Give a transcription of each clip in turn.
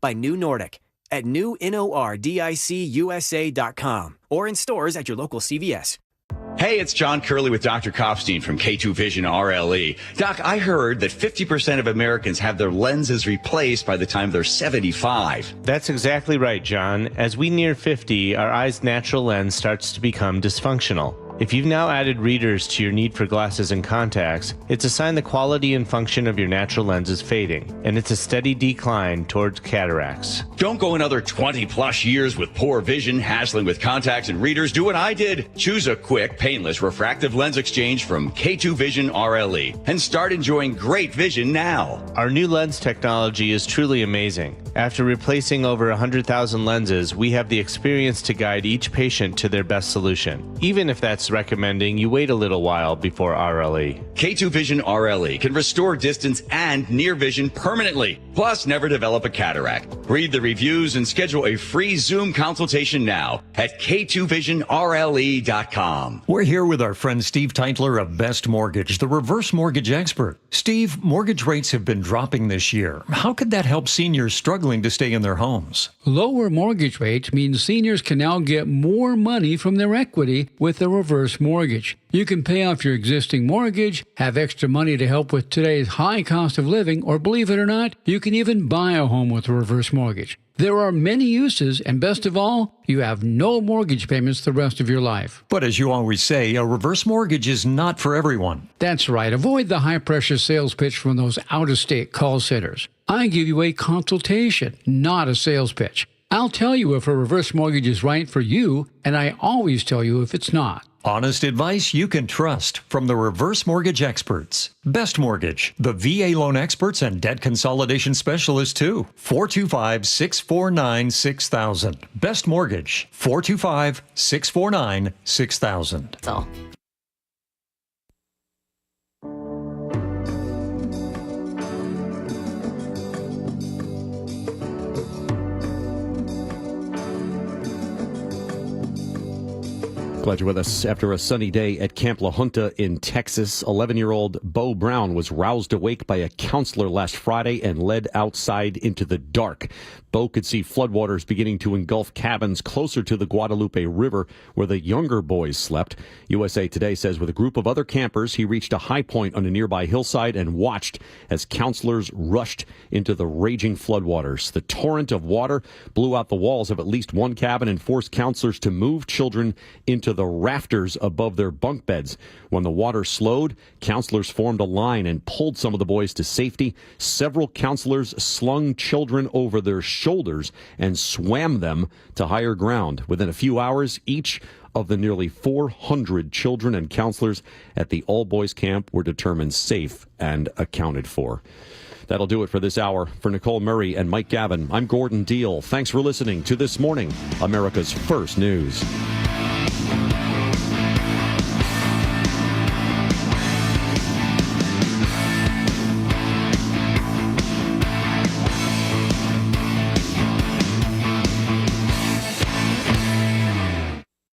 by New Nordic at newnordicusa.com or in stores at your local CVS. Hey, it's John Curley with Dr. Kopstein from K2 Vision RLE. Doc, I heard that 50% of Americans have their lenses replaced by the time they're 75. That's exactly right, John. As we near 50, our eye's natural lens starts to become dysfunctional. If you've now added readers to your need for glasses and contacts, it's a sign the quality and function of your natural lens is fading, and it's a steady decline towards cataracts. Don't go another 20-plus years with poor vision, hassling with contacts and readers. Do what I did. Choose a quick, painless refractive lens exchange from K2 Vision RLE and start enjoying great vision now. Our new lens technology is truly amazing. After replacing over 100,000 lenses, we have the experience to guide each patient to their best solution, even if that's recommending you wait a little while before RLE. K2 Vision RLE can restore distance and near vision permanently, plus never develop a cataract. Read the reviews and schedule a free Zoom consultation now at k2visionrle.com. We're here with our friend Steve Teitler of Best Mortgage, the reverse mortgage expert. Steve, mortgage rates have been dropping this year. How could that help seniors struggling to stay in their homes? Lower mortgage rates means seniors can now get more money from their equity with a reverse mortgage. You can pay off your existing mortgage, have extra money to help with today's high cost of living, or believe it or not, you can even buy a home with a reverse mortgage. There are many uses, and best of all, you have no mortgage payments the rest of your life. But as you always say, a reverse mortgage is not for everyone. That's right. Avoid the high-pressure sales pitch from those out-of-state call centers. I give you a consultation, not a sales pitch. I'll tell you if a reverse mortgage is right for you, and I always tell you if it's not. Honest advice you can trust from the reverse mortgage experts. Best Mortgage, the VA loan experts and debt consolidation specialists too. 425-649-6000. Best Mortgage, 425-649-6000. That's all. Glad you're with us. After a sunny day at Camp La Junta in Texas, 11-year-old Bo Brown was roused awake by a counselor last Friday and led outside into the dark. Bo could see floodwaters beginning to engulf cabins closer to the Guadalupe River where the younger boys slept. USA Today says with a group of other campers, he reached a high point on a nearby hillside and watched as counselors rushed into the raging floodwaters. The torrent of water blew out the walls of at least one cabin and forced counselors to move children into the rafters above their bunk beds. When the water slowed, counselors formed a line and pulled some of the boys to safety. Several counselors slung children over their shoulders and swam them to higher ground. Within a few hours, each of the nearly 400 children and counselors at the all-boys camp were determined safe and accounted for. That'll do it for this hour. For Nicole Murray and Mike Gavin, I'm Gordon Deal. Thanks for listening to This Morning, America's First News.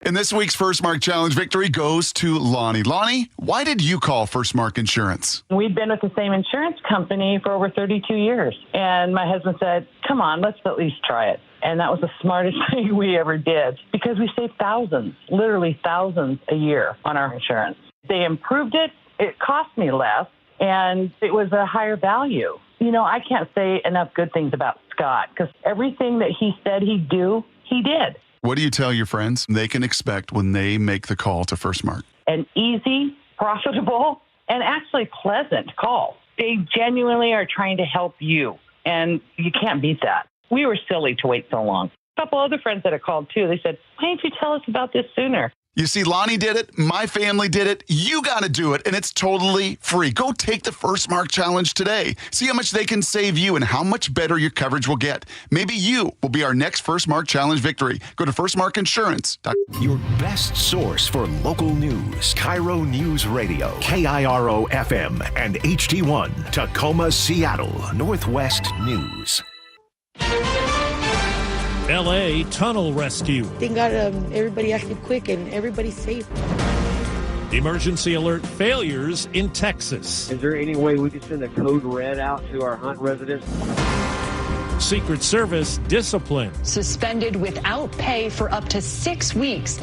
And this week's First Mark Challenge victory goes to Lonnie. Lonnie, why did you call First Mark Insurance? We've been with the same insurance company for over 32 years. And my husband said, come on, let's at least try it. And that was the smartest thing we ever did because we saved thousands, literally thousands a year on our insurance. They improved it. It cost me less, and it was a higher value. You know, I can't say enough good things about Scott because everything that he said he'd do, he did. What do you tell your friends they can expect when they make the call to First Mark? An easy, profitable, and actually pleasant call. They genuinely are trying to help you, and you can't beat that. We were silly to wait so long. A couple other friends that have called, too, they said, why didn't you tell us about this sooner? You see, Lonnie did it. My family did it. You got to do it, and it's totally free. Go take the First Mark Challenge today. See how much they can save you and how much better your coverage will get. Maybe you will be our next First Mark Challenge victory. Go to firstmarkinsurance.com. Your best source for local news. KIRO Newsradio, KIRO FM, and HD1, Tacoma, Seattle, Northwest News. L.A. tunnel rescue. Thank God everybody acted quick and everybody's safe. Emergency alert failures in Texas. Is there any way we could send a code red out to our Hunt residents? Secret Service discipline. Suspended without pay for up to 6 weeks.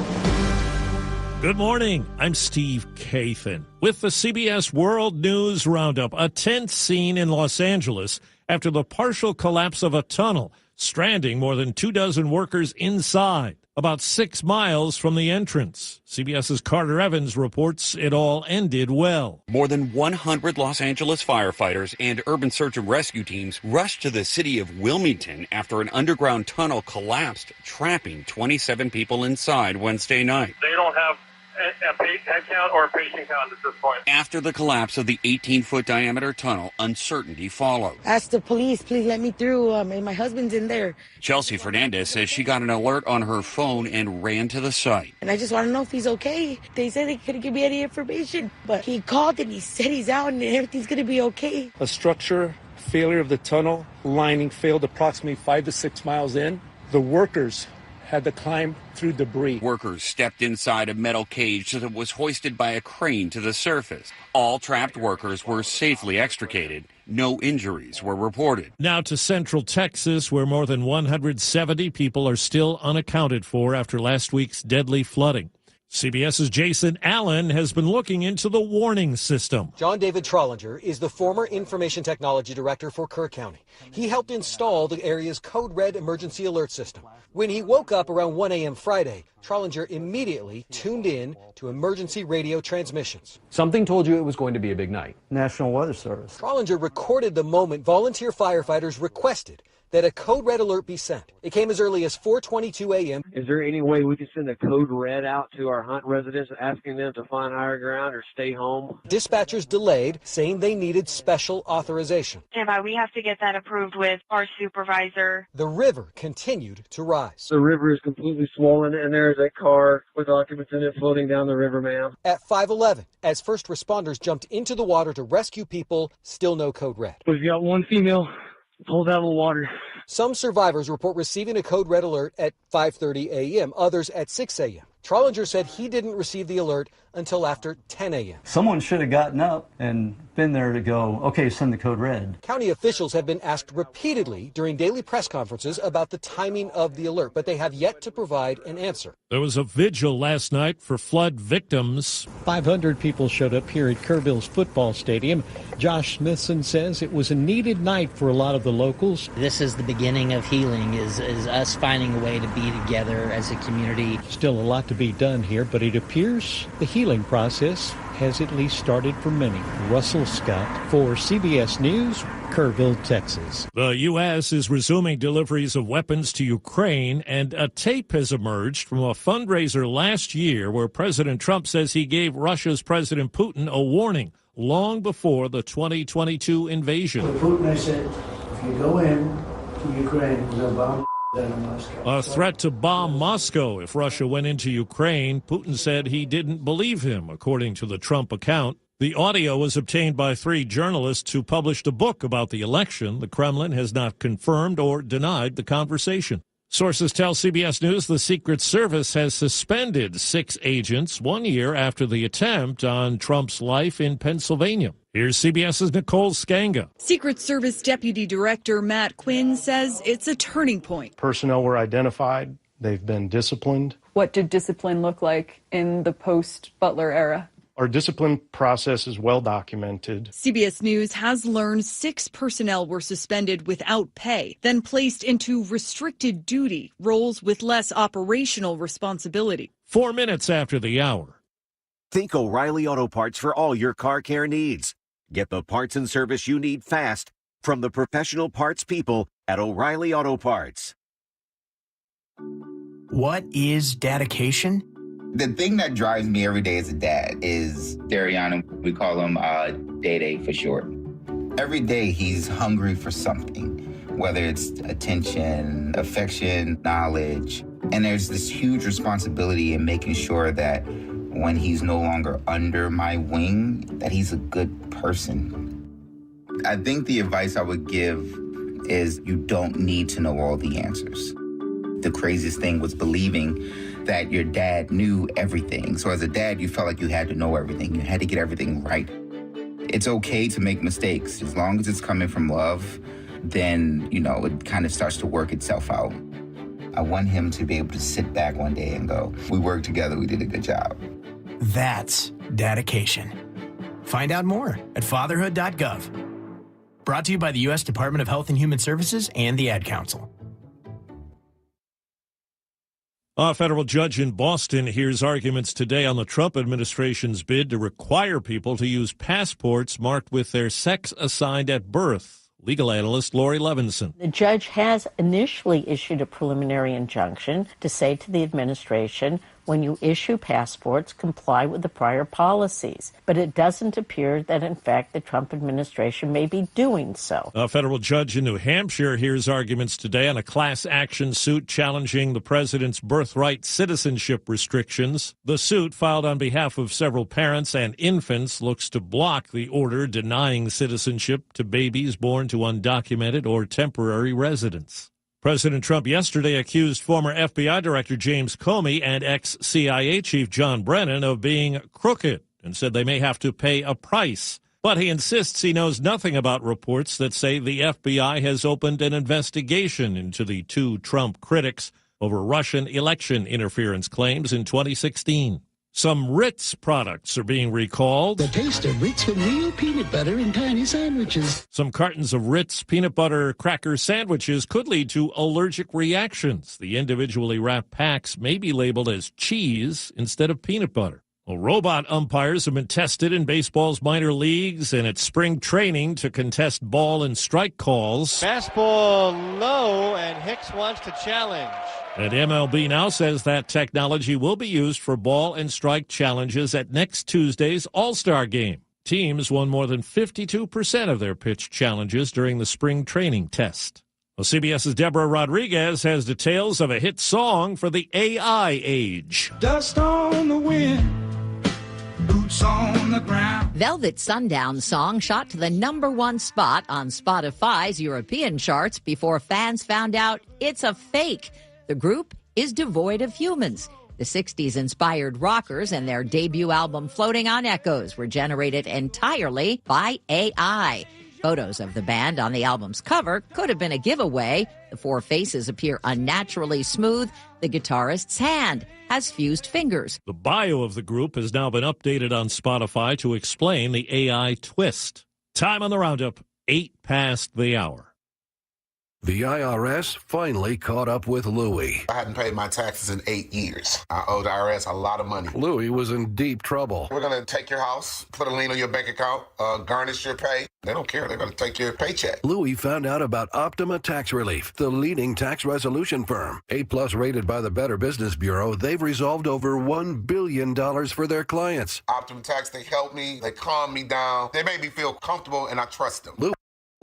Good morning. I'm Steve Kathan with the CBS World News Roundup. A tense scene in Los Angeles after the partial collapse of a tunnel, stranding more than 24 workers inside, about 6 miles from the entrance. CBS's Carter Evans reports it all ended well. More than 100 Los Angeles firefighters and urban search and rescue teams rushed to the city of Wilmington after an underground tunnel collapsed, trapping 27 people inside Wednesday night. They don't have a head count or a patient count at this point. After the collapse of the 18-foot diameter tunnel, uncertainty followed. Ask the police, please let me through. And my husband's in there. Chelsea Fernandez says she got an alert on her phone and ran to the site. And I just want to know if he's okay. They said they couldn't give me any information, but he called and he said he's out and everything's going to be okay. A structure failure of the tunnel lining failed approximately 5 to 6 miles in. The workers had to climb through debris. Workers stepped inside a metal cage that was hoisted by a crane to the surface. All trapped workers were safely extricated. No injuries were reported. Now to Central Texas, where more than 170 people are still unaccounted for after last week's deadly flooding. CBS's Jason Allen has been looking into the warning system. John David Trollinger is the former information technology director for Kerr County. He helped install the area's code red emergency alert system. When he woke up around 1 a.m. Friday, Trollinger immediately tuned in to emergency radio transmissions. Something told you it was going to be a big night. National Weather Service. Trollinger recorded the moment volunteer firefighters requested that a code red alert be sent. It came as early as 4:22 a.m. Is there any way we can send a code red out to our Hunt residents asking them to find higher ground or stay home? Dispatchers delayed, saying they needed special authorization. We have to get that approved with our supervisor. The river continued to rise. The river is completely swollen, and there is a car with occupants in it floating down the river, ma'am. At 5:11, as first responders jumped into the water to rescue people, still no code red. We've got one female pulled out of the water. Some survivors report receiving a code red alert at 5:30 a.m., others at 6 a.m. Trollinger said he didn't receive the alert until after 10 a.m. Someone should have gotten up and been there to go, okay, send the code red. County officials have been asked repeatedly during daily press conferences about the timing of the alert, but they have yet to provide an answer. There was a vigil last night for flood victims. 500 people showed up here at Kerrville's football stadium. Josh Smithson says it was a needed night for a lot of the locals. This is the beginning of healing, is us finding a way to be together as a community. Still a lot to be done here, but it appears the healing process has at least started for many. Russell Scott for CBS News, Kerrville, Texas. The U.S. is resuming deliveries of weapons to Ukraine, and a tape has emerged from a fundraiser last year where President Trump says he gave Russia's President Putin a warning long before the 2022 invasion. To Putin, I said, if you go in to Ukraine, we'll bomb a threat to bomb Moscow if Russia went into Ukraine. Putin said he didn't believe him, according to the Trump account. The audio was obtained by 3 journalists who published a book about the election. The Kremlin has not confirmed or denied the conversation. Sources tell CBS News the Secret Service has suspended 6 agents 1 year after the attempt on Trump's life in Pennsylvania. Here's CBS's Nicole Skanga. Secret Service Deputy Director Matt Quinn says it's a turning point. Personnel were identified. They've been disciplined. What did discipline look like in the post-Butler era? Our discipline process is well documented. CBS News has learned 6 personnel were suspended without pay, then placed into restricted duty, roles with less operational responsibility. 4 minutes after the hour. Think O'Reilly Auto Parts for all your car care needs. Get the parts and service you need fast from the professional parts people at O'Reilly Auto Parts. What is dedication? The thing that drives me every day as a dad is Darian. We call him Day for short. Every day he's hungry for something, whether it's attention, affection, knowledge. And there's this huge responsibility in making sure that when he's no longer under my wing, that he's a good person. I think the advice I would give is you don't need to know all the answers. The craziest thing was believing that your dad knew everything. So as a dad, you felt like you had to know everything. You had to get everything right. It's okay to make mistakes as long as it's coming from love then, it kind of starts to work itself out. I want him to be able to sit back one day and go, we worked together, we did a good job. That's dedication. Find out more at fatherhood.gov. Brought to you by the U.S. Department of Health and Human Services and the Ad Council. A federal judge in Boston hears arguments today on the Trump administration's bid to require people to use passports marked with their sex assigned at birth. Legal analyst Lori Levinson. The judge has initially issued a preliminary injunction to say to the administration, when you issue passports, comply with the prior policies. But it doesn't appear that, in fact, the Trump administration may be doing so. A federal judge in New Hampshire hears arguments today on a class action suit challenging the president's birthright citizenship restrictions. The suit, filed on behalf of several parents and infants, looks to block the order denying citizenship to babies born to undocumented or temporary residents. President Trump yesterday accused former FBI Director James Comey and ex-CIA Chief John Brennan of being crooked and said they may have to pay a price. But he insists he knows nothing about reports that say the FBI has opened an investigation into the two Trump critics over Russian election interference claims in 2016. Some Ritz products are being recalled. The taste of Ritz with real peanut butter in tiny sandwiches. Some cartons of Ritz peanut butter cracker sandwiches could lead to allergic reactions. The individually wrapped packs may be labeled as cheese instead of peanut butter. Well, robot umpires have been tested in baseball's minor leagues and at spring training to contest ball and strike calls. Fastball low, and Hicks wants to challenge. And MLB now says that technology will be used for ball and strike challenges at next Tuesday's All-Star Game. Teams won more than 52% of their pitch challenges during the spring training test. Well, CBS's Deborah Rodriguez has details of a hit song for the AI age. Dust on the wind, boots on the ground. Velvet Sundown song shot to the #1 spot on Spotify's European charts before fans found out it's a fake. The group is devoid of humans. The 60s-inspired rockers and their debut album Floating on Echoes were generated entirely by AI. Photos of the band on the album's cover could have been a giveaway. The four faces appear unnaturally smooth. The guitarist's hand has fused fingers. The bio of the group has now been updated on Spotify to explain the AI twist. Time on the roundup, 8 past the hour. The IRS finally caught up with Louie. I hadn't paid my taxes in 8 years. I owed the IRS a lot of money. Louie was in deep trouble. We're going to take your house, put a lien on your bank account, garnish your pay. They don't care. They're going to take your paycheck. Louie found out about Optima Tax Relief, the leading tax resolution firm. A+ rated by the Better Business Bureau, they've resolved over $1 billion for their clients. Optima Tax, they helped me. They calmed me down. They made me feel comfortable, and I trust them. Louie,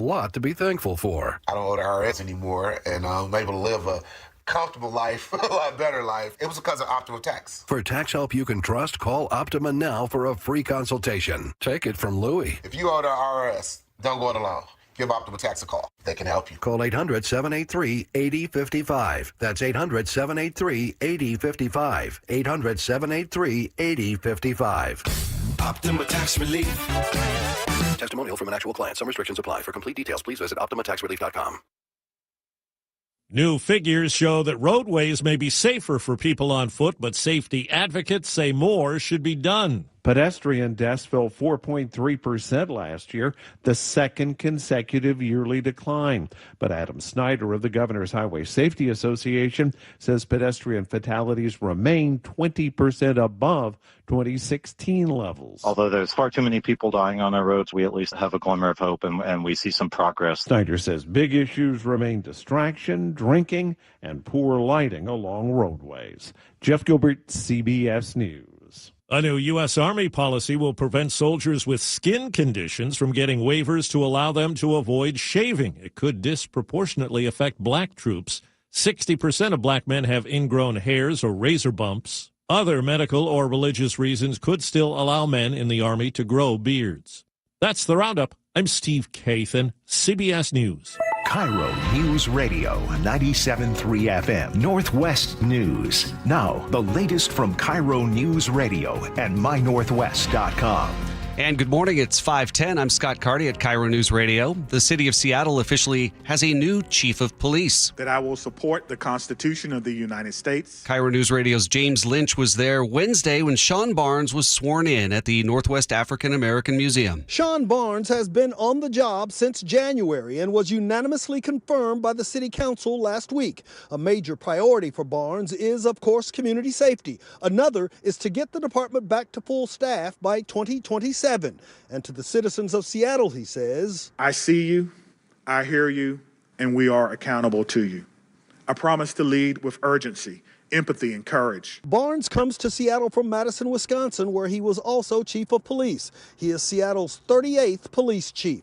a lot to be thankful for. I don't owe the IRS anymore, and I'm able to live a comfortable life, a lot better life. It was because of Optima Tax. For tax help you can trust, call Optima now for a free consultation. Take it from Louie. If you owe the IRS, don't go it alone. Give Optima Tax a call. They can help you. Call 800-783-8055. That's 800-783-8055. 800-783-8055. Optima Tax Relief. Testimonial from an actual client. Some restrictions apply. For complete details, please visit OptimaTaxRelief.com. New figures show that roadways may be safer for people on foot, but safety advocates say more should be done. Pedestrian deaths fell 4.3% last year, the second consecutive yearly decline. But Adam Snyder of the Governor's Highway Safety Association says pedestrian fatalities remain 20% above 2016 levels. Although there's far too many people dying on our roads, we at least have a glimmer of hope and we see some progress. Snyder says big issues remain distraction, drinking, and poor lighting along roadways. Jeff Gilbert, CBS News. A new U.S. Army policy will prevent soldiers with skin conditions from getting waivers to allow them to avoid shaving. It could disproportionately affect black troops. 60% of black men have ingrown hairs or razor bumps. Other medical or religious reasons could still allow men in the Army to grow beards. That's the Roundup. I'm Steve Kathan, CBS News. KIRO Newsradio 97.3 FM, Northwest News. Now, the latest from KIRO Newsradio and MyNorthwest.com. And good morning, it's 5:10. I'm Scott Carty at KIRO News Radio. The city of Seattle officially has a new chief of police. That I will support the Constitution of the United States. KIRO News Radio's James Lynch was there Wednesday when Sean Barnes was sworn in at the Northwest African American Museum. Sean Barnes has been on the job since January and was unanimously confirmed by the city council last week. A major priority for Barnes is, of course, community safety. Another is to get the department back to full staff by 2027. And to the citizens of Seattle, he says, I see you, I hear you, and we are accountable to you. I promise to lead with urgency, empathy, and courage. Barnes comes to Seattle from Madison, Wisconsin, where he was also chief of police. He is Seattle's 38th police chief.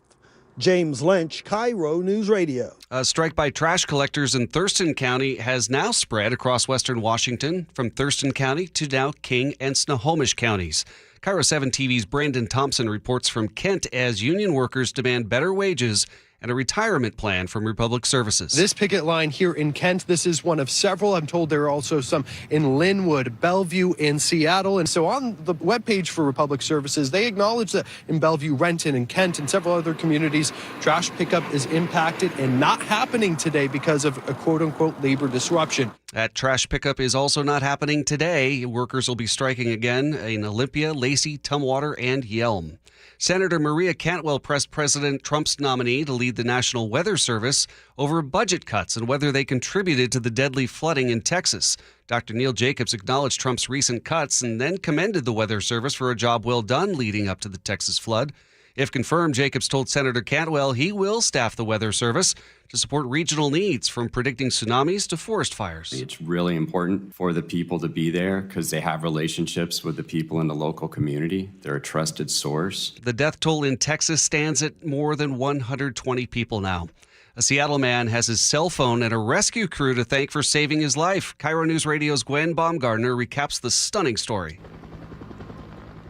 James Lynch, KIRO News Radio. A strike by trash collectors in Thurston County has now spread across western Washington from Thurston County to now King and Snohomish counties. KIRO 7 TV's Brandon Thompson reports from Kent as union workers demand better wages and a retirement plan from Republic Services. This picket line here in Kent, this is one of several. I'm told there are also some in Linwood, Bellevue, in Seattle. And so on the webpage for Republic Services, they acknowledge that in Bellevue, Renton, and Kent, and several other communities, trash pickup is impacted and not happening today because of a quote-unquote labor disruption. That trash pickup is also not happening today. Workers will be striking again in Olympia, Lacey, Tumwater, and Yelm. Senator Maria Cantwell pressed President Trump's nominee to lead the National Weather Service over budget cuts and whether they contributed to the deadly flooding in Texas. Dr. Neil Jacobs acknowledged Trump's recent cuts and then commended the Weather Service for a job well done leading up to the Texas flood. If confirmed, Jacobs told Senator Cantwell he will staff the Weather Service to support regional needs from predicting tsunamis to forest fires. It's really important for the people to be there because they have relationships with the people in the local community. They're a trusted source. The death toll in Texas stands at more than 120 people now. A Seattle man has his cell phone and a rescue crew to thank for saving his life. KIRO News Radio's Gwen Baumgartner recaps the stunning story.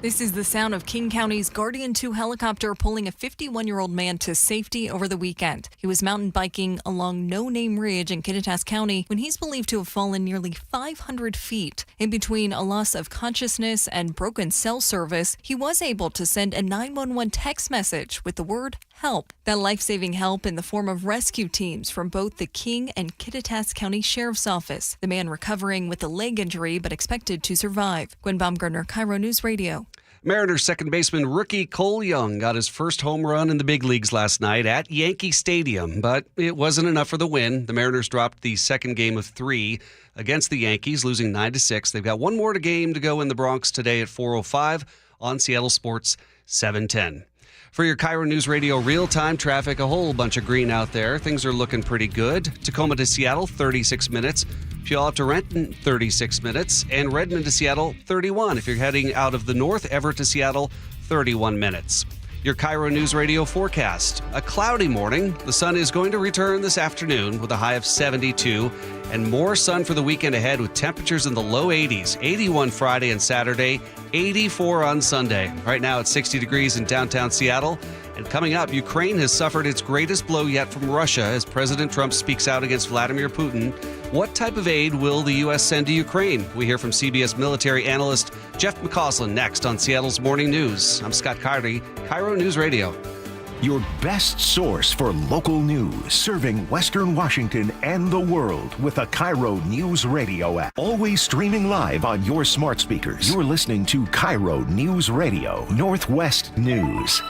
This is the sound of King County's Guardian 2 helicopter pulling a 51-year-old man to safety over the weekend. He was mountain biking along No Name Ridge in Kittitas County when he's believed to have fallen nearly 500 feet. In between a loss of consciousness and broken cell service, he was able to send a 911 text message with the word help. That life-saving help in the form of rescue teams from both the King and Kittitas County Sheriff's Office. The man recovering with a leg injury but expected to survive. Gwen Baumgartner, KIRO News Radio. Mariners second baseman rookie Cole Young got his first home run in the big leagues last night at Yankee Stadium, but it wasn't enough for the win. The Mariners dropped the second game of 3 against the Yankees, losing 9-6. They've got one more game to go in the Bronx today at 4:05 on Seattle Sports 710. For your KIRO News Radio real-time traffic, a whole bunch of green out there. Things are looking pretty good. Tacoma to Seattle, 36 minutes. Puyallup to Renton, 36 minutes. And Redmond to Seattle, 31. If you're heading out of the north, Everett to Seattle, 31 minutes. Your KIRO News Radio forecast. A cloudy morning. The sun is going to return this afternoon with a high of 72. And more sun for the weekend ahead with temperatures in the low 80s. 81 Friday and Saturday, 84 on Sunday. Right now it's 60 degrees in downtown Seattle. And coming up, Ukraine has suffered its greatest blow yet from Russia as President Trump speaks out against Vladimir Putin. What type of aid will the U.S. send to Ukraine? We hear from CBS military analyst Jeff McCausland next on Seattle's Morning News. I'm Scott Carty, KIRO News Radio. Your best source for local news, serving Western Washington and the world with a KIRO News Radio app. Always streaming live on your smart speakers. You're listening to KIRO News Radio, Northwest News.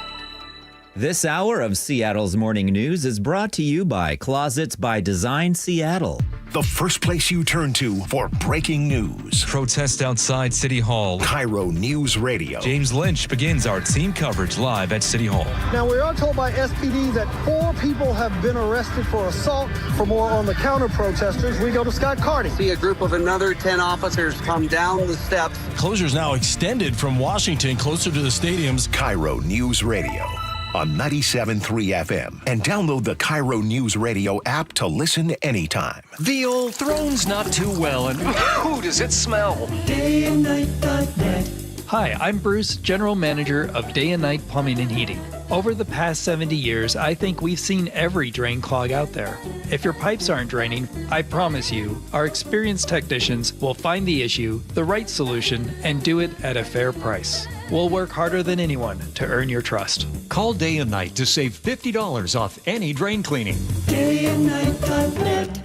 This hour of Seattle's Morning News is brought to you by Closets by Design Seattle. The first place you turn to for breaking news. Protest outside City Hall. KIRO News Radio. James Lynch begins our team coverage live at City Hall. Now, we are told by SPD that 4 people have been arrested for assault. For more on the counter protesters, we go to Scott Carty. See a group of another 10 officers come down the steps. Closures now extended from Washington closer to the stadiums. KIRO News Radio on 97.3 FM and download the KIRO News Radio app to listen anytime. The old throne's not too well, and ooh, does it smell? Dayandnight.net. Hi, I'm Bruce, General Manager of Day and Night Plumbing and Heating. Over the past 70 years, I think we've seen every drain clog out there. If your pipes aren't draining, I promise you, our experienced technicians will find the issue, the right solution, and do it at a fair price. We'll work harder than anyone to earn your trust. Call Day and Night to save $50 off any drain cleaning. DayandNight.net.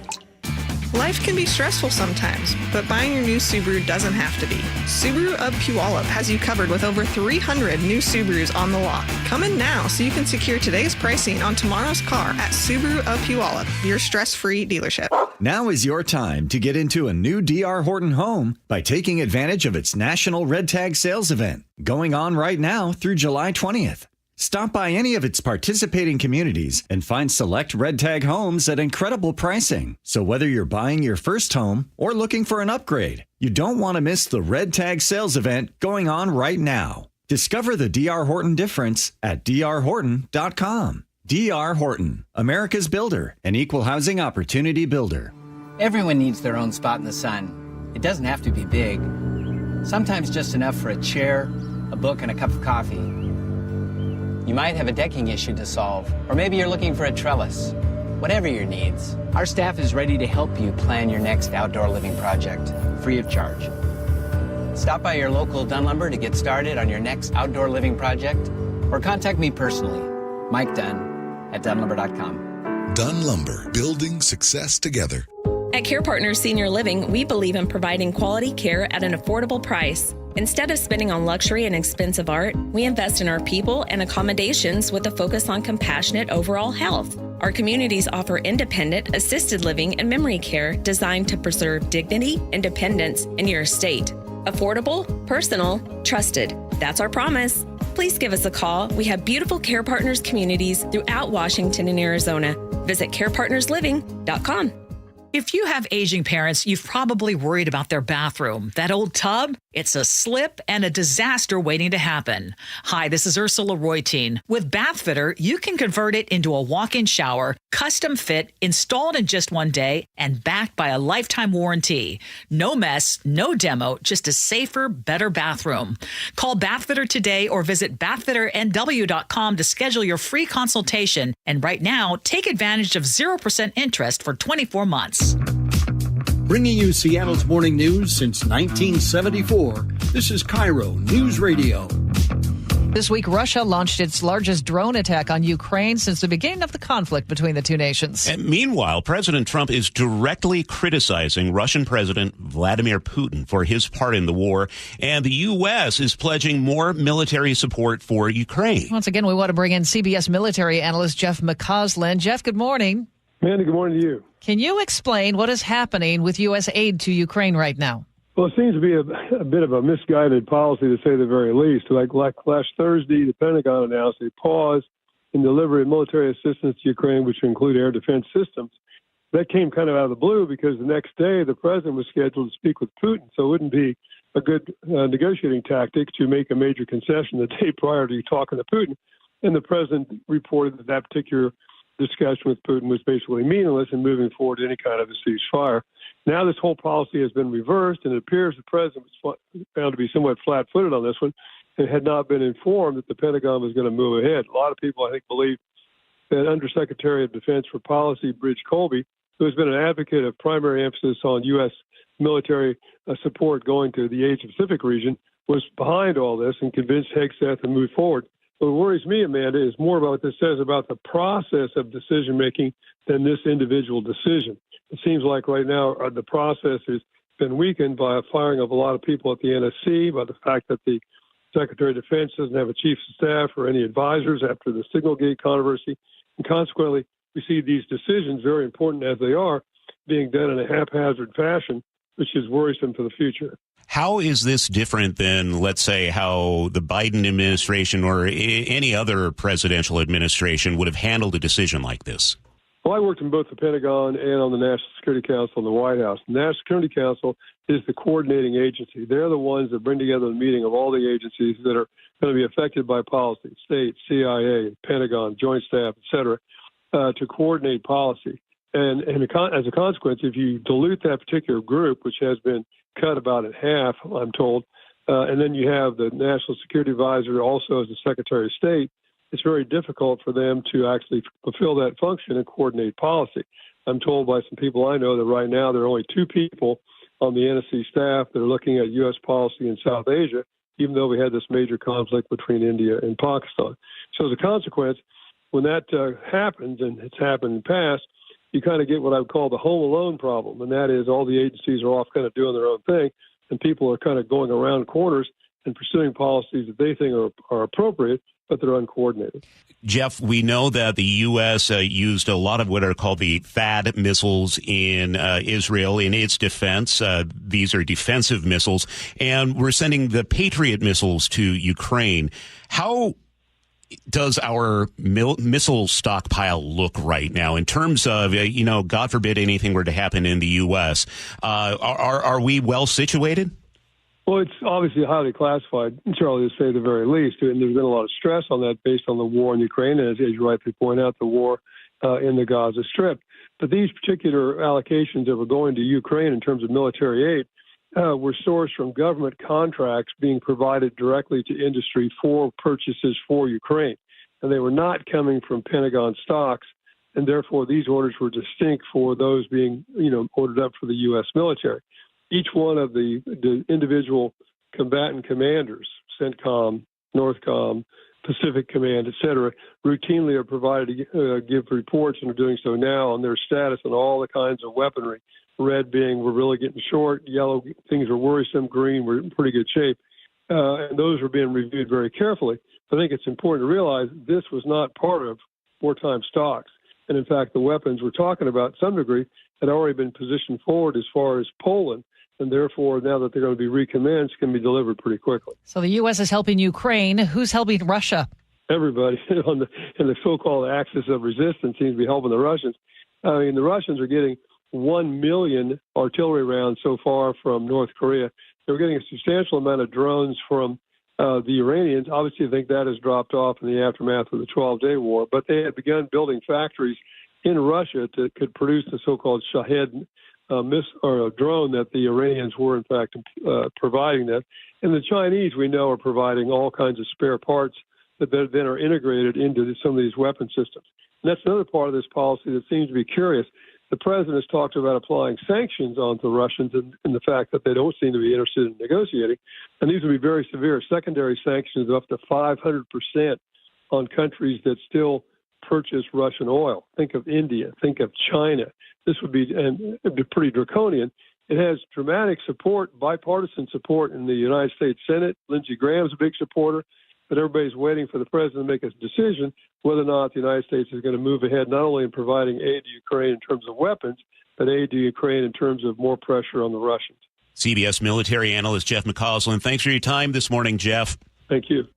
Life can be stressful sometimes, but buying your new Subaru doesn't have to be. Subaru of Puyallup has you covered with over 300 new Subarus on the lot. Come in now so you can secure today's pricing on tomorrow's car at Subaru of Puyallup, your stress-free dealership. Now is your time to get into a new D.R. Horton home by taking advantage of its National Red Tag Sales Event, going on right now through July 20th. Stop by any of its participating communities and find select Red Tag homes at incredible pricing. So whether you're buying your first home or looking for an upgrade, you don't want to miss the Red Tag Sales Event going on right now. Discover the D.R. Horton difference at drhorton.com. D.R. Horton, America's builder, an equal housing opportunity builder. Everyone needs their own spot in the sun. It doesn't have to be big. Sometimes just enough for a chair, a book, and a cup of coffee. You might have a decking issue to solve, or maybe you're looking for a trellis. Whatever your needs, our staff is ready to help you plan your next outdoor living project, free of charge. Stop by your local Dunn Lumber to get started on your next outdoor living project, or contact me personally, Mike Dunn, at DunnLumber.com. Dunn Lumber, building success together. At Care Partners Senior Living, we believe in providing quality care at an affordable price. Instead of spending on luxury and expensive art, we invest in our people and accommodations with a focus on compassionate overall health. Our communities offer independent, assisted living, and memory care designed to preserve dignity, independence, and your estate. Affordable, personal, trusted. That's our promise. Please give us a call. We have beautiful Care Partners communities throughout Washington and Arizona. Visit carepartnersliving.com. If you have aging parents, you've probably worried about their bathroom. That old tub? It's a slip and a disaster waiting to happen. Hi, this is Ursula Royteen. With Bathfitter, you can convert it into a walk-in shower, custom fit, installed in just one day, and backed by a lifetime warranty. No mess, no demo, just a safer, better bathroom. Call Bathfitter today or visit bathfitternw.com to schedule your free consultation. And right now, take advantage of 0% interest for 24 months. Bringing you Seattle's morning news since 1974, this is KIRO Newsradio. This week, Russia launched its largest drone attack on Ukraine since the beginning of the conflict between the two nations. And meanwhile, President Trump is directly criticizing Russian President Vladimir Putin for his part in the war, and the U.S. is pledging more military support for Ukraine. Once again, we want to bring in CBS military analyst Jeff McCausland. Jeff, good morning. Mandy, good morning to you. Can you explain what is happening with U.S. aid to Ukraine right now? Well, it seems to be a bit of a misguided policy, to say the very least. Like last Thursday, the Pentagon announced a pause in delivery of military assistance to Ukraine, which include air defense systems. That came kind of out of the blue because the next day the president was scheduled to speak with Putin, so it wouldn't be a good negotiating tactic to make a major concession the day prior to you talking to Putin. And the president reported that that particular discussion with Putin was basically meaningless in moving forward to any kind of a ceasefire. Now this whole policy has been reversed, and it appears the president was found to be somewhat flat-footed on this one and had not been informed that the Pentagon was going to move ahead. A lot of people, I think, believe that Undersecretary of Defense for Policy, Bridge Colby, who has been an advocate of primary emphasis on U.S. military support going to the Asia-Pacific region, was behind all this and convinced Hegseth to move forward. What worries me, Amanda, is more about what this says about the process of decision-making than this individual decision. It seems like right now the process has been weakened by a firing of a lot of people at the NSC, by the fact that the Secretary of Defense doesn't have a chief of staff or any advisors after the Signalgate controversy. And consequently, we see these decisions, very important as they are, being done in a haphazard fashion, which is worrisome for the future. How is this different than, let's say, how the Biden administration or any other presidential administration would have handled a decision like this? Well, I worked in both the Pentagon and on the National Security Council and the White House. The National Security Council is the coordinating agency. They're the ones that bring together the meeting of all the agencies that are going to be affected by policy, state, CIA, Pentagon, Joint Staff, et cetera, to coordinate policy. And as a consequence, if you dilute that particular group, which has been cut about in half, I'm told, and then you have the National Security Advisor also as the Secretary of State, it's very difficult for them to actually fulfill that function and coordinate policy. I'm told by some people I know that right now there are only 2 people on the NSC staff that are looking at U.S. policy in South Asia, even though we had this major conflict between India and Pakistan. So as a consequence, when that happens, and it's happened in the past, you kind of get what I would call the home alone problem, and that is all the agencies are off kind of doing their own thing, and people are kind of going around corners and pursuing policies that they think are appropriate, but they're uncoordinated. Jeff, we know that the U.S. Used a lot of what are called the THAAD missiles in Israel in its defense. These are defensive missiles, and we're sending the Patriot missiles to Ukraine. How does our missile stockpile look right now in terms of, God forbid anything were to happen in the U.S.? Are we well situated? Well, it's obviously highly classified, Charlie, to say the very least. And there's been a lot of stress on that based on the war in Ukraine, and as you rightly point out, the war in the Gaza Strip. But these particular allocations that were going to Ukraine in terms of military aid were sourced from government contracts being provided directly to industry for purchases for Ukraine. And they were not coming from Pentagon stocks, and therefore these orders were distinct for those being, ordered up for the U.S. military. Each one of the individual combatant commanders, CENTCOM, NORTHCOM, Pacific Command, et cetera, routinely are provided to give reports, and are doing so now, on their status on all the kinds of weaponry. Red being we're really getting short, yellow things are worrisome, green we're in pretty good shape. And those are being reviewed very carefully. I think it's important to realize this was not part of wartime stocks. And in fact, the weapons we're talking about, to some degree, had already been positioned forward as far as Poland. And therefore, now that they're going to be recommenced, can be delivered pretty quickly. So the U.S. is helping Ukraine. Who's helping Russia? Everybody in the so-called axis of resistance seems to be helping the Russians. I mean, the Russians are getting 1 million artillery rounds so far from North Korea. They're getting a substantial amount of drones from the Iranians. Obviously, I think that has dropped off in the aftermath of the 12-day war. But they had begun building factories in Russia that could produce the so-called Shahed or a drone that the Iranians were, in fact, providing that. And the Chinese, we know, are providing all kinds of spare parts that then are integrated into some of these weapon systems. And that's another part of this policy that seems to be curious. The president has talked about applying sanctions on the Russians and the fact that they don't seem to be interested in negotiating. And these would be very severe secondary sanctions of up to 500% on countries that still purchase Russian oil. Think of India. Think of China. This would be pretty draconian. It has dramatic support, bipartisan support in the United States Senate. Lindsey Graham's a big supporter, but everybody's waiting for the president to make a decision whether or not the United States is going to move ahead not only in providing aid to Ukraine in terms of weapons, but aid to Ukraine in terms of more pressure on the Russians. CBS military analyst Jeff McCausland. Thanks for your time this morning, Jeff. Thank you.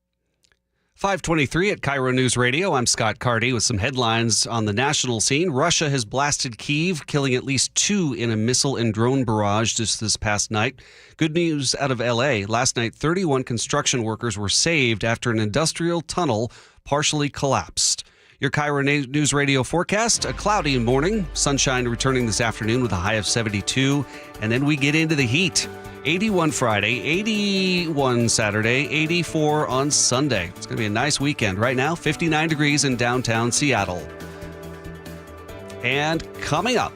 5:23 at KIRO Newsradio. I'm Scott Carty with some headlines on the national scene. Russia has blasted Kyiv, killing at least 2 in a missile and drone barrage just this past night. Good news out of L.A. Last night, 31 construction workers were saved after an industrial tunnel partially collapsed. Your KIRO Newsradio forecast, a cloudy morning, sunshine returning this afternoon with a high of 72, and then we get into the heat. 81 Friday, 81 Saturday, 84 on Sunday. It's going to be a nice weekend. Right now, 59 degrees in downtown Seattle. And coming up,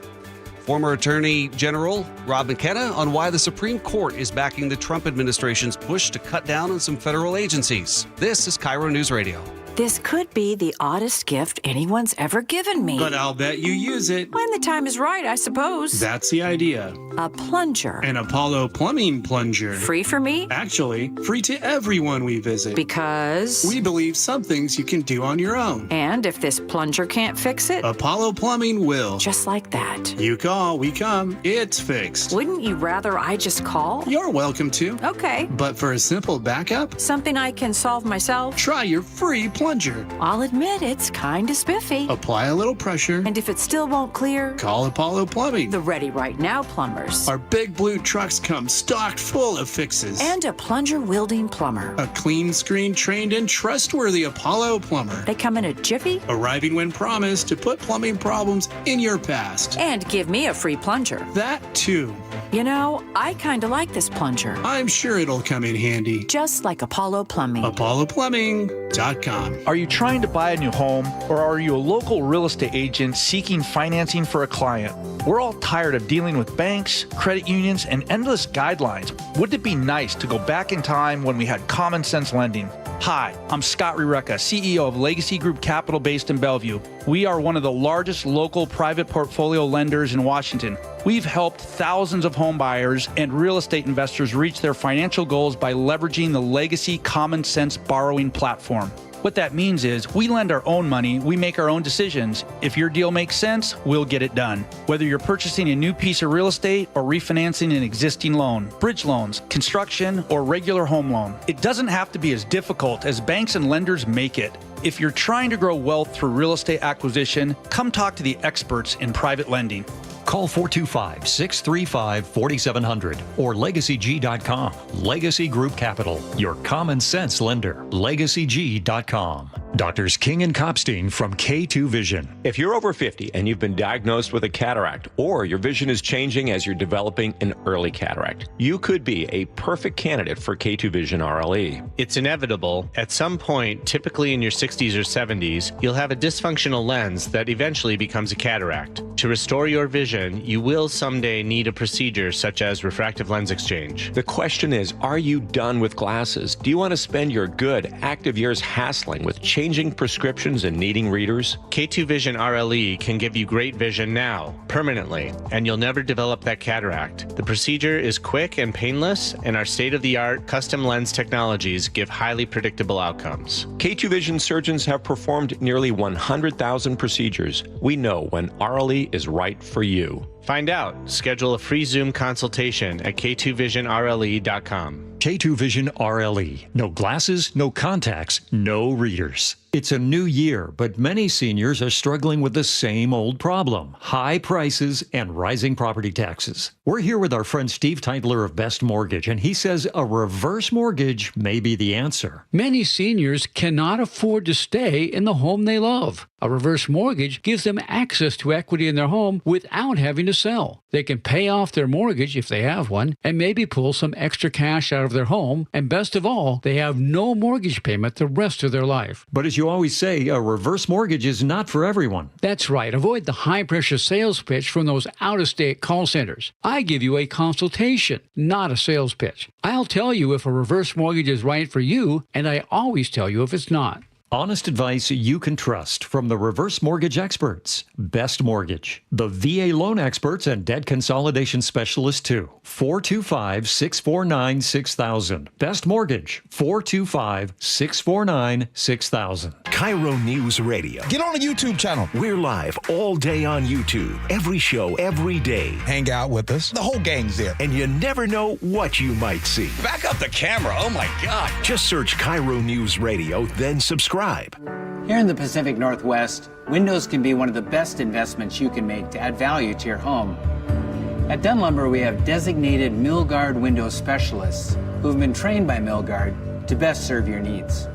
former Attorney General Rob McKenna on why the Supreme Court is backing the Trump administration's push to cut down on some federal agencies. This is KIRO News Radio. This could be the oddest gift anyone's ever given me. But I'll bet you use it. When the time is right, I suppose. That's the idea. A plunger. An Apollo plumbing plunger. Free for me? Actually, free to everyone we visit. Because? We believe some things you can do on your own. And if this plunger can't fix it? Apollo Plumbing will. Just like that. You call, we come. It's fixed. Wouldn't you rather I just call? You're welcome to. Okay. But for a simple backup? Something I can solve myself? Try your free plunger. I'll admit it's kind of spiffy. Apply a little pressure. And if it still won't clear? Call Apollo Plumbing. The ready right now plumbers. Our big blue trucks come stocked full of fixes. And a plunger wielding plumber. A clean screen trained and trustworthy Apollo plumber. They come in a jiffy. Arriving when promised to put plumbing problems in your past. And give me a free plunger. That too. You know, I kind of like this plunger. I'm sure it'll come in handy. Just like Apollo Plumbing. ApolloPlumbing.com. Are you trying to buy a new home, or are you a local real estate agent seeking financing for a client? We're all tired of dealing with banks, credit unions, and endless guidelines. Wouldn't it be nice to go back in time when we had common sense lending? Hi, I'm Scott Rureka, CEO of Legacy Group Capital based in Bellevue. We are one of the largest local private portfolio lenders in Washington. We've helped thousands of home buyers and real estate investors reach their financial goals by leveraging the Legacy Common Sense borrowing platform. What that means is we lend our own money, we make our own decisions. If your deal makes sense, we'll get it done. Whether you're purchasing a new piece of real estate or refinancing an existing loan, bridge loans, construction, or regular home loan, it doesn't have to be as difficult as banks and lenders make it. If you're trying to grow wealth through real estate acquisition, come talk to the experts in private lending. Call 425-635-4700 or LegacyG.com. Legacy Group Capital, your common sense lender. LegacyG.com. Doctors King and Kopstein from K2 Vision. If you're over 50 and you've been diagnosed with a cataract, or your vision is changing as you're developing an early cataract, you could be a perfect candidate for K2 Vision RLE. It's inevitable. At some point, typically in your 60s or 70s, you'll have a dysfunctional lens that eventually becomes a cataract. To restore your vision, you will someday need a procedure such as refractive lens exchange. The question is, are you done with glasses? Do you want to spend your good, active years hassling with changing prescriptions and needing readers? K2 Vision RLE can give you great vision now, permanently, and you'll never develop that cataract. The procedure is quick and painless, and our state-of-the-art custom lens technologies give highly predictable outcomes. K2 Vision surgeons have performed nearly 100,000 procedures. We know when RLE is right for you. Find out. Schedule a free Zoom consultation at k2visionrle.com. K2 Vision RLE. No glasses, no contacts, no readers. It's a new year, but many seniors are struggling with the same old problem: high prices and rising property taxes. We're here with our friend Steve Teitler of Best Mortgage, and he says a reverse mortgage may be the answer. Many seniors cannot afford to stay in the home they love. A reverse mortgage gives them access to equity in their home without having to sell. They can pay off their mortgage if they have one, and maybe pull some extra cash out of their home, and best of all, they have no mortgage payment the rest of their life. But as you always say, a reverse mortgage is not for everyone. That's right. Avoid the high-pressure sales pitch from those out-of-state call centers. I give you a consultation, not a sales pitch. I'll tell you if a reverse mortgage is right for you, and I always tell you if it's not. Honest advice you can trust from the reverse mortgage experts. Best Mortgage. The VA loan experts and debt consolidation specialists too. 425-649-6000. Best Mortgage. 425-649-6000. KIRO News Radio. Get on the YouTube channel. We're live all day on YouTube. Every show, every day. Hang out with us. The whole gang's there. And you never know what you might see. Back up the camera. Oh my God. Just search KIRO News Radio, then subscribe. Here in the Pacific Northwest, windows can be one of the best investments you can make to add value to your home. At Dunn Lumber, we have designated Milgard window specialists who've been trained by Milgard to best serve your needs.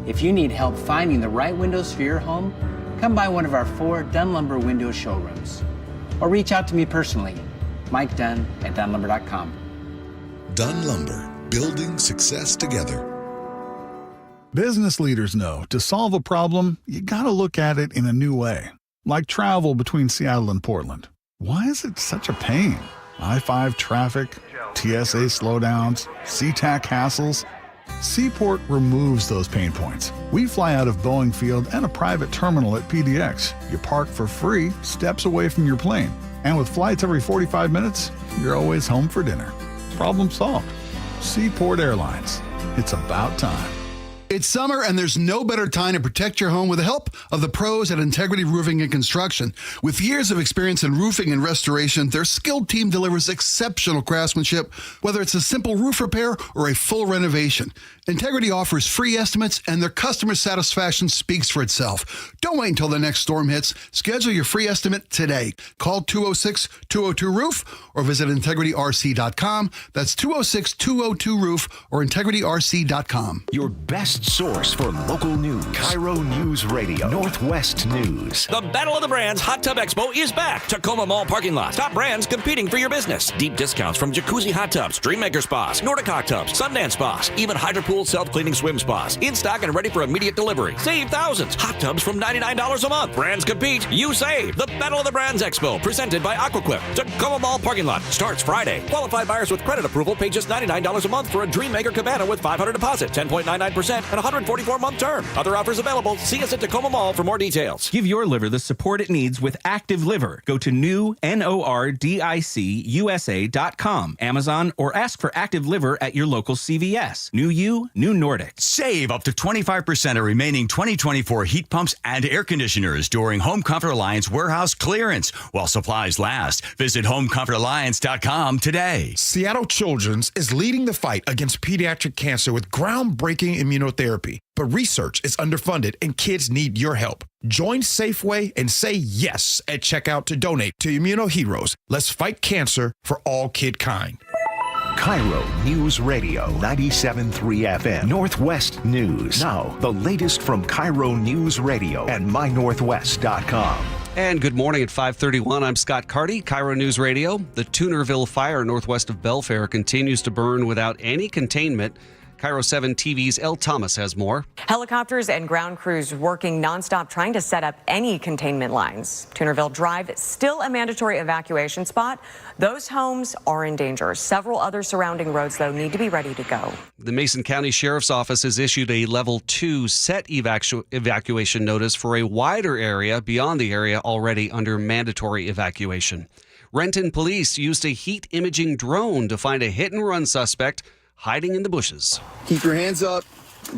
If you need help finding the right windows for your home, come by one of our 4 Dunn Lumber window showrooms. Or reach out to me personally, Mike Dunn at DunnLumber.com. Dunn Lumber, building success together. Business leaders know to solve a problem, you gotta look at it in a new way. Like travel between Seattle and Portland. Why is it such a pain? I-5 traffic, TSA slowdowns, SeaTac hassles. Seaport removes those pain points. We fly out of Boeing Field and a private terminal at PDX. You park for free, steps away from your plane. And with flights every 45 minutes, you're always home for dinner. Problem solved. Seaport Airlines. It's about time. It's summer, and there's no better time to protect your home with the help of the pros at Integrity Roofing and Construction. With years of experience in roofing and restoration, their skilled team delivers exceptional craftsmanship, whether it's a simple roof repair or a full renovation. Integrity offers free estimates, and their customer satisfaction speaks for itself. Don't wait until the next storm hits. Schedule your free estimate today. Call 206-202-ROOF or visit IntegrityRC.com. That's 206-202-ROOF or IntegrityRC.com. Your best best source for local news. KIRO News Radio, Northwest News. The Battle of the Brands Hot Tub Expo is back. Tacoma Mall parking lot. Top brands competing for your business. Deep discounts from Jacuzzi Hot Tubs, Dreammaker Spas, Nordic Hot Tubs, Sundance Spas, even Hydro Pool self-cleaning swim spas. In stock and ready for immediate delivery. Save thousands. Hot tubs from $99 a month. Brands compete. You save. The Battle of the Brands Expo, presented by Aquaquip. Tacoma Mall parking lot starts Friday. Qualified buyers with credit approval pay just $99 a month for a Dreammaker Cabana with $500 deposit, 10.99%, and 144-month term. Other offers available. See us at Tacoma Mall for more details. Give your liver the support it needs with Active Liver. Go to NORDICUSA.com, Amazon, or ask for Active Liver at your local CVS. New you, new Nordic. Save up to 25% of remaining 2024 heat pumps and air conditioners during Home Comfort Alliance warehouse clearance while supplies last. Visit HomeComfortAlliance.com today. Seattle Children's is leading the fight against pediatric cancer with groundbreaking immunotherapy. But research is underfunded and kids need your help. Join Safeway and say yes at checkout to donate to Immunoheroes. Let's fight cancer for all kid kind. KIRO News Radio, 97.3 FM, Northwest News. Now, the latest from KIRO News Radio and mynorthwest.com. And good morning at 5:31. I'm Scott Carty, KIRO News Radio. The Toonerville fire northwest of Belfair continues to burn without any containment. KIRO 7 TV's Elle Thomas has more. Helicopters and ground crews working nonstop trying to set up any containment lines. Toonerville Drive, still a mandatory evacuation spot. Those homes are in danger. Several other surrounding roads, though, need to be ready to go. The Mason County Sheriff's Office has issued a Level 2 set evacuation notice for a wider area beyond the area already under mandatory evacuation. Renton police used a heat imaging drone to find a hit-and-run suspect hiding in the bushes. Keep your hands up.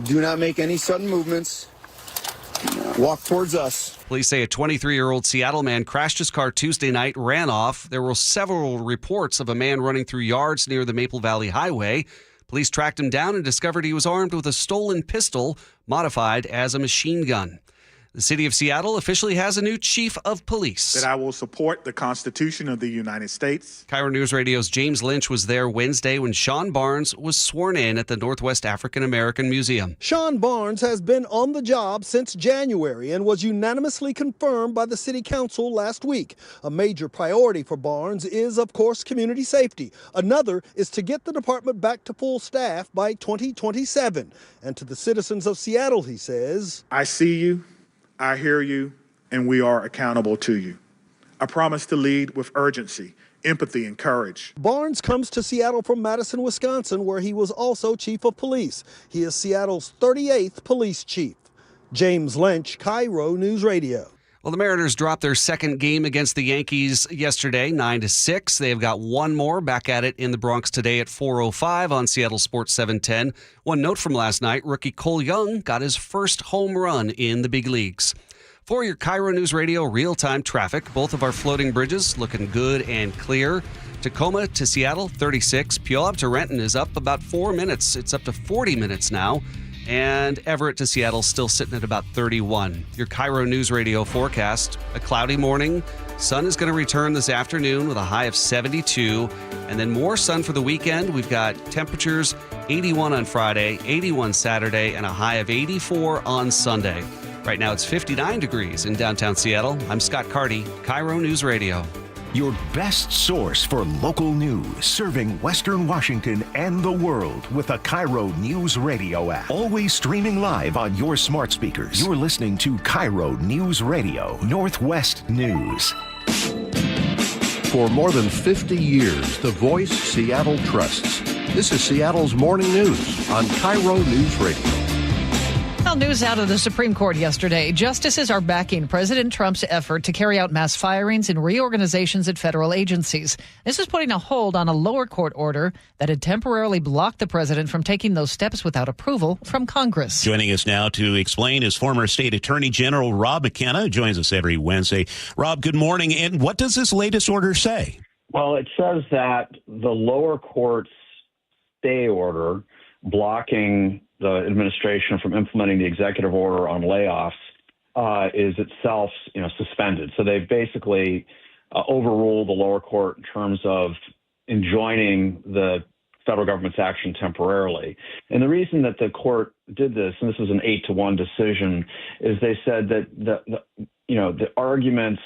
Do not make any sudden movements. Walk towards us. Police say a 23-year-old Seattle man crashed his car Tuesday night, ran off. There were several reports of a man running through yards near the Maple Valley Highway. Police tracked him down and discovered he was armed with a stolen pistol modified as a machine gun. The city of Seattle officially has a new chief of police. That I will support the Constitution of the United States. KIRO News Radio's James Lynch was there Wednesday when Sean Barnes was sworn in at the Northwest African American Museum. Sean Barnes has been on the job since January and was unanimously confirmed by the city council last week. A major priority for Barnes is, of course, community safety. Another is to get the department back to full staff by 2027. And to the citizens of Seattle, he says, I see you. I hear you, and we are accountable to you. I promise to lead with urgency, empathy, and courage. Barnes comes to Seattle from Madison, Wisconsin, where he was also chief of police. He is Seattle's 38th police chief. James Lynch, KIRO News Radio. Well, the Mariners dropped their second game against the Yankees yesterday, 9-6. They've got one more back at it in the Bronx today at 4:05 on Seattle Sports 710. One note from last night, rookie Cole Young got his first home run in the big leagues. For your KIRO News Radio real-time traffic, both of our floating bridges looking good and clear. Tacoma to Seattle, 36. Puyallup to Renton is up about 4 minutes. It's up to 40 minutes now. And Everett to Seattle still sitting at about 31. Your KIRO News Radio forecast, a cloudy morning. Sun is going to return this afternoon with a high of 72. And then more sun for the weekend. We've got temperatures 81 on Friday, 81 Saturday, and a high of 84 on Sunday. Right now it's 59 degrees in downtown Seattle. I'm Scott Carty, KIRO News Radio. Your best source for local news, serving Western Washington and the world with a KIRO News Radio app. Always streaming live on your smart speakers. You're listening to KIRO News Radio, Northwest News. For more than 50 years, the voice Seattle trusts. This is Seattle's Morning News on KIRO News Radio. Well, news out of the Supreme Court yesterday. Justices are backing President Trump's effort to carry out mass firings and reorganizations at federal agencies. This is putting a hold on a lower court order that had temporarily blocked the president from taking those steps without approval from Congress. Joining us now to explain is former State Attorney General Rob McKenna, who joins us every Wednesday. Rob, good morning. And what does this latest order say? Well, it says that the lower court's stay order blocking the administration from implementing the executive order on layoffs is itself, suspended. So they've basically overruled the lower court in terms of enjoining the federal government's action temporarily. And the reason that the court did this, and this was an 8-1 decision, is they said that the arguments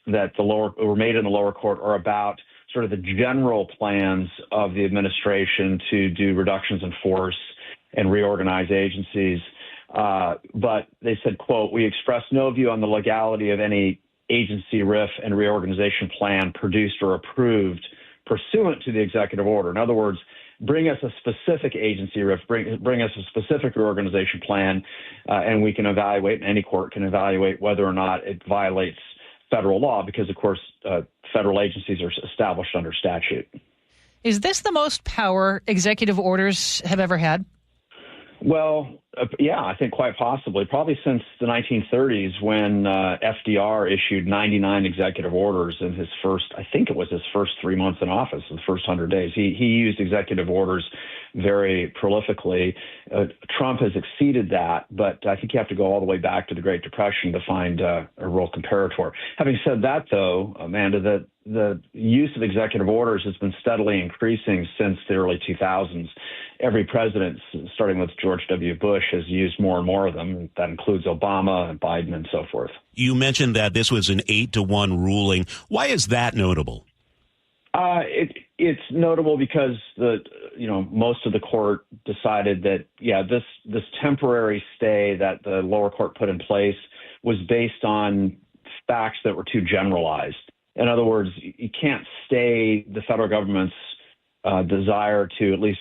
that were made in the lower court are about sort of the general plans of the administration to do reductions in force and reorganize agencies. But they said, quote, "We express no view on the legality of any agency RIF and reorganization plan produced or approved pursuant to the executive order." In other words, bring us a specific agency RIF, bring us a specific reorganization plan, and we can evaluate, and any court can evaluate whether or not it violates federal law, because, of course, federal agencies are established under statute. Is this the most power executive orders have ever had? Well, yeah, I think quite possibly. Probably since the 1930s, when FDR issued 99 executive orders in his first, I think it was his first 3 months in office, the first 100 days. He used executive orders very prolifically. Trump has exceeded that, but I think you have to go all the way back to the Great Depression to find a real comparator. Having said that, though, Amanda, the use of executive orders has been steadily increasing since the early 2000s. Every president, starting with George W. Bush, has used more and more of them. That includes Obama and Biden and so forth. You mentioned that this was an 8-1 ruling. Why is that notable? It's notable because most of the court decided that, this temporary stay that the lower court put in place was based on facts that were too generalized. In other words, you can't stay the federal government's desire to at least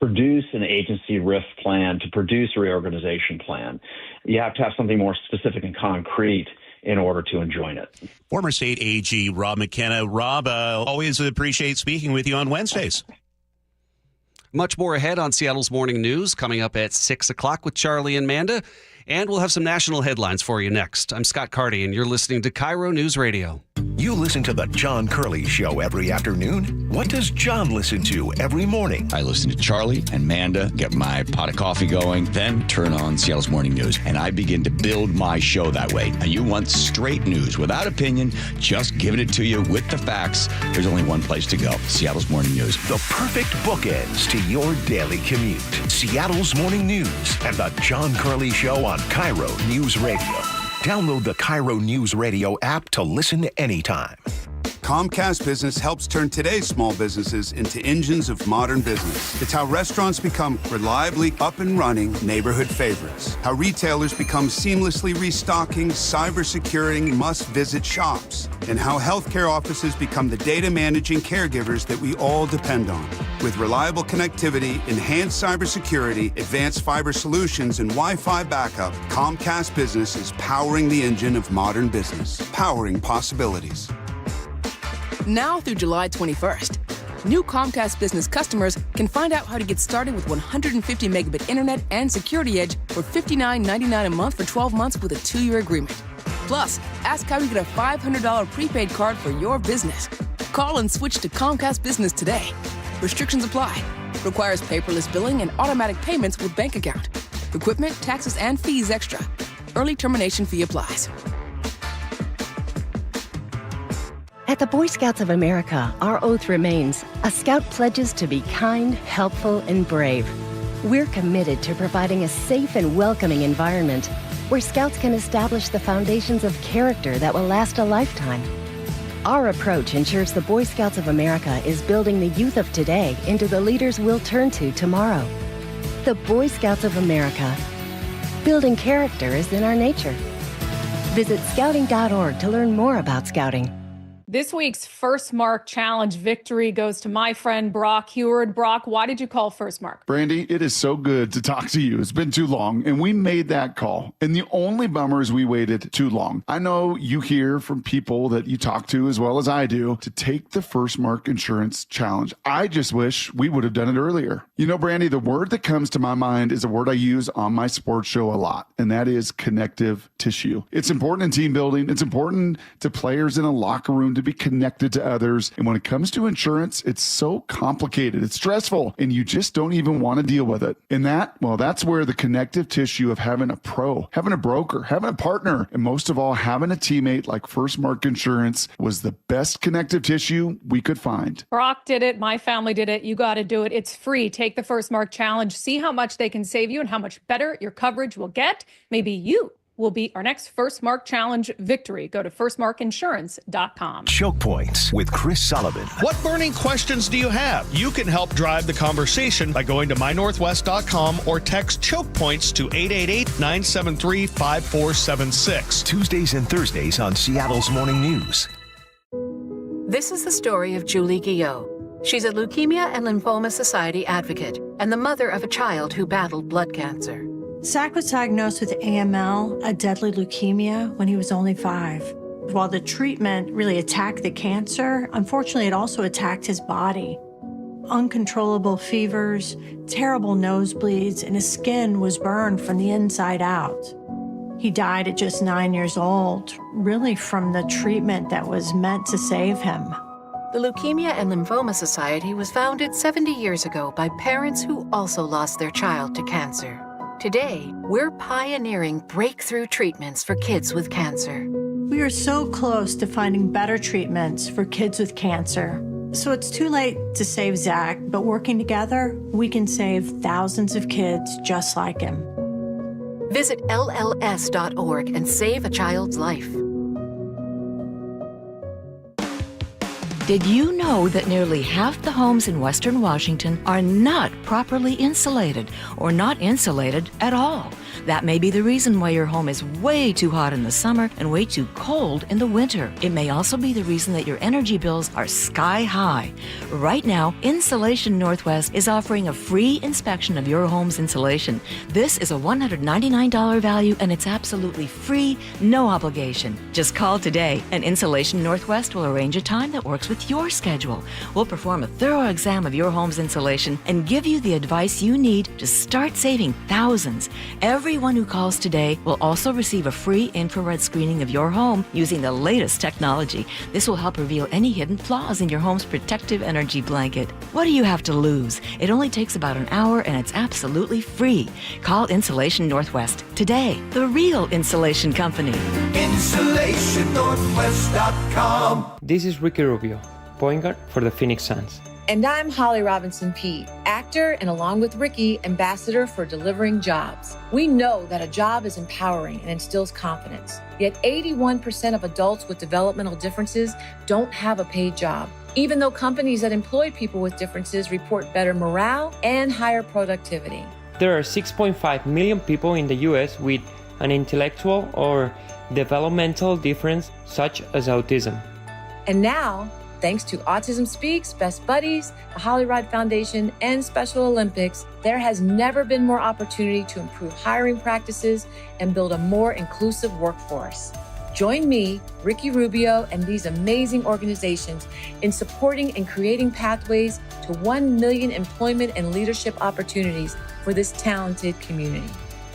produce an agency RIF plan, to produce a reorganization plan. You have to have something more specific and concrete in order to enjoin it. Former State AG Rob McKenna. Rob, always appreciate speaking with you on Wednesdays. Much more ahead on Seattle's Morning News, coming up at 6 o'clock with Charlie and Manda. And we'll have some national headlines for you next. I'm Scott Carty, and you're listening to KIRO News Radio. You listen to the John Curley Show every afternoon. What does John listen to every morning? I listen to Charlie and Manda, get my pot of coffee going, then turn on Seattle's Morning News, and I begin to build my show that way. And you want straight news without opinion, just giving it to you with the facts. There's only one place to go, Seattle's Morning News. The perfect bookends to your daily commute. Seattle's Morning News and the John Curley Show on KIRO News Radio. Download the KIRO News Radio app to listen anytime. Comcast Business helps turn today's small businesses into engines of modern business. It's how restaurants become reliably up and running neighborhood favorites. How retailers become seamlessly restocking, cyber-securing, must-visit shops. And how healthcare offices become the data managing caregivers that we all depend on. With reliable connectivity, enhanced cybersecurity, advanced fiber solutions, and Wi-Fi backup, Comcast Business is powering the engine of modern business, powering possibilities. Now through July 21st, new Comcast Business customers can find out how to get started with 150 megabit internet and Security Edge for $59.99 a month for 12 months with a 2-year agreement. Plus, ask how you get a $500 prepaid card for your business. Call and switch to Comcast Business today. Restrictions apply. Requires paperless billing and automatic payments with bank account. Equipment, taxes, and fees extra. Early termination fee applies. At the Boy Scouts of America, our oath remains. A Scout pledges to be kind, helpful, and brave. We're committed to providing a safe and welcoming environment where Scouts can establish the foundations of character that will last a lifetime. Our approach ensures the Boy Scouts of America is building the youth of today into the leaders we'll turn to tomorrow. The Boy Scouts of America. Building character is in our nature. Visit scouting.org to learn more about Scouting. This week's First Mark Challenge victory goes to my friend Brock Heward. Brock, why did you call First Mark? Brandy, it is so good to talk to you. It's been too long, and we made that call. And the only bummer is we waited too long. I know you hear from people that you talk to as well as I do to take the First Mark Insurance Challenge. I just wish we would have done it earlier. You know, Brandy, the word that comes to my mind is a word I use on my sports show a lot, and that is connective tissue. It's important in team building. It's important to players in a locker room to be connected to others. And when it comes to insurance, it's so complicated. It's stressful, and you just don't even want to deal with it. And that's where the connective tissue of having a pro, having a broker, having a partner, and most of all, having a teammate like First Mark Insurance was the best connective tissue we could find. Brock did it. My family did it. You got to do it. It's free. Take the First Mark Challenge. See how much they can save you and how much better your coverage will get. Maybe you will be our next First Mark Challenge victory. Go to firstmarkinsurance.com. Choke Points with Chris Sullivan. What burning questions do you have? You can help drive the conversation by going to mynorthwest.com or text Choke Points to 888-973-5476. Tuesdays and Thursdays on Seattle's Morning News. This is the story of Julie Guillot. She's a Leukemia and Lymphoma Society advocate and the mother of a child who battled blood cancer. Zach was diagnosed with AML, a deadly leukemia, when he was only 5. While the treatment really attacked the cancer, unfortunately, it also attacked his body. Uncontrollable fevers, terrible nosebleeds, and his skin was burned from the inside out. He died at just 9 years old, really from the treatment that was meant to save him. The Leukemia and Lymphoma Society was founded 70 years ago by parents who also lost their child to cancer. Today, we're pioneering breakthrough treatments for kids with cancer. We are so close to finding better treatments for kids with cancer. So it's too late to save Zach, but working together, we can save thousands of kids just like him. Visit lls.org and save a child's life. Did you know that nearly half the homes in Western Washington are not properly insulated or not insulated at all? That may be the reason why your home is way too hot in the summer and way too cold in the winter. It may also be the reason that your energy bills are sky high. Right now, Insulation Northwest is offering a free inspection of your home's insulation. This is a $199 value and it's absolutely free, no obligation. Just call today and Insulation Northwest will arrange a time that works with your schedule. We'll perform a thorough exam of your home's insulation and give you the advice you need to start saving thousands. Everyone who calls today will also receive a free infrared screening of your home using the latest technology. This will help reveal any hidden flaws in your home's protective energy blanket. What do you have to lose? It only takes about an hour and it's absolutely free. Call Insulation Northwest today, the real insulation company. InsulationNorthwest.com. This is Ricky Rubio, point guard for the Phoenix Suns. And I'm Holly Robinson Peete, actor and along with Ricky, ambassador for Delivering Jobs. We know that a job is empowering and instills confidence. Yet 81% of adults with developmental differences don't have a paid job, even though companies that employ people with differences report better morale and higher productivity. There are 6.5 million people in the U.S. with an intellectual or developmental difference such as autism. And now, thanks to Autism Speaks, Best Buddies, the Holly Rod Foundation, and Special Olympics, there has never been more opportunity to improve hiring practices and build a more inclusive workforce. Join me, Ricky Rubio, and these amazing organizations in supporting and creating pathways to 1 million employment and leadership opportunities for this talented community.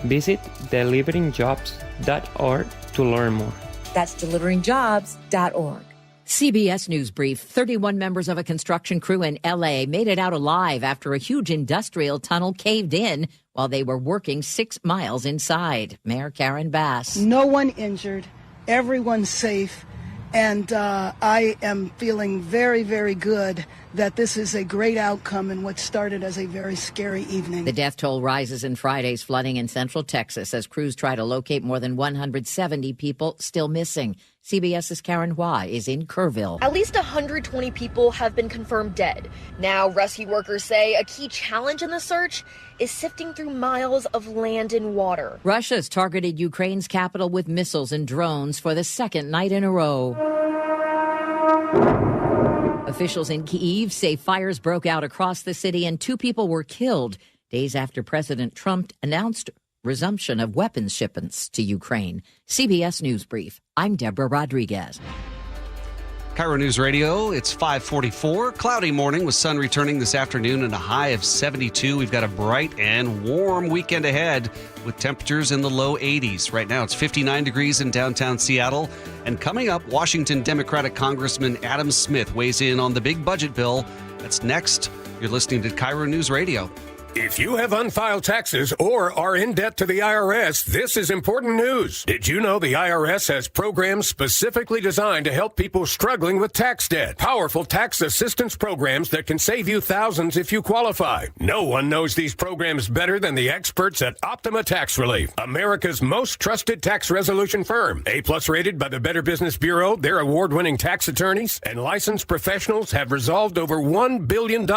Visit deliveringjobs.org to learn more. That's deliveringjobs.org. CBS News Brief. 31 members of a construction crew in L.A. made it out alive after a huge industrial tunnel caved in while they were working 6 miles inside. Mayor Karen Bass. No one injured. Everyone's safe. And I am feeling very, very good that this is a great outcome in what started as a very scary evening. The death toll rises in Friday's flooding in central Texas as crews try to locate more than 170 people still missing. CBS's Karen Hua is in Kerrville. At least 120 people have been confirmed dead. Now, rescue workers say a key challenge in the search is sifting through miles of land and water. Russia's targeted Ukraine's capital with missiles and drones for the second night in a row. Officials in Kyiv say fires broke out across the city and 2 people were killed days after President Trump announced resumption of weapons shipments to Ukraine. CBS News Brief. I'm Deborah Rodriguez. KIRO News Radio, it's 5:44. Cloudy morning with sun returning this afternoon and a high of 72. We've got a bright and warm weekend ahead with temperatures in the low 80s. Right now it's 59 degrees in downtown Seattle. And coming up, Washington Democratic Congressman Adam Smith weighs in on the big budget bill. That's next. You're listening to KIRO News Radio. If you have unfiled taxes or are in debt to the IRS, this is important news. Did you know the IRS has programs specifically designed to help people struggling with tax debt? Powerful tax assistance programs that can save you thousands if you qualify. No one knows these programs better than the experts at Optima Tax Relief, America's most trusted tax resolution firm. A-plus rated by the Better Business Bureau, their award-winning tax attorneys and licensed professionals have resolved over $1 billion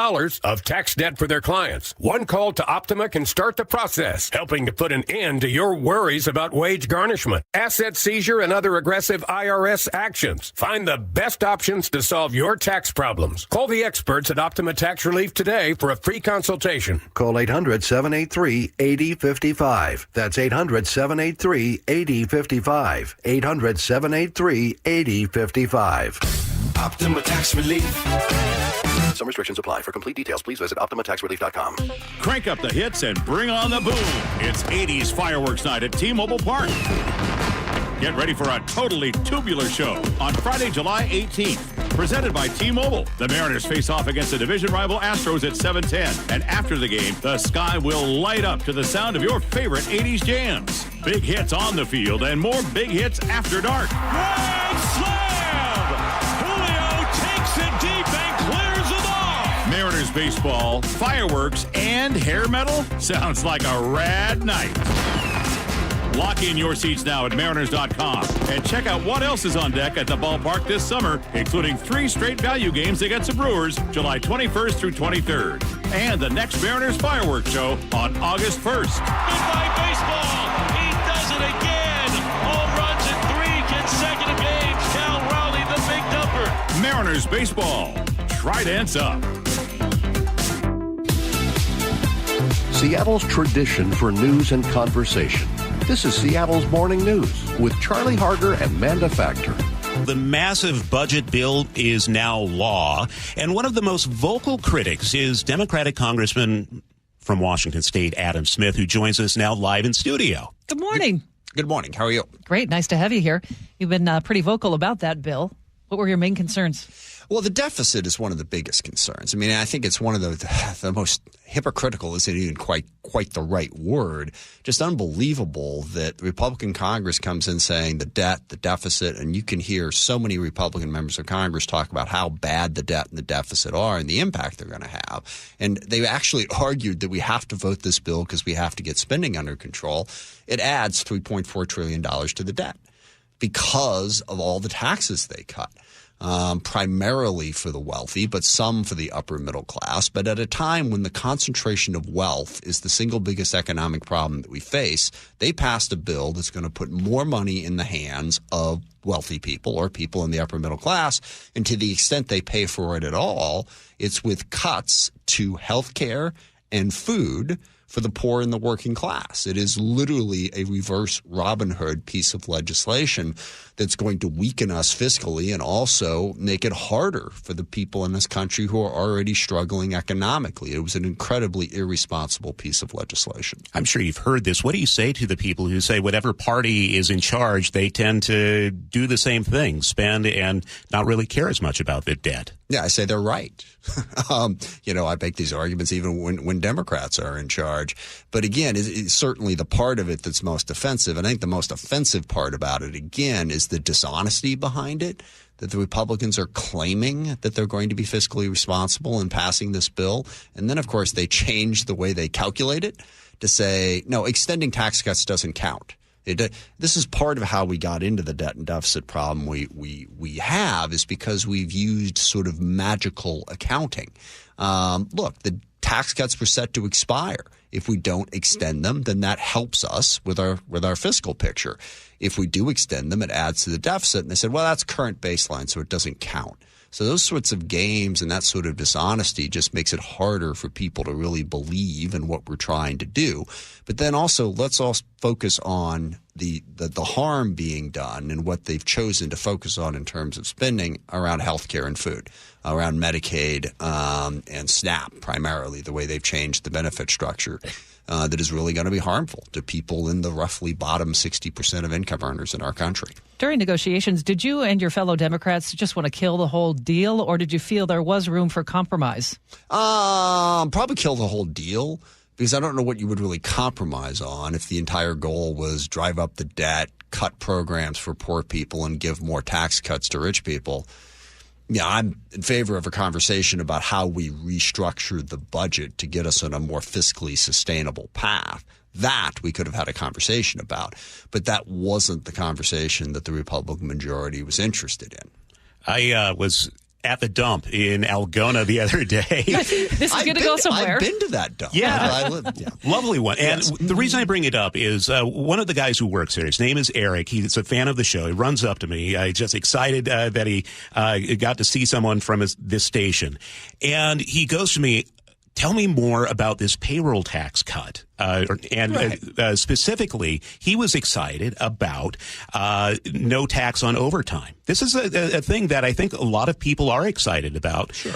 of tax debt for their clients. One call to Optima can start the process, helping to put an end to your worries about wage garnishment, asset seizure, and other aggressive IRS actions. Find the best options to solve your tax problems. Call the experts at Optima Tax Relief today for a free consultation. Call 800-783-8055. That's 800-783-8055. 800-783-8055. Optima Tax Relief. Some restrictions apply. For complete details, please visit OptimaTaxRelief.com. Crank up the hits and bring on the boom. It's 80s fireworks night at T-Mobile Park. Get ready for a totally tubular show on Friday, July 18th. Presented by T-Mobile. The Mariners face off against the division rival Astros at 7:10. And after the game, the sky will light up to the sound of your favorite 80s jams. Big hits on the field and more big hits after dark. Grand slam! Julio takes it deep and clears them off. Mariners baseball, fireworks, and hair metal? Sounds like a rad night. Lock in your seats now at Mariners.com and check out what else is on deck at the ballpark this summer, including 3 straight value games against the Brewers, July 21st through 23rd. And the next Mariners fireworks show on August 1st. Goodbye, baseball. He does it again. Home runs in 3 consecutive games. Cal Raleigh, the big number. Mariners baseball. Tridents up. Seattle's tradition for news and conversation. This is Seattle's Morning News with Charlie Harger and Manda Factor. The massive budget bill is now law, and one of the most vocal critics is Democratic Congressman from Washington State, Adam Smith, who joins us now live in studio. Good morning. Good morning. How are you? Great. Nice to have you here. You've been pretty vocal about that bill. What were your main concerns? Well, the deficit is one of the biggest concerns. I mean, I think it's one of the most hypocritical, isn't even quite the right word. Just unbelievable that the Republican Congress comes in saying the debt, the deficit, and you can hear so many Republican members of Congress talk about how bad the debt and the deficit are and the impact they're going to have. And they've actually argued that we have to vote this bill because we have to get spending under control. It adds $3.4 trillion to the debt because of all the taxes they cut. Primarily for the wealthy, but some for the upper middle class. But at a time when the concentration of wealth is the single biggest economic problem that we face, they passed a bill that's going to put more money in the hands of wealthy people or people in the upper middle class. And to the extent they pay for it at all, it's with cuts to health care and food for the poor and the working class. It is literally a reverse Robin Hood piece of legislation that's going to weaken us fiscally and also make it harder for the people in this country who are already struggling economically. It was an incredibly irresponsible piece of legislation. I'm sure you've heard this. What do you say to the people who say whatever party is in charge, they tend to do the same thing, spend and not really care as much about the debt? Yeah, I say they're right. I make these arguments even when Democrats are in charge. But again, it's certainly the part of it that's most offensive. And I think the most offensive part about it, again, is the dishonesty behind it, that the Republicans are claiming that they're going to be fiscally responsible in passing this bill. And then, of course, they change the way they calculate it to say, no, extending tax cuts doesn't count. This is part of how we got into the debt and deficit problem we have is because we've used sort of magical accounting. Look, the tax cuts were set to expire. If we don't extend them, then that helps us with our fiscal picture. If we do extend them, it adds to the deficit. And they said, well, that's current baseline, so it doesn't count. So those sorts of games and that sort of dishonesty just makes it harder for people to really believe in what we're trying to do. But then also, let's all focus on the harm being done and what they've chosen to focus on in terms of spending around healthcare and food, around Medicaid and SNAP primarily, the way they've changed the benefit structure. That is really going to be harmful to people in the roughly bottom 60% of income earners in our country. During negotiations, did you and your fellow Democrats just want to kill the whole deal, or did you feel there was room for compromise? Probably kill the whole deal, because I don't know what you would really compromise on if the entire goal was drive up the debt, cut programs for poor people, and give more tax cuts to rich people. Yeah, I'm in favor of a conversation about how we restructure the budget to get us on a more fiscally sustainable path. That we could have had a conversation about, but that wasn't the conversation that the Republican majority was interested in. I was at the dump in Algona the other day. This is going to go somewhere. I've been to that dump. Yeah. Yeah. Lovely one. And Yes. the reason I bring it up is one of the guys who works there, his name is Eric. He's a fan of the show. He runs up to me. He's just excited that he got to see someone from this station. And he goes to me, tell me more about this payroll tax cut. Specifically, he was excited about no tax on overtime. This is a thing that I think a lot of people are excited about. Sure.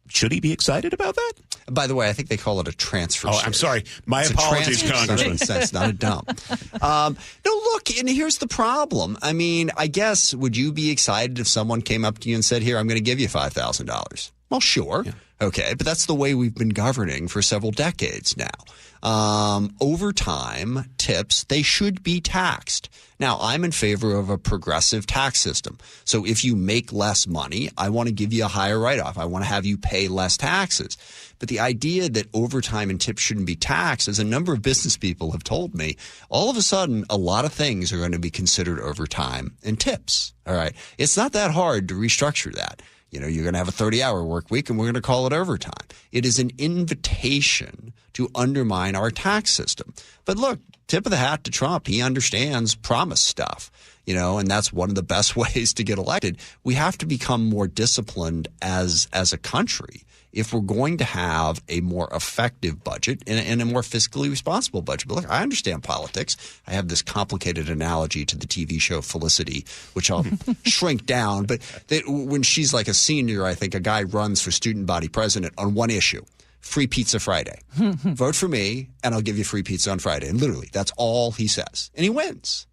Should he be excited about that? By the way, I think they call it a transfer. Oh, I'm sorry. My apologies, Congressman. That's not a dump. No, look, and here's the problem. I mean, I guess, would you be excited if someone came up to you and said, here, I'm going to give you $5,000? Well, sure. Yeah. Okay, but that's the way we've been governing for several decades now. Overtime tips, they should be taxed. Now, I'm in favor of a progressive tax system. So if you make less money, I want to give you a higher write-off. I want to have you pay less taxes. But the idea that overtime and tips shouldn't be taxed, as a number of business people have told me, all of a sudden, a lot of things are going to be considered overtime and tips. All right. It's not that hard to restructure that. You know, you're going to have a 30-hour work week, and we're going to call it overtime. It is an invitation to undermine our tax system. But look, tip of the hat to Trump. He understands promise stuff, you know, and that's one of the best ways to get elected. We have to become more disciplined as a country if we're going to have a more effective budget and a more fiscally responsible budget. But look, I understand politics. I have this complicated analogy to the TV show Felicity, which I'll shrink down. But when she's like a senior, I think a guy runs for student body president on one issue: free pizza Friday. Vote for me, and I'll give you free pizza on Friday. And literally, that's all he says. And he wins.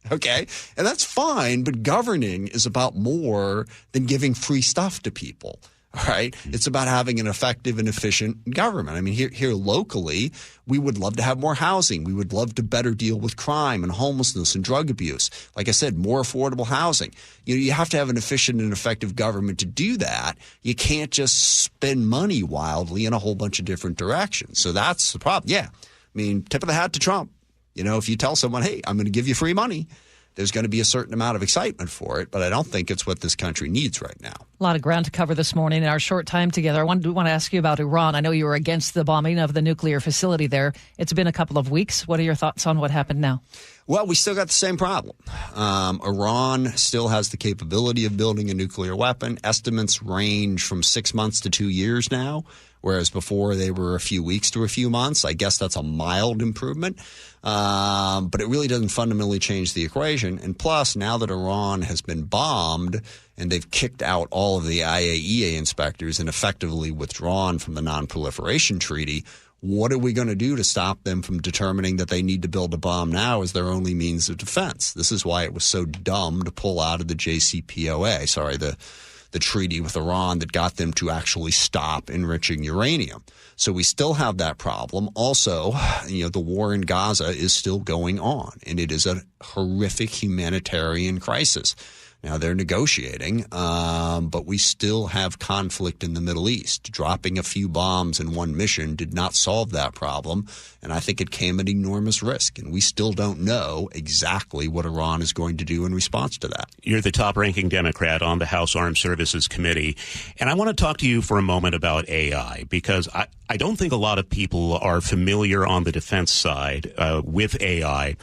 Okay? And that's fine, but governing is about more than giving free stuff to people. All right. It's about having an effective and efficient government. I mean, here locally, we would love to have more housing. We would love to better deal with crime and homelessness and drug abuse. Like I said, more affordable housing. You know, you have to have an efficient and effective government to do that. You can't just spend money wildly in a whole bunch of different directions. So that's the problem. Yeah. I mean, tip of the hat to Trump. You know, if you tell someone, hey, I'm going to give you free money, there's going to be a certain amount of excitement for it, but I don't think it's what this country needs right now. A lot of ground to cover this morning in our short time together. I want to ask you about Iran. I know you were against the bombing of the nuclear facility there. It's been a couple of weeks. What are your thoughts on what happened now? Well, we still got the same problem. Iran still has the capability of building a nuclear weapon. Estimates range from 6 months to 2 years now, whereas before they were a few weeks to a few months. I guess that's a mild improvement, but it really doesn't fundamentally change the equation. And plus, now that Iran has been bombed and they've kicked out all of the IAEA inspectors and effectively withdrawn from the Non-Proliferation Treaty, what are we going to do to stop them from determining that they need to build a bomb now as their only means of defense? This is why it was so dumb to pull out of the JCPOA, the treaty with Iran that got them to actually stop enriching uranium. So we still have that problem. Also, you know, the war in Gaza is still going on, and it is a horrific humanitarian crisis. Now, they're negotiating, but we still have conflict in the Middle East. Dropping a few bombs in one mission did not solve that problem, and I think it came at enormous risk. And we still don't know exactly what Iran is going to do in response to that. You're the top-ranking Democrat on the House Armed Services Committee, and I want to talk to you for a moment about AI, because I don't think a lot of people are familiar on the defense side with AI.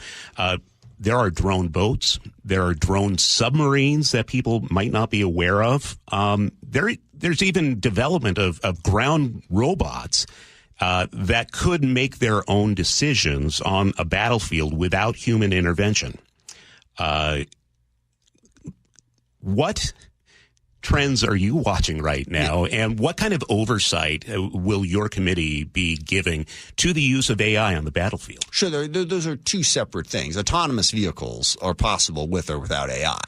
There are drone boats. There are drone submarines that people might not be aware of. There's even development of ground robots. that could make their own decisions on a battlefield without human intervention. What trends are you watching right now, and what kind of oversight will your committee be giving to the use of AI on the battlefield? Sure, those are two separate things. Autonomous vehicles are possible with or without AI.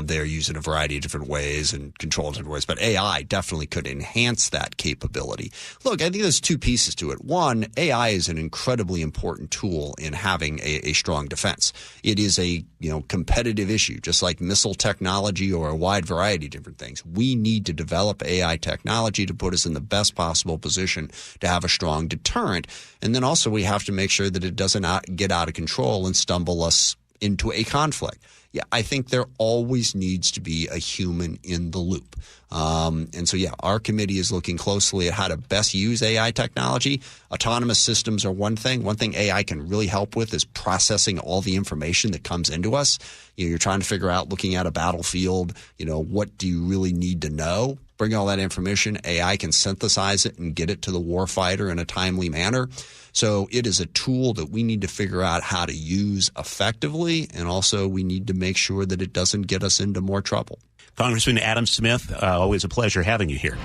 They're used in a variety of different ways and controlled in different ways, but AI definitely could enhance that capability. Look, I think there's two pieces to it. One, AI is an incredibly important tool in having a strong defense. It is a competitive issue, just like missile technology or a wide variety of different things. We need to develop AI technology to put us in the best possible position to have a strong deterrent. And then also we have to make sure that it doesn't get out of control and stumble us into a conflict. Yeah, I think there always needs to be a human in the loop. And so, our committee is looking closely at how to best use AI technology. Autonomous systems are one thing. One thing AI can really help with is processing all the information that comes into us. You're trying to figure out, looking at a battlefield, what do you really need to know? Bring all that information. AI can synthesize it and get it to the warfighter in a timely manner. So it is a tool that we need to figure out how to use effectively, and also we need to make sure that it doesn't get us into more trouble. Congressman Adam Smith, always a pleasure having you here.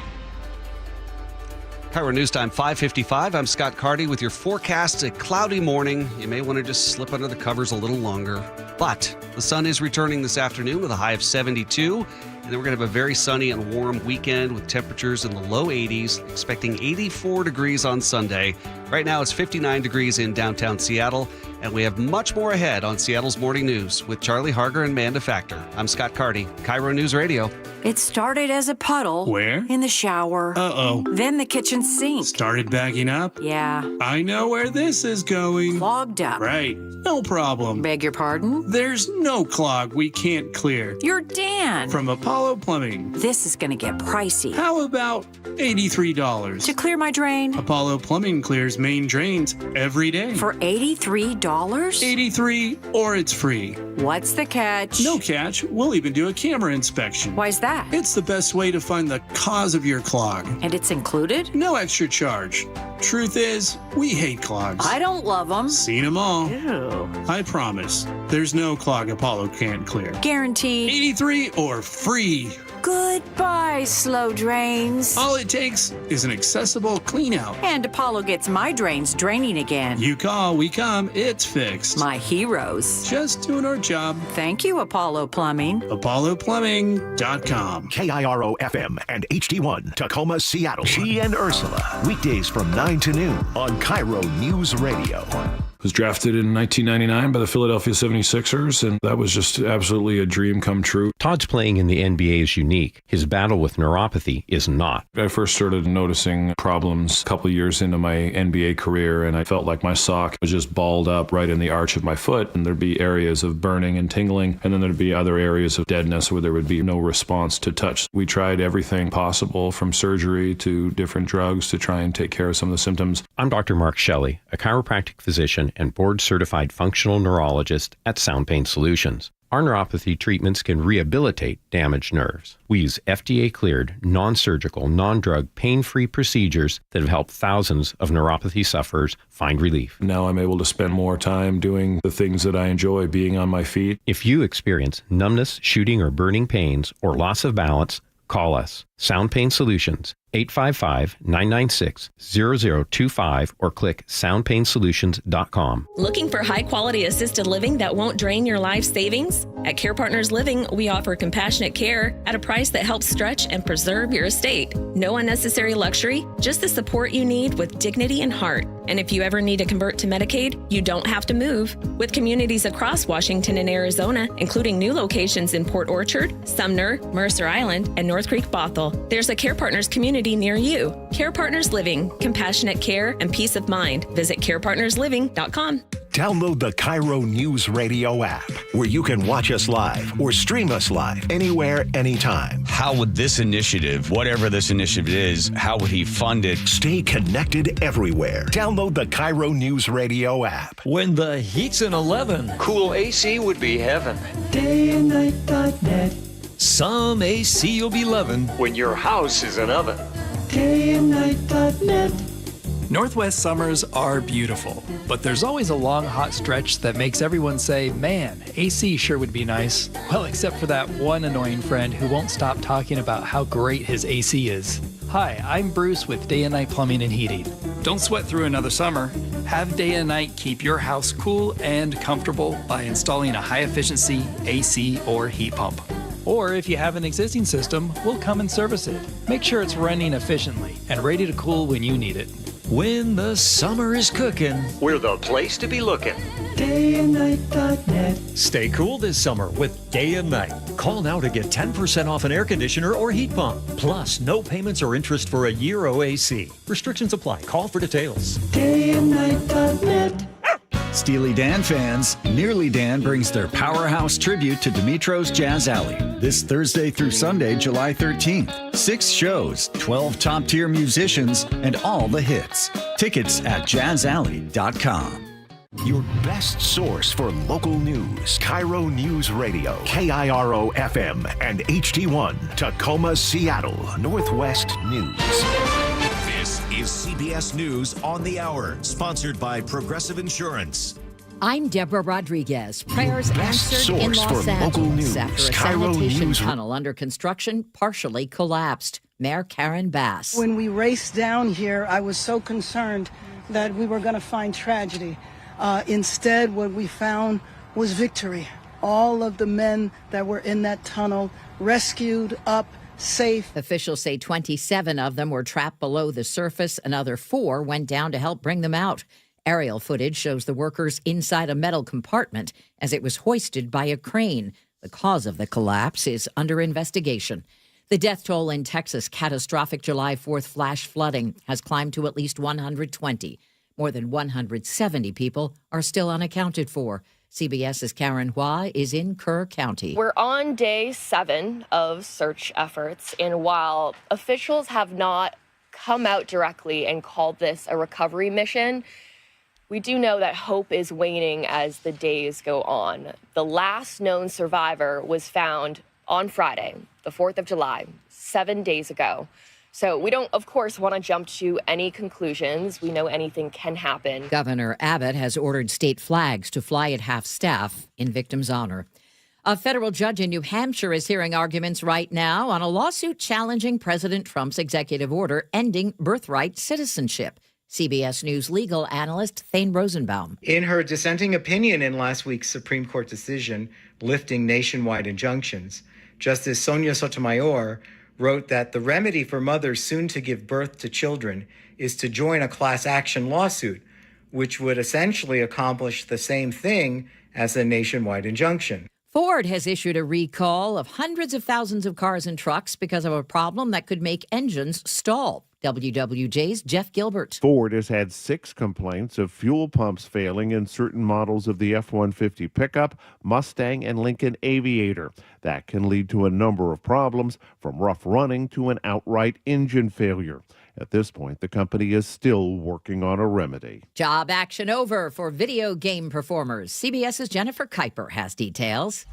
KIRO News Time 5:55. I'm Scott Carty with your forecast. A cloudy morning. You may want to just slip under the covers a little longer. But the sun is returning this afternoon with a high of 72. And then we're going to have a very sunny and warm weekend with temperatures in the low 80s, expecting 84 degrees on Sunday. Right now it's 59 degrees in downtown Seattle, and we have much more ahead on Seattle's Morning News with Charlie Harger and Manda Factor. I'm Scott Carty, KIRO News Radio. It started as a puddle. Where? In the shower. Uh-oh. Then the kitchen sink. Started backing up? Yeah. I know where this is going. Clogged up. Right. No problem. Beg your pardon? There's no clog we can't clear. You're Dan. From Apollo Plumbing. This is going to get pricey. How about $83? To clear my drain? Apollo Plumbing clears main drains every day. For $83? $83 or it's free. What's the catch? No catch. We'll even do a camera inspection. Why's that? It's the best way to find the cause of your clog. And it's included? No extra charge. Truth is, we hate clogs. I don't love them. Seen them all. Ew. I promise, there's no clog Apollo can't clear. Guaranteed. 83 or free. Goodbye, slow drains. All it takes is an accessible clean out. And Apollo gets my drains draining again. You call, we come, it's fixed. My heroes. Just doing our job. Thank you, Apollo Plumbing. ApolloPlumbing.com. KIRO FM and HD1, Tacoma, Seattle. She and Ursula. Weekdays from 9 to noon on KIRO News Radio. Was drafted in 1999 by the Philadelphia 76ers, and that was just absolutely a dream come true. Todd's playing in the NBA is unique. His battle with neuropathy is not. I first started noticing problems a couple years into my NBA career, and I felt like my sock was just balled up right in the arch of my foot, and there'd be areas of burning and tingling, and then there'd be other areas of deadness where there would be no response to touch. We tried everything possible, from surgery to different drugs, to try and take care of some of the symptoms. I'm Dr. Mark Shelley, a chiropractic physician and board-certified functional neurologist at Sound Pain Solutions. Our neuropathy treatments can rehabilitate damaged nerves. We use FDA-cleared, non-surgical, non-drug, pain-free procedures that have helped thousands of neuropathy sufferers find relief. Now I'm able to spend more time doing the things that I enjoy, being on my feet. If you experience numbness, shooting, or burning pains, or loss of balance, call us. Sound Pain Solutions, 855-996-0025, or click soundpainsolutions.com. Looking for high-quality assisted living that won't drain your life savings? At Care Partners Living, we offer compassionate care at a price that helps stretch and preserve your estate. No unnecessary luxury, just the support you need with dignity and heart. And if you ever need to convert to Medicaid, you don't have to move. With communities across Washington and Arizona, including new locations in Port Orchard, Sumner, Mercer Island, and North Creek Bothell, there's a Care Partners community near you. Care Partners Living, compassionate care and peace of mind. Visit carepartnersliving.com. Download the KIRO News Radio app, where you can watch us live or stream us live anywhere, anytime. How would this initiative, whatever this initiative is, how would he fund it? Stay connected everywhere. Download the KIRO News Radio app. When the heat's an 11, cool AC would be heaven. Dayandnight.net. Some AC you'll be loving when your house is an oven. Dayandnight.net. Northwest summers are beautiful, but there's always a long, hot stretch that makes everyone say, man, AC sure would be nice. Well, except for that one annoying friend who won't stop talking about how great his AC is. Hi, I'm Bruce with Day and Night Plumbing and Heating. Don't sweat through another summer. Have Day and Night keep your house cool and comfortable by installing a high-efficiency AC or heat pump. Or if you have an existing system, we'll come and service it. Make sure it's running efficiently and ready to cool when you need it. When the summer is cooking, We're the place to be looking. dayandnight.net. Stay cool this summer with Day and Night. Call now to get 10% off an air conditioner or heat pump. Plus, no payments or interest for a year OAC. Restrictions apply. Call for details. dayandnight.net. Steely Dan fans, Nearly Dan brings their powerhouse tribute to Dimitro's Jazz Alley this Thursday through Sunday, July 13th. 6 shows, 12 top-tier musicians, and all the hits. Tickets at jazzalley.com. Your best source for local news. KIRO Newsradio, KIRO FM, and HD1, Tacoma, Seattle, Northwest News. This is CBS News on the Hour, sponsored by Progressive Insurance. I'm Deborah Rodriguez. Prayers best answered in source for Los local Angeles news. after a KIRO sanitation News. tunnel under construction partially collapsed. Mayor Karen Bass. When we raced down here, I was so concerned that we were going to find tragedy. Instead, what we found was victory. All of the men that were in that tunnel rescued up safe. Officials say 27 of them were trapped below the surface. Another 4 went down to help bring them out. Aerial footage shows the workers inside a metal compartment as it was hoisted by a crane. The cause of the collapse is under investigation. The death toll in Texas' catastrophic July 4th flash flooding has climbed to at least 120. More than 170 people are still unaccounted for. CBS's Karen Hua is in Kerr County. We're on day 7 of search efforts, and while officials have not come out directly and called this a recovery mission, we do know that hope is waning as the days go on. The last known survivor was found on Friday, the 4th of July, 7 days ago. So we don't, of course, want to jump to any conclusions. We know anything can happen. Governor Abbott has ordered state flags to fly at half-staff in victims' honor. A federal judge in New Hampshire is hearing arguments right now on a lawsuit challenging President Trump's executive order ending birthright citizenship. CBS News legal analyst Thane Rosenbaum. In her dissenting opinion in last week's Supreme Court decision lifting nationwide injunctions, Justice Sonia Sotomayor wrote that the remedy for mothers soon to give birth to children is to join a class action lawsuit, which would essentially accomplish the same thing as a nationwide injunction. Ford has issued a recall of hundreds of thousands of cars and trucks because of a problem that could make engines stall. WWJ's Jeff Gilbert. Ford has had 6 complaints of fuel pumps failing in certain models of the F-150 pickup, Mustang, and Lincoln Aviator. That can lead to a number of problems, from rough running to an outright engine failure. At this point, the company is still working on a remedy. Job action over for video game performers. CBS's Jennifer Kuiper has details.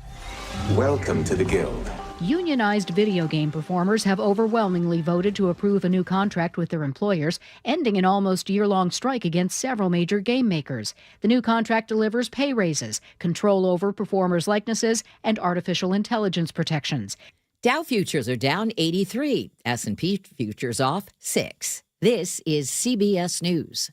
Welcome to the Guild. Unionized video game performers have overwhelmingly voted to approve a new contract with their employers, ending an almost year-long strike against several major game makers. The new contract delivers pay raises, control over performers' likenesses, and artificial intelligence protections. Dow futures are down 83. S&P futures off 6. This is CBS News.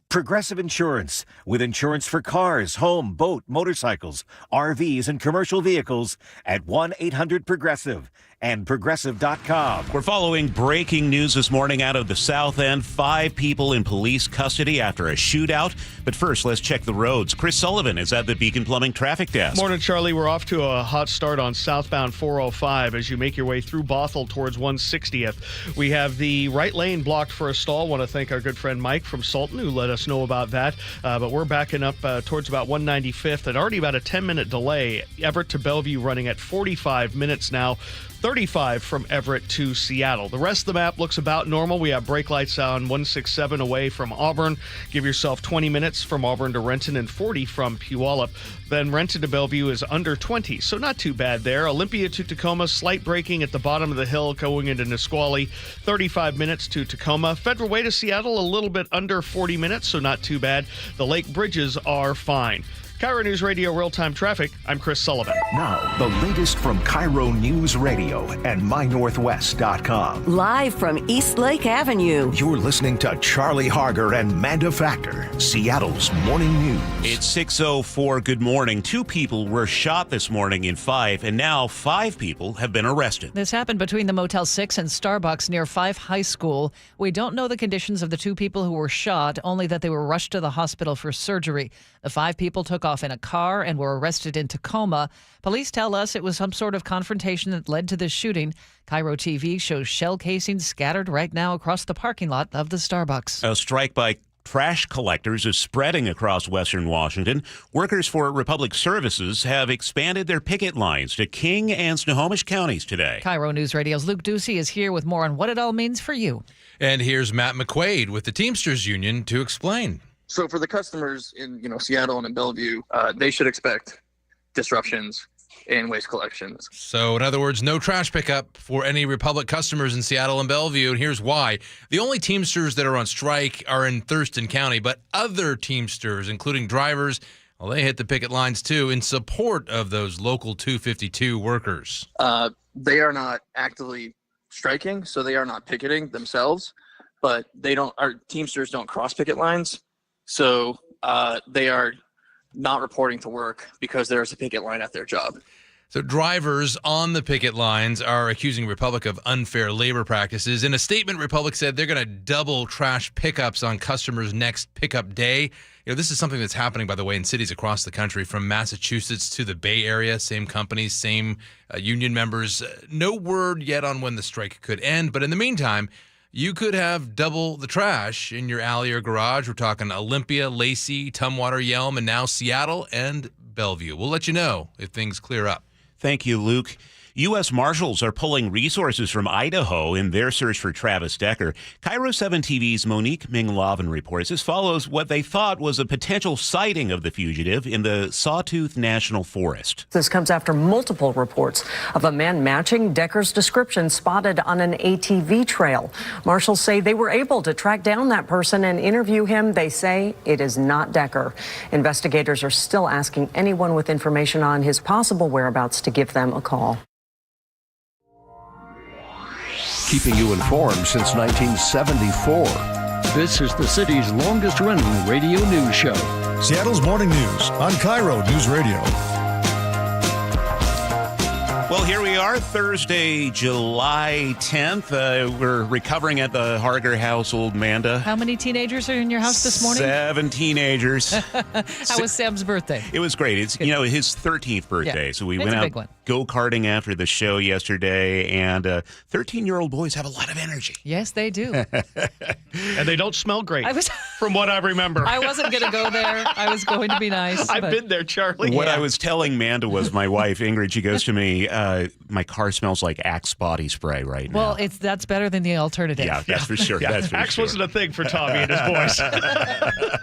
Progressive Insurance, with insurance for cars, home, boat, motorcycles, RVs, and commercial vehicles at 1-800-PROGRESSIVE and Progressive.com. We're following breaking news this morning out of the South End. 5 people in police custody after a shootout. But first, let's check the roads. Chris Sullivan is at the Beacon Plumbing Traffic Desk. Morning, Charlie. We're off to a hot start on southbound 405 as you make your way through Bothell towards 160th. We have the right lane blocked for a stall. Want to thank our good friend Mike from Sultan who let us know about that. But we're backing up towards about 195th and already about a 10-minute delay. Everett to Bellevue running at 45 minutes now. 35 from Everett to Seattle. The rest of the map looks about normal. We have brake lights on 167 away from Auburn. Give yourself 20 minutes from Auburn to Renton and 40 from Puyallup. Then Renton to Bellevue is under 20, so not too bad there. Olympia to Tacoma, slight braking at the bottom of the hill going into Nisqually. 35 minutes to Tacoma. Federal Way to Seattle, a little bit under 40 minutes, so not too bad. The lake bridges are fine. KIRO News Radio Real-Time Traffic, I'm Chris Sullivan. Now, the latest from KIRO News Radio and MyNorthwest.com. Live from East Lake Avenue. You're listening to Charlie Harger and Manda Factor, Seattle's morning news. It's 6:04. Good morning. 2 people were shot this morning in Fife, and now 5 people have been arrested. This happened between the Motel 6 and Starbucks near Fife High School. We don't know the conditions of the 2 people who were shot, only that they were rushed to the hospital for surgery. The 5 people took off in a car and were arrested in Tacoma. Police tell us it was some sort of confrontation that led to this shooting. KIRO TV shows shell casings scattered right now across the parking lot of the Starbucks. A strike by trash collectors is spreading across western Washington. Workers for Republic Services have expanded their picket lines to King and Snohomish counties today. KIRO News Radio's Luke Ducey is here with more on what it all means for you. And here's Matt McQuaid with the Teamsters Union to explain. So for the customers in Seattle and in Bellevue, they should expect disruptions in waste collections. So in other words, no trash pickup for any Republic customers in Seattle and Bellevue, and here's why. The only Teamsters that are on strike are in Thurston County, but other Teamsters, including drivers, well, they hit the picket lines too in support of those local 252 workers. They are not actively striking, so they are not picketing themselves, but our Teamsters don't cross picket lines. So they are not reporting to work because there's a picket line at their job. So drivers on the picket lines are accusing Republic of unfair labor practices. In a statement, Republic said they're going to double trash pickups on customers' next pickup day. This is something that's happening, by the way, in cities across the country, from Massachusetts to the Bay Area. Same companies, same union members. No word yet on when the strike could end. But in the meantime, you could have double the trash in your alley or garage. We're talking Olympia, Lacey, Tumwater, Yelm, and now Seattle and Bellevue. We'll let you know if things clear up. Thank you, Luke. U.S. Marshals are pulling resources from Idaho in their search for Travis Decker. KIRO 7 TV's Monique Ming-Lavin reports this follows what they thought was a potential sighting of the fugitive in the Sawtooth National Forest. This comes after multiple reports of a man matching Decker's description spotted on an ATV trail. Marshals say they were able to track down that person and interview him. They say it is not Decker. Investigators are still asking anyone with information on his possible whereabouts to give them a call. Keeping you informed since 1974. This is the city's longest-running radio news show. Seattle's Morning News on KIRO News Radio. Well, here we are, Thursday, July 10th. We're recovering at the Harger household, Manda. How many teenagers are in your house this morning? 7 teenagers. How was Sam's birthday? It was great. It's his 13th birthday. Yeah. So we went out go-karting after the show yesterday, and 13-year-old boys have a lot of energy. Yes, they do. And they don't smell great, from what I remember. I wasn't going to go there. I was going to be nice. I've been there, Charlie. What I was telling Manda was my wife, Ingrid, she goes to me, my car smells like Axe body spray right now. Well, that's better than the alternative. Yeah, that's for sure. Yeah. That's for Axe sure. wasn't a thing for Tommy and his boys.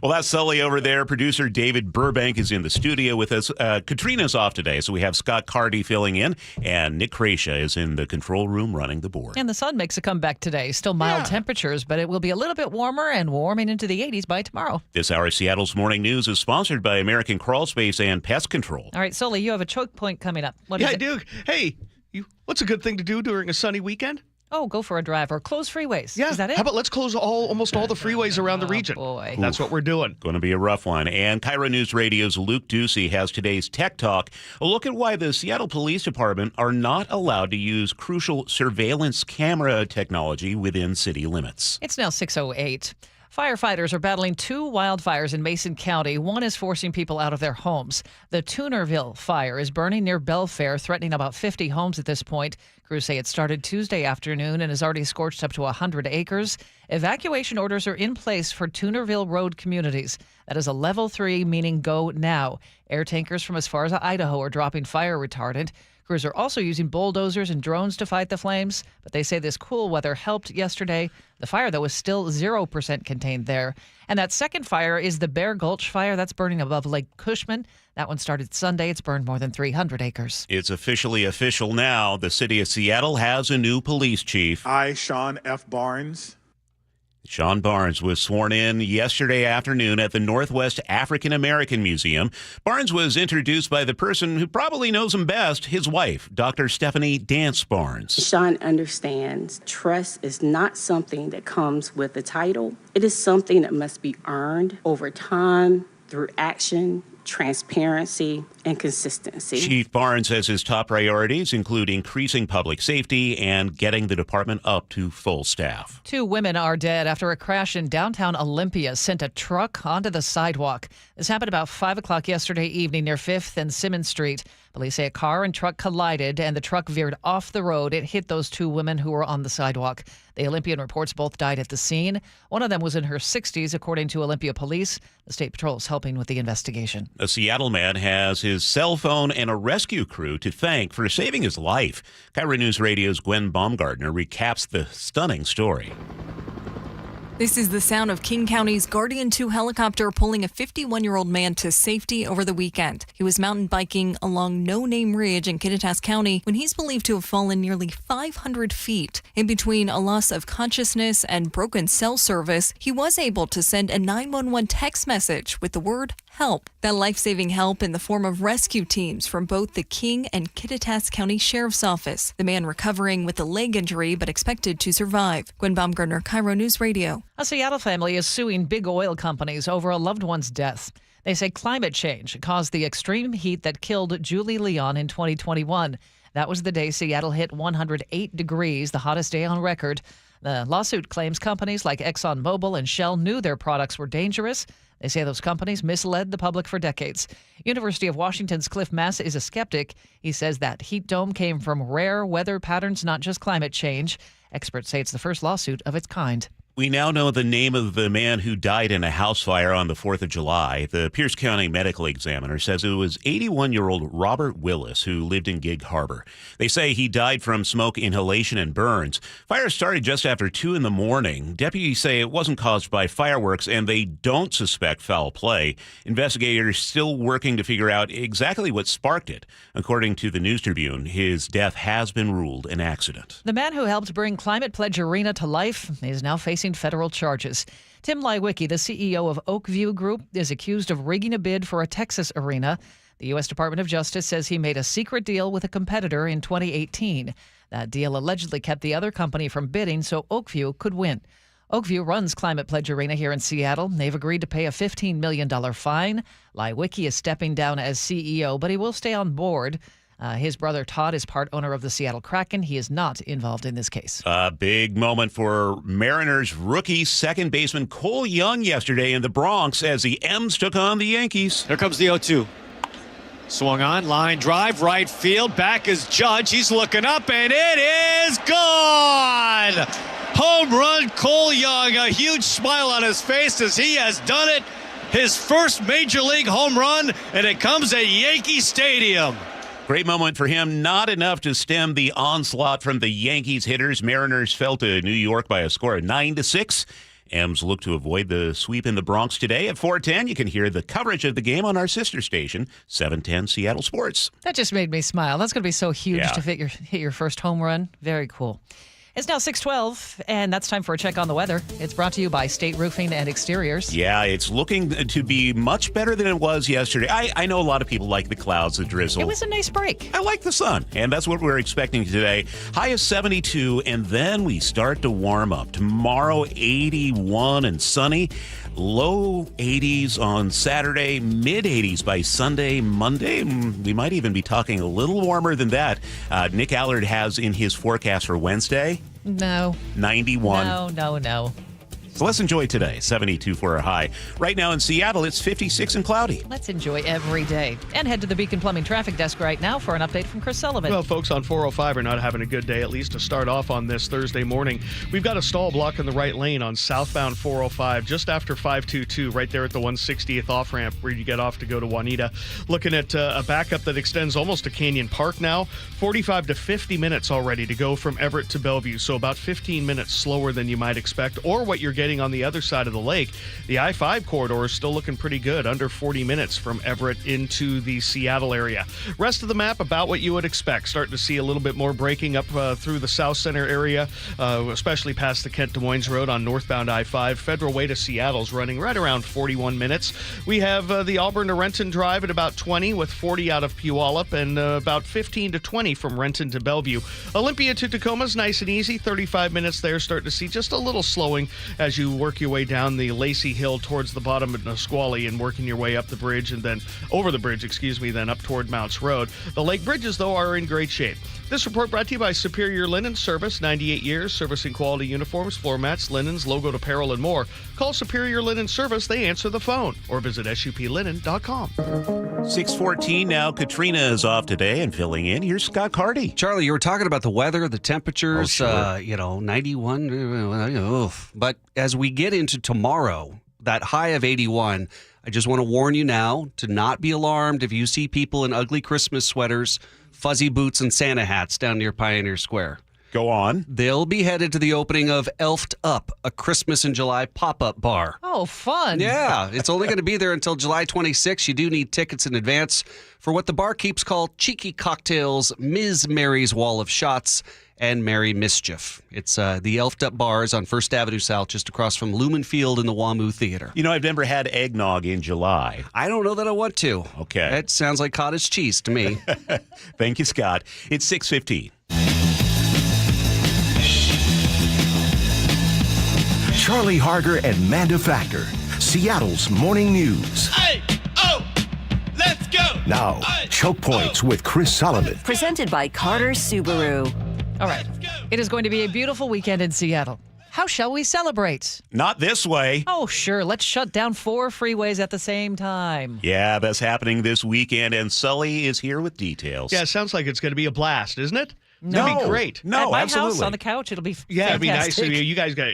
Well, that's Sully over there. Producer David Burbank is in the studio with us. Katrina's off today, so we have Scott Cardy filling in, and Nick Krasia is in the control room running the board. And the sun makes a comeback today. Still mild temperatures, but it will be a little bit warmer and warming into the 80s by tomorrow. This hour of Seattle's Morning News is sponsored by American Crawl Space and Pest Control. All right, Sully, you have a choke point coming up. What is it? I do. Hey, what's a good thing to do during a sunny weekend? Oh, go for a drive or close freeways. Yeah. Is that it? How about let's close almost all the freeways around the region? Boy. That's what we're doing. Going to be a rough one. And KIRO News Radio's Luke Ducey has today's Tech Talk. A look at why the Seattle Police Department are not allowed to use crucial surveillance camera technology within city limits. It's now 6:08. Firefighters are battling 2 wildfires in Mason County. One is forcing people out of their homes. The Tunerville fire is burning near Belfair, threatening about 50 homes at this point. Crews say it started Tuesday afternoon and has already scorched up to 100 acres. Evacuation orders are in place for Tunerville Road communities. That is a level 3, meaning go now. Air tankers from as far as Idaho are dropping fire retardant. Crews are also using bulldozers and drones to fight the flames, but they say this cool weather helped yesterday. The fire, though, is still 0% contained there. And that second fire is the Bear Gulch fire. That's burning above Lake Cushman. That one started Sunday. It's burned more than 300 acres. It's officially official now. The city of Seattle has a new police chief. I, Sean F. Barnes. Sean Barnes was sworn in yesterday afternoon at the Northwest African American Museum. Barnes was introduced by the person who probably knows him best, his wife, Dr. Stephanie Dance Barnes. Sean understands trust is not something that comes with a title. It is something that must be earned over time through action, transparency, and consistency. Chief Barnes says his top priorities include increasing public safety and getting the department up to full staff. 2 women are dead after a crash in downtown Olympia sent a truck onto the sidewalk. This happened about 5 o'clock yesterday evening near 5th and Simmons Street. Police say a car and truck collided and the truck veered off the road. It hit those 2 women who were on the sidewalk. The Olympian reports both died at the scene. One of them was in her 60s, according to Olympia police. The State Patrol is helping with the investigation. A Seattle man has his cell phone and a rescue crew to thank for saving his life. KIRO News Radio's Gwen Baumgartner recaps the stunning story. This is the sound of King County's Guardian 2 helicopter pulling a 51-year-old man to safety over the weekend. He was mountain biking along No Name Ridge in Kittitas County when he's believed to have fallen nearly 500 feet. In between a loss of consciousness and broken cell service, he was able to send a 911 text message with the word help. That life-saving help in the form of rescue teams from both the King and Kittitas County Sheriff's Office. The man recovering with a leg injury but expected to survive. Gwen Baumgartner, KIRO News Radio. A Seattle family is suing big oil companies over a loved one's death. They say climate change caused the extreme heat that killed Julie Leon in 2021. That was the day Seattle hit 108 degrees, the hottest day on record. The lawsuit claims companies like ExxonMobil and Shell knew their products were dangerous. They say those companies misled the public for decades. University of Washington's Cliff Mass is a skeptic. He says that heat dome came from rare weather patterns, not just climate change. Experts say it's the first lawsuit of its kind. We now know the name of the man who died in a house fire on the 4th of July. The Pierce County Medical Examiner says it was 81-year-old Robert Willis who lived in Gig Harbor. They say he died from smoke inhalation and burns. Fire started just after 2 in the morning. Deputies say it wasn't caused by fireworks, and they don't suspect foul play. Investigators still working to figure out exactly what sparked it. According to the News Tribune, his death has been ruled an accident. The man who helped bring Climate Pledge Arena to life is now facing federal charges. Tim Leiweke, the CEO of Oakview Group, is accused of rigging a bid for a Texas arena. The U.S. Department of Justice says he made a secret deal with a competitor in 2018. That deal allegedly kept the other company from bidding so Oakview could win. Oakview runs Climate Pledge Arena here in Seattle. They've agreed to pay a $15 million fine. Leiweke is stepping down as CEO, but he will stay on board. His brother Todd is part owner of the Seattle Kraken. He is not involved in this case. A big moment for Mariners rookie second baseman Cole Young yesterday in the Bronx as the M's took on the Yankees. Here comes the 0-2. Swung on, line drive, right field. Back is Judge. He's looking up, and it is gone! Home run, Cole Young. A huge smile on his face as he has done it. His first Major League home run, and it comes at Yankee Stadium. Great moment for him. Not enough to stem the onslaught from the Yankees hitters. Mariners fell to New York by a score of 9-6. M's look to avoid the sweep in the Bronx today. At 4:10, you can hear the coverage of the game on our sister station, 710 Seattle Sports. That just made me smile. That's going to be so huge to hit your first home run. Very cool. It's now 6:12, and that's time for a check on the weather. It's brought to you by State Roofing and Exteriors. Yeah, it's looking to be much better than it was yesterday. I know a lot of people like the clouds, the drizzle. It was a nice break. I like the sun, and that's what we're expecting today. High is 72, and then we start to warm up. Tomorrow, 81 and sunny. Low 80s on Saturday, mid 80s by Sunday. Monday, we might even be talking a little warmer than that. Nick Allard has in his forecast for Wednesday. No. 91. No. So let's enjoy today. 72 for a high. Right now in Seattle, it's 56 and cloudy. Let's enjoy every day. And head to the Beacon Plumbing traffic desk right now for an update from Chris Sullivan. Well, folks on 405 are not having a good day, at least to start off on this Thursday morning. We've got a stall block in the right lane on southbound 405, just after 522, right there at the 160th off-ramp where you get off to go to Juanita. Looking at a backup that extends almost to Canyon Park now. 45 to 50 minutes already to go from Everett to Bellevue, so about 15 minutes slower than you might expect, or what you're getting on the other side of the lake. The I-5 corridor is still looking pretty good, under 40 minutes from Everett into the Seattle area. Rest of the map, about what you would expect. Starting to see a little bit more braking up through the South Center area, especially past the Kent Des Moines Road on northbound I-5. Federal Way to Seattle's running right around 41 minutes. We have the Auburn to Renton Drive at about 20 with 40 out of Puyallup and about 15 to 20 from Renton to Bellevue. Olympia to Tacoma's nice and easy, 35 minutes there. Starting to see just a little slowing as you work your way down the Lacey Hill towards the bottom of Nisqually and working your way up the bridge and then over the bridge, then up toward Mounts Road. The lake bridges, though, are in great shape. This report brought to you by Superior Linen Service, 98 years, servicing quality uniforms, floor mats, linens, logoed apparel, and more. Call Superior Linen Service. They answer the phone or visit suplinen.com. 6:14 now. Katrina is off today and filling in. Here's Scott Carty. Charlie, you were talking about the weather, the temperatures, Oh, sure. 91. But as we get into tomorrow, that high of 81, I just want to warn you now to not be alarmed if you see people in ugly Christmas sweaters, fuzzy boots, and Santa hats down near Pioneer Square. Go on. They'll be headed to the opening of Elfed Up, a Christmas in July pop-up bar. Oh, fun. Yeah, it's only going to be there until July 26th. You do need tickets in advance for what the bar keeps called Cheeky Cocktails, Ms. Mary's Wall of Shots, and Merry Mischief. It's the Elfed Up Bars on 1st Avenue South, just across from Lumen Field in the WAMU Theater. You know, I've never had eggnog in July. I don't know that I want to. Okay. That sounds like cottage cheese to me. Thank you, Scott. It's 6:15. Charlie Harger and Manda Factor, Seattle's morning news. Hey, oh, let's go. Now, Choke Points with Chris Sullivan. Presented by Carter Subaru. All right. It is going to be a beautiful weekend in Seattle. How shall we celebrate? Not this way. Oh, sure. Let's shut down 4 freeways at the same time. Yeah, that's happening this weekend, and Sully is here with details. Yeah, it sounds like it's going to be a blast, isn't it? No. That'd be great. No, At my absolutely. house on the couch, it'll be Yeah, it'd be nice. fantastic. You guys got,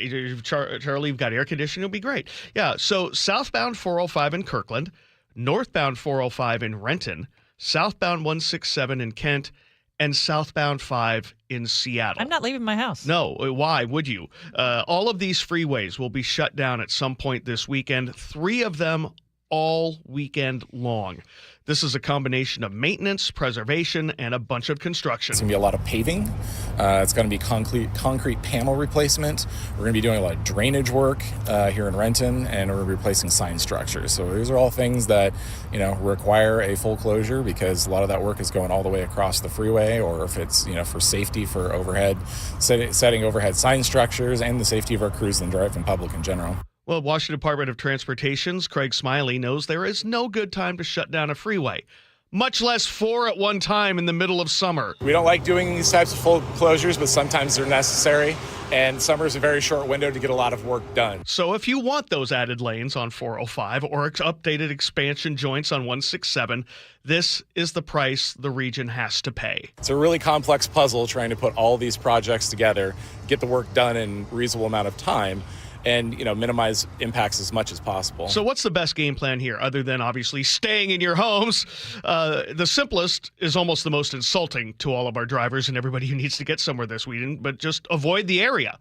Charlie, you've got air conditioning. It'll be great. Yeah, so southbound 405 in Kirkland, northbound 405 in Renton, southbound 167 in Kent, and southbound 5 in Seattle. I'm not leaving my house. No, why would you? All of these freeways will be shut down at some point this weekend, 3 of them all weekend long. This is a combination of maintenance, preservation, and a bunch of construction. It's going to be a lot of paving. It's going to be concrete panel replacement. We're going to be doing a lot of drainage work here in Renton, and we're going to be replacing sign structures. So these are all things that, require a full closure because a lot of that work is going all the way across the freeway, or if it's, for safety for overhead, setting overhead sign structures and the safety of our crews and driving public in general. Well, Washington Department of Transportation's Craig Smiley knows there is no good time to shut down a freeway, much less 4 at one time in the middle of summer. We don't like doing these types of full closures, but sometimes they're necessary, and summer is a very short window to get a lot of work done. So if you want those added lanes on 405 or updated expansion joints on 167, this is the price the region has to pay. It's a really complex puzzle trying to put all these projects together, get the work done in a reasonable amount of time, and minimize impacts as much as possible. So what's the best game plan here, other than obviously staying in your homes? The simplest is almost the most insulting to all of our drivers and everybody who needs to get somewhere this weekend, but just avoid the area.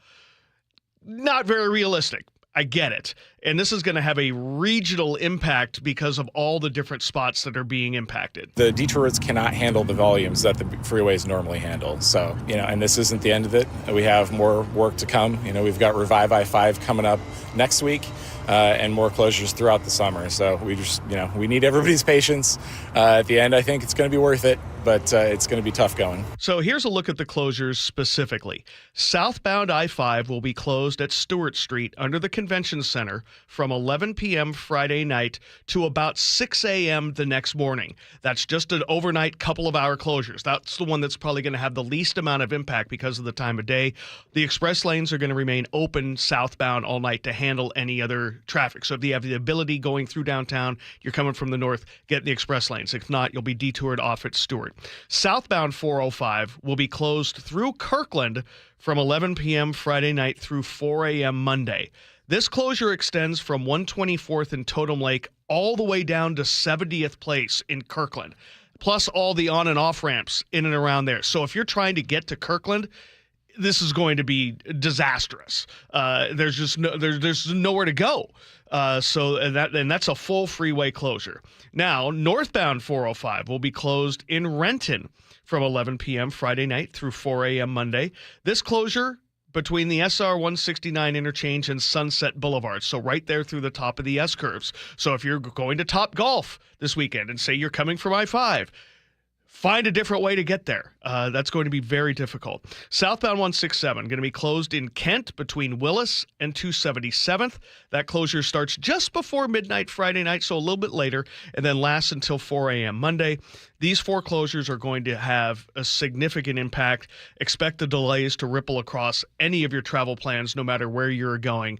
Not very realistic. I get it. And this is going to have a regional impact because of all the different spots that are being impacted. The detour roads cannot handle the volumes that the freeways normally handle. So, and this isn't the end of it. We have more work to come. We've got Revive I-5 coming up next week and more closures throughout the summer. So we just, we need everybody's patience. At the end, I think it's going to be worth it. but it's going to be tough going. So here's a look at the closures specifically. Southbound I-5 will be closed at Stewart Street under the Convention Center from 11 p.m. Friday night to about 6 a.m. the next morning. That's just an overnight couple of hour closures. That's the one that's probably going to have the least amount of impact because of the time of day. The express lanes are going to remain open southbound all night to handle any other traffic. So if you have the ability going through downtown, you're coming from the north, get the express lanes. If not, you'll be detoured off at Stewart. Southbound 405 will be closed through Kirkland from 11 p.m. Friday night through 4 a.m. Monday. This closure extends from 124th and Totem Lake all the way down to 70th Place in Kirkland, plus all the on and off ramps in and around there. So if you're trying to get to Kirkland, this is going to be disastrous. There's just there's nowhere to go. So that's a full freeway closure. Now, northbound 405 will be closed in Renton from 11 p.m. Friday night through 4 a.m. Monday. This closure between the SR 169 interchange and Sunset Boulevard, so right there through the top of the S-curves. So if you're going to Top Golf this weekend and say you're coming from I-5, find a different way to get there. That's going to be very difficult. Southbound 167 going to be closed in Kent between Willis and 277th. That closure starts just before midnight Friday night, so a little bit later, and then lasts until 4 a.m. Monday. These four closures are going to have a significant impact. Expect the delays to ripple across any of your travel plans, no matter where you're going.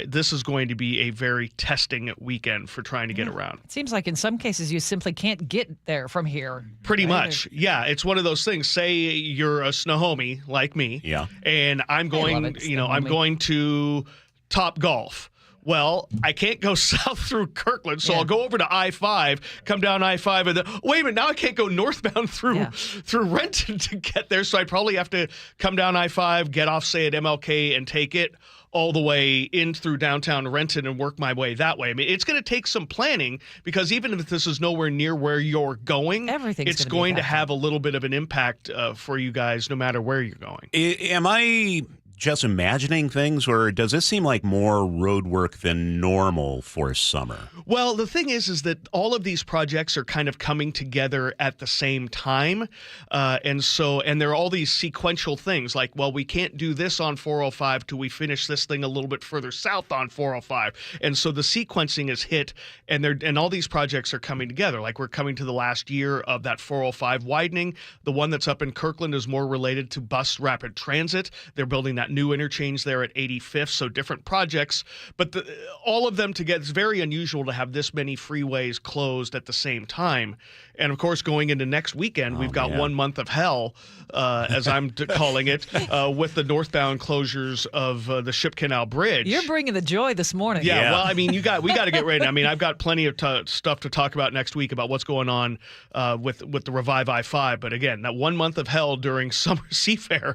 This is going to be a very testing weekend for trying to get around. It seems like in some cases you simply can't get there from here. Pretty much. Yeah, it's one of those things. Say you're a Snohomi like me. Yeah. And I'm going, I'm going to Top Golf. Well, I can't go south through Kirkland, so I'll go over to I-5, come down I-5, and then, wait a minute, now I can't go northbound through Renton to get there, so I probably have to come down I-5, get off, say, at MLK, and take it all the way in through downtown Renton and work my way that way. I mean, it's going to take some planning because even if this is nowhere near where you're going, it's going to have a little bit of an impact for you guys no matter where you're going. Am I just imagining things, or does this seem like more road work than normal for summer? Well, the thing is that all of these projects are kind of coming together at the same time. And there are all these sequential things like, well, we can't do this on 405 till we finish this thing a little bit further south on 405. And so the sequencing is hit, and all these projects are coming together. Like we're coming to the last year of that 405 widening. The one that's up in Kirkland is more related to bus rapid transit. They're building that new interchange there at 85th, so different projects, but all of them together. It's very unusual to have this many freeways closed at the same time. And of course, going into next weekend, we've got 1 month of hell, as I'm calling it, with the northbound closures of the Ship Canal Bridge. You're bringing the joy this morning. Yeah. Well, I mean, we got to get ready. I mean, I've got plenty of stuff to talk about next week about what's going on with the Revive I-5. But again, that 1 month of hell during Summer Seafair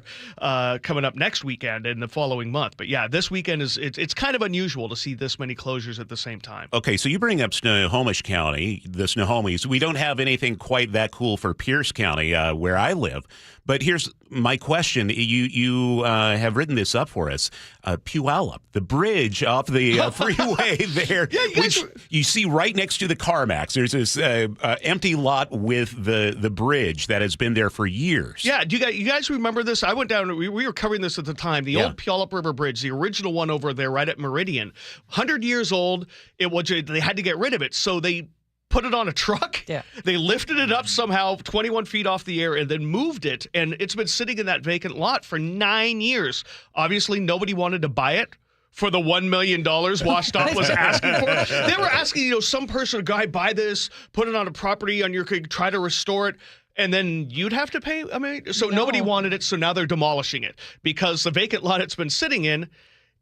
coming up next weekend and the following month. But yeah, this weekend it's kind of unusual to see this many closures at the same time. Okay, so you bring up Snohomish County, the Snohomies. We don't have anything quite that cool for Pierce County, where I live. But here's my question. You have written this up for us. Puyallup, the bridge off the freeway there, which you see right next to the CarMax. There's this empty lot with the bridge that has been there for years. Yeah, do you guys remember this? I went down, we were covering this at the time. The old Puyallup River Bridge, the original one over there right at Meridian, 100 years old. They had to get rid of it, so they put it on a truck. Yeah. They lifted it up somehow 21 feet off the air and then moved it. And it's been sitting in that vacant lot for 9 years. Obviously, nobody wanted to buy it for the $1 million Washtop was asking for. They were asking, some person, guy, buy this, put it on a property on your, try to restore it. And then you'd have to pay. I mean, so nobody wanted it. So now they're demolishing it because the vacant lot it's been sitting in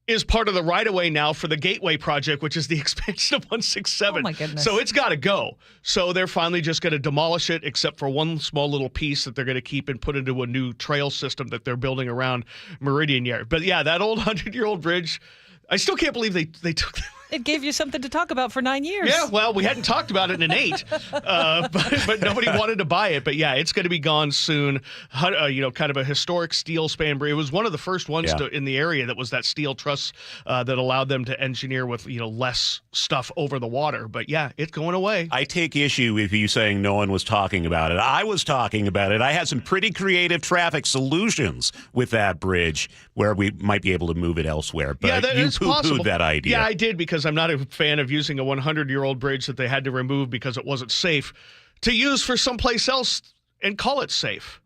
is part of the right-of-way now for the Gateway project, which is the expansion of 167. Oh, my goodness. So it's got to go. So they're finally just going to demolish it, except for one small little piece that they're going to keep and put into a new trail system that they're building around Meridian Yard. But yeah, that old 100-year-old bridge, I still can't believe they took It gave you something to talk about for 9 years. Yeah, well, we hadn't talked about it in 8, but nobody wanted to buy it. But yeah, it's going to be gone soon. Kind of a historic steel span bridge. It was one of the first ones in the area that was that steel truss that allowed them to engineer with less stuff over the water. But yeah, it's going away. I take issue with you saying no one was talking about it. I was talking about it. I had some pretty creative traffic solutions with that bridge where we might be able to move it elsewhere. But you poo-pooed that idea. Yeah, I did, because I'm not a fan of using a 100-year-old bridge that they had to remove because it wasn't safe to use for someplace else and call it safe.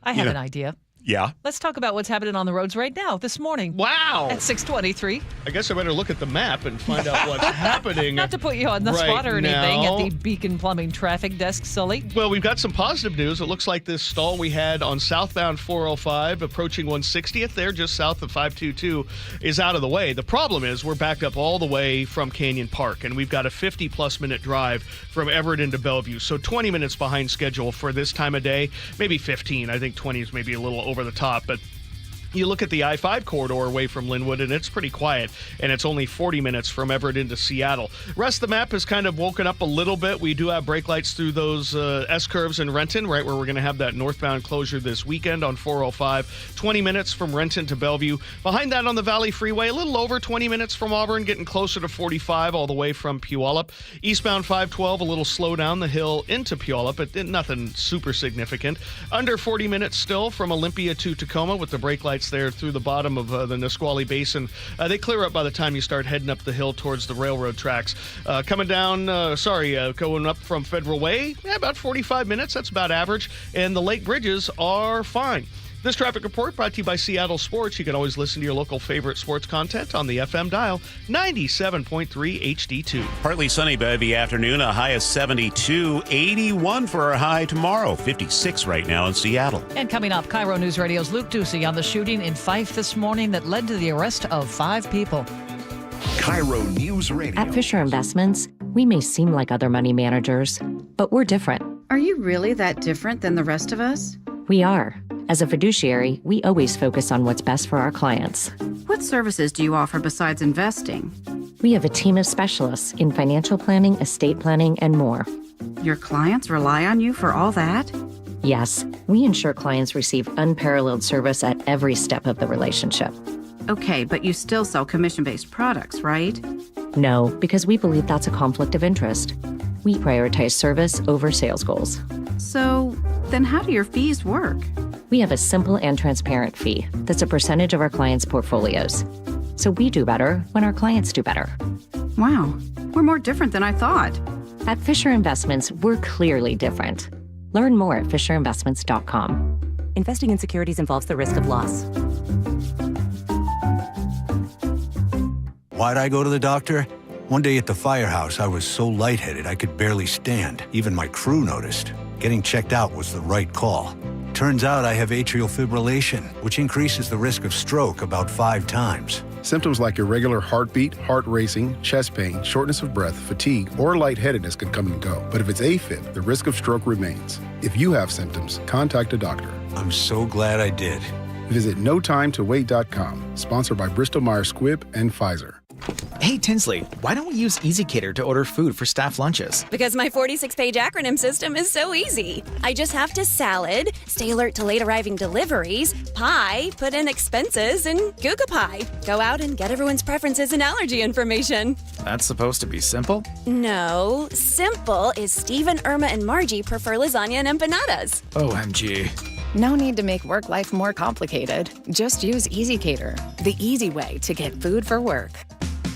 I have an idea. Yeah. Let's talk about what's happening on the roads right now this morning. Wow. At 6:23. I guess I better look at the map and find out what's happening. Not to put you on the spot or anything at the Beacon Plumbing traffic desk, Sully. Well, we've got some positive news. It looks like this stall we had on southbound 405 approaching 160th there, just south of 522, is out of the way. The problem is we're backed up all the way from Canyon Park, and we've got a 50-plus minute drive from Everett into Bellevue. So 20 minutes behind schedule for this time of day, maybe 15. I think 20 is maybe a little over the top, but you look at the I-5 corridor away from Linwood, and it's pretty quiet, and it's only 40 minutes from Everett into Seattle. Rest of the map has kind of woken up a little bit. We do have brake lights through those S-curves in Renton, right where we're going to have that northbound closure this weekend on 405. 20 minutes from Renton to Bellevue. Behind that on the Valley Freeway, a little over 20 minutes from Auburn, getting closer to 45 all the way from Puyallup. Eastbound 512, a little slow down the hill into Puyallup, but nothing super significant. Under 40 minutes still from Olympia to Tacoma with the brake lights there through the bottom of the Nisqually Basin. They clear up by the time you start heading up the hill towards the railroad tracks. Going up from Federal Way, about 45 minutes. That's about average. And the lake bridges are fine. This traffic report brought to you by Seattle Sports. You can always listen to your local favorite sports content on the FM dial, 97.3 HD2. Partly sunny by the afternoon, a high of 72, 81 for our high tomorrow, 56 right now in Seattle. And coming up, KIRO News Radio's Luke Ducey on the shooting in Fife this morning that led to the arrest of 5 people. KIRO News Radio. At Fisher Investments, we may seem like other money managers, but we're different. Are you really that different than the rest of us? We are. As a fiduciary, we always focus on what's best for our clients. What services do you offer besides investing? We have a team of specialists in financial planning, estate planning, and more. Your clients rely on you for all that? Yes, we ensure clients receive unparalleled service at every step of the relationship. Okay, but you still sell commission-based products, right? No, because we believe that's a conflict of interest. We prioritize service over sales goals. So, then how do your fees work? We have a simple and transparent fee that's a percentage of our clients' portfolios. So we do better when our clients do better. Wow, we're more different than I thought. At Fisher Investments, we're clearly different. Learn more at fisherinvestments.com. Investing in securities involves the risk of loss. Why'd I go to the doctor? One day at the firehouse, I was so lightheaded I could barely stand. Even my crew noticed. Getting checked out was the right call. Turns out I have atrial fibrillation, which increases the risk of stroke about 5 times. Symptoms like irregular heartbeat, heart racing, chest pain, shortness of breath, fatigue, or lightheadedness can come and go. But if it's AFib, the risk of stroke remains. If you have symptoms, contact a doctor. I'm so glad I did. Visit notimetowait.com, sponsored by Bristol-Myers Squibb and Pfizer. Hey, Tinsley, why don't we use EasyCater to order food for staff lunches? Because my 46-page acronym system is so easy. I just have to salad, stay alert to late arriving deliveries, pie, put in expenses, and Google Pie. Go out and get everyone's preferences and allergy information. That's supposed to be simple? No, simple is Steve and Irma and Margie prefer lasagna and empanadas. OMG. No need to make work life more complicated. Just use EasyCater, the easy way to get food for work.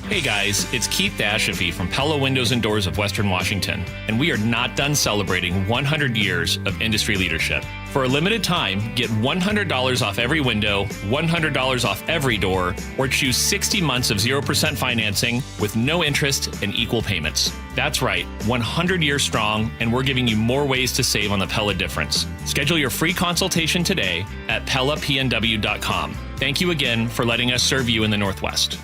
Hey guys, it's Keith Ashafy from Pella Windows and Doors of Western Washington, and we are not done celebrating 100 years of industry leadership. For a limited time, get $100 off every window, $100 off every door, or choose 60 months of 0% financing with no interest and equal payments. That's right, 100 years strong, and we're giving you more ways to save on the Pella difference. Schedule your free consultation today at PellaPNW.com. Thank you again for letting us serve you in the Northwest.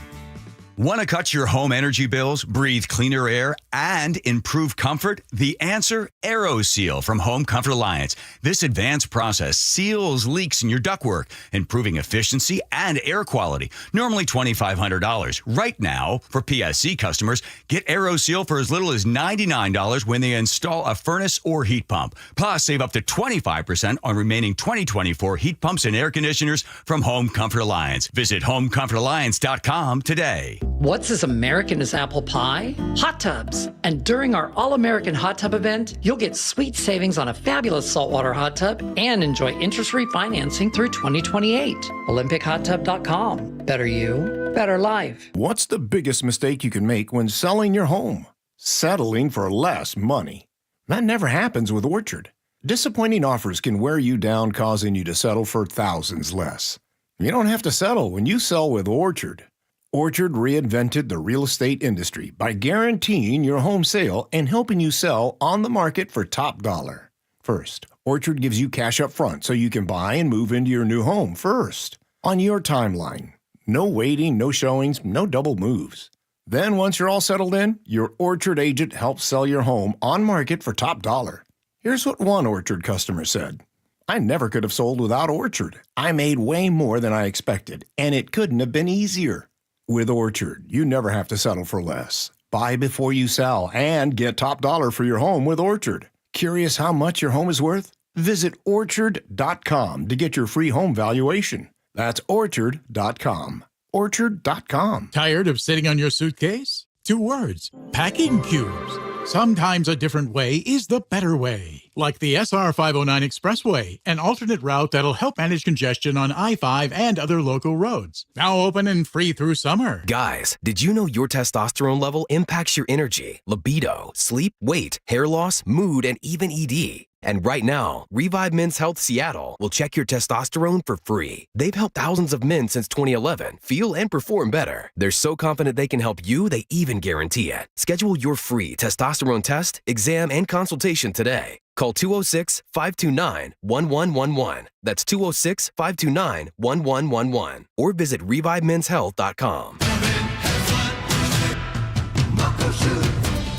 Want to cut your home energy bills, breathe cleaner air, and improve comfort? The answer, AeroSeal from Home Comfort Alliance. This advanced process seals leaks in your ductwork, improving efficiency and air quality. Normally $2,500. Right now, for PSC customers, get AeroSeal for as little as $99 when they install a furnace or heat pump. Plus, save up to 25% on remaining 2024 heat pumps and air conditioners from Home Comfort Alliance. Visit homecomfortalliance.com today. What's as American as apple pie? Hot tubs. And during our All-American Hot Tub event, you'll get sweet savings on a fabulous saltwater hot tub and enjoy interest-free financing through 2028. OlympicHotTub.com. Better you, better life. What's the biggest mistake you can make when selling your home? Settling for less money. That never happens with Orchard. Disappointing offers can wear you down, causing you to settle for thousands less. You don't have to settle when you sell with Orchard. Orchard reinvented the real estate industry by guaranteeing your home sale and helping you sell on the market for top dollar. First, Orchard gives you cash up front so you can buy and move into your new home first, on your timeline. No waiting, no showings, no double moves. Then once you're all settled in, your Orchard agent helps sell your home on market for top dollar. Here's what one Orchard customer said. I never could have sold without Orchard. I made way more than I expected, and it couldn't have been easier. With Orchard, you never have to settle for less. Buy before you sell and get top dollar for your home with Orchard. Curious how much your home is worth? Visit Orchard.com to get your free home valuation. That's Orchard.com. Orchard.com. Tired of sitting on your suitcase? 2 words. Packing cubes. Sometimes a different way is the better way. Like the SR 509 Expressway, an alternate route that'll help manage congestion on I-5 and other local roads. Now open and free through summer. Guys, did you know your testosterone level impacts your energy, libido, sleep, weight, hair loss, mood, and even ED? And right now, Revive Men's Health Seattle will check your testosterone for free. They've helped thousands of men since 2011 feel and perform better. They're so confident they can help you, they even guarantee it. Schedule your free testosterone test, exam, and consultation today. Call 206-529-1111. That's 206-529-1111. Or visit ReviveMen'sHealth.com.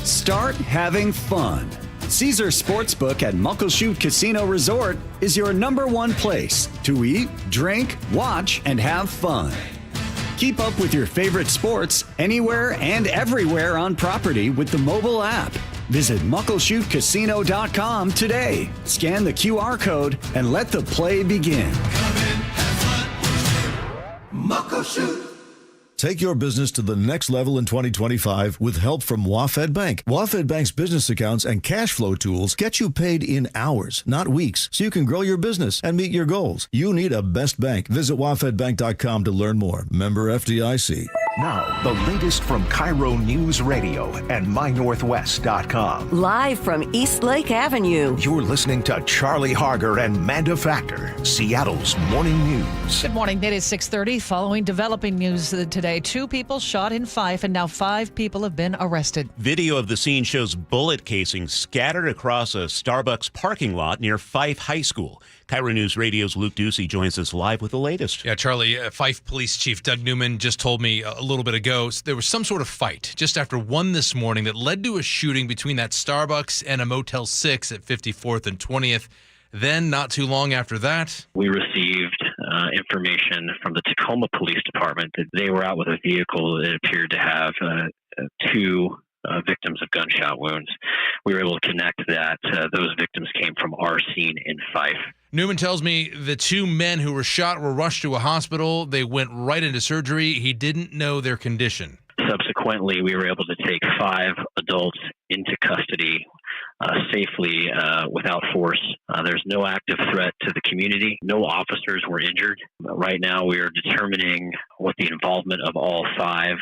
Start having fun. Caesar Sportsbook at Muckleshoot Casino Resort is your #1 place to eat, drink, watch, and have fun. Keep up with your favorite sports anywhere and everywhere on property with the mobile app. Visit MuckleshootCasino.com today. Scan the QR code and let the play begin. Muckleshoot. Take your business to the next level in 2025 with help from WaFd Bank. WaFd Bank's business accounts and cash flow tools get you paid in hours, not weeks, so you can grow your business and meet your goals. You need a best bank. Visit WaFdBank.com to learn more. Member FDIC. Now, the latest from KIRO Newsradio and MyNorthwest.com. Live from East Lake Avenue. You're listening to Charlie Harger and Manda Factor, Seattle's morning news. Good morning. It is 6:30. Following developing news today, 2 people shot in Fife, and now 5 people have been arrested. Video of the scene shows bullet casings scattered across a Starbucks parking lot near Fife High School. KIRO News Radio's Luke Ducey joins us live with the latest. Yeah, Charlie, Fife Police Chief Doug Newman just told me a little bit ago there was some sort of fight just after 1 this morning that led to a shooting between that Starbucks and a Motel 6 at 54th and 20th. Then, not too long after that, we received information from the Tacoma Police Department that they were out with a vehicle that appeared to have 2 victims of gunshot wounds. We were able to connect that those victims came from our scene in Fife. Newman tells me the 2 men who were shot were rushed to a hospital. They went right into surgery. He didn't know their condition. Subsequently, we were able to take 5 adults into custody safely without force. There's no active threat to the community. No officers were injured. Right now, we are determining what the involvement of all 5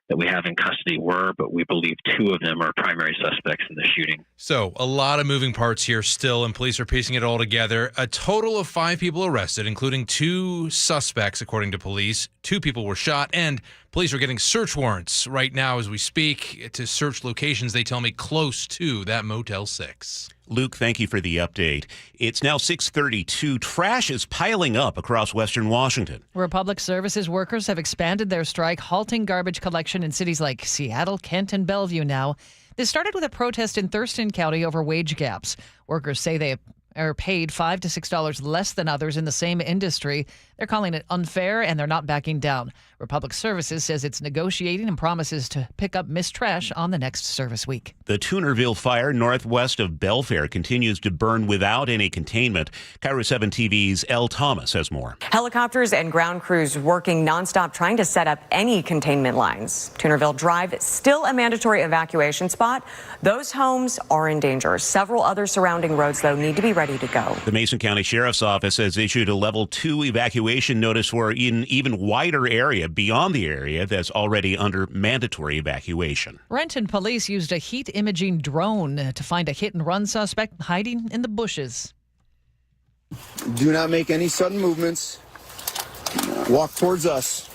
that we have in custody were, but we believe 2 of them are primary suspects in the shooting. So a lot of moving parts here still, and police are piecing it all together. A total of 5 people arrested, including 2 suspects, according to police. 2 people were shot, and police are getting search warrants right now as we speak to search locations, they tell me, close to that Motel 6. Luke, thank you for the update. It's now 6:32. Trash is piling up across Western Washington. Public Services workers have expanded their strike, halting garbage collection in cities like Seattle, Kent, and Bellevue now. This started with a protest in Thurston County over wage gaps. Workers say they are paid $5 to $6 less than others in the same industry. They're calling it unfair, and they're not backing down. Republic Services says it's negotiating and promises to pick up missed trash on the next service week. The Toonerville fire northwest of Belfair continues to burn without any containment. KIRO 7 TV's Elle Thomas has more. Helicopters and ground crews working nonstop trying to set up any containment lines. Toonerville Drive, still a mandatory evacuation spot. Those homes are in danger. Several other surrounding roads, though, need to be ready to go. The Mason County Sheriff's Office has issued a level 2 evacuation notice for an even wider area beyond the area that's already under mandatory evacuation. Renton police used a heat imaging drone to find a hit-and-run suspect hiding in the bushes. Do not make any sudden movements. Walk towards us.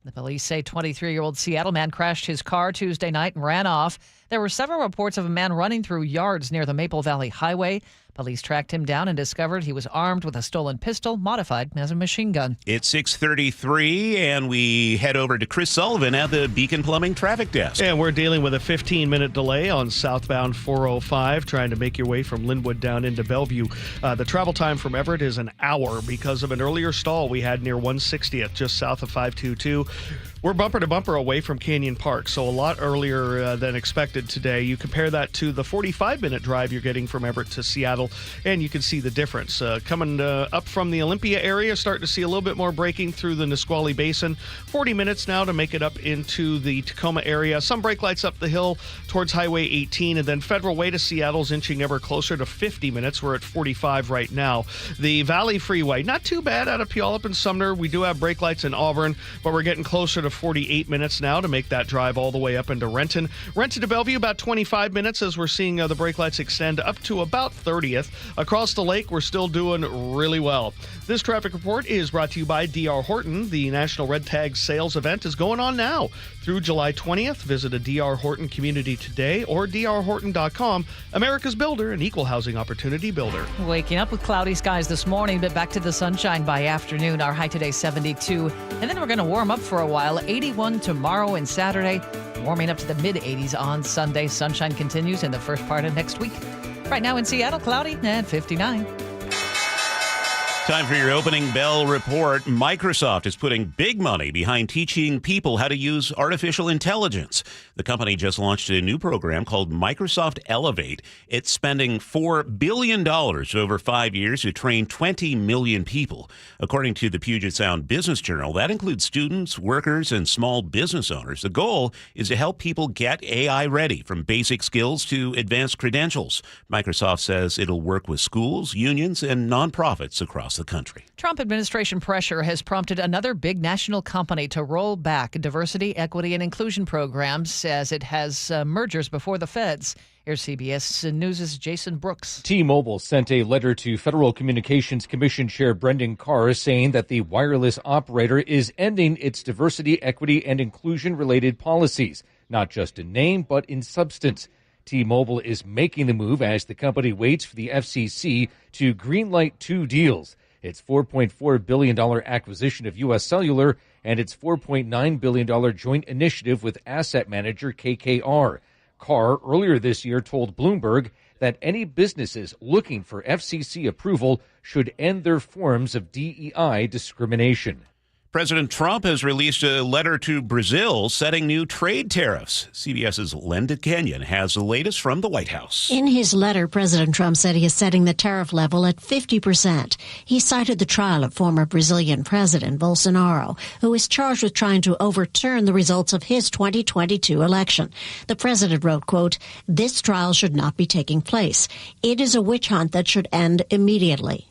The police say 23-year-old Seattle man crashed his car Tuesday night and ran off. There were several reports of a man running through yards near the Maple Valley Highway. Police tracked him down and discovered he was armed with a stolen pistol modified as a machine gun. It's 6:33, and we head over to Chris Sullivan at the Beacon Plumbing Traffic Desk. And we're dealing with a 15-minute delay on southbound 405, trying to make your way from Linwood down into Bellevue. The travel time from Everett is an hour because of an earlier stall we had near 160th, just south of 522. We're bumper to bumper away from Canyon Park, so a lot earlier than expected today. You compare that to the 45-minute drive you're getting from Everett to Seattle, and you can see the difference. Coming up from the Olympia area, starting to see a little bit more braking through the Nisqually Basin. 40 minutes now to make it up into the Tacoma area. Some brake lights up the hill towards Highway 18, and then Federal Way to Seattle's inching ever closer to 50 minutes. We're at 45 right now. The Valley Freeway, not too bad out of Puyallup and Sumner. We do have brake lights in Auburn, but we're getting closer to 48 minutes now to make that drive all the way up into Renton. Renton to Bellevue, about 25 minutes as we're seeing the brake lights extend up to about 30th. Across the lake, we're still doing really well. This traffic report is brought to you by D.R. Horton. The National Red Tag Sales Event is going on now through July 20th. Visit a D.R. Horton community today or drhorton.com. America's builder, an equal housing opportunity builder. Waking up with cloudy skies this morning, but back to the sunshine by afternoon. Our high today 72. And then we're going to warm up for a while. 81 tomorrow and Saturday. Warming up to the mid-80s on Sunday. Sunshine continues in the first part of next week. Right now in Seattle, cloudy at 59. Time for your opening bell report. Microsoft is putting big money behind teaching people how to use artificial intelligence. The company just launched a new program called Microsoft Elevate. It's spending $4 billion over 5 years to train 20 million people. According to the Puget Sound Business Journal, that includes students, workers, and small business owners. The goal is to help people get AI ready, from basic skills to advanced credentials. Microsoft says it'll work with schools, unions, and nonprofits across the country. Trump administration pressure has prompted another big national company to roll back diversity, equity, and inclusion programs as it has mergers before the feds. Here's CBS News' Jason Brooks. T-Mobile sent a letter to Federal Communications Commission Chair Brendan Carr saying that the wireless operator is ending its diversity, equity, and inclusion-related policies, not just in name, but in substance. T-Mobile is making the move as the company waits for the FCC to greenlight two deals: its $4.4 billion acquisition of U.S. Cellular and its $4.9 billion joint initiative with asset manager KKR. Carr earlier this year told Bloomberg that any businesses looking for FCC approval should end their forms of DEI discrimination. President Trump has released a letter to Brazil setting new trade tariffs. CBS's Linda Kenyon has the latest from the White House. In his letter, President Trump said he is setting the tariff level at 50%. He cited the trial of former Brazilian President Bolsonaro, who is charged with trying to overturn the results of his 2022 election. The president wrote, quote, "This trial should not be taking place. It is a witch hunt that should end immediately."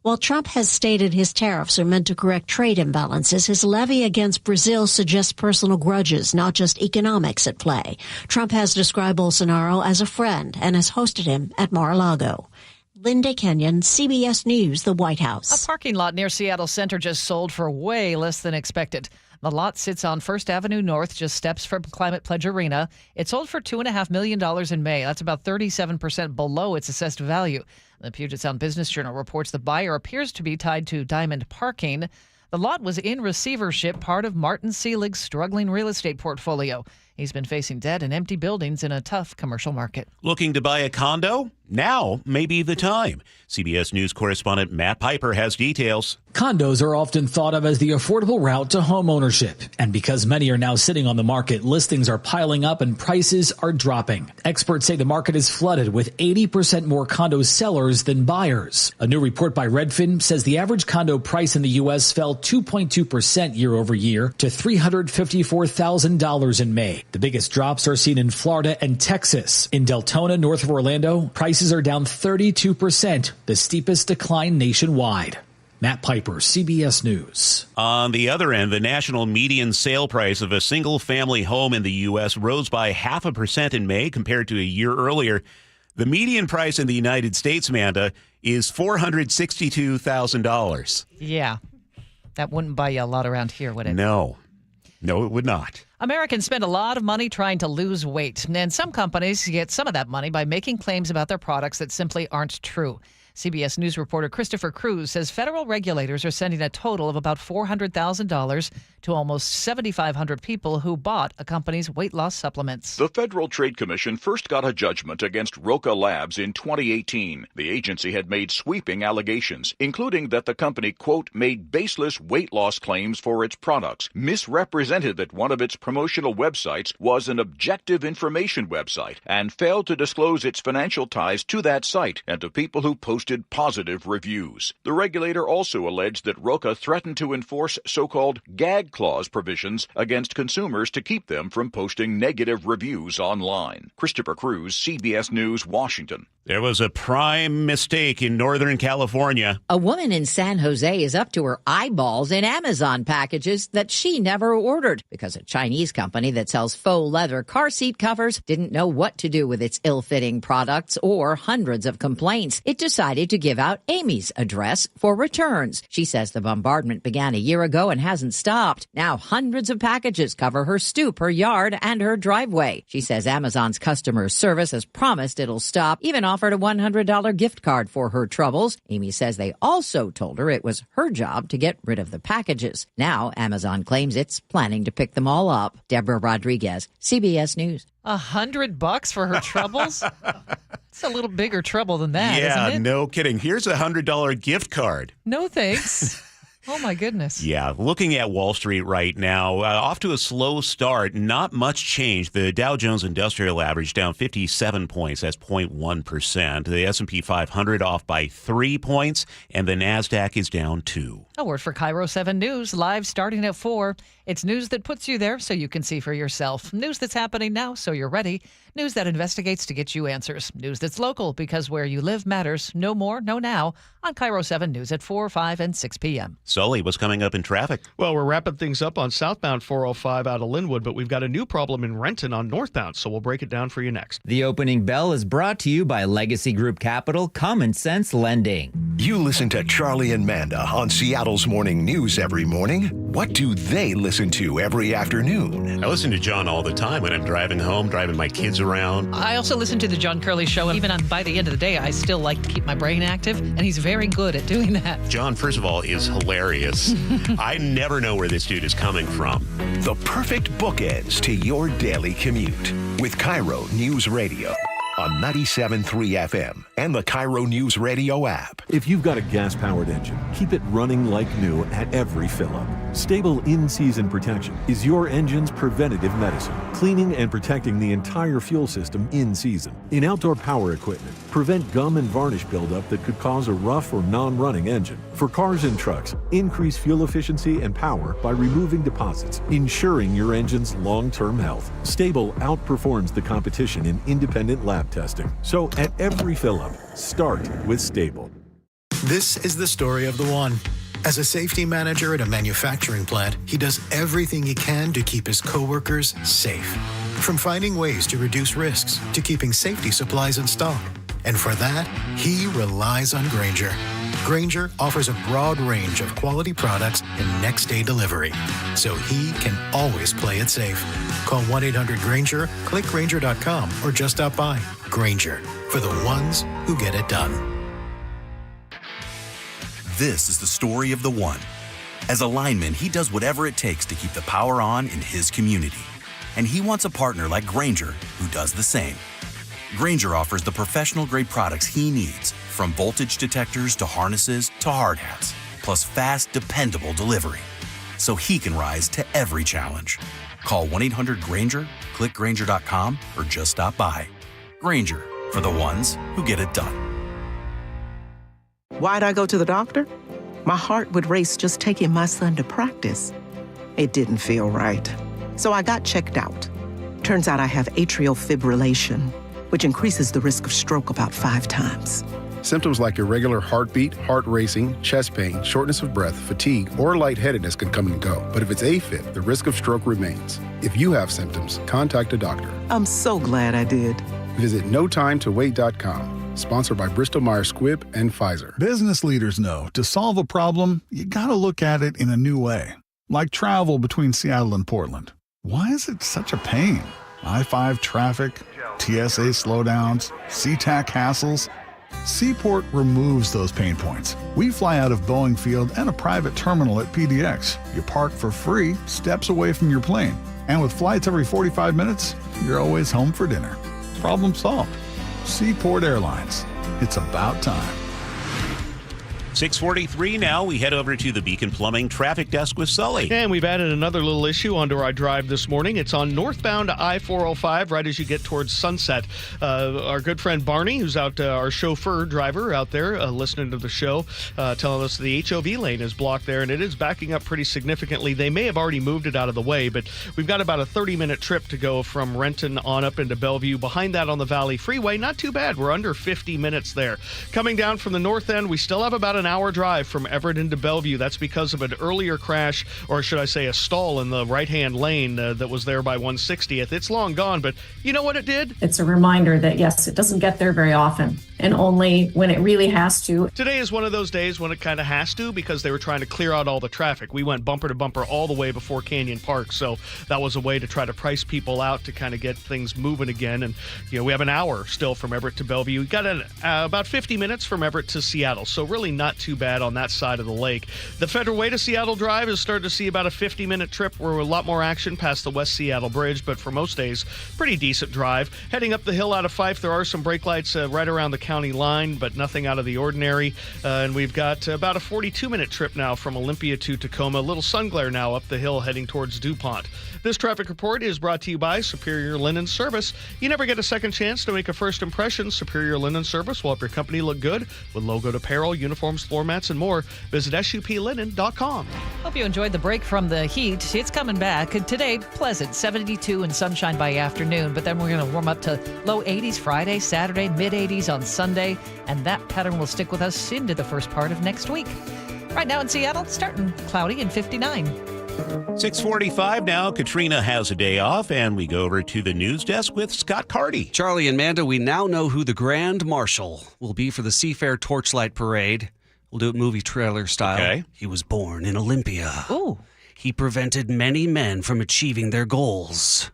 While Trump has stated his tariffs are meant to correct trade imbalances, his levy against Brazil suggests personal grudges, not just economics at play. Trump has described Bolsonaro as a friend and has hosted him at Mar-a-Lago. Linda Kenyon, CBS News, the White House. A parking lot near Seattle Center just sold for way less than expected. The lot sits on First Avenue North, just steps from Climate Pledge Arena. It sold for $2.5 million in May. That's about 37% below its assessed value. The Puget Sound Business Journal reports the buyer appears to be tied to Diamond Parking. The lot was in receivership, part of Martin Selig's struggling real estate portfolio. He's been facing debt and empty buildings in a tough commercial market. Looking to buy a condo? Now may be the time. CBS News correspondent Matt Piper has details. Condos are often thought of as the affordable route to home ownership. And because many are now sitting on the market, listings are piling up and prices are dropping. Experts say the market is flooded with 80% more condo sellers than buyers. A new report by Redfin says the average condo price in the U.S. fell 2.2% year over year to $354,000 in May. The biggest drops are seen in Florida and Texas. In Deltona, north of Orlando, prices are down 32%, the steepest decline nationwide. Matt Piper, CBS News. On the other end, the national median sale price of a single-family home in the U.S. rose by 0.5% in May compared to a year earlier. The median price in the United States, Manda, is $462,000. Yeah, that wouldn't buy you a lot around here, would it? No, it would not. Americans spend a lot of money trying to lose weight, and some companies get some of that money by making claims about their products that simply aren't true. CBS News reporter Christopher Cruz says federal regulators are sending a total of about $400,000 to almost 7,500 people who bought a company's weight loss supplements. The Federal Trade Commission first got a judgment against Roca Labs in 2018. The agency had made sweeping allegations, including that the company, quote, made baseless weight loss claims for its products, misrepresented that one of its promotional websites was an objective information website, and failed to disclose its financial ties to that site and to people who posted positive reviews. The regulator also alleged that Roca threatened to enforce so-called gag clause provisions against consumers to keep them from posting negative reviews online. Christopher Cruz, CBS News, Washington. There was a prime mistake in Northern California. A woman in San Jose is up to her eyeballs in Amazon packages that she never ordered because a Chinese company that sells faux leather car seat covers didn't know what to do with its ill-fitting products or hundreds of complaints. It decided to give out Amy's address for returns. She says the bombardment began a year ago and hasn't stopped. Now hundreds of packages cover her stoop, her yard, and her driveway. She says Amazon's customer service has promised it'll stop, even offered a $100 gift card for her troubles. Amy says they also told her it was her job to get rid of the packages. Now Amazon claims it's planning to pick them all up. Deborah Rodriguez, CBS News. $100 for her troubles? It's a little bigger trouble than that, isn't it? No kidding. Here's a $100 gift card. No thanks. Oh, my goodness. Yeah, looking at Wall Street right now, off to a slow start, not much change. The Dow Jones Industrial Average down 57 points, that's 0.1%. The S&P 500 off by 3 points, and the NASDAQ is down 2. A word for KIRO 7 News, live starting at 4. It's news that puts you there so you can see for yourself. News that's happening now so you're ready. News that investigates to get you answers. News that's local because where you live matters. No more, no now on KIRO 7 News at 4, 5, and 6 p.m. Sully, what's coming up in traffic? Well, we're wrapping things up on southbound 405 out of Linwood, but we've got a new problem in Renton on northbound, so we'll break it down for you next. The opening bell is brought to you by Legacy Group Capital Common Sense Lending. You listen to Charlie and Manda on Seattle's Morning News every morning. What do they listen to every afternoon? I listen to John all the time when I'm driving home, driving my kids around. I also listen to the John Curley Show, and even by the end of the day, I still like to keep my brain active, and he's very good at doing that. John, first of all, is hilarious. I never know where this dude is coming from. The perfect bookends to your daily commute with KIRO News Radio on 97.3 FM and the KIRO Newsradio app. If you've got a gas-powered engine, keep it running like new at every fill-up. Stable in-season protection is your engine's preventative medicine, cleaning and protecting the entire fuel system in season. In outdoor power equipment, prevent gum and varnish buildup that could cause a rough or non-running engine. For cars and trucks, increase fuel efficiency and power by removing deposits, ensuring your engine's long-term health. Stable outperforms the competition in independent lab testing. So at every fill-up, start with Stable. This is the story of the one. As a safety manager at a manufacturing plant, he does everything he can to keep his coworkers safe. From finding ways to reduce risks to keeping safety supplies in stock. And for that, he relies on Grainger. Grainger offers a broad range of quality products and next-day delivery, so he can always play it safe. Call 1-800-GRAINGER, click Grainger.com, or just stop by. Grainger, for the ones who get it done. This is the story of the one. As a lineman, he does whatever it takes to keep the power on in his community. And he wants a partner like Grainger who does the same. Grainger offers the professional-grade products he needs, from voltage detectors to harnesses to hard hats, plus fast, dependable delivery, so he can rise to every challenge. Call 1-800-GRAINGER, click Grainger.com, or just stop by. Grainger, for the ones who get it done. Why'd I go to the doctor? My heart would race just taking my son to practice. It didn't feel right. So I got checked out. Turns out I have atrial fibrillation, which increases the risk of stroke about 5 times. Symptoms like irregular heartbeat, heart racing, chest pain, shortness of breath, fatigue, or lightheadedness can come and go. But if it's AFib, the risk of stroke remains. If you have symptoms, contact a doctor. I'm so glad I did. Visit notimetowait.com. Sponsored by Bristol-Myers Squibb and Pfizer. Business leaders know to solve a problem, you gotta look at it in a new way. Like travel between Seattle and Portland. Why is it such a pain? I-5 traffic, TSA slowdowns, SeaTac hassles. Seaport removes those pain points. We fly out of Boeing Field and a private terminal at PDX. You park for free, steps away from your plane. And with flights every 45 minutes, you're always home for dinner. Problem solved. Seaport Airlines. It's about time. 6:43 now. We head over to the Beacon Plumbing Traffic Desk with Sully. And we've added another little issue onto our drive this morning. It's on northbound I-405 right as you get towards Sunset. Our good friend Barney, who's out, our chauffeur driver out there listening to the show, telling us the HOV lane is blocked there, and it is backing up pretty significantly. They may have already moved it out of the way, but we've got about a 30-minute trip to go from Renton on up into Bellevue. Behind that on the Valley Freeway, not too bad. We're under 50 minutes there. Coming down from the north end, we still have about an hour drive from Everett into Bellevue. That's because of an earlier crash, or should I say a stall in the right-hand lane that was there by 160th. It's long gone, but you know what it did? It's a reminder that, yes, it doesn't get there very often, and only when it really has to. Today is one of those days when it kind of has to, because they were trying to clear out all the traffic. We went bumper to bumper all the way before Canyon Park, so that was a way to try to price people out to kind of get things moving again. And we have an hour still from Everett to Bellevue. We got about 50 minutes from Everett to Seattle, so really not too bad on that side of the lake. The Federal Way to Seattle Drive is starting to see about a 50-minute trip where a lot more action past the West Seattle Bridge, but for most days, pretty decent drive. Heading up the hill out of Fife, there are some brake lights right around the county line, but nothing out of the ordinary. And we've got about a 42-minute trip now from Olympia to Tacoma. A little sun glare now up the hill heading towards DuPont. This traffic report is brought to you by Superior Linen Service. You never get a second chance to make a first impression. Superior Linen Service will help your company look good with logoed apparel, uniforms, floor mats, and more. Visit suplinen.com. Hope you enjoyed the break from the heat. It's coming back. Today, pleasant, 72 and sunshine by afternoon, but then we're going to warm up to low 80s Friday, Saturday, mid-80s on Sunday, and that pattern will stick with us into the first part of next week. Right now in Seattle, starting cloudy and 59. 6:45 now. Katrina has a day off, and we go over to the news desk with Scott Carty. Charlie and Manda, we now know who the Grand Marshal will be for the Seafair Torchlight Parade. We'll do it movie trailer style. Okay. He was born in Olympia. Ooh. He prevented many men from achieving their goals.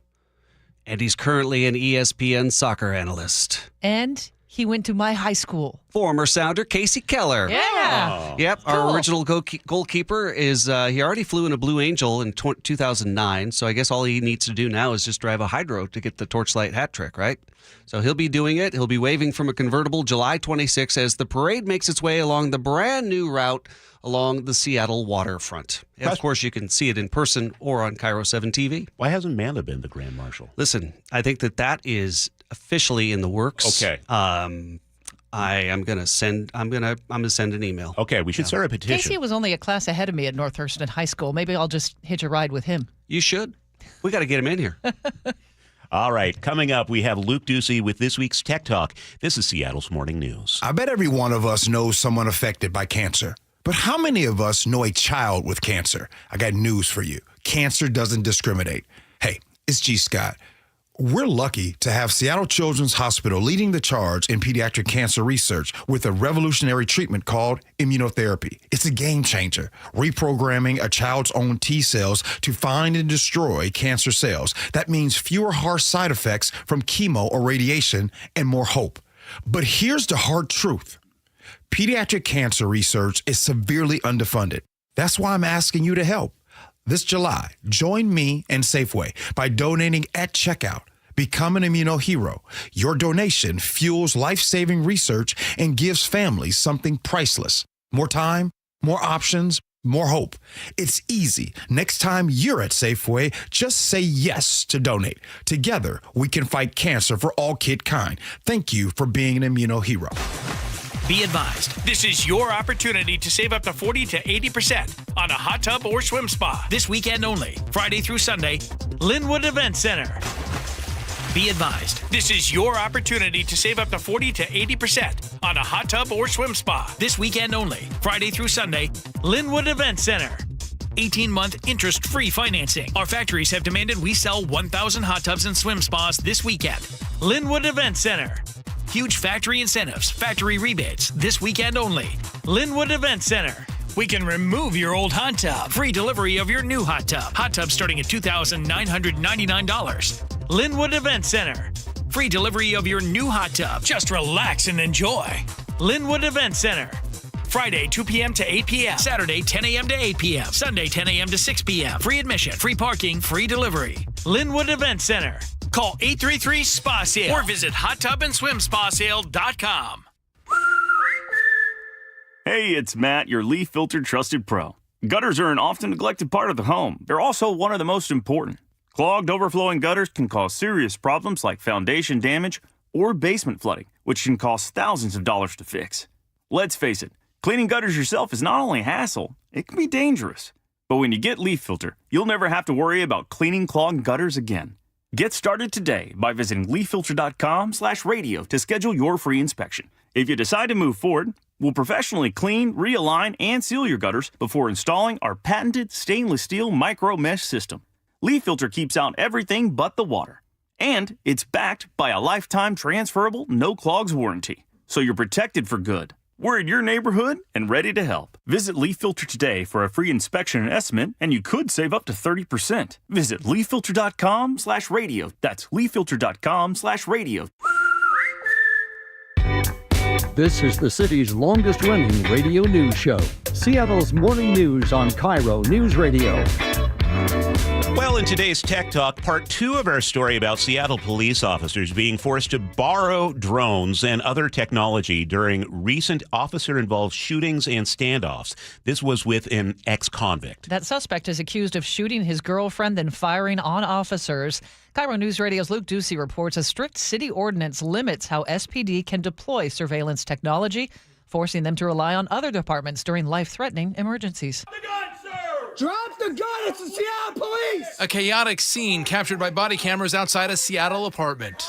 And he's currently an ESPN soccer analyst. And he went to my high school. Former Sounder Casey Keller. Yeah. Yep. Cool. Our original goalkeeper is, he already flew in a Blue Angel in 2009. So I guess all he needs to do now is just drive a hydro to get the Torchlight hat trick, right? So he'll be doing it. He'll be waving from a convertible July 26 as the parade makes its way along the brand new route along the Seattle waterfront. And of course, you can see it in person or on KIRO 7 TV. Why hasn't Manda been the Grand Marshal? Listen, I think that is officially in the works. Okay. I'm gonna send an email. Okay, we should start a petition. Casey was only a class ahead of me at North Thurston High School. Maybe I'll just hitch a ride with him. You should. We got to get him in here. All right, coming up, we have Luke Ducey with this week's Tech Talk. This is Seattle's Morning News. I bet every one of us knows someone affected by cancer. But how many of us know a child with cancer? I got news for you. Cancer doesn't discriminate. Hey, it's G. Scott. We're lucky to have Seattle Children's Hospital leading the charge in pediatric cancer research with a revolutionary treatment called immunotherapy. It's a game changer, reprogramming a child's own T cells to find and destroy cancer cells. That means fewer harsh side effects from chemo or radiation and more hope. But here's the hard truth. Pediatric cancer research is severely underfunded. That's why I'm asking you to help. This July, join me and Safeway by donating at checkout. Become an immunohero. Your donation fuels life-saving research and gives families something priceless. More time, more options, more hope. It's easy. Next time you're at Safeway, just say yes to donate. Together, we can fight cancer for all kidkind. Thank you for being an immunohero. Be advised, this is your opportunity to save up to 40 to 80% on a hot tub or swim spa. This weekend only, Friday through Sunday, Linwood Event Center. Be advised, this is your opportunity to save up to 40 to 80% on a hot tub or swim spa. This weekend only, Friday through Sunday, Linwood Event Center. 18-month interest-free financing. Our factories have demanded we sell 1,000 hot tubs and swim spas this weekend. Linwood Event Center. Huge factory incentives, factory rebates, this weekend only. Linwood Event Center. We can remove your old hot tub. Free delivery of your new hot tub. Hot tub starting at $2,999. Linwood Event Center. Free delivery of your new hot tub. Just relax and enjoy. Linwood Event Center. Friday, 2 p.m. to 8 p.m. Saturday, 10 a.m. to 8 p.m. Sunday, 10 a.m. to 6 p.m. Free admission, free parking, free delivery. Linwood Event Center. Call 833-SPA-SALE or visit hottubandSwimSpaSale.com. Hey, it's Matt, your leaf filter trusted pro. Gutters are an often neglected part of the home. They're also one of the most important. Clogged, overflowing gutters can cause serious problems like foundation damage or basement flooding, which can cost thousands of dollars to fix. Let's face it, cleaning gutters yourself is not only a hassle, it can be dangerous. But when you get Leaf Filter, you'll never have to worry about cleaning clogged gutters again. Get started today by visiting leaffilter.com/radio to schedule your free inspection. If you decide to move forward, we'll professionally clean, realign, and seal your gutters before installing our patented stainless steel micro mesh system. Leaf Filter keeps out everything but the water. And it's backed by a lifetime transferable no clogs warranty. So you're protected for good. We're in your neighborhood and ready to help. Visit Leaf Filter today for a free inspection and estimate, and you could save up to 30%. Visit leaffilter.com/radio. That's leaffilter.com/radio. This is the city's longest-running radio news show, Seattle's Morning News on KIRO Newsradio. Well, in today's Tech Talk, part 2 of our story about Seattle police officers being forced to borrow drones and other technology during recent officer-involved shootings and standoffs. This was with an ex-convict. That suspect is accused of shooting his girlfriend and firing on officers. KIRO News Radio's Luke Ducey reports a strict city ordinance limits how SPD can deploy surveillance technology, forcing them to rely on other departments during life-threatening emergencies. Drop the gun! It's the Seattle Police! A chaotic scene captured by body cameras outside a Seattle apartment.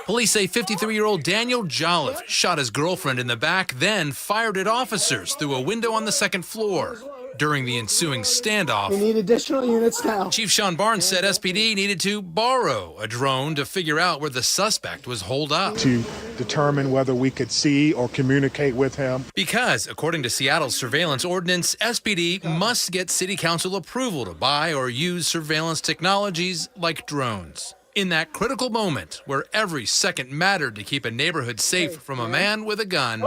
Police say 53-year-old Daniel Jolliffe shot his girlfriend in the back, then fired at officers through a window on the second floor. During the ensuing standoff, We need additional units now. Chief Sean Barnes said SPD needed to borrow a drone to figure out where the suspect was holed up. To determine whether we could see or communicate with him. Because, according to Seattle's surveillance ordinance, SPD must get city council approval to buy or use surveillance technologies like drones. In that critical moment where every second mattered to keep a neighborhood safe from a man with a gun,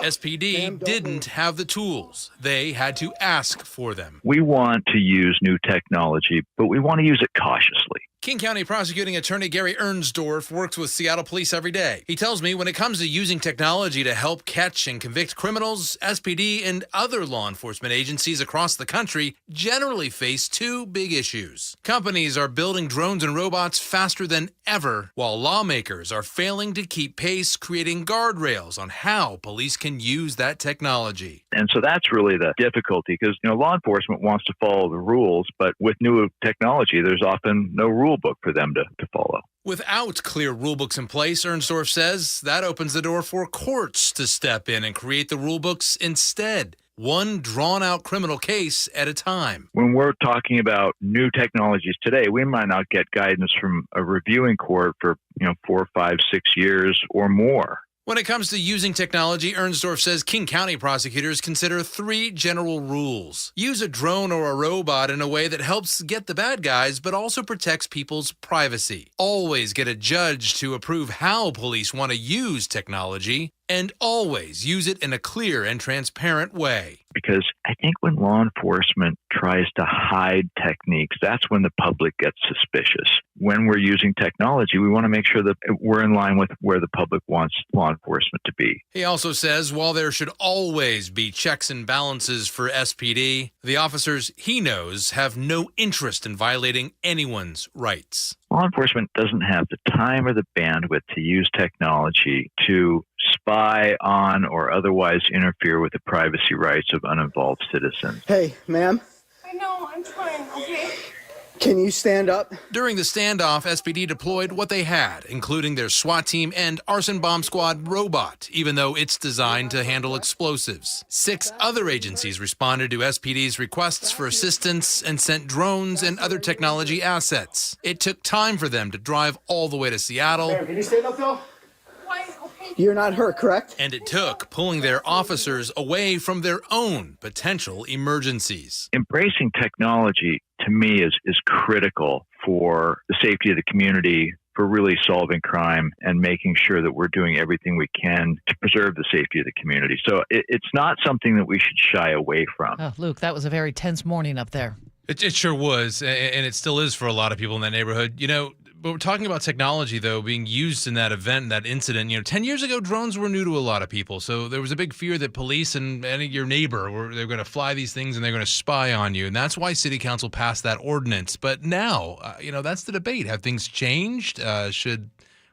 SPD didn't have the tools. They had to ask for them. We want to use new technology, but we want to use it cautiously. King County Prosecuting Attorney Gary Ernsdorf works with Seattle police every day. He tells me when it comes to using technology to help catch and convict criminals, SPD and other law enforcement agencies across the country generally face two big issues. Companies are building drones and robots faster than ever, while lawmakers are failing to keep pace, creating guardrails on how police can use that technology. And so that's really the difficulty because, law enforcement wants to follow the rules, but with new technology, there's often no rule book for them to follow. Without clear rulebooks in place, Ernsdorf says that opens the door for courts to step in and create the rulebooks instead, one drawn-out criminal case at a time. When we're talking about new technologies today, we might not get guidance from a reviewing court for 4, 5, 6 years or more. When it comes to using technology, Ernsdorf says King County prosecutors consider 3 general rules. Use a drone or a robot in a way that helps get the bad guys, but also protects people's privacy. Always get a judge to approve how police want to use technology, And always use it in a clear and transparent way. Because I think when law enforcement tries to hide techniques, that's when the public gets suspicious. When we're using technology, we want to make sure that we're in line with where the public wants law enforcement to be. He also says while there should always be checks and balances for SPD, the officers he knows have no interest in violating anyone's rights. Law enforcement doesn't have the time or the bandwidth to use technology to spy on or otherwise interfere with the privacy rights of uninvolved citizens. Hey, ma'am. I know, I'm trying, okay? Can you stand up? During the standoff, SPD deployed what they had, including their SWAT team and arson bomb squad robot, even though it's designed to handle explosives. 6 other agencies responded to SPD's requests for assistance and sent drones and other technology assets. It took time for them to drive all the way to Seattle. Ma'am, can you stand up, though? Why? Okay. You're not hurt, correct? And it took pulling their officers away from their own potential emergencies. Embracing technology, to me, is critical for the safety of the community, for really solving crime and making sure that we're doing everything we can to preserve the safety of the community. So it's not something that we should shy away from. Oh, Luke, that was a very tense morning up there. It sure was, and it still is for a lot of people in that neighborhood. You know, but we're talking about technology, though, being used in that event, that incident. You know, 10 years ago, drones were new to a lot of people. So there was a big fear that police and your neighbor, they're going to fly these things and they're going to spy on you. And that's why City Council passed that ordinance. But now, that's the debate. Have things changed? Should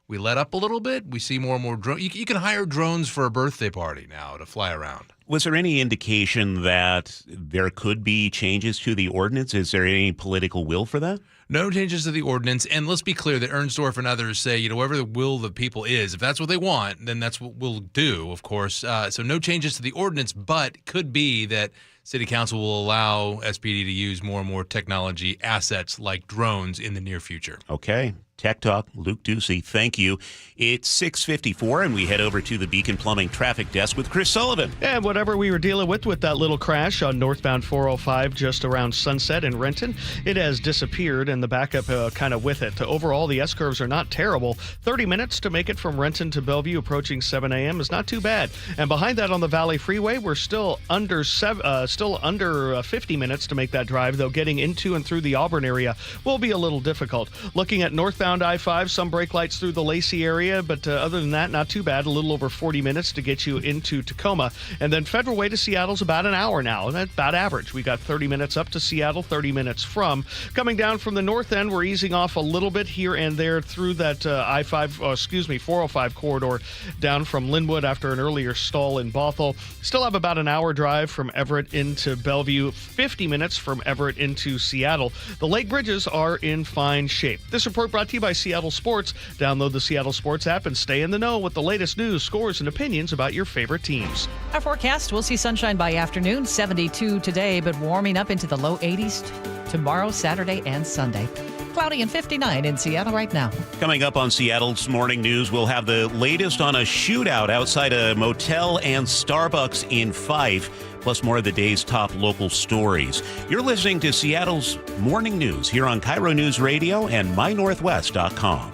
we let up a little bit? We see more and more drones. You can hire drones for a birthday party now to fly around. Was there any indication that there could be changes to the ordinance? Is there any political will for that? No changes to the ordinance. And let's be clear that Ernsdorf and others say, whatever the will of the people is, if that's what they want, then that's what we'll do, of course. So no changes to the ordinance, but could be that City Council will allow SPD to use more and more technology assets like drones in the near future. Okay. Tech Talk, Luke Ducey, thank you. It's 6:54, and we head over to the Beacon Plumbing Traffic Desk with Chris Sullivan. And whatever we were dealing with that little crash on northbound 405 just around Sunset in Renton, it has disappeared, and the backup kind of with it. Overall, the S-curves are not terrible. 30 minutes to make it from Renton to Bellevue approaching 7 a.m. is not too bad. And behind that on the Valley Freeway, we're still under 50 minutes to make that drive, though getting into and through the Auburn area will be a little difficult. Looking at northbound I-5, some brake lights through the Lacey area, but other than that, not too bad. A little over 40 minutes to get you into Tacoma. And then Federal Way to Seattle's about an hour now. That's about average. We got 30 minutes up to Seattle, 30 minutes from. Coming down from the north end, we're easing off a little bit here and there through that 405 corridor down from Linwood after an earlier stall in Bothell. Still have about an hour drive from Everett into Bellevue, 50 minutes from Everett into Seattle. The Lake Bridges are in fine shape. This report brought to you by Seattle Sports. Download the Seattle Sports app and stay in the know with the latest news, scores, and opinions about your favorite teams. Our forecast, we'll see sunshine by afternoon, 72 today, but warming up into the low 80s tomorrow, Saturday, and Sunday. Cloudy and 59 in Seattle right now. Coming up on Seattle's Morning News, we'll have the latest on a shootout outside a motel and Starbucks in Fife, plus more of the day's top local stories. You're listening to Seattle's Morning News here on KIRO Newsradio and MyNorthwest.com.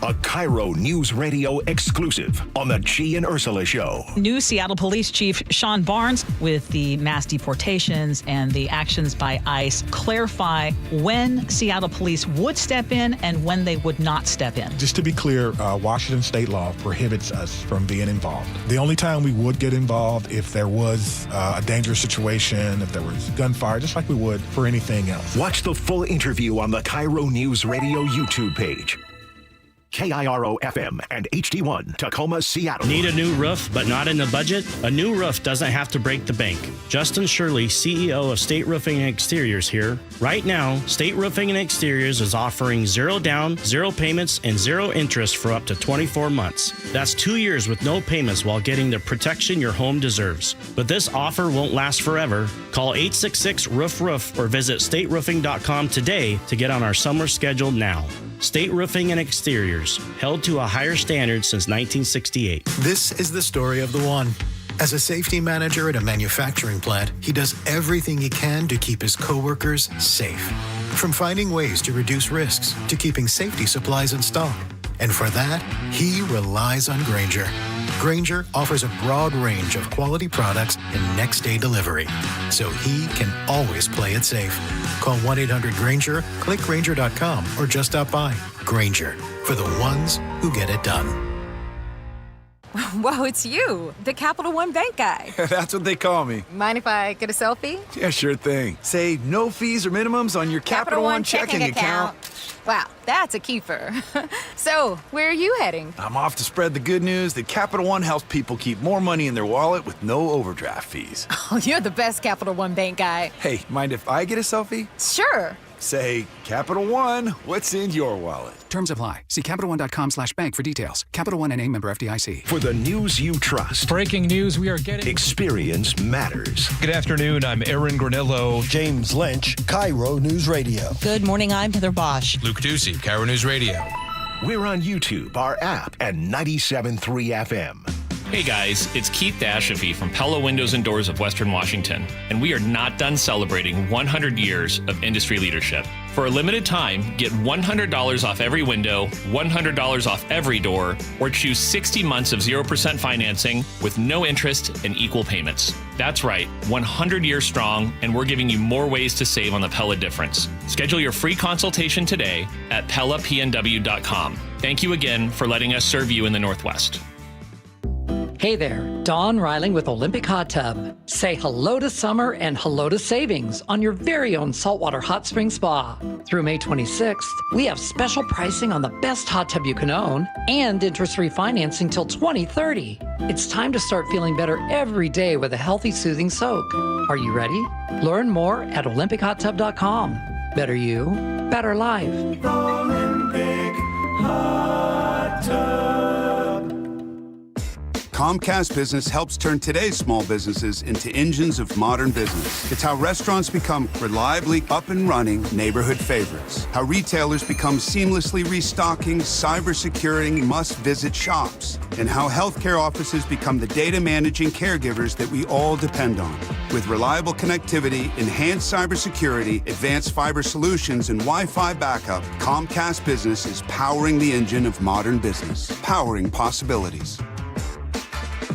A KIRO News Radio exclusive on the G and Ursula Show. New Seattle Police Chief Sean Barnes, with the mass deportations and the actions by ICE, clarify when Seattle police would step in and when they would not step in. Just to be clear, Washington state law prohibits us from being involved. The only time we would get involved if there was a dangerous situation, if there was gunfire, just like we would for anything else. Watch the full interview on the KIRO News Radio YouTube page. KIRO FM and HD1, Tacoma, Seattle. Need a new roof but not in the budget? A new roof doesn't have to break the bank. Justin Shirley, CEO of State Roofing and Exteriors here. Right now, State Roofing and Exteriors is offering 0 down, 0 payments, and 0 interest for up to 24 months. That's 2 years with no payments while getting the protection your home deserves. But this offer won't last forever. Call 866-ROOF-ROOF or visit stateroofing.com today to get on our summer schedule now. State Roofing and Exteriors, held to a higher standard since 1968. This is the story of the one. As a safety manager at a manufacturing plant, he does everything he can to keep his coworkers safe. From finding ways to reduce risks to keeping safety supplies in stock. And for that, he relies on Grainger, Grainger offers a broad range of quality products and next-day delivery, so he can always play it safe. Call 1-800-GRAINGER, click Grainger.com, or just stop by. Grainger, for the ones who get it done. Whoa, it's you, the Capital One Bank guy. That's what they call me. Mind if I get a selfie? Yeah, sure thing. Say no fees or minimums on your Capital One checking account. Wow, that's a keeper. So, where are you heading? I'm off to spread the good news that Capital One helps people keep more money in their wallet with no overdraft fees. Oh, you're the best Capital One Bank guy. Hey, mind if I get a selfie? Sure. Say, Capital One, what's in your wallet? Terms apply. See CapitalOne.com/bank for details. Capital One N.A. member FDIC. For the news you trust. Breaking news we are getting. Experience matters. Good afternoon. I'm Aaron Granillo. James Lynch, KIRO News Radio. Good morning. I'm Heather Bosch. Luke Ducey, KIRO News Radio. We're on YouTube, our app, and 97.3 FM. Hey guys, it's Keith Dashafi from Pella Windows and Doors of Western Washington, and we are not done celebrating 100 years of industry leadership. For a limited time, get $100 off every window, $100 off every door, or choose 60 months of 0% financing with no interest and equal payments. That's right, 100 years strong, and we're giving you more ways to save on the Pella difference. Schedule your free consultation today at PellaPNW.com. Thank you again for letting us serve you in the Northwest. Hey there, Dawn Riling with Olympic Hot Tub. Say hello to summer and hello to savings on your very own saltwater hot spring spa. Through May 26th, we have special pricing on the best hot tub you can own and interest-free financing till 2030. It's time to start feeling better every day with a healthy, soothing soak. Are you ready? Learn more at OlympicHotTub.com. Better you, better life. Olympic Hot Tub. Comcast Business helps turn today's small businesses into engines of modern business. It's how restaurants become reliably up and running neighborhood favorites. How retailers become seamlessly restocking, cyber-securing must-visit shops. And how healthcare offices become the data managing caregivers that we all depend on. With reliable connectivity, enhanced cybersecurity, advanced fiber solutions, and Wi-Fi backup, Comcast Business is powering the engine of modern business. Powering possibilities.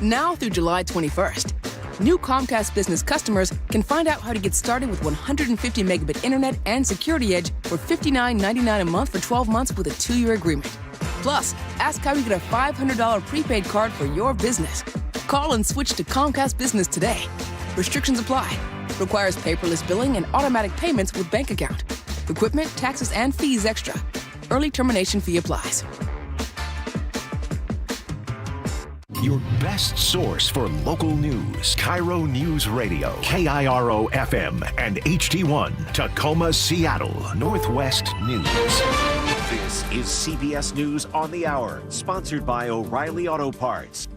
Now through July 21st, new Comcast Business customers can find out how to get started with 150 megabit internet and Security Edge for $59.99 a month for 12 months with a 2-year agreement. Plus, ask how you get a $500 prepaid card for your business. Call and switch to Comcast Business today. Restrictions apply. Requires paperless billing and automatic payments with bank account. Equipment, taxes, and fees extra. Early termination fee applies. Your best source for local news. KIRO News Radio. KIRO FM and HD1. Tacoma, Seattle. Northwest News. This is CBS News on the Hour, sponsored by O'Reilly Auto Parts.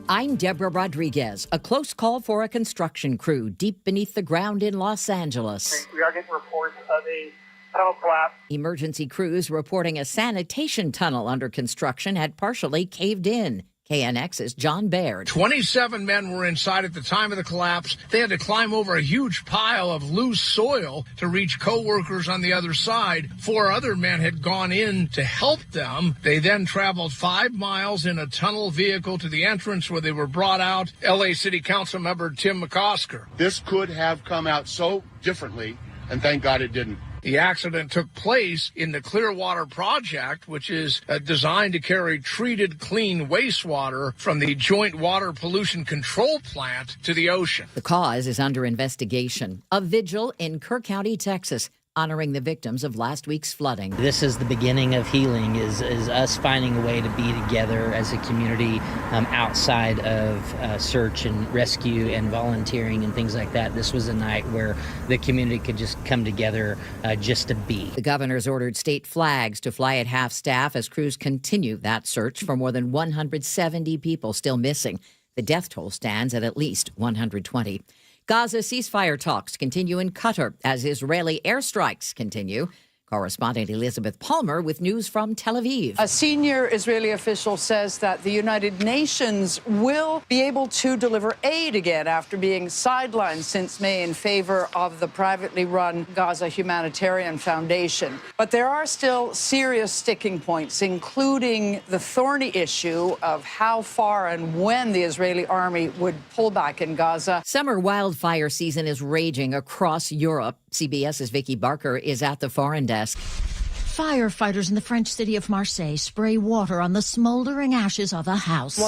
I'm Deborah Rodriguez. A close call for a construction crew deep beneath the ground in Los Angeles. We are getting reports of a tunnel collapse. Emergency crews reporting a sanitation tunnel under construction had partially caved in. KNX's John Baird. 27 men were inside at the time of the collapse. They had to climb over a huge pile of loose soil to reach co-workers on the other side. 4 other men had gone in to help them. They then traveled 5 miles in a tunnel vehicle to the entrance where they were brought out. L.A. City Council member Tim McCosker. This could have come out so differently, and thank God it didn't. The accident took place in the Clearwater Project, which is designed to carry treated clean wastewater from the Joint Water Pollution Control Plant to the ocean. The cause is under investigation. A vigil in Kerr County, Texas, honoring the victims of last week's flooding. This is the beginning of healing, is us finding a way to be together as a community outside of search and rescue and volunteering and things like that. This was a night where the community could just come together just to be. The governor's ordered state flags to fly at half-staff as crews continue that search for more than 170 people still missing. The death toll stands at least 120. Gaza ceasefire talks continue in Qatar as Israeli airstrikes continue. Correspondent Elizabeth Palmer with news from Tel Aviv. A senior Israeli official says that the United Nations will be able to deliver aid again after being sidelined since May in favor of the privately run Gaza Humanitarian Foundation. But there are still serious sticking points, including the thorny issue of how far and when the Israeli army would pull back in Gaza. Summer wildfire season is raging across Europe. CBS's Vicki Barker is at the foreign desk. Firefighters in the French city of Marseille spray water on the smoldering ashes of a house.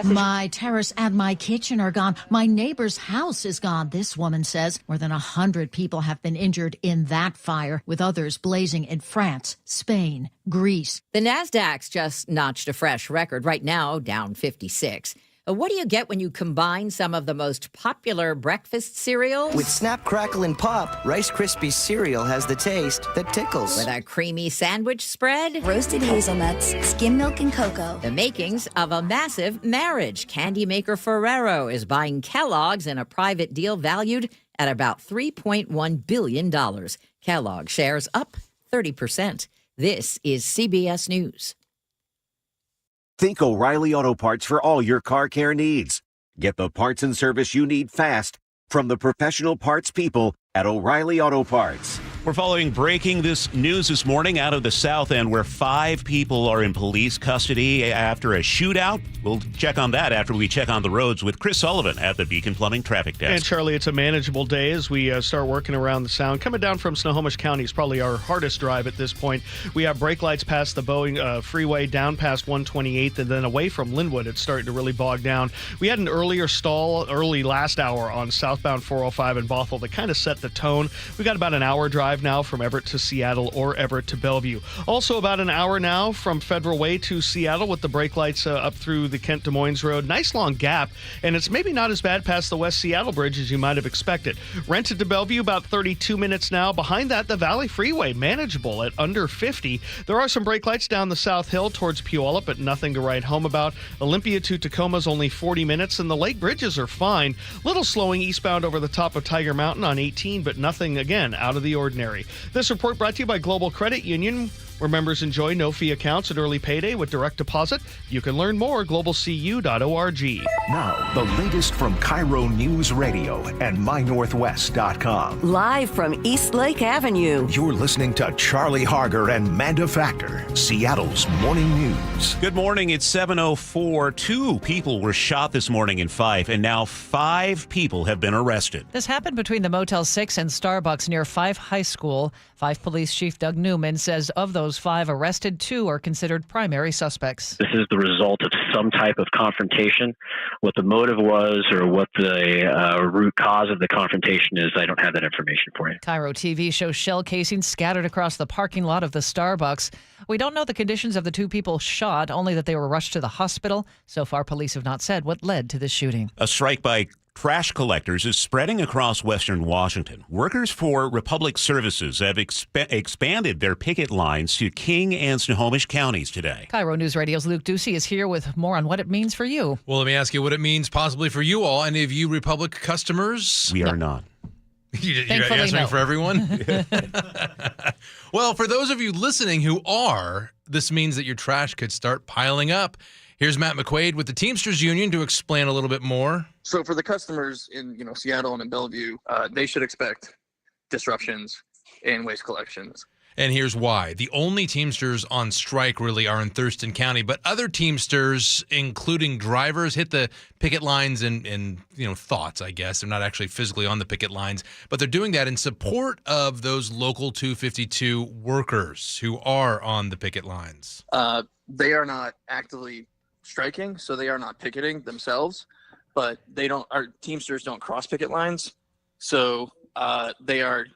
My terrace and my kitchen are gone. My neighbor's house is gone, this woman says. More than 100 people have been injured in that fire, with others blazing in France, Spain, Greece. The Nasdaq's just notched a fresh record, right now down 56. What do you get when you combine some of the most popular breakfast cereals? With Snap, Crackle, and Pop, Rice Krispies cereal has the taste that tickles. With a creamy sandwich spread? Roasted hazelnuts, skim milk, and cocoa. The makings of a massive marriage. Candy maker Ferrero is buying Kellogg's in a private deal valued at about $3.1 billion. Kellogg shares up 30%. This is CBS News. Think O'Reilly Auto Parts for all your car care needs. Get the parts and service you need fast from the professional parts people at O'Reilly Auto Parts. We're following breaking news this morning out of the South End, where 5 people are in police custody after a shootout. We'll check on that after we check on the roads with Chris Sullivan at the Beacon Plumbing Traffic Desk. And Charlie, it's a manageable day as we start working around the Sound. Coming down from Snohomish County is probably our hardest drive at this point. We have brake lights past the Boeing freeway, down past 128th, and then away from Linwood, it's starting to really bog down. We had an earlier stall early last hour on southbound 405 in Bothell that kind of set the tone. We got about an hour drive now from Everett to Seattle or Everett to Bellevue. Also about an hour now from Federal Way to Seattle with the brake lights up through the Kent Des Moines Road. Nice long gap, and it's maybe not as bad past the West Seattle Bridge as you might have expected. Rented to Bellevue, about 32 minutes now. Behind that, the Valley Freeway, manageable at under 50. There are some brake lights down the South Hill towards Puyallup, but nothing to write home about. Olympia to Tacoma is only 40 minutes, and the lake bridges are fine. Little slowing eastbound over the top of Tiger Mountain on 18, but nothing, again, out of the ordinary. This report brought to you by Global Credit Union, where members enjoy no-fee accounts at early payday with direct deposit. You can learn more at globalcu.org. Now, the latest from KIRO Newsradio and MyNorthwest.com. Live from East Lake Avenue. You're listening to Charlie Harger and Manda Factor, Seattle's morning news. Good morning. It's 7:04. 2 people were shot this morning in Fife, and now 5 people have been arrested. This happened between the Motel 6 and Starbucks near Fife High School. Fife Police Chief Doug Newman says of those 5 arrested, 2 are considered primary suspects. This is the result of some type of confrontation. What the motive was or what the root cause of the confrontation is, I don't have that information for you. KIRO TV shows shell casings scattered across the parking lot of the Starbucks. We don't know the conditions of the 2 people shot, only that they were rushed to the hospital. So far, police have not said what led to this shooting. A strike by trash collectors is spreading across western Washington. Workers for Republic Services have expanded their picket lines to King and Snohomish counties today. KIRO News Radio's Luke Ducey is here with more on what it means for you. Well, let me ask you what it means possibly for you all. Any of you Republic customers? We are not. You're answering for everyone? Well, for those of you listening who are, this means that your trash could start piling up. Here's Matt McQuaid with the Teamsters Union to explain a little bit more. So for the customers in Seattle and in Bellevue, they should expect disruptions in waste collections. And here's why. The only Teamsters on strike really are in Thurston County, but other Teamsters, including drivers, hit the picket lines in thoughts, I guess. They're not actually physically on the picket lines, but they're doing that in support of those local 252 workers who are on the picket lines. They are not actively striking, so they are not picketing themselves, but our Teamsters don't cross picket lines, so they are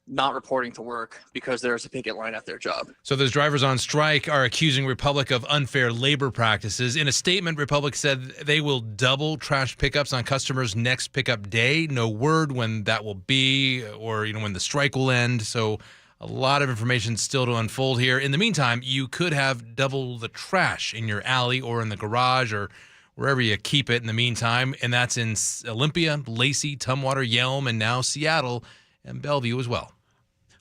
not reporting to work because there's a picket line at their job. So those drivers on strike are accusing Republic of unfair labor practices. In a statement, Republic said they will double trash pickups on customers' next pickup day. No word when that will be or when the strike will end. So a lot of information still to unfold here. In the meantime, you could have double the trash in your alley or in the garage or wherever you keep it in the meantime. And that's in Olympia, Lacey, Tumwater, Yelm, and now Seattle and Bellevue as well.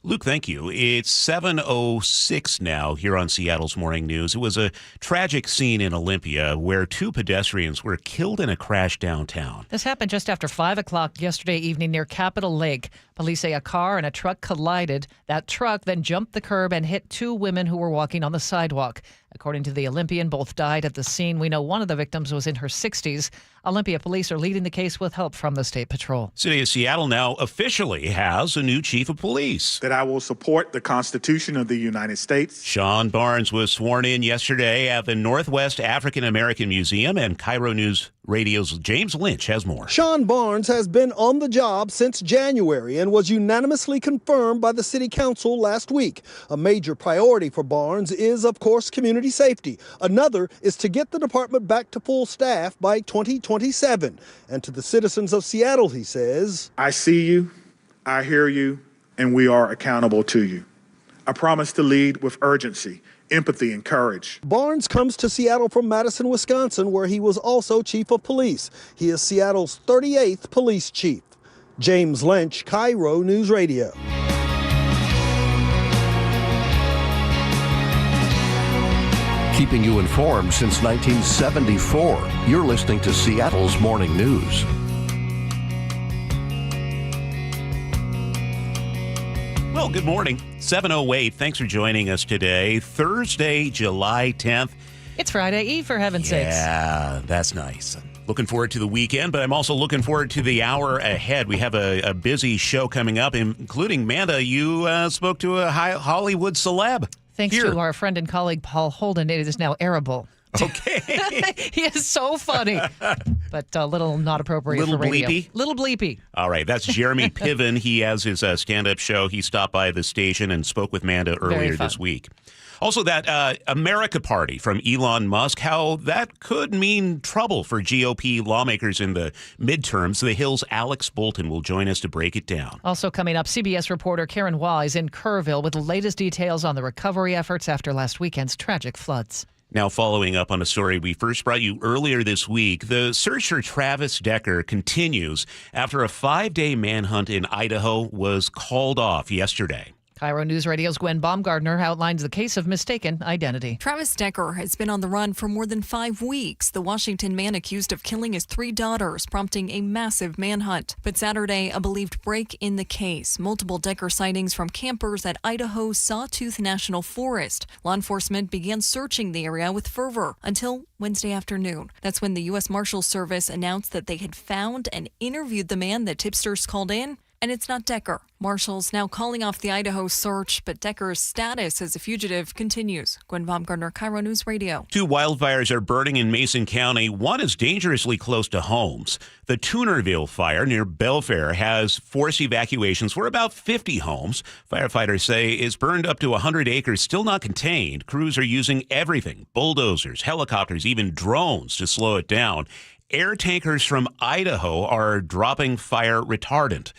Luke, thank you. It's 7:06 now here on Seattle's Morning News. It was a tragic scene in Olympia where 2 pedestrians were killed in a crash downtown. This happened just after 5 o'clock yesterday evening near Capitol Lake. Police say a car and a truck collided. That truck then jumped the curb and hit 2 women who were walking on the sidewalk. According to the Olympian, both died at the scene. We know one of the victims was in her 60s. Olympia police are leading the case with help from the State Patrol. City of Seattle now officially has a new chief of police. That I will support the Constitution of the United States. Sean Barnes was sworn in yesterday at the Northwest African American Museum, and KIRO Newsradio's James Lynch has more. Sean Barnes has been on the job since January and was unanimously confirmed by the City Council last week. A major priority for Barnes is, of course, community safety. Another is to get the department back to full staff by 2027. And to the citizens of Seattle, he says, I see you, I hear you, and we are accountable to you. I promise to lead with urgency, empathy, and courage. Barnes comes to Seattle from Madison, Wisconsin, where he was also chief of police. He is Seattle's 38th police chief. James Lynch, KIRO News Radio. Keeping you informed since 1974. You're listening to Seattle's Morning News. Well, good morning. 7:08. Thanks for joining us today. Thursday, July 10th. It's Friday Eve, for heaven's sakes. Yeah, that's nice. Looking forward to the weekend, but I'm also looking forward to the hour ahead. We have a busy show coming up, including Manda. You spoke to a Hollywood celeb. Thanks to our friend and colleague Paul Holden, it is now arable. Okay. He is so funny, but a little not appropriate Little for radio. bleepy? Little bleepy. All right, that's Jeremy Piven. He has his stand-up show. He stopped by the station and spoke with Manda earlier this week. Also, that America Party from Elon Musk, how that could mean trouble for GOP lawmakers in the midterms. The Hill's Alex Bolton will join us to break it down. Also coming up, CBS reporter Karen Wise in Kerrville with the latest details on the recovery efforts after last weekend's tragic floods. Now, following up on a story we first brought you earlier this week, the search for Travis Decker continues after a 5-day manhunt in Idaho was called off yesterday. KIRO News Radio's Gwen Baumgardner outlines the case of mistaken identity. Travis Decker has been on the run for more than 5 weeks. The Washington man accused of killing his 3 daughters, prompting a massive manhunt. But Saturday, a believed break in the case. Multiple Decker sightings from campers at Idaho's Sawtooth National Forest. Law enforcement began searching the area with fervor until Wednesday afternoon. That's when the U.S. Marshals Service announced that they had found and interviewed the man that tipsters called in. And it's not Decker. Marshals now calling off the Idaho search, but Decker's status as a fugitive continues. Gwen Baumgardner, KIRO News Radio. 2 wildfires are burning in Mason County. One is dangerously close to homes. The Tunerville fire near Belfair has forced evacuations for about 50 homes. Firefighters say it's burned up to 100 acres, still not contained. Crews are using everything, bulldozers, helicopters, even drones to slow it down. Air tankers from Idaho are dropping fire retardant.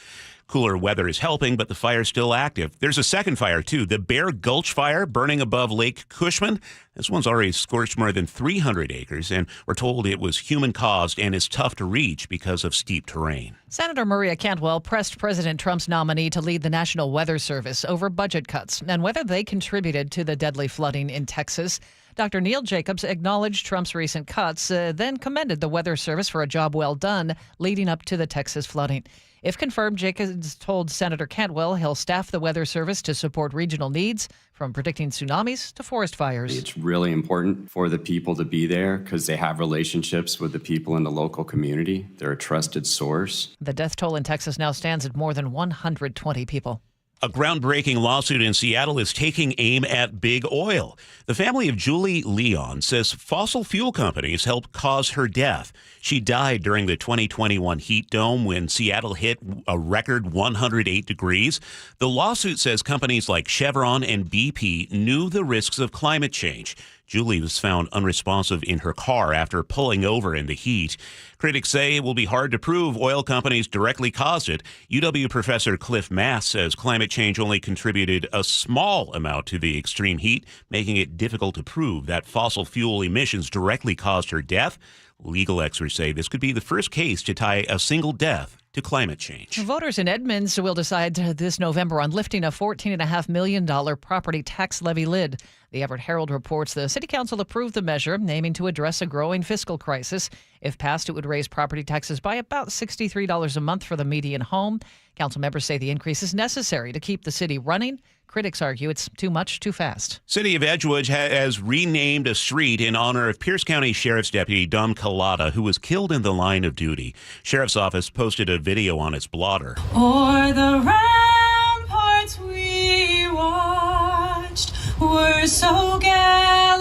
Cooler weather is helping, but the fire's still active. There's a second fire, too, the Bear Gulch fire burning above Lake Cushman. This one's already scorched more than 300 acres, and we're told it was human-caused and is tough to reach because of steep terrain. Senator Maria Cantwell pressed President Trump's nominee to lead the National Weather Service over budget cuts and whether they contributed to the deadly flooding in Texas. Dr. Neil Jacobs acknowledged Trump's recent cuts, then commended the Weather Service for a job well done leading up to the Texas flooding. If confirmed, Jacobs told Senator Cantwell he'll staff the Weather Service to support regional needs, from predicting tsunamis to forest fires. It's really important for the people to be there because they have relationships with the people in the local community. They're a trusted source. The death toll in Texas now stands at more than 120 people. A groundbreaking lawsuit in Seattle is taking aim at big oil. The family of Julie Leon says fossil fuel companies helped cause her death. She died during the 2021 heat dome when Seattle hit a record 108 degrees. The lawsuit says companies like Chevron and BP knew the risks of climate change. Julie was found unresponsive in her car after pulling over in the heat. Critics say it will be hard to prove oil companies directly caused it. UW professor Cliff Mass says climate change only contributed a small amount to the extreme heat, making it difficult to prove that fossil fuel emissions directly caused her death. Legal experts say this could be the first case to tie a single death to climate change. Voters in Edmonds will decide this November on lifting a $14.5 million property tax levy lid. The Everett Herald reports the City Council approved the measure, aiming to address a growing fiscal crisis. If passed, it would raise property taxes by about $63 a month for the median home. Council members say the increase is necessary to keep the city running. Critics argue it's too much, too fast. City of Edgewood has renamed a street in honor of Pierce County Sheriff's Deputy Dom Collada, who was killed in the line of duty. Sheriff's Office posted a video on its blotter. O'er the ramparts we watched were so gallantly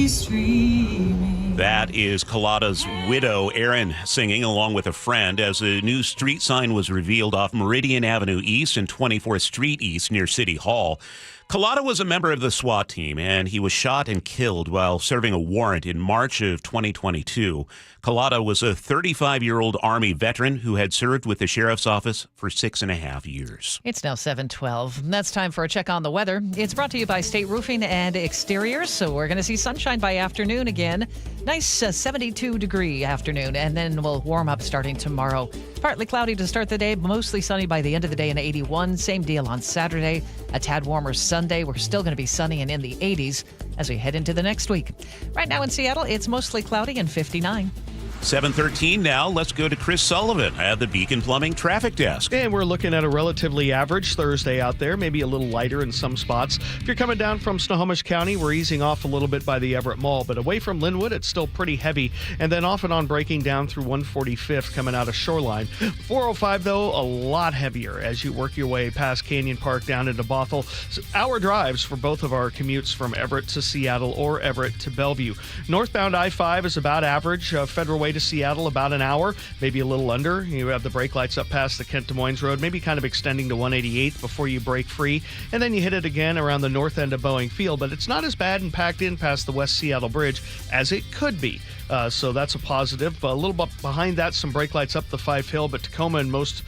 streaming. That is Collada's widow, Erin, singing along with a friend as a new street sign was revealed off Meridian Avenue East and 24th Street East near City Hall. Collada was a member of the SWAT team, and he was shot and killed while serving a warrant in March of 2022. Collada was a 35-year-old Army veteran who had served with the Sheriff's Office for 6.5 years. It's now 7:12. That's time for a check on the weather. It's brought to you by State Roofing and Exteriors. So we're going to see sunshine by afternoon again. Nice 72-degree afternoon, and then we'll warm up starting tomorrow. Partly cloudy to start the day, mostly sunny by the end of the day in 81. Same deal on Saturday. A tad warmer Sunday. We're still going to be sunny and in the 80s as we head into the next week. Right now in Seattle, it's mostly cloudy and 59. 7:13 now. Let's go to Chris Sullivan at the Beacon Plumbing Traffic Desk. And we're looking at a relatively average Thursday out there, maybe a little lighter in some spots. If you're coming down from Snohomish County, we're easing off a little bit by the Everett Mall, but away from Linwood, it's still pretty heavy. And then off and on breaking down through 145th coming out of Shoreline. 405, though, a lot heavier as you work your way past Canyon Park down into Bothell. So hour drives for both of our commutes from Everett to Seattle or Everett to Bellevue. Northbound I-5 is about average. Federal Way to Seattle, about an hour, maybe a little under. You have the brake lights up past the Kent Des Moines Road, maybe kind of extending to 188th before you break free, and then you hit it again around the north end of Boeing Field, but it's not as bad and packed in past the West Seattle Bridge as it could be. So that's a positive. A little bit behind that, some brake lights up the Fife Hill, but Tacoma in most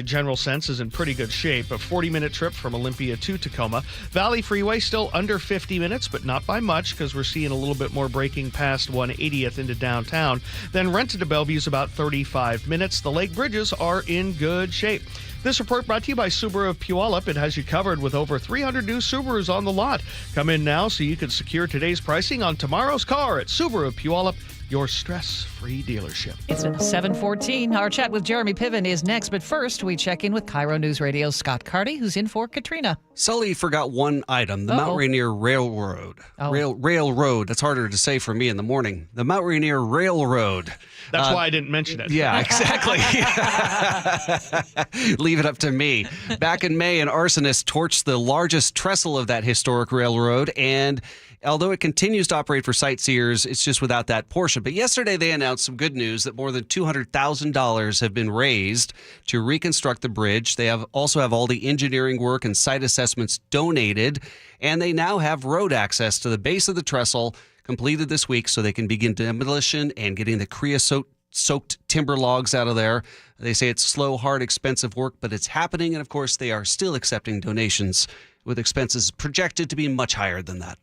general sense is in pretty good shape. A 40-minute trip from Olympia to Tacoma. Valley Freeway still under 50 minutes, but not by much because we're seeing a little bit more braking past 180th into downtown. Then Renton to Bellevue is about 35 minutes. The Lake Bridges are in good shape. This report brought to you by Subaru of Puyallup. It has you covered with over 300 new Subarus on the lot. Come in now so you can secure today's pricing on tomorrow's car at Subaru of Puyallup, your stress-free dealership. It's 7:14. Our chat with Jeremy Piven is next, but first we check in with KIRO Newsradio's Scott Carty, who's in for Katrina. Sully forgot one item, the Mount Rainier Railroad. Railroad, that's harder to say for me in the morning. The Mount Rainier Railroad. That's why I didn't mention it. Yeah, exactly. Leave it up to me. Back in May, an arsonist torched the largest trestle of that historic railroad, and although it continues to operate for sightseers, it's just without that portion. But yesterday they announced some good news that more than $200,000 have been raised to reconstruct the bridge. They also have all the engineering work and site assessments donated, and they now have road access to the base of the trestle completed this week so they can begin demolition and getting the creosote-soaked timber logs out of there. They say it's slow, hard, expensive work, but it's happening, and of course they are still accepting donations with expenses projected to be much higher than that.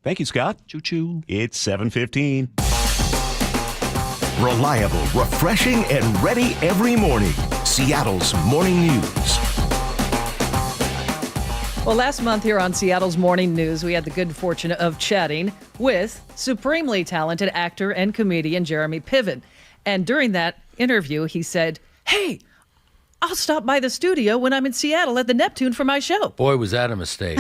Thank you, Scott. Choo-choo. It's 7:15. Reliable, refreshing, and ready every morning. Seattle's Morning News. Well, last month here on Seattle's Morning News, we had the good fortune of chatting with supremely talented actor and comedian Jeremy Piven. And during that interview, he said, "Hey, I'll stop by the studio when I'm in Seattle at the Neptune for my show." Boy, was that a mistake.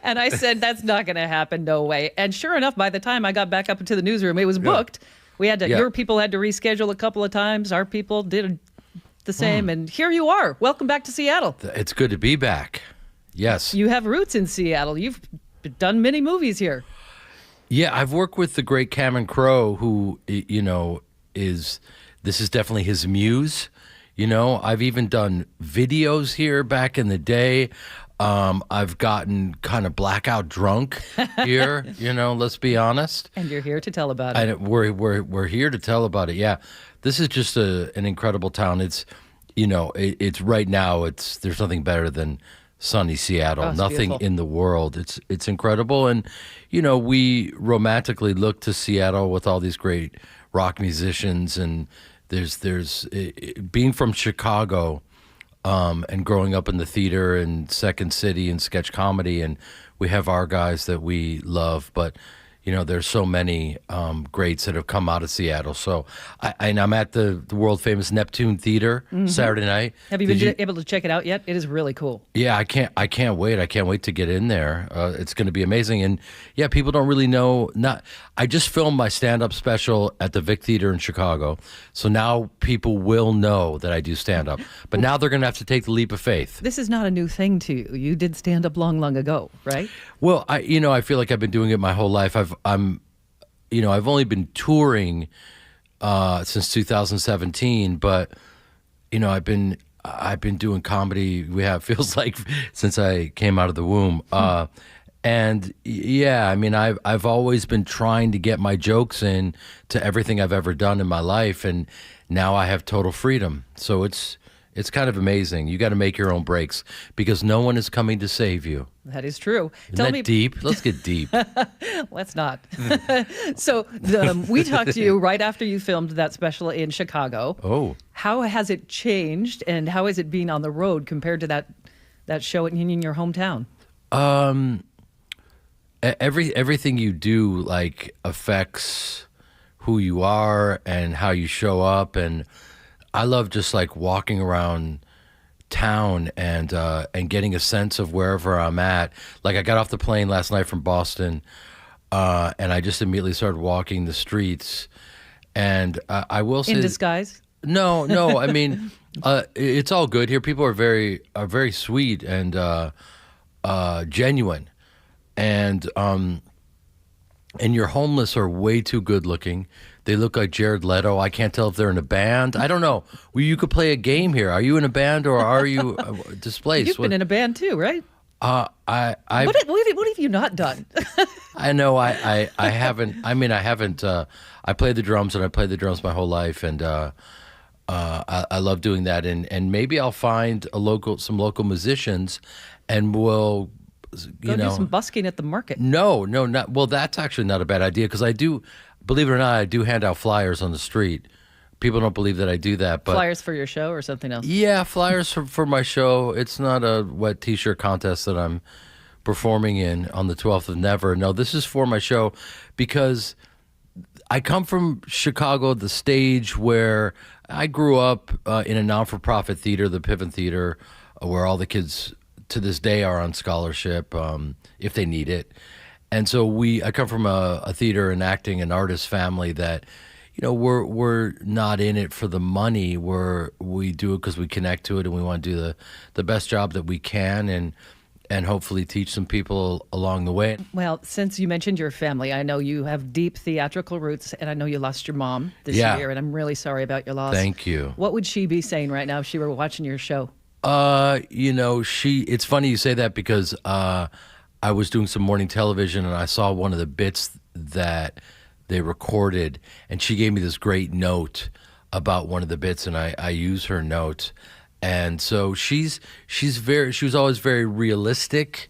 And I said, that's not going to happen. No way. And sure enough, by the time I got back up into the newsroom, it was booked. We had to, your people had to reschedule a couple of times. Our people did the same. And here you are. Welcome back to Seattle. It's good to be back. Yes. You have roots in Seattle. You've done many movies here. Yeah, I've worked with the great Cameron Crowe, who, this is definitely his muse. I've even done videos here back in the day. I've gotten kind of blackout drunk here, let's be honest. And you're here to tell about it. And we're here to tell about it. Yeah. This is just an incredible town. It's, it's right now, there's nothing better than sunny Seattle. Oh, nothing beautiful. in the world. It's incredible. And, we romantically look to Seattle with all these great rock musicians and being from Chicago and growing up in the theater and Second City and sketch comedy, and we have our guys that we love, but there's so many greats that have come out of Seattle. So I'm at the world famous Neptune Theater Saturday night. Have you been able to check it out yet? It is really cool. Yeah, I can't wait. I can't wait to get in there. It's going to be amazing. And yeah, people don't really know. I just filmed my stand-up special at the Vic Theater in Chicago. So now people will know that I do stand-up. But now they're going to have to take the leap of faith. This is not a new thing to you. You did stand-up long ago, right? Well, I feel like I've been doing it my whole life. I've only been touring since 2017, but I've been doing comedy. Feels like since I came out of the womb. And yeah, I've always been trying to get my jokes in to everything I've ever done in my life, and now I have total freedom. So it's kind of amazing. You got to make your own breaks because no one is coming to save you. That is true. Isn't that deep? Let's get deep. Let's not. So we talked to you right after you filmed that special in Chicago. Oh. How has it changed, and how is it being on the road compared to that show in your hometown? Everything you do affects who you are and how you show up, and I love just walking around town and getting a sense of wherever I'm at. I got off the plane last night from Boston, and I just immediately started walking the streets. And I will say, in disguise? No. It's all good here. People are very sweet and genuine, and your homeless are way too good looking. They look like Jared Leto. I can't tell if they're in a band. I don't know. Well, you could play a game here. Are you in a band or are you displaced? You've been in a band too, right? What have you not done? I know. I haven't. I haven't. I played the drums, and I played the drums my whole life, and I love doing that. And maybe I'll find some local musicians, and we'll Go do some busking at the market. No, not. Well, that's actually not a bad idea because I do. Believe it or not, I do hand out flyers on the street. People don't believe that I do that, but flyers for your show or something else? Yeah, flyers for my show. It's not a wet T-shirt contest that I'm performing in on the 12th of Never. No, this is for my show because I come from Chicago, the stage where I grew up in a non-for-profit theater, the Piven Theater, where all the kids to this day are on scholarship if they need it. And so I come from a theater and acting and artist family that, we're not in it for the money. We do it because we connect to it and we want to do the best job that we can and hopefully teach some people along the way. Well, since you mentioned your family, I know you have deep theatrical roots, and I know you lost your mom this year, and I'm really sorry about your loss. Thank you. What would she be saying right now if she were watching your show? It's funny you say that because I was doing some morning television and I saw one of the bits that they recorded, and she gave me this great note about one of the bits, and I use her note. And so she was always very realistic,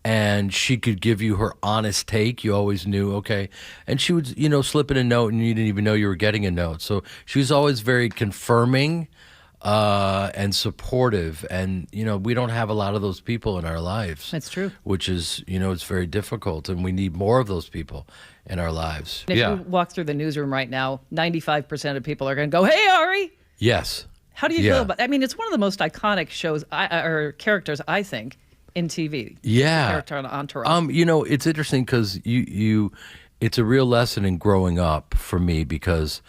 and she could give you her honest take. You always knew, okay. And she would, slip in a note and you didn't even know you were getting a note. So she was always very confirming and supportive, and we don't have a lot of those people in our lives. That's true. Which is, it's very difficult, and we need more of those people in our lives. If you walk through the newsroom right now, 95% of people are going to go, "Hey, Ari." Yes. How do you feel about? It's one of the most iconic shows or characters, I think, in TV. Yeah. The character on Entourage. It's interesting because it's a real lesson in growing up for me because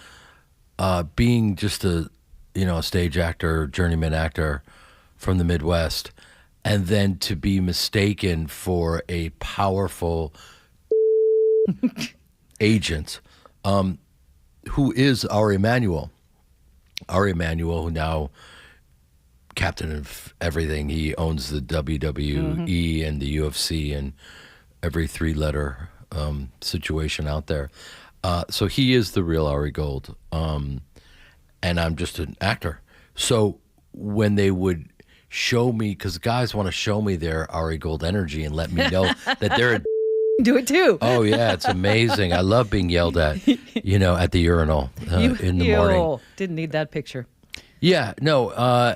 being just a stage actor, journeyman actor from the Midwest, and then to be mistaken for a powerful agent, who is Ari Emanuel. Ari Emanuel, who now captain of everything. He owns the WWE and the UFC and every three-letter situation out there. So he is the real Ari Gold. And I'm just an actor. So when they would show me, because guys want to show me their Ari Gold energy and let me know that they're a Do it too. Oh, yeah, it's amazing. I love being yelled at, at the urinal in the morning. Didn't need that picture. Yeah, no,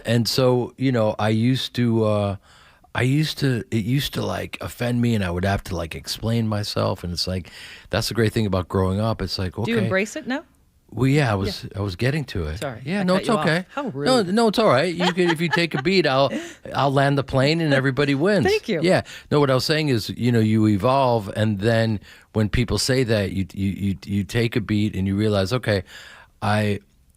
and so, it used to like offend me, and I would have to like explain myself, and it's like, that's the great thing about growing up. It's like, okay. Do you embrace it now? Well, yeah, I was getting to it. Sorry. Yeah, I no, cut it's you okay. off. How rude. No, it's all right. You could, if you take a beat, I'll land the plane and everybody wins. Thank you. Yeah. No, what I was saying is, you evolve, and then when people say that, you take a beat and you realize, okay,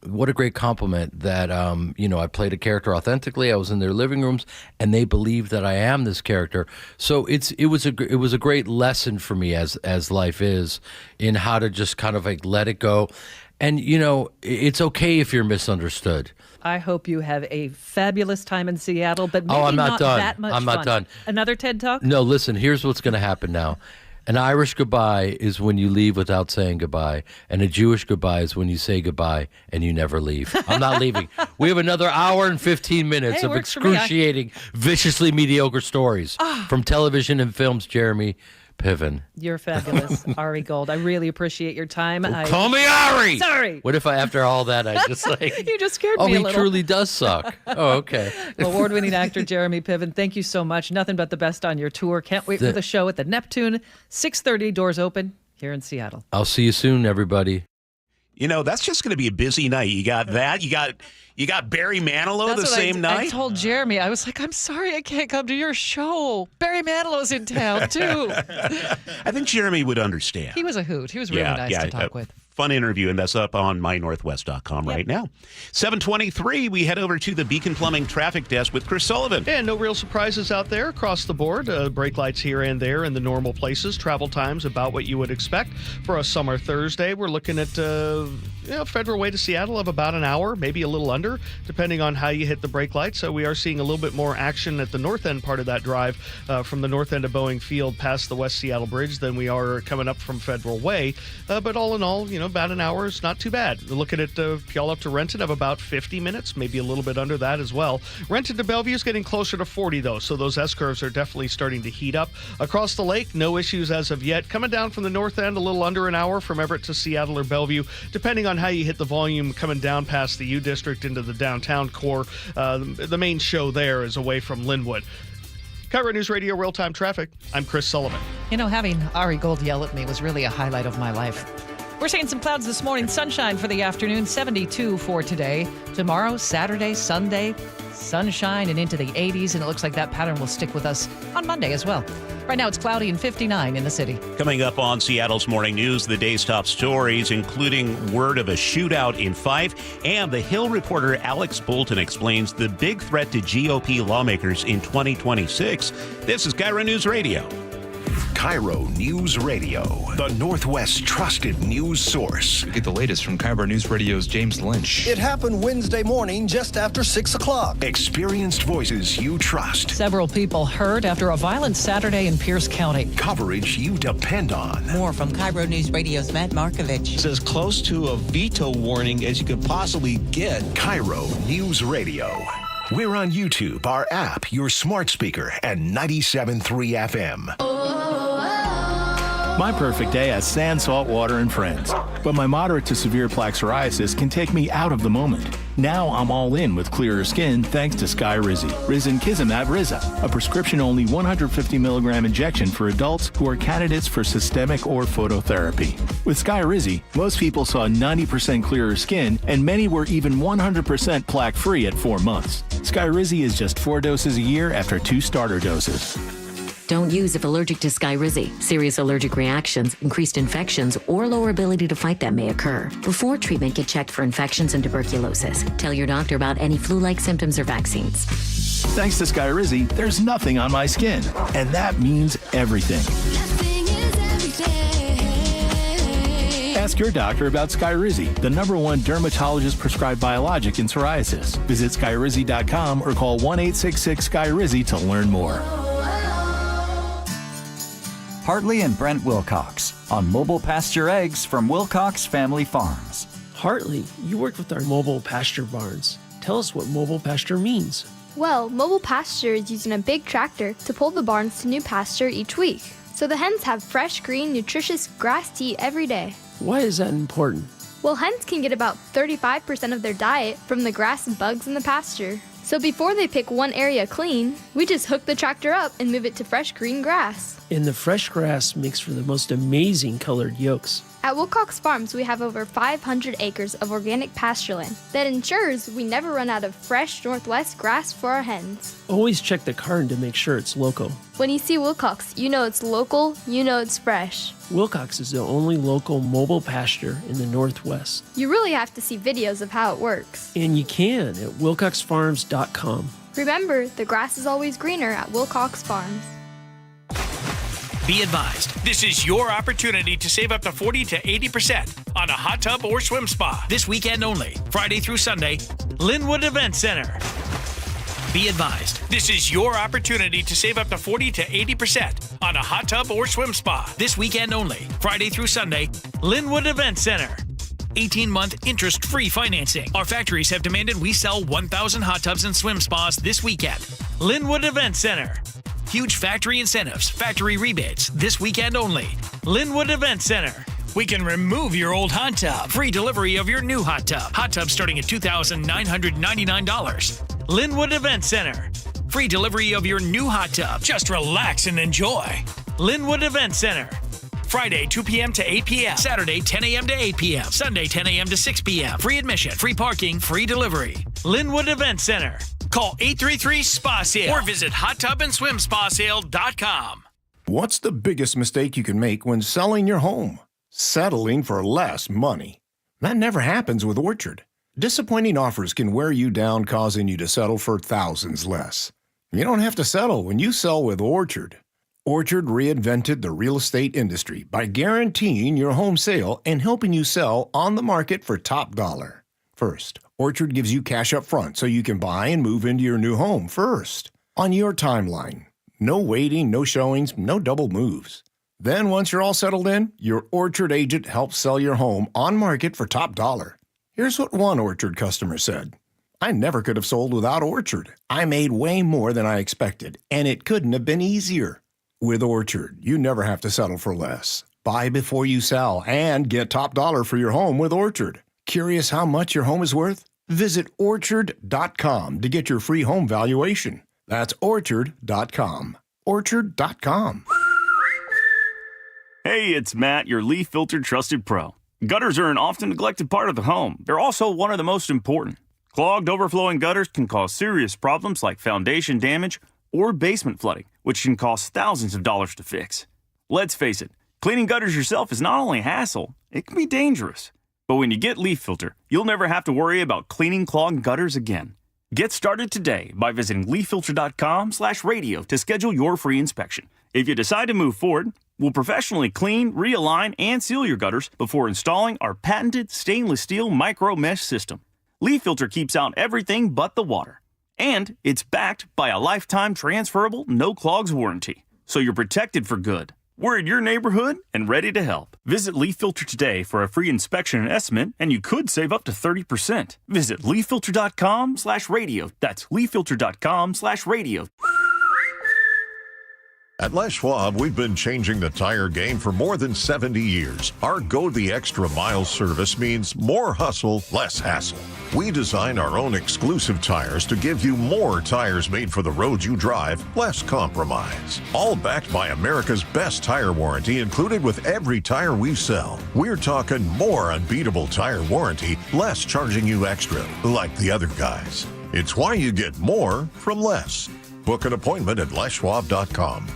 what a great compliment that I played a character authentically. I was in their living rooms, and they believe that I am this character. So it was a great lesson for me as life is, in how to just kind of like let it go. And, it's okay if you're misunderstood. I hope you have a fabulous time in Seattle, but maybe I'm not done. that much I'm not fun. done. Another TED Talk? No, listen, here's what's going to happen now. An Irish goodbye is when you leave without saying goodbye, and a Jewish goodbye is when you say goodbye and you never leave. I'm not leaving. We have another hour and 15 minutes of excruciating, viciously mediocre stories from television and films. Jeremy Piven. You're fabulous, Ari Gold. I really appreciate your time. Call me Ari! Sorry. What if after all that, I just like... You just scared me a Oh, little. he truly does suck. Oh, okay. Award-winning actor Jeremy Piven, thank you so much. Nothing but the best on your tour. Can't wait for the show at the Neptune. 6:30, doors open here in Seattle. I'll see you soon, everybody. That's just going to be a busy night. You got that. You got Barry Manilow the same night. I told Jeremy, I was like, I'm sorry I can't come to your show. Barry Manilow's in town, too. I think Jeremy would understand. He was a hoot. He was really nice to talk with. Fun interview, and that's up on mynorthwest.com right now. 7:23, we head over to the Beacon Plumbing Traffic Desk with Chris Sullivan. And no real surprises out there across the board. Brake lights here and there in the normal places. Travel times about what you would expect for a summer Thursday. We're looking at Federal Way to Seattle of about an hour, maybe a little under, depending on how you hit the brake lights. So we are seeing a little bit more action at the north end part of that drive from the north end of Boeing Field past the West Seattle Bridge than we are coming up from Federal Way. But all in all, about an hour is not too bad. We're looking at Puyallup to Renton of about 50 minutes, maybe a little bit under that as well. Renton to Bellevue is getting closer to 40, though, so those S-curves are definitely starting to heat up. Across the lake, no issues as of yet. Coming down from the north end, a little under an hour from Everett to Seattle or Bellevue, depending on how you hit the volume coming down past the U District into the downtown core. The main show there is away from Linwood. KIRO Newsradio Real-Time Traffic. I'm Chris Sullivan. Having Ari Gold yell at me was really a highlight of my life. We're seeing some clouds this morning, sunshine for the afternoon, 72 for today. Tomorrow, Saturday, Sunday, sunshine and into the 80s, and it looks like that pattern will stick with us on Monday as well. Right now, it's cloudy and 59 in the city. Coming up on Seattle's Morning News, the day's top stories, including word of a shootout in Fife, and the Hill reporter Alex Bolton explains the big threat to GOP lawmakers in 2026. This is KIRO News Radio. KIRO News Radio, the Northwest's trusted news source. Get the latest from KIRO News Radio's James Lynch. It happened Wednesday morning just after 6 o'clock. Experienced voices you trust. Several people hurt after a violent Saturday in Pierce County. Coverage you depend on. More from KIRO News Radio's Matt Markovich. It's as close to a veto warning as you could possibly get. KIRO News Radio. We're on YouTube, our app, your smart speaker, and 97.3 FM. My perfect day has sand, salt water, and friends. But my moderate to severe plaque psoriasis can take me out of the moment. Now I'm all in with clearer skin thanks to Skyrizi. Risankizumab Riza, a prescription-only 150 milligram injection for adults who are candidates for systemic or phototherapy. With Skyrizi, most people saw 90% clearer skin, and many were even 100% plaque-free at 4 months. Skyrizi is just 4 doses a year after 2 starter doses. Don't use if allergic to Skyrizi. Serious allergic reactions, increased infections, or lower ability to fight them may occur. Before treatment, get checked for infections and tuberculosis. Tell your doctor about any flu-like symptoms or vaccines. Thanks to Skyrizi, there's nothing on my skin. And that means everything. Ask your doctor about Skyrizi, the #1 dermatologist-prescribed biologic in psoriasis. Visit Skyrizi.com or call 1-866-SKYRIZI to learn more. Hartley and Brent Wilcox on mobile pasture eggs from Wilcox Family Farms. Hartley, you work with our mobile pasture barns. Tell us what mobile pasture means. Well, mobile pasture is using a big tractor to pull the barns to new pasture each week. so the hens have fresh, green, nutritious grass to eat every day. Why is that important? Well, hens can get about 35% of their diet from the grass and bugs in the pasture. So before they pick one area clean, we just hook the tractor up and move it to fresh green grass. And the fresh grass makes for the most amazing colored yolks. At Wilcox Farms, we have over 500 acres of organic pasture land that ensures we never run out of fresh Northwest grass for our hens. Always check the carton to make sure it's local. When you see Wilcox, you know it's local, you know it's fresh. Wilcox is the only local mobile pasture in the Northwest. You really have to see videos of how it works. And you can at wilcoxfarms.com. Remember, the grass is always greener at Wilcox Farms. Be advised, this is your opportunity to save up to 40 to 80% on a hot tub or swim spa. This weekend only, Friday through Sunday, Linwood Event Center. Be advised, this is your opportunity to save up to 40 to 80% on a hot tub or swim spa. This weekend only, Friday through Sunday, Linwood Event Center. 18-month interest-free financing. Our factories have demanded we sell 1,000 hot tubs and swim spas this weekend. Linwood Event Center. Huge factory incentives, factory rebates, this weekend only. Linwood Event Center. We can remove your old hot tub. Free delivery of your new hot tub. Hot tub starting at $2,999. Linwood Event Center. Free delivery of your new hot tub. Just relax and enjoy. Linwood Event Center. Friday, 2 p.m. to 8 p.m. Saturday, 10 a.m. to 8 p.m. Sunday, 10 a.m. to 6 p.m. Free admission, free parking, free delivery. Linwood Event Center. Call 833-SPA-SALE or visit hottubandSwimSpaSale.com. What's the biggest mistake you can make when selling your home? Settling for less money. That never happens with Orchard. Disappointing offers can wear you down, causing you to settle for thousands less. You don't have to settle when you sell with Orchard. Orchard reinvented the real estate industry by guaranteeing your home sale and helping you sell on the market for top dollar. First, Orchard gives you cash up front so you can buy and move into your new home first, on your timeline. No waiting, no showings, no double moves. Then once you're all settled in, your Orchard agent helps sell your home on market for top dollar. Here's what one Orchard customer said. I never could have sold without Orchard. I made way more than I expected, and it couldn't have been easier. With Orchard, you never have to settle for less. Buy before you sell and get top dollar for your home with Orchard. Curious how much your home is worth? Visit Orchard.com to get your free home valuation. That's Orchard.com. Orchard.com. Hey, it's Matt, your leaf filter trusted pro. Gutters are an often neglected part of the home. They're also one of the most important. Clogged, overflowing gutters can cause serious problems like foundation damage or basement flooding, which can cost thousands of dollars to fix. Let's face it, cleaning gutters yourself is not only a hassle, it can be dangerous. But when you get Leaf Filter, you'll never have to worry about cleaning clogged gutters again. Get started today by visiting leaffilter.com/radio to schedule your free inspection. If you decide to move forward, we'll professionally clean, realign, and seal your gutters before installing our patented stainless steel micro mesh system. Leaf Filter keeps out everything but the water. And it's backed by a lifetime transferable no clogs warranty. So you're protected for good. We're in your neighborhood and ready to help. Visit Leaf Filter today for a free inspection and estimate, and you could save up to 30%. Visit leaffilter.com/radio. That's leaffilter.com/radio. At Les Schwab, we've been changing the tire game for more than 70 years. Our Go the Extra Mile service means more hustle, less hassle. We design our own exclusive tires to give you more tires made for the road you drive, less compromise. All backed by America's best tire warranty included with every tire we sell. We're talking more unbeatable tire warranty, less charging you extra, like the other guys. It's why you get more from less. Book an appointment at leschwab.com.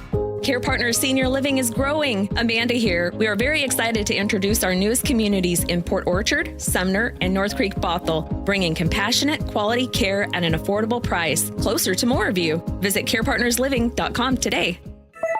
Care Partners Senior Living is growing. Amanda here. We are very excited to introduce our newest communities in Port Orchard, Sumner, and North Creek Bothell, bringing compassionate, quality care at an affordable price, closer to more of you. Visit carepartnersliving.com today.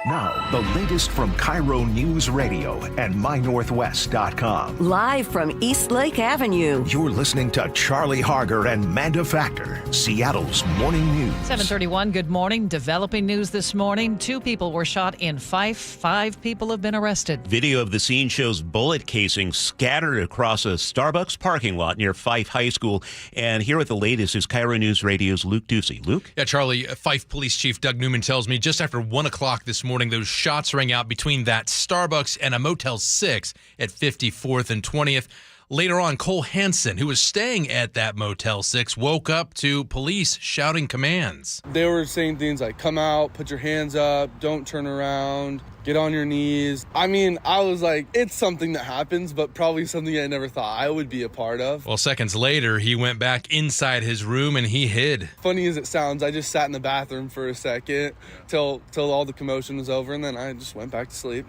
Now, the latest from KIRO Newsradio and MyNorthwest.com. Live from East Lake Avenue. You're listening to Charlie Harger and Manda Factor, Seattle's morning news. 7:31, good morning. Developing news this morning. 2 people were shot in Fife. 5 people have been arrested. Video of the scene shows bullet casings scattered across a Starbucks parking lot near Fife High School. And here with the latest is KIRO News Radio's Luke Ducey. Luke? Yeah, Charlie, Fife Police Chief Doug Newman tells me just after 1 o'clock this morning, morning, those shots rang out between that Starbucks and a Motel 6 at 54th and 20th. Later on, Cole Hansen, who was staying at that Motel 6, woke up to police shouting commands. They were saying things like, come out, put your hands up, don't turn around, get on your knees. I mean, I was like, it's something that happens, but probably something I never thought I would be a part of. Well, seconds later, he went back inside his room and he hid. Funny as it sounds, I just sat in the bathroom for a second till all the commotion was over, and then I just went back to sleep.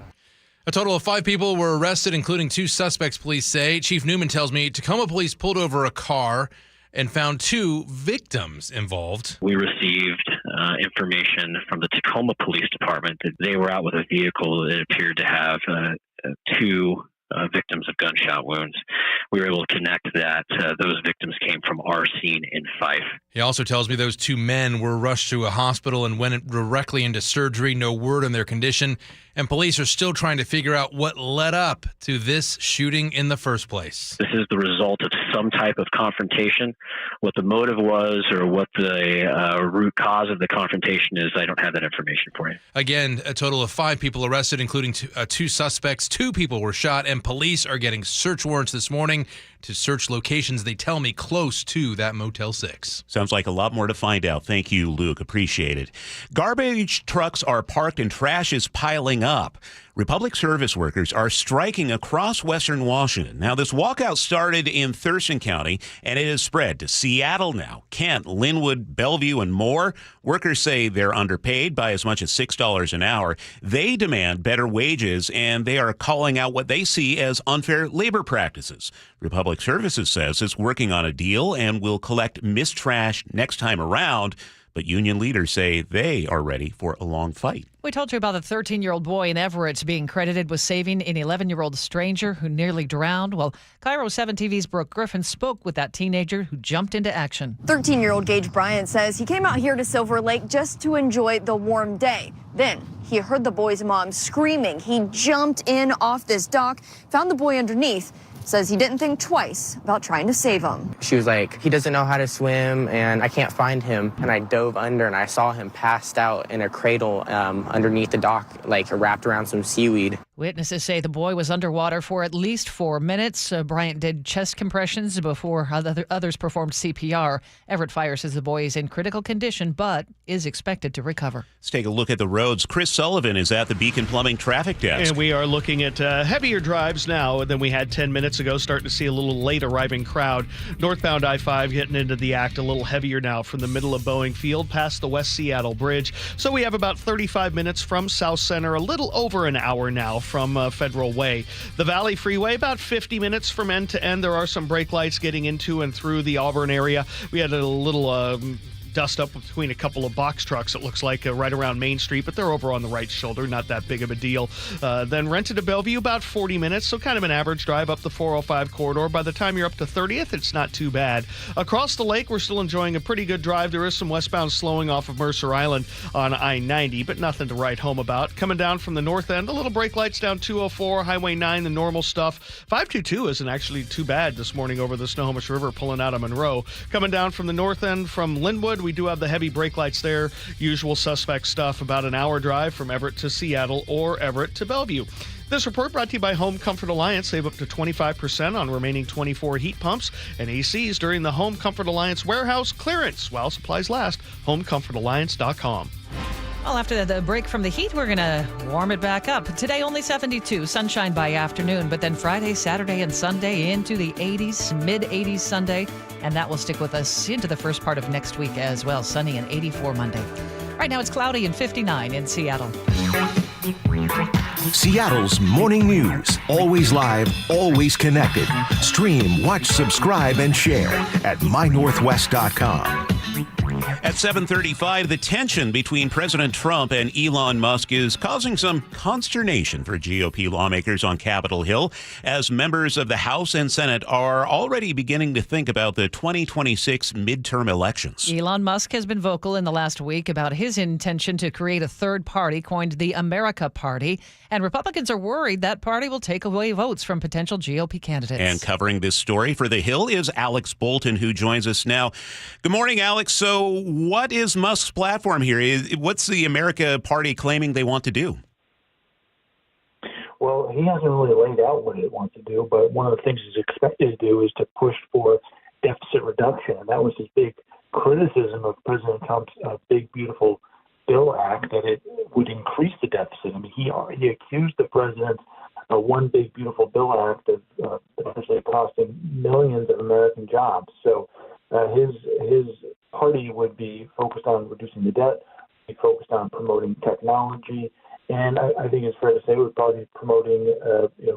A total of 5 people were arrested, including 2 suspects, police say. Chief Newman tells me Tacoma police pulled over a car and found 2 victims involved. We received information from the Tacoma Police Department that they were out with a vehicle that appeared to have 2 victims of gunshot wounds. We were able to connect that those victims came from our scene in Fife. He also tells me those 2 men were rushed to a hospital and went directly into surgery. No word on their condition. And police are still trying to figure out what led up to this shooting in the first place. This is the result of some type of confrontation. What the motive was or what the root cause of the confrontation is, I don't have that information for you. Again, a total of 5 people arrested, including 2 suspects. 2 people were shot, and police are getting search warrants this morning to search locations, they tell me, close to that Motel 6. Sounds like a lot more to find out. Thank you, Luke. Appreciate it. Garbage trucks are parked and trash is piling up. Republic Service workers are striking across western Washington. Now, this walkout started in Thurston County, and it has spread to Seattle now, Kent, Linwood, Bellevue, and more. Workers say they're underpaid by as much as $6 an hour. They demand better wages, and they are calling out what they see as unfair labor practices. Republic Services says it's working on a deal and will collect missed trash next time around. But union leaders say they are ready for a long fight. We told you about the 13-year-old boy in Everett being credited with saving an 11-year-old stranger who nearly drowned. Well, KIRO 7 TV's Brooke Griffin spoke with that teenager who jumped into action. 13-year-old Gage Bryant says he came out here to Silver Lake just to enjoy the warm day. Then he heard the boy's mom screaming. He jumped in off this dock, found the boy underneath. Says he didn't think twice about trying to save him. She was like, he doesn't know how to swim and I can't find him. And I dove under and I saw him passed out in a cradle underneath the dock, like wrapped around some seaweed. Witnesses say the boy was underwater for at least 4 minutes. Bryant did chest compressions before others performed CPR. Everett Fire says the boy is in critical condition but is expected to recover. Let's take a look at the roads. Chris Sullivan is at the Beacon Plumbing Traffic Desk. And we are looking at heavier drives now than we had 10 minutes ago, starting to see a little late arriving crowd. Northbound I-5 getting into the act a little heavier now from the middle of Boeing Field past the West Seattle Bridge. So we have about 35 minutes from South Center, a little over an hour now from Federal Way. The Valley Freeway, about 50 minutes from end to end. There are some brake lights getting into and through the Auburn area. We had a little dust up between a couple of box trucks, it looks like, right around Main Street, but they're over on the right shoulder, not that big of a deal. Then rented to Bellevue, about 40 minutes, so kind of an average drive up the 405 corridor. By the time you're up to 30th, it's not too bad. Across the lake, we're still enjoying a pretty good drive. There is some westbound slowing off of Mercer Island on I-90, but nothing to write home about. Coming down from the north end, a little brake lights down 204, Highway 9, the normal stuff. 522 isn't actually too bad this morning over the Snohomish River pulling out of Monroe. Coming down from the north end from Linwood, we do have the heavy brake lights there. Usual suspect stuff, about an hour drive from Everett to Seattle or Everett to Bellevue. This report brought to you by Home Comfort Alliance. Save up to 25% on remaining 24 heat pumps and ACs during the Home Comfort Alliance warehouse clearance while supplies last. HomeComfortAlliance.com. Well, after the break from the heat, we're going to warm it back up. Today, only 72, sunshine by afternoon, but then Friday, Saturday, and Sunday into the 80s, mid-80s Sunday, and that will stick with us into the first part of next week as well. Sunny and 84 Monday. Right now, it's cloudy and 59 in Seattle. Seattle's morning news. Always live, always connected. Stream, watch, subscribe, and share at mynorthwest.com. At 7:35, the tension between President Trump and Elon Musk is causing some consternation for GOP lawmakers on Capitol Hill, as members of the House and Senate are already beginning to think about the 2026 midterm elections. Elon Musk has been vocal in the last week about his intention to create a third party coined the America Party, and Republicans are worried that party will take away votes from potential GOP candidates. And covering this story for The Hill is Alex Bolton, who joins us now. Good morning, Alex. So So what is Musk's platform here? What's the America Party claiming they want to do? Well, he hasn't really laid out what he wants to do, but one of the things he's expected to do is to push for deficit reduction. And that was his big criticism of President Trump's Big Beautiful Bill Act, that it would increase the deficit. I mean, he accused the president's One Big Beautiful Bill Act of potentially costing millions of American jobs. So his party would be focused on reducing the debt, be focused on promoting technology, and I think it's fair to say it would probably be promoting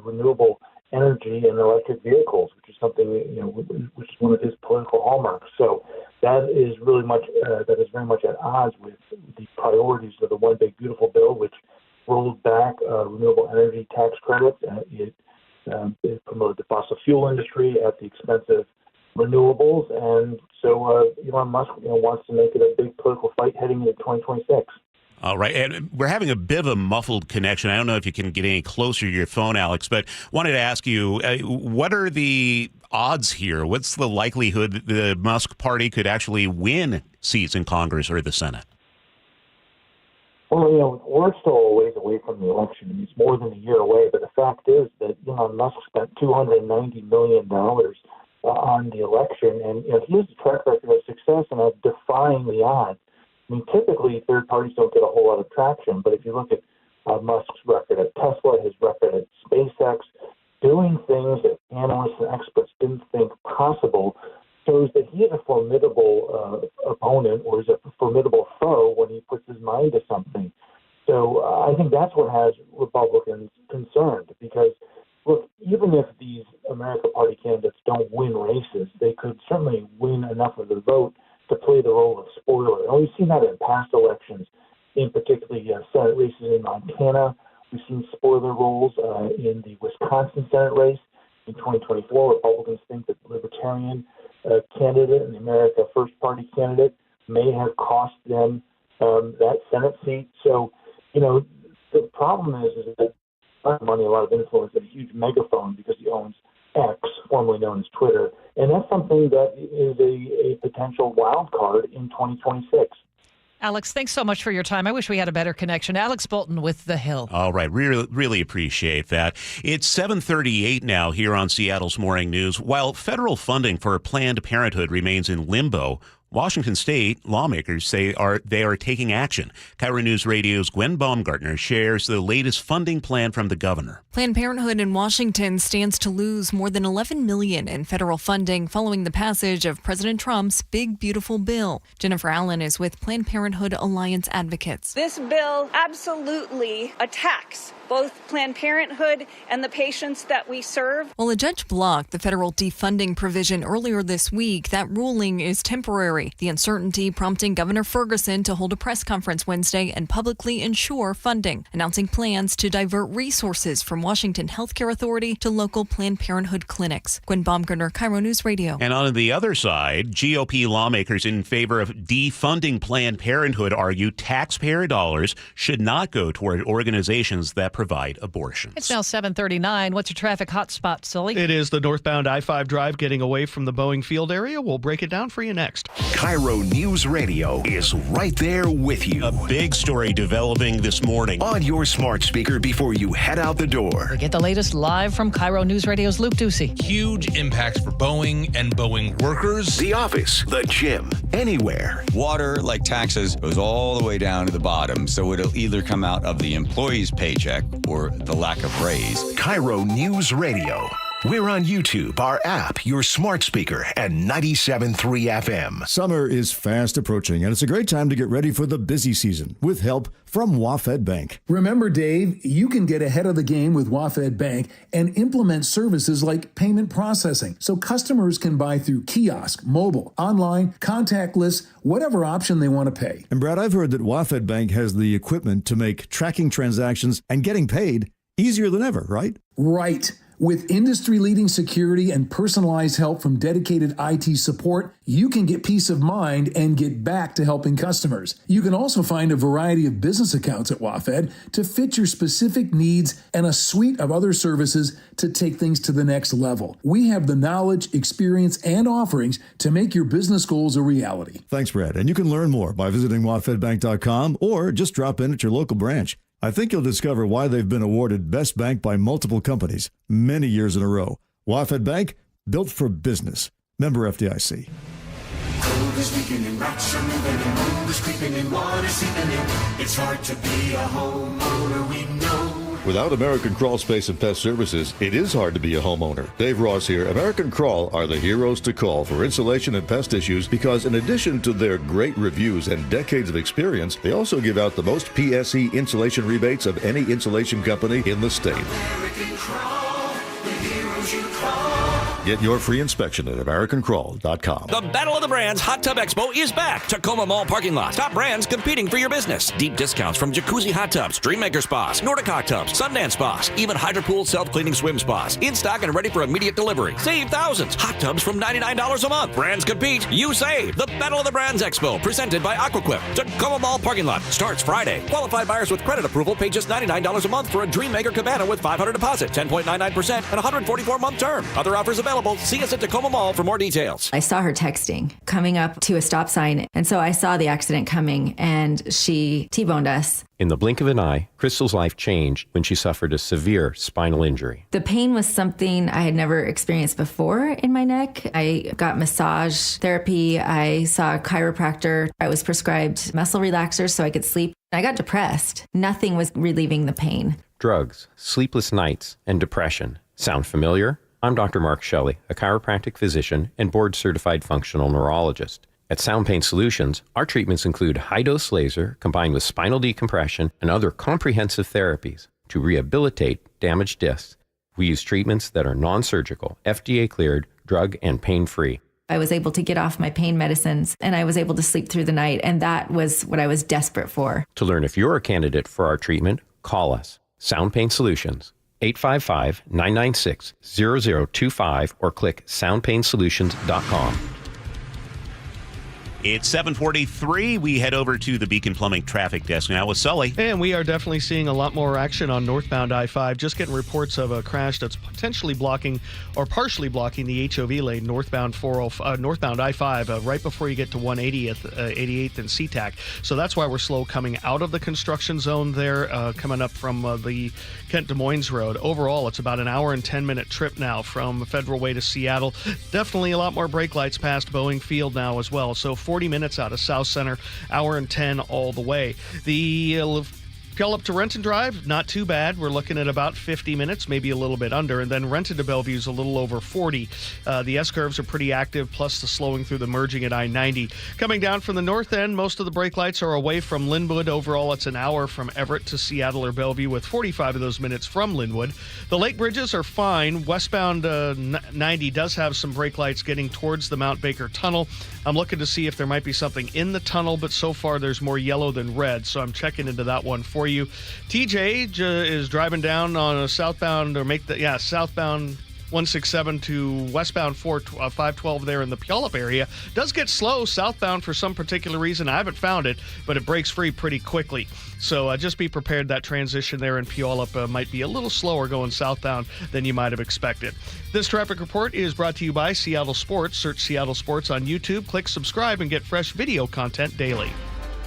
renewable energy and electric vehicles, which is something which is one of his political hallmarks. So that is really very much at odds with the priorities of the One Big Beautiful Bill, which rolled back renewable energy tax credits. It promoted the fossil fuel industry at the expense of renewables, and so Elon Musk wants to make it a big political fight heading into 2026. All right. And we're having a bit of a muffled connection. I don't know if you can get any closer to your phone, Alex, but wanted to ask you, what are the odds here? What's the likelihood the Musk party could actually win seats in Congress or the Senate? Well, we're still a ways away from the election. I mean, it's more than a year away, but the fact is that Elon Musk spent $290 million on the election, and he has a track record of success and of defying the odds. I mean, typically, third parties don't get a whole lot of traction, but if you look at Musk's record at Tesla, his record at SpaceX, doing things that analysts and experts didn't think possible shows that he is a formidable opponent, or is a formidable foe when he puts his mind to something. So I think that's what has Republicans concerned, because, look, even if these America Party candidates don't win races, they could certainly win enough of the vote to play the role of spoiler. And we've seen that in past elections, in particularly Senate races in Montana. We've seen spoiler roles in the Wisconsin Senate race. In 2024, Republicans think that the Libertarian candidate and the America First Party candidate may have cost them that Senate seat. So, the problem is that a lot of money, a lot of influence, and a huge megaphone because he owns X, formerly known as Twitter, and that's something that is a potential wild card in 2026. Alex, thanks so much for your time. I wish we had a better connection. Alex Bolton with The Hill. All right. Really appreciate that. It's 7:38 now here on Seattle's Morning News. While federal funding for Planned Parenthood remains in limbo, Washington state lawmakers say they are taking action. KIRO Newsradio's Gwen Baumgartner shares the latest funding plan from the governor. Planned Parenthood in Washington stands to lose more than $11 million in federal funding following the passage of President Trump's Big Beautiful Bill. Jennifer Allen is with Planned Parenthood Alliance Advocates. This bill absolutely attacks both Planned Parenthood and the patients that we serve. While a judge blocked the federal defunding provision earlier this week, that ruling is temporary. The uncertainty prompting Governor Ferguson to hold a press conference Wednesday and publicly ensure funding, announcing plans to divert resources from Washington Healthcare Authority to local Planned Parenthood clinics. Gwen Baumgartner, KIRO News Radio. And on the other side, GOP lawmakers in favor of defunding Planned Parenthood argue taxpayer dollars should not go toward organizations that provide abortions. It's now 7:39. What's your traffic hotspot, Sully? It is the northbound I-5 drive getting away from the Boeing Field area. We'll break it down for you next. KIRO News Radio is right there with you. A big story developing this morning on your smart speaker before you head out the door. We get the latest live from KIRO News Radio's Luke Ducey. Huge impacts for Boeing and Boeing workers. The office, the gym, anywhere. Water, like taxes, goes all the way down to the bottom, so it'll either come out of the employee's paycheck or the lack of raise. KIRO News Radio. We're on YouTube, our app, your smart speaker, and 97.3 FM. Summer is fast approaching, and it's a great time to get ready for the busy season with help from WaFd Bank. Remember, Dave, you can get ahead of the game with WaFd Bank and implement services like payment processing so customers can buy through kiosk, mobile, online, contactless, whatever option they want to pay. And Brad, I've heard that WaFd Bank has the equipment to make tracking transactions and getting paid easier than ever, right? Right. With industry-leading security and personalized help from dedicated IT support, you can get peace of mind and get back to helping customers. You can also find a variety of business accounts at WAFED to fit your specific needs and a suite of other services to take things to the next level. We have the knowledge, experience, and offerings to make your business goals a reality. Thanks, Brad. And you can learn more by visiting wafedbank.com or just drop in at your local branch. I think you'll discover why they've been awarded Best Bank by multiple companies many years in a row. WAFED Bank, built for business. Member FDIC. Cold is leaking and rocks are moving and mold is creeping and water seeping in. It's hard to be a homeowner, we know. Without American Crawl Space and Pest Services, it is hard to be a homeowner. Dave Ross here. American Crawl are the heroes to call for insulation and pest issues because in addition to their great reviews and decades of experience, they also give out the most PSE insulation rebates of any insulation company in the state. American Crawl, the heroes you call. Get your free inspection at AmericanCrawl.com. The Battle of the Brands Hot Tub Expo is back. Tacoma Mall parking lot. Top brands competing for your business. Deep discounts from Jacuzzi Hot Tubs, Dreammaker Spas, Nordic Hot Tubs, Sundance Spas, even Hydropool self-cleaning swim spas. In stock and ready for immediate delivery. Save thousands. Hot tubs from $99 a month. Brands compete. You save. The Battle of the Brands Expo presented by Aquaquip. Tacoma Mall parking lot starts Friday. Qualified buyers with credit approval pay just $99 a month for a Dreammaker cabana with $500 deposit, 10.99% and 144-month term. Other offers available. See us at Tacoma Mall for more details. I saw her texting, coming up to a stop sign, and so I saw the accident coming, and she T-boned us. In the blink of an eye, Crystal's life changed when she suffered a severe spinal injury. The pain was something I had never experienced before in my neck. I got massage therapy. I saw a chiropractor. I was prescribed muscle relaxers so I could sleep. I got depressed. Nothing was relieving the pain. Drugs, sleepless nights, and depression. Sound familiar? I'm Dr. Mark Shelley, a chiropractic physician and board-certified functional neurologist. At Sound Pain Solutions, our treatments include high-dose laser combined with spinal decompression and other comprehensive therapies to rehabilitate damaged discs. We use treatments that are non-surgical, FDA-cleared, drug and pain-free. I was able to get off my pain medicines, and I was able to sleep through the night, and that was what I was desperate for. To learn if you're a candidate for our treatment, call us. Sound Pain Solutions, 855-996-0025 or click soundpainsolutions.com. It's 7:43. We head over to the Beacon Plumbing traffic desk now with Sully. And we are definitely seeing a lot more action on northbound I-5. Just getting reports of a crash that's potentially blocking or partially blocking the HOV lane northbound northbound I-5 right before you get to 180th, 88th and SeaTac. So that's why we're slow coming out of the construction zone there, coming up from the Kent Des Moines Road. Overall, it's about an hour and 10-minute trip now from Federal Way to Seattle. Definitely a lot more brake lights past Boeing Field now as well. So 40 minutes out of South Center, hour and 10 all the way. The Puyallup to Renton Drive, not too bad. We're looking at about 50 minutes, maybe a little bit under. And then Renton to Bellevue is a little over 40. The S-curves are pretty active, plus the slowing through the merging at I-90. Coming down from the north end, most of the brake lights are away from Linwood. Overall, it's an hour from Everett to Seattle or Bellevue, with 45 of those minutes from Linwood. The lake bridges are fine. Westbound 90 does have some brake lights getting towards the Mount Baker Tunnel. I'm looking to see if there might be something in the tunnel, but so far there's more yellow than red, so I'm checking into that one for you. TJ is driving down on a southbound, southbound 167 to westbound 512 there in the Puyallup area. Does get slow southbound for some particular reason. I haven't found it, but it breaks free pretty quickly. So just be prepared. That transition there in Puyallup might be a little slower going southbound than you might have expected. This traffic report is brought to you by Seattle Sports. Search Seattle Sports on YouTube, click subscribe, and get fresh video content daily.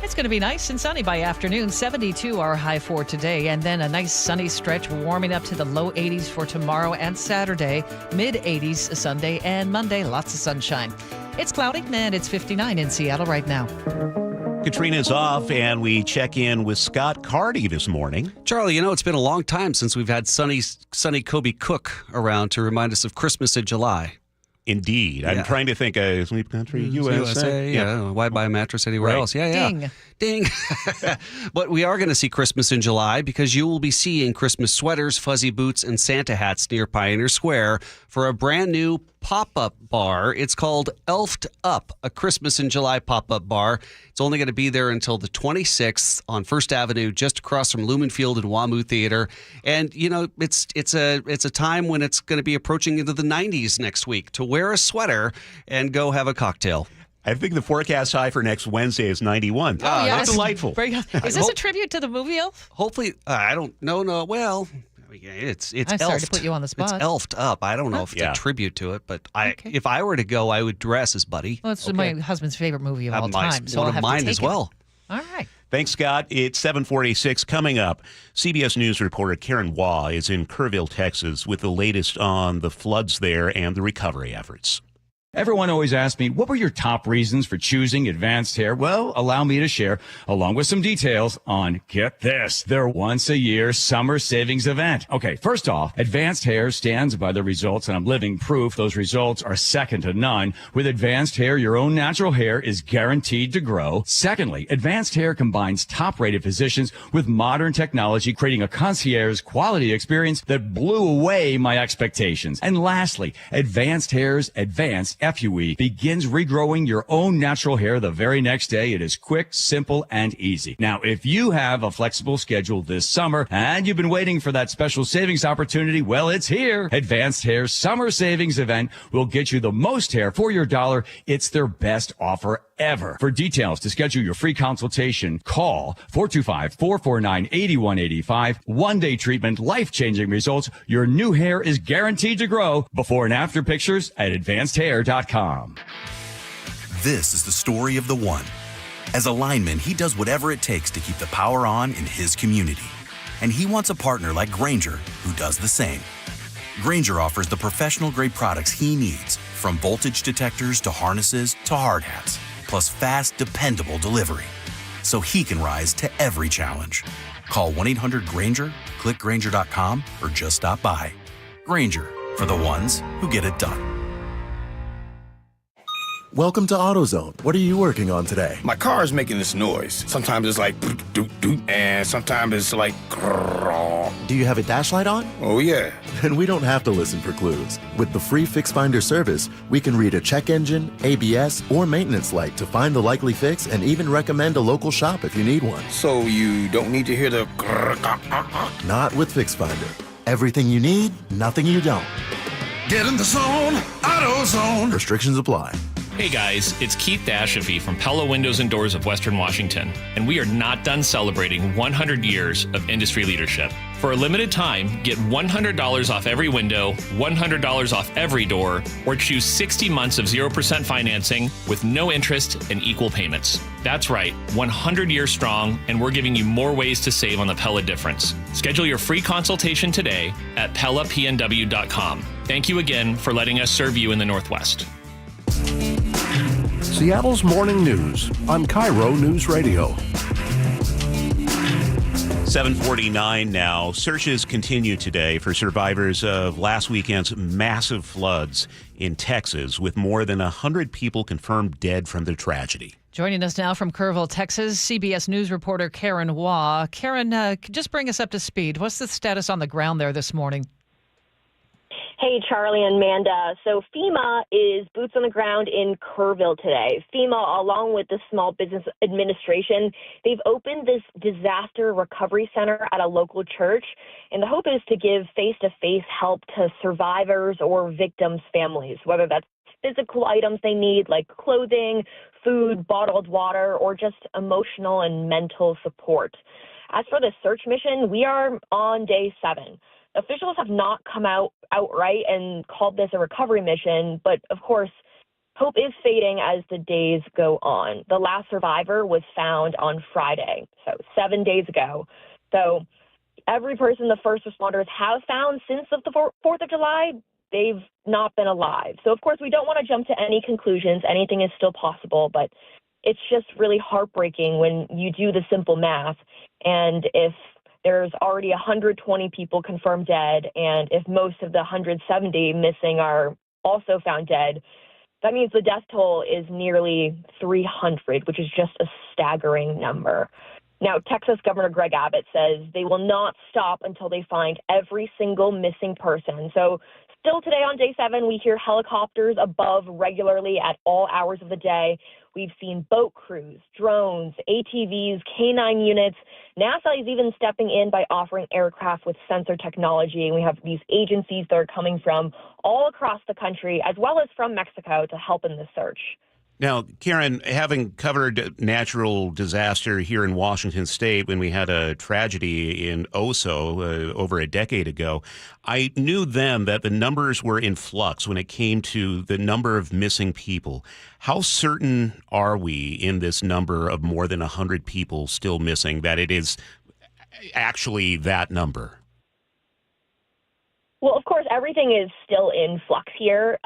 It's going to be nice and sunny by afternoon. 72 our high for today, and then a nice sunny stretch warming up to the low 80s for tomorrow and Saturday. Mid 80s Sunday and Monday. Lots of sunshine. It's cloudy and it's 59 in Seattle right now. Katrina's off, and we check in with Scott Carty this morning. Charlie, it's been a long time since we've had sunny Kobe Cook around to remind us of Christmas in July. Indeed. Yeah. I'm trying to think of Sleep Country, USA. Yeah. Why buy a mattress anywhere else? Yeah. Ding. But we are going to see Christmas in July because you will be seeing Christmas sweaters, fuzzy boots, and Santa hats near Pioneer Square for a brand new pop-up bar. It's called Elfed Up, a Christmas in July pop-up bar. It's only going to be there until the 26th on First Avenue, just across from Lumen Field and WAMU Theater. And, you know, it's a time when it's going to be approaching into the 90s next week to wear a sweater and go have a cocktail. I think the forecast high for next Wednesday is 91. Oh, yes. That's delightful. Is this a tribute to the movie Elf? Hopefully, I don't know. No, well, it's I'm sorry to put you on the spot. It's elfed up. I don't know if it's a tribute to it, but if I were to go, I would dress as Buddy. Well, it's my husband's favorite movie of all time, so one I'll have of mine to take as well. All right. Thanks, Scott. It's 7:46. Coming up, CBS News reporter Karen Waugh is in Kerrville, Texas, with the latest on the floods there and the recovery efforts. Everyone always asks me, what were your top reasons for choosing Advanced Hair? Well, allow me to share, along with some details, on, get this, their once-a-year summer savings event. Okay, first off, Advanced Hair stands by the results, and I'm living proof those results are second to none. With Advanced Hair, your own natural hair is guaranteed to grow. Secondly, Advanced Hair combines top-rated physicians with modern technology, creating a concierge quality experience that blew away my expectations. And lastly, Advanced Hair's Advanced FUE begins regrowing your own natural hair the very next day. It is quick, simple, and easy. Now, if you have a flexible schedule this summer and you've been waiting for that special savings opportunity, well, it's here. Advanced Hair's Summer Savings Event will get you the most hair for your dollar. It's their best offer ever. For details to schedule your free consultation, call 425-449-8185. One-day treatment, life-changing results. Your new hair is guaranteed to grow. Before and after pictures at advancedhair.com. This is the story of the one. As a lineman, he does whatever it takes to keep the power on in his community. And he wants a partner like Grainger who does the same. Grainger offers the professional-grade products he needs, from voltage detectors to harnesses to hard hats, plus fast, dependable delivery, so he can rise to every challenge. Call 1-800-GRAINGER, click Grainger.com, or just stop by. Grainger, for the ones who get it done. Welcome to AutoZone. What are you working on today? My car is making this noise. Sometimes it's like doot doot, and sometimes it's like grrr. Do you have a dash light on? Oh yeah. Then we don't have to listen for clues. With the free Fix Finder service, we can read a check engine, ABS, or maintenance light to find the likely fix and even recommend a local shop if you need one. So you don't need to hear the grrr. Not with Fix Finder. Everything you need, nothing you don't. Get in the zone, AutoZone. Restrictions apply. Hey guys, it's Keith Dashafi from Pella Windows and Doors of Western Washington, and we are not done celebrating 100 years of industry leadership. For a limited time, get $100 off every window, $100 off every door, or choose 60 months of 0% financing with no interest and equal payments. That's right, 100 years strong, and we're giving you more ways to save on the Pella difference. Schedule your free consultation today at PellaPNW.com. Thank you again for letting us serve you in the Northwest. Seattle's Morning News on KIRO Newsradio. 7:49 now. Searches continue today for survivors of last weekend's massive floods in Texas, with more than 100 people confirmed dead from the tragedy. Joining us now from Kerrville, Texas, CBS News reporter Karen Waugh. Karen, just bring us up to speed. What's the status on the ground there this morning? Hey, Charlie and Manda. So FEMA is boots on the ground in Kerrville today. FEMA, along with the Small Business Administration, they've opened this disaster recovery center at a local church. And the hope is to give face-to-face help to survivors or victims' families, whether that's physical items they need like clothing, food, bottled water, or just emotional and mental support. As for the search mission, we are on day 7. Officials have not come out outright and called this a recovery mission, but of course, hope is fading as the days go on. The last survivor was found on Friday, so 7 days ago. So every person the first responders have found since the 4th of July, they've not been alive. So of course, we don't want to jump to any conclusions. Anything is still possible, but it's just really heartbreaking when you do the simple math. And if there's already 120 people confirmed dead, and if most of the 170 missing are also found dead, that means the death toll is nearly 300, which is just a staggering number. Now, Texas Governor Greg Abbott says they will not stop until they find every single missing person. So Still today on day 7, we hear helicopters above regularly at all hours of the day. We've seen boat crews, drones, ATVs, K-9 units. NASA is even stepping in by offering aircraft with sensor technology. And we have these agencies that are coming from all across the country, as well as from Mexico, to help in this search. Now, Karen, having covered natural disaster here in Washington State when we had a tragedy in Oso over a decade ago, I knew then that the numbers were in flux when it came to the number of missing people. How certain are we in this number of more than 100 people still missing, that it is actually that number? Well, of course, everything is still in flux here.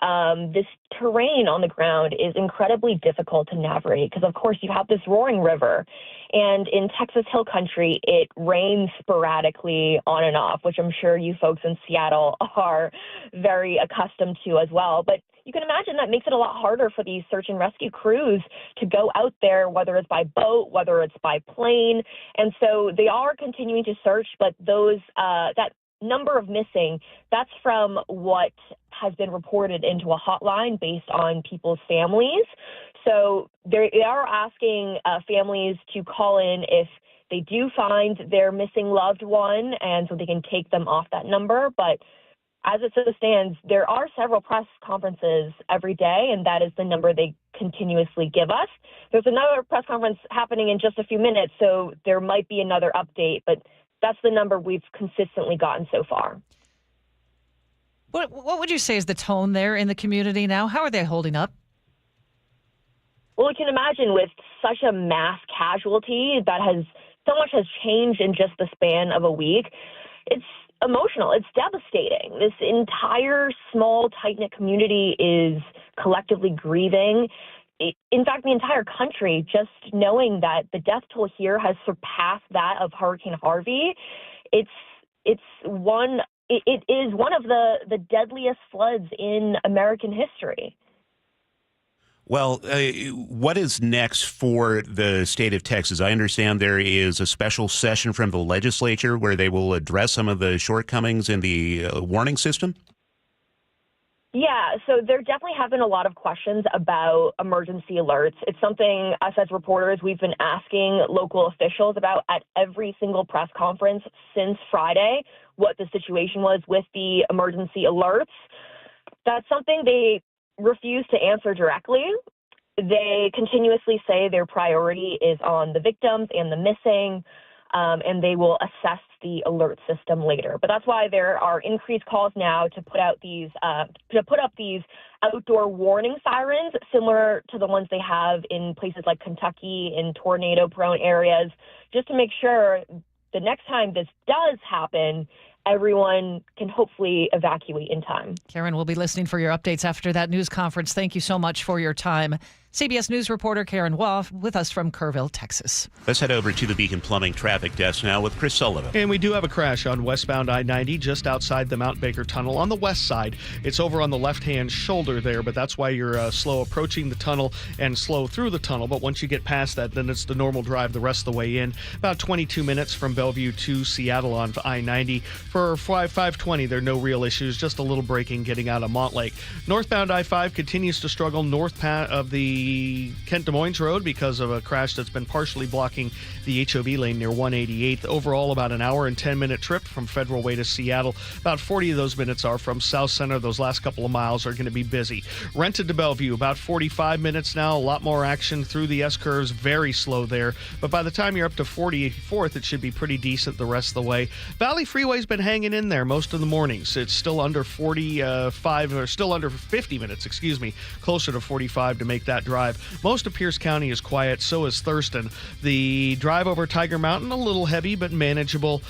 This terrain on the ground is incredibly difficult to navigate because, of course, you have this roaring river. And in Texas Hill Country, it rains sporadically on and off, which I'm sure you folks in Seattle are very accustomed to as well. But you can imagine that makes it a lot harder for these search and rescue crews to go out there, whether it's by boat, whether it's by plane. And so they are continuing to search, but that number of missing, that's from what has been reported into a hotline based on people's families. So they are asking families to call in if they do find their missing loved one, and so they can take them off that number. But as it so stands, there are several press conferences every day, and that is the number they continuously give us. There's another press conference happening in just a few minutes, so there might be another update, but that's the number we've consistently gotten so far. What would you say is the tone there in the community now? How are they holding up? Well, we can imagine with such a mass casualty that so much has changed in just the span of a week. It's emotional. It's devastating. This entire small, tight-knit community is collectively grieving. In fact, the entire country, just knowing that the death toll here has surpassed that of Hurricane Harvey, it is one of the deadliest floods in American history. Well, what is next for the state of Texas? I understand there is a special session from the legislature where they will address some of the shortcomings in the warning system. Yeah, so there definitely have been a lot of questions about emergency alerts. It's something us as reporters, we've been asking local officials about at every single press conference since Friday, what the situation was with the emergency alerts. That's something they refuse to answer directly. They continuously say their priority is on the victims and the missing, and they will assess the alert system later. But that's why there are increased calls now to put up these outdoor warning sirens, similar to the ones they have in places like Kentucky in tornado-prone areas, just to make sure the next time this does happen, everyone can hopefully evacuate in time. Karen, we'll be listening for your updates after that news conference. Thank you so much for your time. CBS News reporter Karen Waugh with us from Kerrville, Texas. Let's head over to the Beacon Plumbing traffic desk now with Chris Sullivan. And we do have a crash on westbound I-90 just outside the Mount Baker Tunnel on the west side. It's over on the left-hand shoulder there, but that's why you're slow approaching the tunnel and slow through the tunnel. But once you get past that, then it's the normal drive the rest of the way in. About 22 minutes from Bellevue to Seattle on I-90. For 520, there are no real issues, just a little braking getting out of Montlake. Northbound I-5 continues to struggle north of the Kent Des Moines Road because of a crash that's been partially blocking the HOV lane near 188th. Overall, about an hour and 10-minute trip from Federal Way to Seattle. About 40 of those minutes are from South Center. Those last couple of miles are going to be busy. Rented to Bellevue, about 45 minutes now. A lot more action through the S-curves. Very slow there. But by the time you're up to 44th, it should be pretty decent the rest of the way. Valley Freeway's been hanging in there most of the mornings. It's still under 50 minutes, closer to 45 to make that drive. Most of Pierce County is quiet, so is Thurston. The drive over Tiger Mountain, a little heavy, but manageable.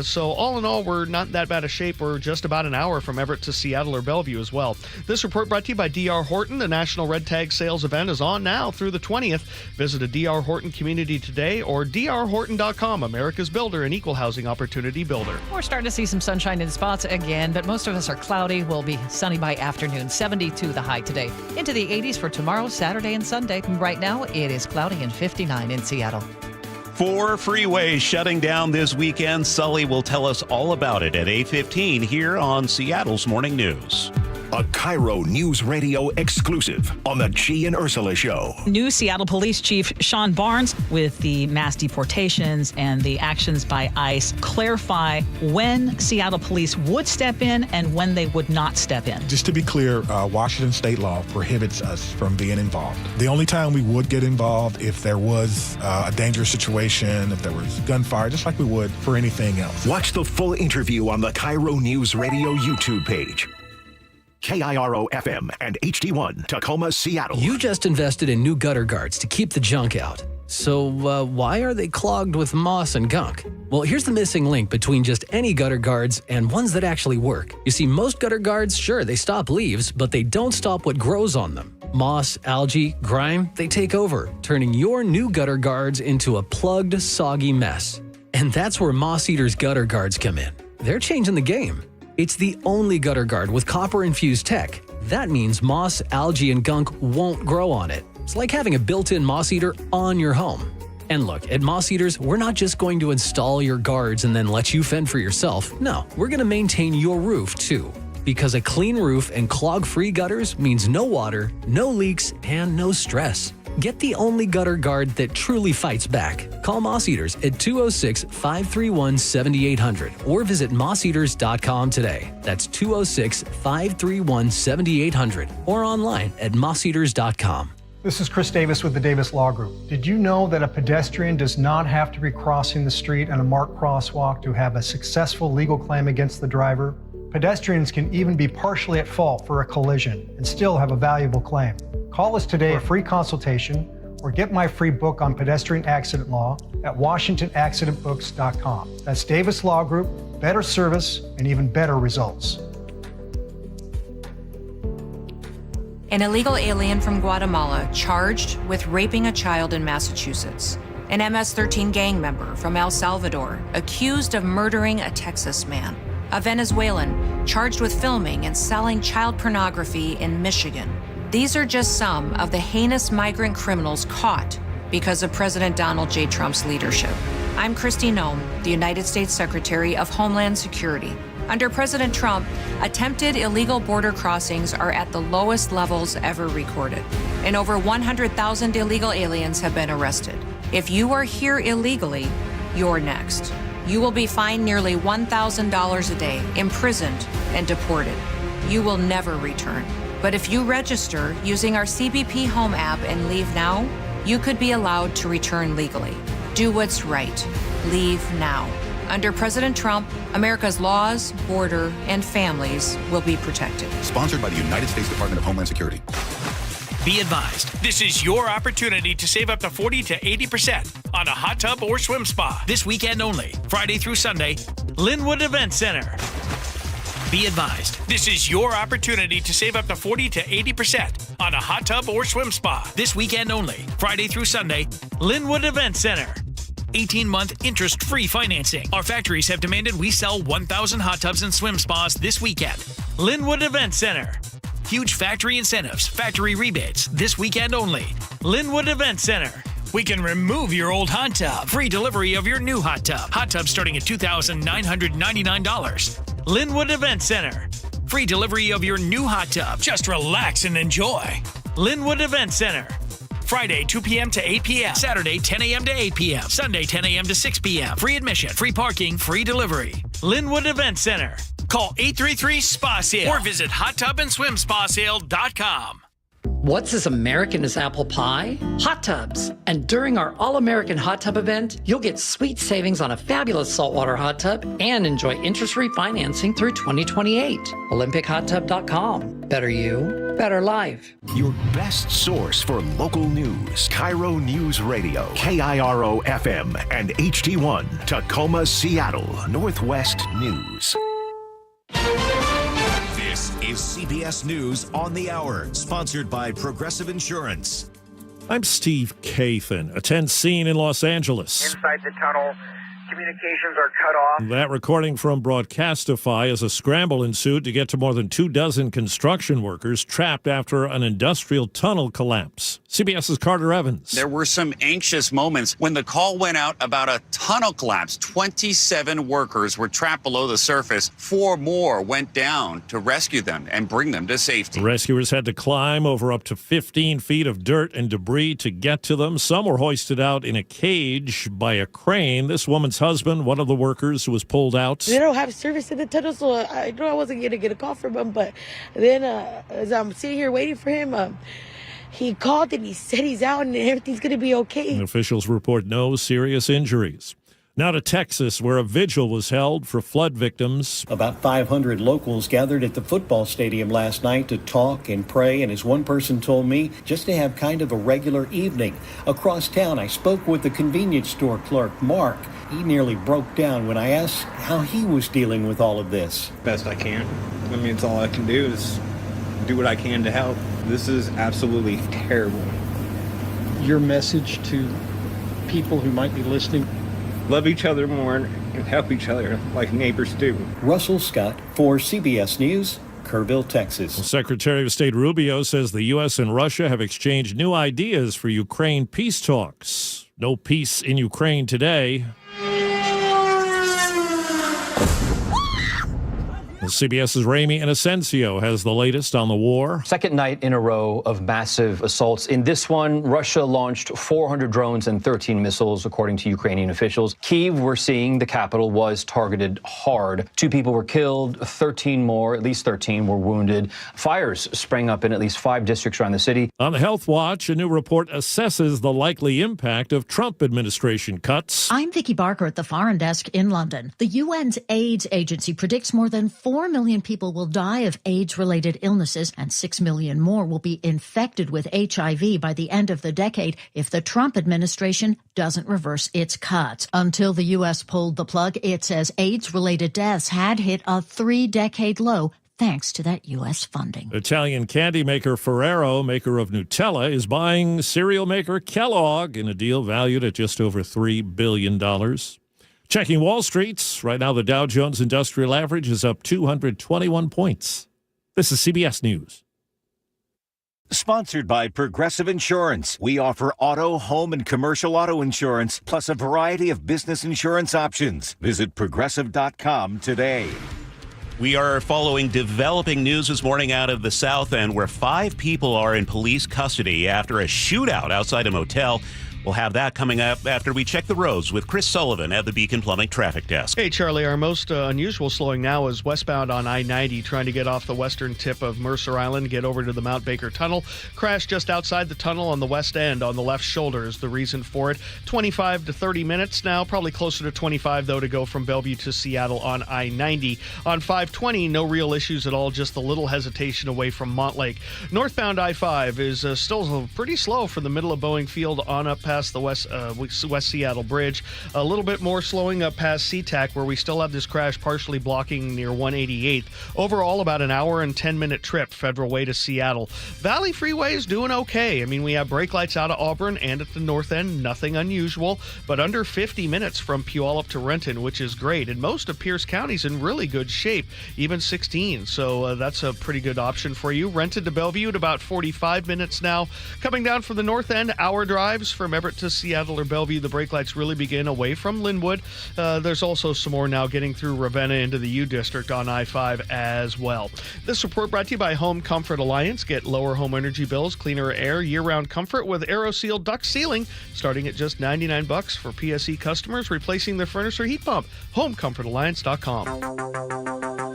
So all in all, we're not that bad a shape. We're just about an hour from Everett to Seattle or Bellevue as well. This report brought to you by D.R. Horton. The National Red Tag Sales event is on now through the 20th. Visit a D.R. Horton community today or drhorton.com, America's builder and equal housing opportunity builder. We're starting to see some sunshine in spots again, but most of us are cloudy. We'll be sunny by afternoon. 72 the high today. Into the 80s for tomorrow, Saturday and Sunday. Right now, it is cloudy and 59 in Seattle. 4 freeways shutting down this weekend. Sully will tell us all about it at 8:15 here on Seattle's Morning News. A KIRO News Radio exclusive on the G and Ursula Show. New Seattle Police Chief Sean Barnes, with the mass deportations and the actions by ICE, clarify when Seattle police would step in and when they would not step in. Just to be clear, Washington state law prohibits us from being involved. The only time we would get involved if there was a dangerous situation, if there was gunfire, just like we would for anything else. Watch the full interview on the KIRO News Radio YouTube page. KIRO FM and HD1, Tacoma, Seattle. You just invested in new gutter guards to keep the junk out. So why are they clogged with moss and gunk? Well, here's the missing link between just any gutter guards and ones that actually work. You see, most gutter guards, sure, they stop leaves, but they don't stop what grows on them. Moss, algae, grime, they take over, turning your new gutter guards into a plugged, soggy mess. And that's where Moss Eater's gutter guards come in. They're changing the game. It's the only gutter guard with copper-infused tech. That means moss, algae, and gunk won't grow on it. It's like having a built-in Moss Eater on your home. And look, at Moss Eaters, we're not just going to install your guards and then let you fend for yourself. No, we're going to maintain your roof, too. Because a clean roof and clog-free gutters means no water, no leaks, and no stress. Get the only gutter guard that truly fights back. Call Moss Eaters at 206-531-7800 or visit mosseaters.com today. That's 206-531-7800 or online at mosseaters.com. This is Chris Davis with the Davis Law Group. Did you know that a pedestrian does not have to be crossing the street on a marked crosswalk to have a successful legal claim against the driver? Pedestrians can even be partially at fault for a collision and still have a valuable claim. Call us today for a free consultation or get my free book on pedestrian accident law at washingtonaccidentbooks.com. That's Davis Law Group, better service and even better results. An illegal alien from Guatemala charged with raping a child in Massachusetts. An MS-13 gang member from El Salvador accused of murdering a Texas man. A Venezuelan charged with filming and selling child pornography in Michigan. These are just some of the heinous migrant criminals caught because of President Donald J. Trump's leadership. I'm Kristi Noem, the United States Secretary of Homeland Security. Under President Trump, attempted illegal border crossings are at the lowest levels ever recorded, and over 100,000 illegal aliens have been arrested. If you are here illegally, you're next. You will be fined nearly $1,000 a day, imprisoned, and deported. You will never return. But if you register using our CBP Home app and leave now, you could be allowed to return legally. Do what's right. Leave now. Under President Trump, America's laws, border, and families will be protected. Sponsored by the United States Department of Homeland Security. Be advised, this is your opportunity to save up to 40 to 80% on a hot tub or swim spa. This weekend only, Friday through Sunday, Linwood Event Center. Be advised, this is your opportunity to save up to 40 to 80% on a hot tub or swim spa. This weekend only, Friday through Sunday, Linwood Event Center. 18-month interest-free financing. Our factories have demanded we sell 1,000 hot tubs and swim spas this weekend. Linwood Event Center. Huge factory incentives, factory rebates, this weekend only. Linwood Event Center. We can remove your old hot tub. Free delivery of your new hot tub. Hot tub starting at $2,999. Linwood Event Center. Free delivery of your new hot tub. Just relax and enjoy. Linwood Event Center. Friday, 2 p.m. to 8 p.m. Saturday, 10 a.m. to 8 p.m. Sunday, 10 a.m. to 6 p.m. Free admission, free parking, free delivery. Linwood Event Center. Call 833-SPA-SALE or visit hottubandSwimSpaSale.com. What's as American as apple pie? Hot tubs. And during our All-American Hot Tub event, you'll get sweet savings on a fabulous saltwater hot tub and enjoy interest-free financing through 2028. OlympicHotTub.com. Better you, better life. Your best source for local news. KIRO News Radio. KIRO FM and HD1, Tacoma, Seattle. Northwest News. This is CBS News on the Hour, sponsored by Progressive Insurance. I'm Steve Kathan. A tense scene in Los Angeles. Inside the tunnel, communications are cut off. That recording from Broadcastify is a scramble ensued to get to more than 24 construction workers trapped after an industrial tunnel collapse. CBS's Carter Evans. There were some anxious moments when the call went out about a tunnel collapse. 27 workers were trapped below the surface. 4 more went down to rescue them and bring them to safety. Rescuers had to climb over up to 15 feet of dirt and debris to get to them. Some were hoisted out in a cage by a crane. This woman's husband, one of the workers, was pulled out. They don't have service in the tunnel, so I knew I wasn't going to get a call from him. But then as I'm sitting here waiting for him, he called and he said he's out and everything's going to be okay. Officials report no serious injuries. Now to Texas, where a vigil was held for flood victims. About 500 locals gathered at the football stadium last night to talk and pray, and as one person told me, just to have kind of a regular evening. Across town, I spoke with the convenience store clerk, Mark. He nearly broke down when I asked how he was dealing with all of this. Best I can. I mean, it's all I can do is do what I can to help. This is absolutely terrible. Your message to people who might be listening? Love each other more and help each other like neighbors do. Russell Scott for CBS News, Kerrville, Texas. Secretary of State Rubio says the U.S. and Russia have exchanged new ideas for Ukraine peace talks. No peace in Ukraine today. CBS's Ramey Inocencio has the latest on the war. Second night in a row of massive assaults. In this one, Russia launched 400 drones and 13 missiles, according to Ukrainian officials. Kyiv, we're seeing, the capital, was targeted hard. 2 people were killed, 13 more, at least 13 were wounded. Fires sprang up in at least 5 districts around the city. On Health Watch, a new report assesses the likely impact of Trump administration cuts. I'm Vicki Barker at the Foreign Desk in London. The UN's AIDS agency predicts more than 4 million people will die of AIDS-related illnesses and 6 million more will be infected with HIV by the end of the decade if the Trump administration doesn't reverse its cuts. Until the U.S. pulled the plug, it says AIDS-related deaths had hit a 3-decade low thanks to that U.S. funding. Italian candy maker Ferrero, maker of Nutella, is buying cereal maker Kellogg in a deal valued at just over $3 billion. Checking Wall Street, right now the Dow Jones Industrial Average is up 221 points. This is CBS News. Sponsored by Progressive Insurance. We offer auto, home, and commercial auto insurance, plus a variety of business insurance options. Visit Progressive.com today. We are following developing news this morning out of the South End, where 5 people are in police custody after a shootout outside a motel. We'll have that coming up after we check the roads with Chris Sullivan at the Beacon Plumbing Traffic Desk. Hey, Charlie, our most unusual slowing now is westbound on I-90, trying to get off the western tip of Mercer Island, get over to the Mount Baker Tunnel. Crash just outside the tunnel on the west end on the left shoulder is the reason for it. 25 to 30 minutes now, probably closer to 25, though, to go from Bellevue to Seattle on I-90. On 520, no real issues at all, just a little hesitation away from Montlake. Northbound I-5 is still pretty slow from the middle of Boeing Field on up past the West Seattle Bridge. A little bit more slowing up past SeaTac, where we still have this crash partially blocking near 188th. Overall, about an hour and 10-minute trip Federal Way to Seattle. Valley Freeway is doing okay. I mean, we have brake lights out of Auburn and at the north end, nothing unusual, but under 50 minutes from Puyallup to Renton, which is great. And most of Pierce County's in really good shape, even 16. So that's a pretty good option for you. Renton to Bellevue at about 45 minutes now. Coming down from the north end, hour drives from Everett to Seattle or Bellevue. The brake lights really begin away from Linwood. There's also some more now getting through Ravenna into the U District on I-5 as well. This report brought to you by Home Comfort Alliance. Get lower home energy bills, cleaner air, year-round comfort with AeroSeal duct sealing, starting at just $99 for PSE customers replacing their furnace or heat pump. HomeComfortAlliance.com.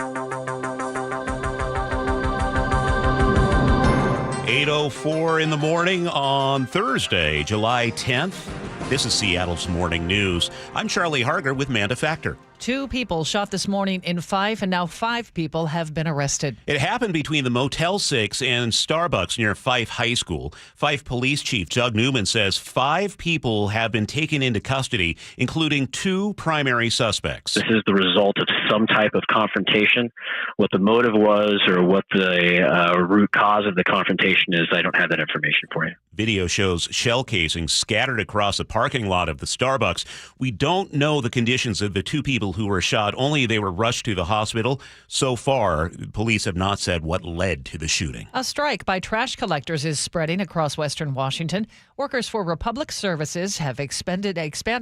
8:04 in the morning on Thursday, July 10th. This is Seattle's Morning News. I'm Charlie Harger with Manda Factor. 2 people shot this morning in Fife, and now 5 people have been arrested. It happened between the Motel 6 and Starbucks near Fife High School. Fife Police Chief Doug Newman says 5 people have been taken into custody, including 2 primary suspects. This is the result of some type of confrontation. What the motive was or what the root cause of the confrontation is, I don't have that information for you. Video shows shell casings scattered across the parking lot of the Starbucks. We don't know the conditions of the 2 people who were shot, only they were rushed to the hospital. So far, police have not said what led to the shooting. A strike by trash collectors is spreading across western Washington. Workers for Republic Services have expanded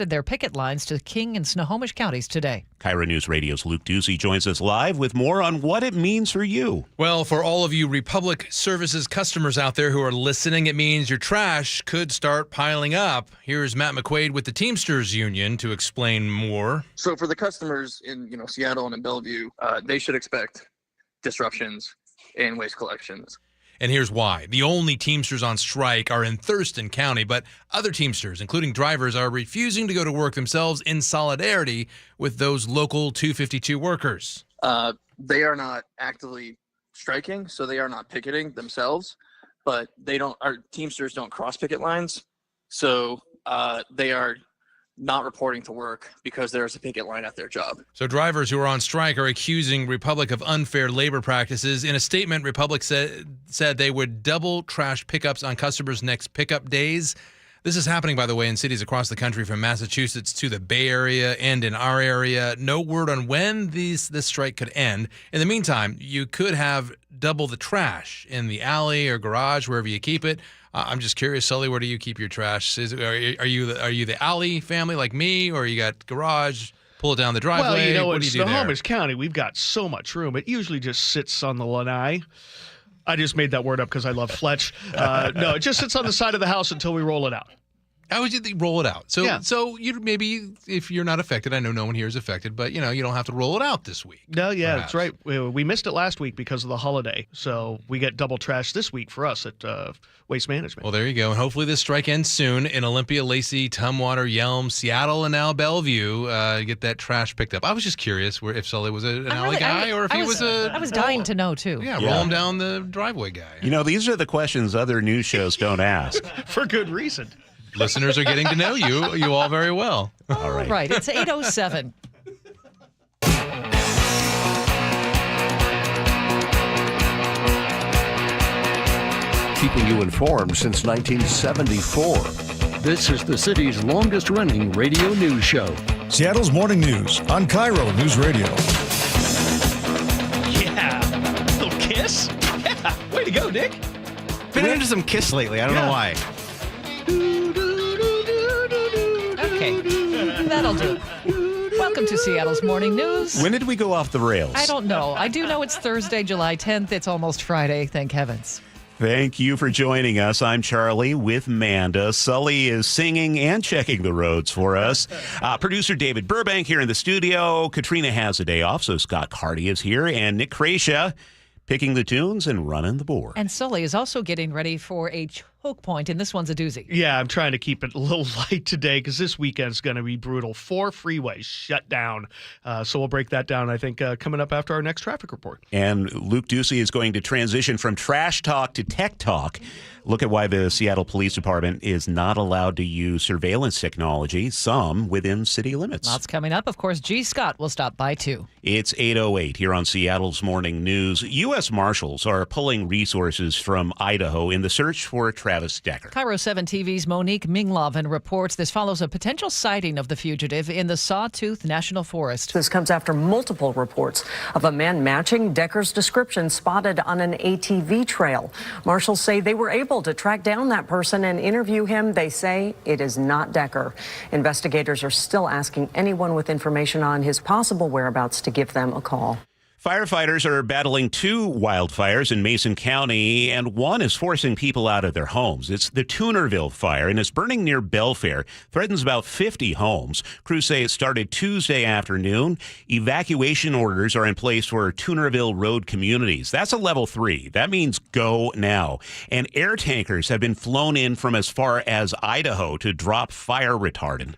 their picket lines to King and Snohomish counties today. KIRO News Radio's Luke Ducey joins us live with more on what it means for you. Well, for all of you Republic Services customers out there who are listening, it means your trash could start piling up. Here's Matt McQuaid with the Teamsters Union to explain more. So for the customers in Seattle and in Bellevue, they should expect disruptions in waste collections. And here's why. The only Teamsters on strike are in Thurston County, but other Teamsters, including drivers, are refusing to go to work themselves in solidarity with those local 252 workers. They are not actively striking, so they are not picketing themselves, but our Teamsters don't cross picket lines, so they are not reporting to work because there's a picket line at their job. So drivers who are on strike are accusing Republic of unfair labor practices. In a statement, Republic said they would double trash pickups on customers' next pickup days. This is happening, by the way, in cities across the country from Massachusetts to the Bay Area and in our area. No word on when this strike could end. In the meantime, you could have double the trash in the alley or garage, wherever you keep it. I'm just curious, Sully, where do you keep your trash? Are you the alley family like me, or you got garage, pull it down the driveway? Well, what do you do there? in Snohomish County, we've got so much room. It usually just sits on the lanai. I just made that word up because I love Fletch. No, it just sits on the side of the house until we roll it out. How would you roll it out? So, Yeah. so you maybe if you're not affected, I know no one here is affected, but you don't have to roll it out this week. No, yeah, perhaps. that's right. We missed it last week because of the holiday, so we get double trash this week for us at Waste Management. Well, there you go. And hopefully this strike ends soon in Olympia, Lacey, Tumwater, Yelm, Seattle, and now Bellevue. Get that trash picked up. I was just curious if Sully was an alley guy or if he was a... I was dying to know, too. Yeah, roll him down the driveway guy. These are the questions other news shows don't ask. For good reason. Listeners are getting to know you all very well. All right. Right. It's 8:07. Keeping you informed since 1974. This is the city's longest-running radio news show. Seattle's Morning News on KIRO Newsradio. Yeah. Little kiss? Yeah. Way to go, Nick. Been into some Kiss lately. I don't know why. Okay. That'll do it. Welcome to Seattle's Morning News. When did we go off the rails? I don't know. I do know it's Thursday, July 10th. It's almost Friday. Thank heavens. Thank you for joining us. I'm Charlie with Manda. Sully is singing and checking the roads for us. Producer David Burbank here in the studio. Katrina has a day off, so Scott Carty is here. And Nick Krasia picking the tunes and running the board. And Sully is also getting ready for a choke point, and this one's a doozy. Yeah, I'm trying to keep it a little light today because this weekend's going to be brutal. 4 freeways shut down. So we'll break that down, I think, coming up after our next traffic report. And Luke Ducey is going to transition from trash talk to tech talk. Look at why the Seattle Police Department is not allowed to use surveillance technology, some within city limits. Lots coming up. Of course, G. Scott will stop by, too. It's 8:08 here on Seattle's Morning News. U.S. Marshals are pulling resources from Idaho in the search for Travis Decker. KIRO 7 TV's Monique Mingloven reports this follows a potential sighting of the fugitive in the Sawtooth National Forest. This comes after multiple reports of a man matching Decker's description spotted on an ATV trail. Marshals say they were able to track down that person and interview him. They say it is not Decker. Investigators are still asking anyone with information on his possible whereabouts to give them a call. Firefighters are battling 2 wildfires in Mason County, and one is forcing people out of their homes. It's the Toonerville fire, and it's burning near Belfair. Threatens about 50 homes. Crews say it started Tuesday afternoon. Evacuation orders are in place for Toonerville Road communities. That's a level 3. That means go now. And air tankers have been flown in from as far as Idaho to drop fire retardant.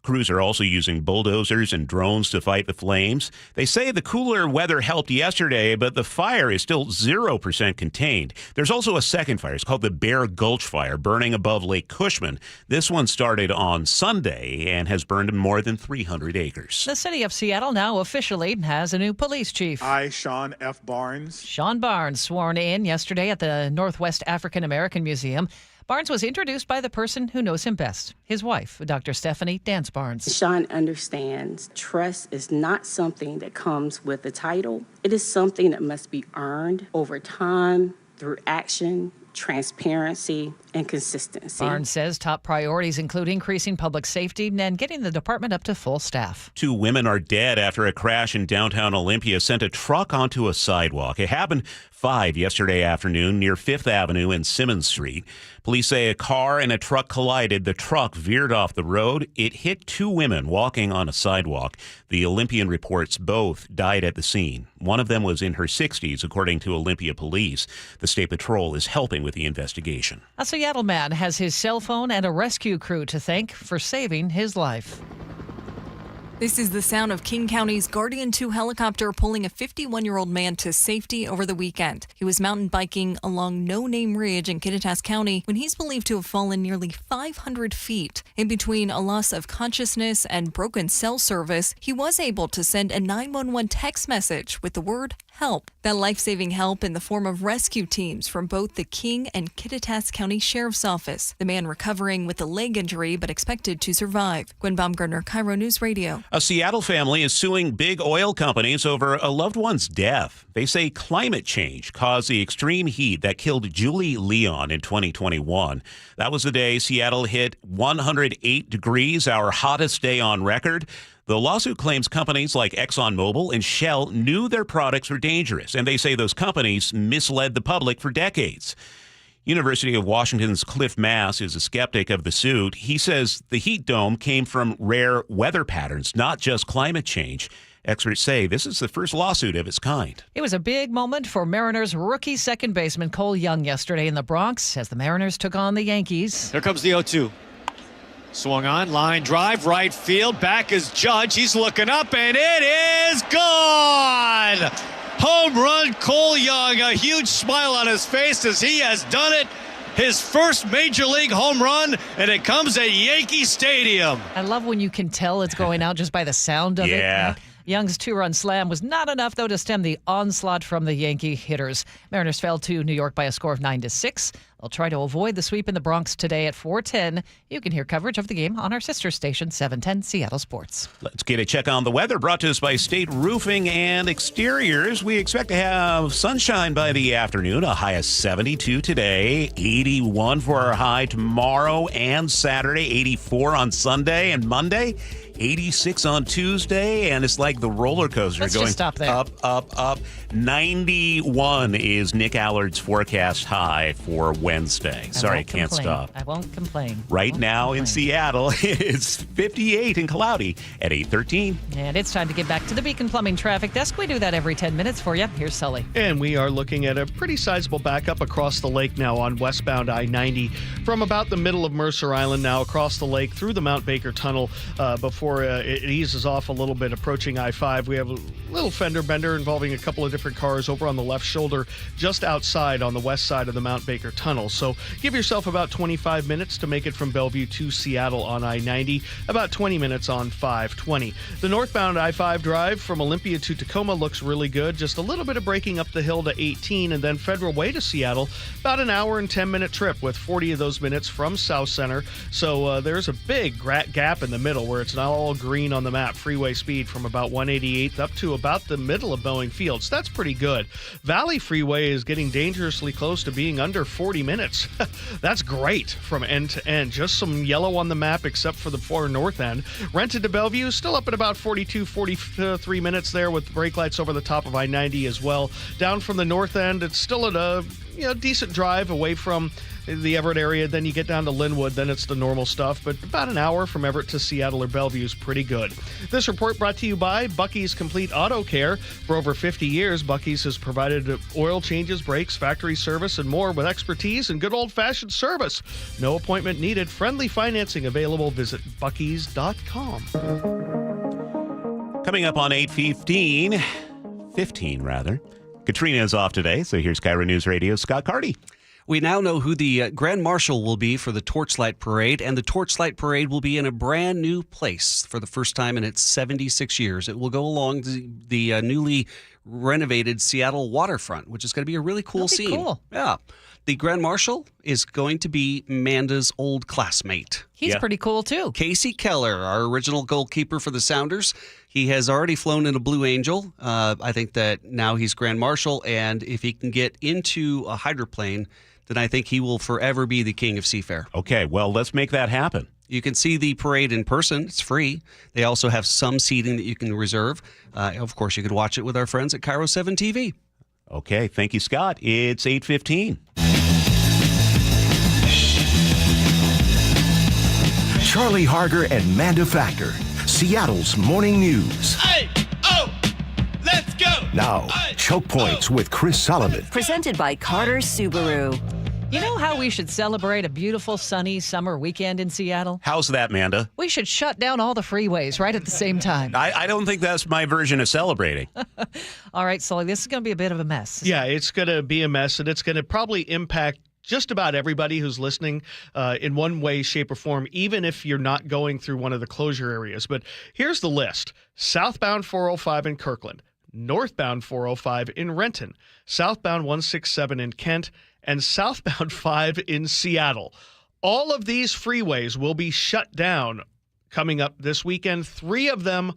Crews are also using bulldozers and drones to fight the flames. They say the cooler weather helped yesterday, but the fire is still 0% contained. There's also a second fire. It's called the Bear Gulch Fire, burning above Lake Cushman. This one started on Sunday and has burned more than 300 acres. The city of Seattle now officially has a new police chief. I, Sean F. Barnes. Sean Barnes sworn in yesterday at the Northwest African American Museum. Barnes was introduced by the person who knows him best, his wife, Dr. Stephanie Dance Barnes. Sean understands trust is not something that comes with a title. It is something that must be earned over time through action, transparency, and consistency. Barnes says top priorities include increasing public safety and getting the department up to full staff. 2 women are dead after a crash in downtown Olympia sent a truck onto a sidewalk. It happened 5 yesterday afternoon near 5th Avenue and Simmons Street. Police say a car and a truck collided. The truck veered off the road. It hit 2 women walking on a sidewalk. The Olympian reports both died at the scene. One of them was in her 60s, according to Olympia police. The State Patrol is helping with the investigation. A Seattle man has his cell phone and a rescue crew to thank for saving his life. This is the sound of King County's Guardian 2 helicopter pulling a 51-year-old man to safety over the weekend. He was mountain biking along No Name Ridge in Kittitas County when he's believed to have fallen nearly 500 feet. In between a loss of consciousness and broken cell service, he was able to send a 911 text message with the word help. That life-saving help in the form of rescue teams from both the King and Kittitas County Sheriff's Office. The man recovering with a leg injury but expected to survive. Gwen Baumgartner, KIRO Newsradio. A Seattle family is suing big oil companies over a loved one's death. They say climate change caused the extreme heat that killed Julie Leon in 2021. That was the day Seattle hit 108 degrees, our hottest day on record. The lawsuit claims companies like ExxonMobil and Shell knew their products were dangerous, and they say those companies misled the public for decades. University of Washington's Cliff Mass is a skeptic of the suit. He says the heat dome came from rare weather patterns, not just climate change. Experts say this is the first lawsuit of its kind. It was a big moment for Mariners rookie second baseman Cole Young yesterday in the Bronx as the Mariners took on the Yankees. Here comes the 0-2. Swung on, line drive, right field, back is Judge. He's looking up, and it is gone! Home run, Cole Young. A huge smile on his face as he has done it. His first major league home run, and it comes at Yankee Stadium. I love when you can tell it's going out just by the sound of it. Young's 2-run slam was not enough, though, to stem the onslaught from the Yankee hitters. Mariners fell to New York by a score of 9-6. They'll try to avoid the sweep in the Bronx today at 4:10. You can hear coverage of the game on our sister station, 710 Seattle Sports. Let's get a check on the weather, brought to us by State Roofing and Exteriors. We expect to have sunshine by the afternoon, a high of 72 today, 81 for our high tomorrow and Saturday, 84 on Sunday and Monday. 86 on Tuesday, and it's like the roller coaster. Let's going just stop there. up, up, up. 91 is Nick Allard's forecast high for Wednesday. Sorry, I can't stop. I won't complain. Right now in Seattle, it's 58 and cloudy at 8:13. And it's time to get back to the Beacon Plumbing Traffic Desk. We do that every 10 minutes for you. Here's Sully. And we are looking at a pretty sizable backup across the lake now on westbound I-90 from about the middle of Mercer Island now across the lake through the Mount Baker Tunnel before it eases off a little bit approaching I-5. We have a little fender bender involving a couple of different cars over on the left shoulder just outside on the west side of the Mount Baker Tunnel. So give yourself about 25 minutes to make it from Bellevue to Seattle on I-90, about 20 minutes on 520. The northbound I-5 drive from Olympia to Tacoma looks really good. Just a little bit of braking up the hill to 18 and then Federal Way to Seattle, about an hour and 10-minute trip with 40 of those minutes from South Center. So there's a big gap in the middle where it's now all green on the map. Freeway speed from about 188th up to about the middle of Boeing Field. So that's pretty good. Valley Freeway is getting dangerously close to being under 40 minutes. That's great from end to end. Just some yellow on the map except for the far north end. Rented to Bellevue, still up at about 42, 43 minutes there with brake lights over the top of I-90 as well. Down from the north end, it's still at a decent drive away from the Everett area. Then you get down to Linwood, then it's the normal stuff. But about an hour from Everett to Seattle or Bellevue is pretty good. This report brought to you by Bucky's Complete Auto Care. For over 50 years, Bucky's has provided oil changes, brakes, factory service, and more with expertise and good old-fashioned service. No appointment needed. Friendly financing available. Visit buckys.com. Coming up on 8:15, 15 rather. Katrina is off today, so here's KIRO News Radio's Scott Carty. We now know who the Grand Marshal will be for the Torchlight Parade, and the Torchlight Parade will be in a brand new place for the first time in its 76 years. It will go along the newly renovated Seattle waterfront, which is going to be a really cool scene. Cool. Yeah. The Grand Marshal is going to be Manda's old classmate. He's pretty cool, too. Casey Keller, our original goalkeeper for the Sounders. He has already flown in a Blue Angel. I think that now he's Grand Marshal, and if he can get into a hydroplane, then I think he will forever be the king of seafair. Okay, well, let's make that happen. You can see the parade in person. It's free. They also have some seating that you can reserve. Of course, you could watch it with our friends at KIRO 7 TV. Okay, thank you, Scott. It's 8:15. Charlie Harger and Manda Factor, Seattle's morning news. Hey, oh, let's go. Now, Choke Points with Chris Solomon. Presented by Carter Subaru. You know how we should celebrate a beautiful, sunny summer weekend in Seattle? How's that, Manda? We should shut down all the freeways right at the same time. I don't think that's my version of celebrating. All right, Sully, this is going to be a bit of a mess. Yeah, it's going to be a mess, and it's going to probably impact just about everybody who's listening in one way, shape, or form, even if you're not going through one of the closure areas. But here's the list. Southbound 405 in Kirkland, northbound 405 in Renton, southbound 167 in Kent, and southbound 5 in Seattle. All of these freeways will be shut down coming up this weekend, 3 of them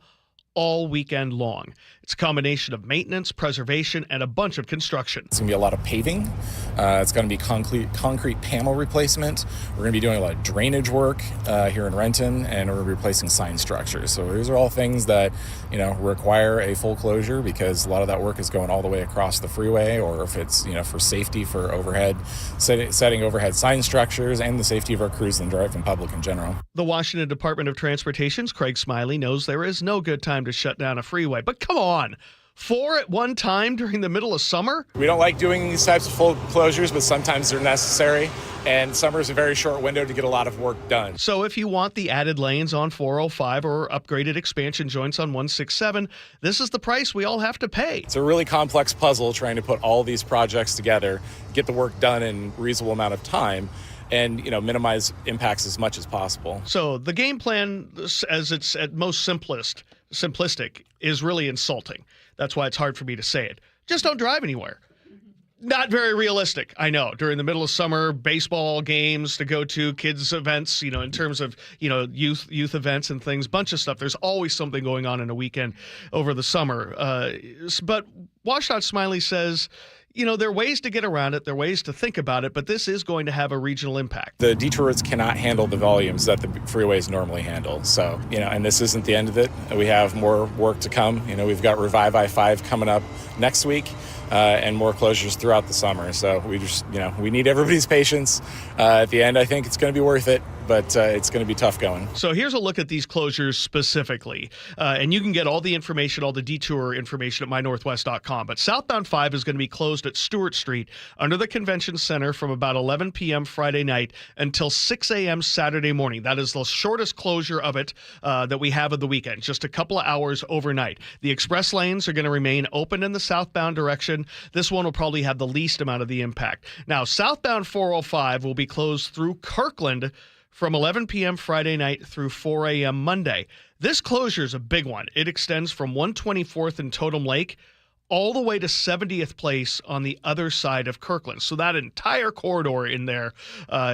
all weekend long. It's a combination of maintenance, preservation, and a bunch of construction. It's going to be a lot of paving. It's going to be concrete panel replacement. We're going to be doing a lot of drainage work here in Renton, and we're going to be replacing sign structures. So these are all things that, require a full closure because a lot of that work is going all the way across the freeway, or if it's, for safety for overhead, setting overhead sign structures and the safety of our crews and driving public in general. The Washington Department of Transportation's Craig Smiley knows there is no good time to shut down a freeway, but come on. 4 at one time during the middle of summer? We don't like doing these types of full closures, but sometimes they're necessary, and summer is a very short window to get a lot of work done. So if you want the added lanes on 405 or upgraded expansion joints on 167, this is the price we all have to pay. It's a really complex puzzle trying to put all these projects together, get the work done in a reasonable amount of time, and minimize impacts as much as possible. So the game plan, as it's at most simplistic, is really insulting. That's why it's hard for me to say it. Just don't drive anywhere. Not very realistic, I know. During the middle of summer, baseball games to go to, kids events, in terms of, youth events and things, bunch of stuff. There's always something going on in a weekend over the summer. But Washout Smiley says, there are ways to get around it. There are ways to think about it, but this is going to have a regional impact. The detour routes cannot handle the volumes that the freeways normally handle. So, and this isn't the end of it. We have more work to come. We've got Revive I-5 coming up next week. And more closures throughout the summer. So we just, we need everybody's patience. At the end, I think it's going to be worth it, but it's going to be tough going. So here's a look at these closures specifically. And you can get all the information, all the detour information at mynorthwest.com. But southbound 5 is going to be closed at Stewart Street under the Convention Center from about 11 p.m. Friday night until 6 a.m. Saturday morning. That is the shortest closure of it that we have of the weekend, just a couple of hours overnight. The express lanes are going to remain open in the southbound direction. This one will probably have the least amount of the impact. Now, southbound 405 will be closed through Kirkland from 11 p.m. Friday night through 4 a.m. Monday. This closure is a big one. It extends from 124th and Totem Lake all the way to 70th Place on the other side of Kirkland. So that entire corridor in there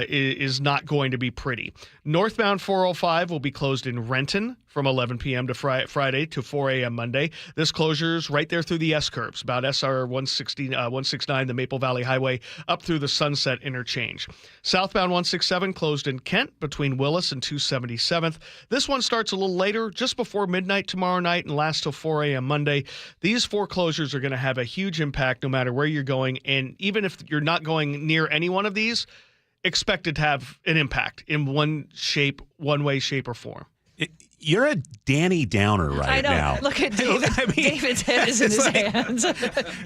is not going to be pretty. Northbound 405 will be closed in Renton from 11 p.m. to Friday to 4 a.m. Monday. This closure's right there through the S-curves, about SR 169, the Maple Valley Highway, up through the Sunset Interchange. Southbound 167 closed in Kent between Willis and 277th. This one starts a little later, just before midnight tomorrow night, and lasts till 4 a.m. Monday. These 4 closures are going to have a huge impact no matter where you're going, and even if you're not going near any one of these, expect it to have an impact in one way, shape, or form. You're a Danny Downer right now. Look at David. David's head is in his hands.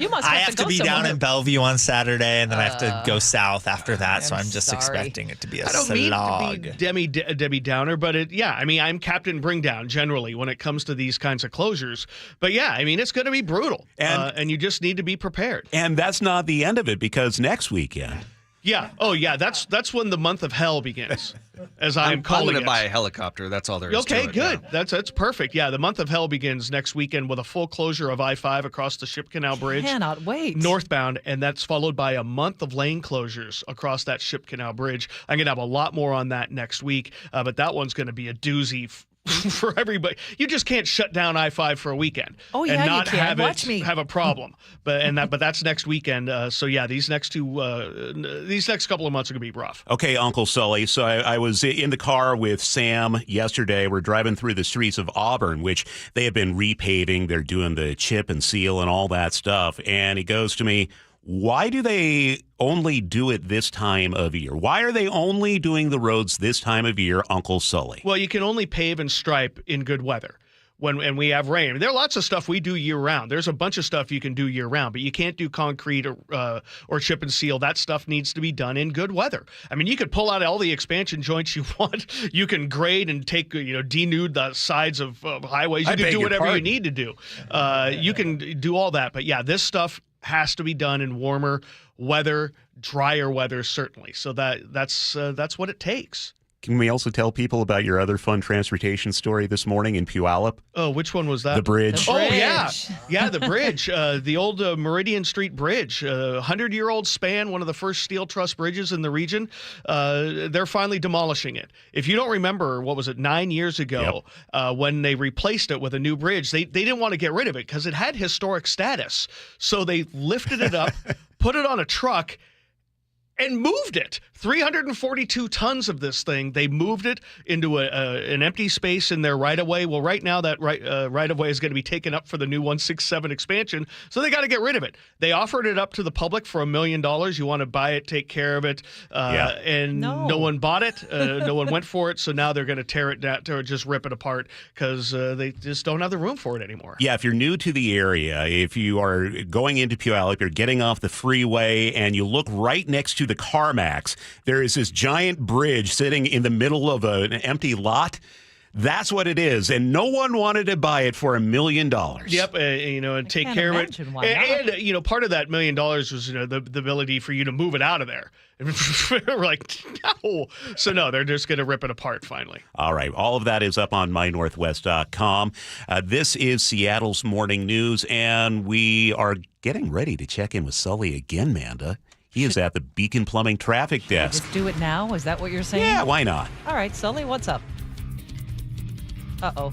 You must have to be down in Bellevue on Saturday, and then I have to go south after that. So I'm just sorry. expecting it to be a slog. I don't mean to be Debbie Downer, but I'm Captain Bring Down generally when it comes to these kinds of closures. But it's going to be brutal, and you just need to be prepared. And that's not the end of it, because next weekend. Yeah. Oh, yeah. That's when the month of hell begins, as I'm calling it. By a helicopter. That's all there is to it. Okay, good. Yeah. That's perfect. Yeah, the month of hell begins next weekend with a full closure of I-5 across the Ship Canal Bridge. Cannot wait. Northbound, and that's followed by a month of lane closures across that Ship Canal Bridge. I'm going to have a lot more on that next week, but that one's going to be a doozy for everybody. You just can't shut down I-5 for a weekend and not you can. have a problem. But that's next weekend. These next couple of months are going to be rough. Okay, Uncle Sully. So I was in the car with Sam yesterday. We're driving through the streets of Auburn, which they have been repaving. They're doing the chip and seal and all that stuff. And he goes to me, why do they only do it this time of year? Why are they only doing the roads this time of year, Uncle Sully? Well, you can only pave and stripe in good weather. When we have rain. There are lots of stuff we do year-round. There's a bunch of stuff you can do year-round, but you can't do concrete or chip and seal. That stuff needs to be done in good weather. I mean, you could pull out all the expansion joints you want. You can grade and take, denude the sides of highways. You can do whatever you need to do. You can do all that. But, this stuff has to be done in warmer weather, drier weather, certainly. So that's what it takes. Can we also tell people about your other fun transportation story this morning in Puyallup? Oh, which one was that? The bridge. Oh, yeah. Yeah, the bridge. The old Meridian Street Bridge. 100-year-old span, one of the first steel truss bridges in the region. They're finally demolishing it. If you don't remember, 9 years ago, when they replaced it with a new bridge, they didn't want to get rid of it because it had historic status. So they lifted it up, put it on a truck, and moved it. 342 tons of this thing. They moved it into an empty space in their right-of-way. Well, right now that right-of-way is going to be taken up for the new 167 expansion, so they got to get rid of it. They offered it up to the public for $1 million. You want to buy it, take care of it, and no one bought it. No one went for it, so now they're going to tear it down, or just rip it apart because they just don't have the room for it anymore. Yeah, if you're new to the area, if you are going into Puyallup, you're getting off the freeway, and you look right next to the CarMax, there is this giant bridge sitting in the middle of an empty lot. That's what it is, and no one wanted to buy it for $1 million. Yep, and take care of it. And part of that $1 million was the ability for you to move it out of there. We're like, no. So no, they're just going to rip it apart finally. All right, all of that is up on mynorthwest.com. This is Seattle's Morning News, and we are getting ready to check in with Sully again, Manda. He is at the Beacon Plumbing traffic desk. Let's do it now? Is that what you're saying? Yeah, why not? All right, Sully, what's up? Uh-oh.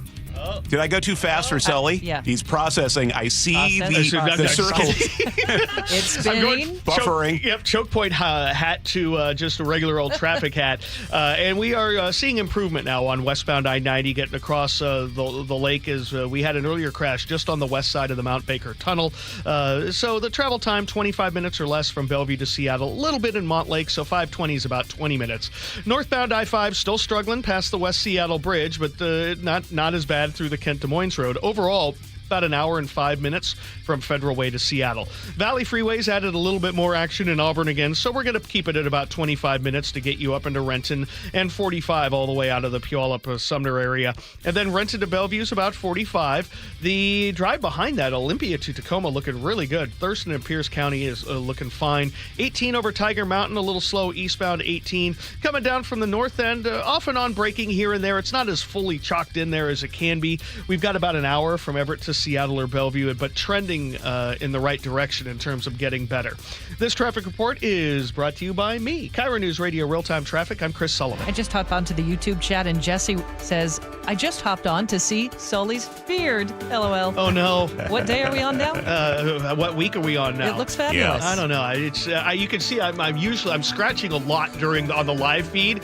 Did I go too fast for Sully? Yeah. He's processing. I see the circle. It's spinning. Buffering. Choke point hat to just a regular old traffic hat. And we are seeing improvement now on westbound I-90 getting across the lake as we had an earlier crash just on the west side of the Mount Baker Tunnel. So the travel time, 25 minutes or less from Bellevue to Seattle. A little bit in Montlake, so 520 is about 20 minutes. Northbound I-5 still struggling past the West Seattle Bridge, but not as bad through the Kent Des Moines Road. Overall, about an hour and 5 minutes from Federal Way to Seattle. Valley Freeway's added a little bit more action in Auburn again, so we're going to keep it at about 25 minutes to get you up into Renton, and 45 all the way out of the Puyallup, Sumner area. And then Renton to Bellevue is about 45. The drive behind that, Olympia to Tacoma, looking really good. Thurston and Pierce County is looking fine. 18 over Tiger Mountain, a little slow eastbound 18. Coming down from the north end, off and on braking here and there. It's not as fully chalked in there as it can be. We've got about an hour from Everett to Seattle or Bellevue, but trending in the right direction in terms of getting better. This traffic report is brought to you by me, KIRO Newsradio Real-Time Traffic. I'm Chris Sullivan. I just hopped onto the YouTube chat, and Jesse says, I just hopped on to see Sully's beard. LOL. Oh, no. What day are we on now? What week are we on now? It looks fabulous. I don't know. It's you can see I'm scratching a lot on the live feed.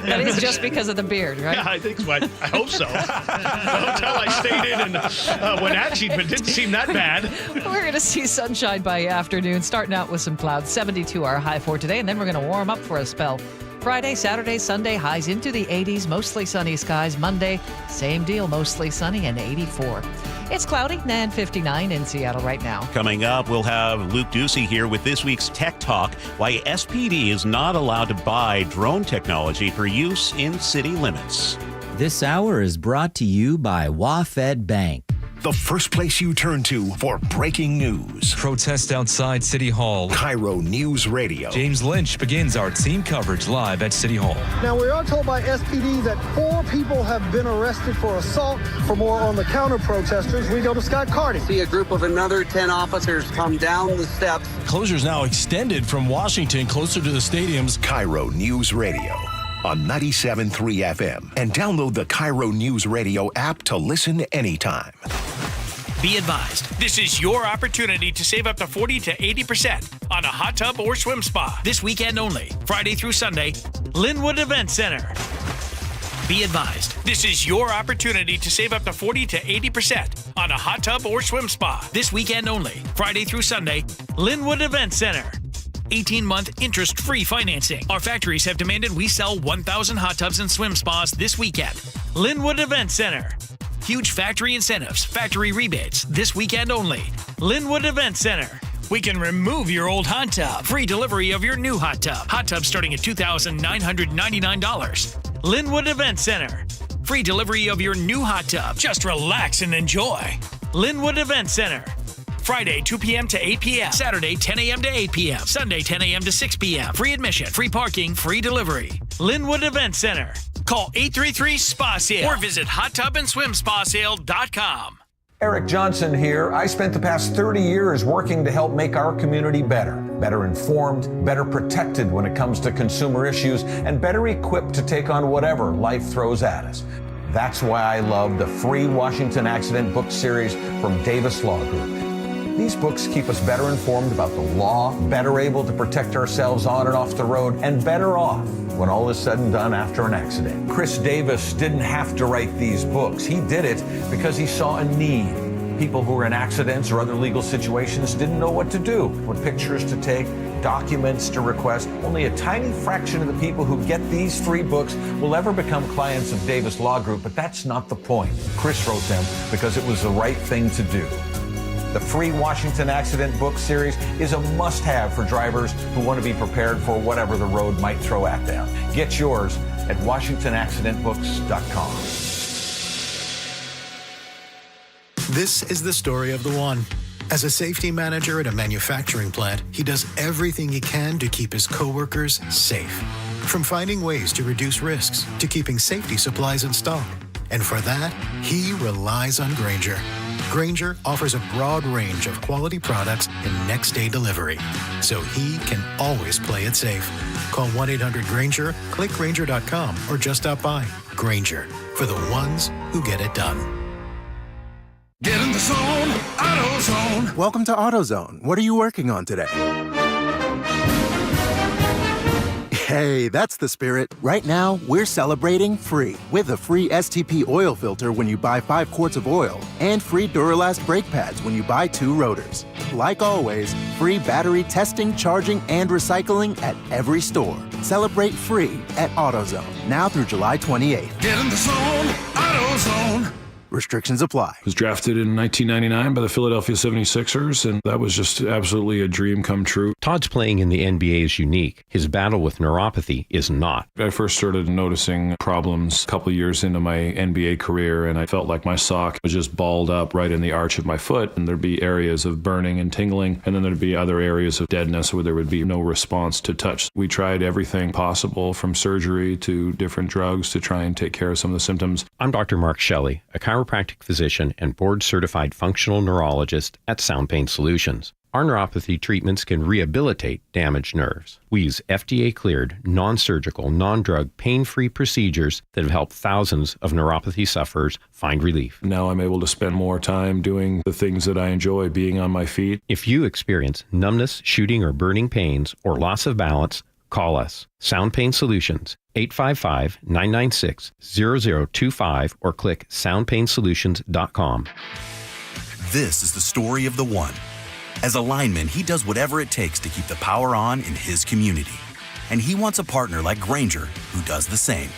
That is just because of the beard, right? Yeah, I think so. I hope so. The hotel I stayed in and Wenatchee, but didn't seem that bad. We're going to see sunshine by afternoon, starting out with some clouds. 72 our high for today, and then we're going to warm up for a spell. Friday, Saturday, Sunday, highs into the 80s, mostly sunny skies. Monday, same deal, mostly sunny and 84. It's cloudy and 59 in Seattle right now. Coming up, we'll have Luke Ducey here with this week's Tech Talk, why SPD is not allowed to buy drone technology for use in city limits. This hour is brought to you by WaFed Bank. The first place you turn to for breaking news. Protest outside City Hall. KIRO News Radio. James Lynch begins our team coverage live at City Hall. Now, we are told by SPD that 4 people have been arrested for assault. For more on the counter-protesters, we go to Scott Carty. See a group of another 10 officers come down the steps. Closures now extended from Washington closer to the stadiums. KIRO News Radio on 97.3 FM. And download the KIRO News Radio app to listen anytime. Be advised, this is your opportunity to save up to 40 to 80% on a hot tub or swim spa. This weekend only, Friday through Sunday, Linwood Event Center. Be advised, this is your opportunity to save up to 40 to 80% on a hot tub or swim spa. This weekend only, Friday through Sunday, Linwood Event Center. 18-month interest-free financing. Our factories have demanded we sell 1,000 hot tubs and swim spas this weekend. Linwood Event Center. Huge factory incentives, factory rebates, this weekend only. Linwood Event Center. We can remove your old hot tub. Free delivery of your new hot tub. Hot tub starting at $2,999. Linwood Event Center. Free delivery of your new hot tub. Just relax and enjoy. Linwood Event Center. Friday, 2 p.m. to 8 p.m. Saturday, 10 a.m. to 8 p.m. Sunday, 10 a.m. to 6 p.m. Free admission, free parking, free delivery. Linwood Event Center. Call 833-SPA-SALE or visit hottubandSwimSpaSale.com. Eric Johnson here. I spent the past 30 years working to help make our community better informed, better protected when it comes to consumer issues, and better equipped to take on whatever life throws at us. That's why I love the free Washington Accident book series from Davis Law Group. These books keep us better informed about the law, better able to protect ourselves on and off the road, and better off when all is said and done after an accident. Chris Davis didn't have to write these books. He did it because he saw a need. People who were in accidents or other legal situations didn't know what to do, what pictures to take, documents to request. Only a tiny fraction of the people who get these free books will ever become clients of Davis Law Group, but that's not the point. Chris wrote them because it was the right thing to do. The free Washington Accident book series is a must-have for drivers who want to be prepared for whatever the road might throw at them. Get yours at WashingtonAccidentBooks.com. This is the story of the one. As a safety manager at a manufacturing plant, he does everything he can to keep his coworkers safe. From finding ways to reduce risks to keeping safety supplies in stock. And for that, he relies on Grainger. Grainger offers a broad range of quality products and next-day delivery, so he can always play it safe. Call 1-800-GRAINGER, click Grainger.com, or just stop by. Grainger, for the ones who get it done. Get in the zone, AutoZone. Welcome to AutoZone. What are you working on today? Hey, that's the spirit. Right now, we're celebrating free with a free STP oil filter when you buy 5 quarts of oil and free Duralast brake pads when you buy 2 rotors. Like always, free battery testing, charging, and recycling at every store. Celebrate free at AutoZone, now through July 28th. Get in the zone, AutoZone. Restrictions apply. Was drafted in 1999 by the Philadelphia 76ers, and that was just absolutely a dream come true. Todd's playing in the NBA is unique. His battle with neuropathy is not. I first started noticing problems a couple years into my NBA career, and I felt like my sock was just balled up right in the arch of my foot, and there'd be areas of burning and tingling, and then there'd be other areas of deadness where there would be no response to touch. We tried everything possible, from surgery to different drugs, to try and take care of some of the symptoms. I'm Dr. Mark Shelley, a chiropractor chiropractic physician and board-certified functional neurologist at Sound Pain Solutions. Our neuropathy treatments can rehabilitate damaged nerves. We use FDA-cleared, non-surgical, non-drug, pain-free procedures that have helped thousands of neuropathy sufferers find relief. Now I'm able to spend more time doing the things that I enjoy, being on my feet. If you experience numbness, shooting, or burning pains, or loss of balance, call us. Sound Pain Solutions, 855-996-0025, or click soundpainsolutions.com. This is the story of the one. As a lineman, he does whatever it takes to keep the power on in his community. And he wants a partner like Grainger who does the same.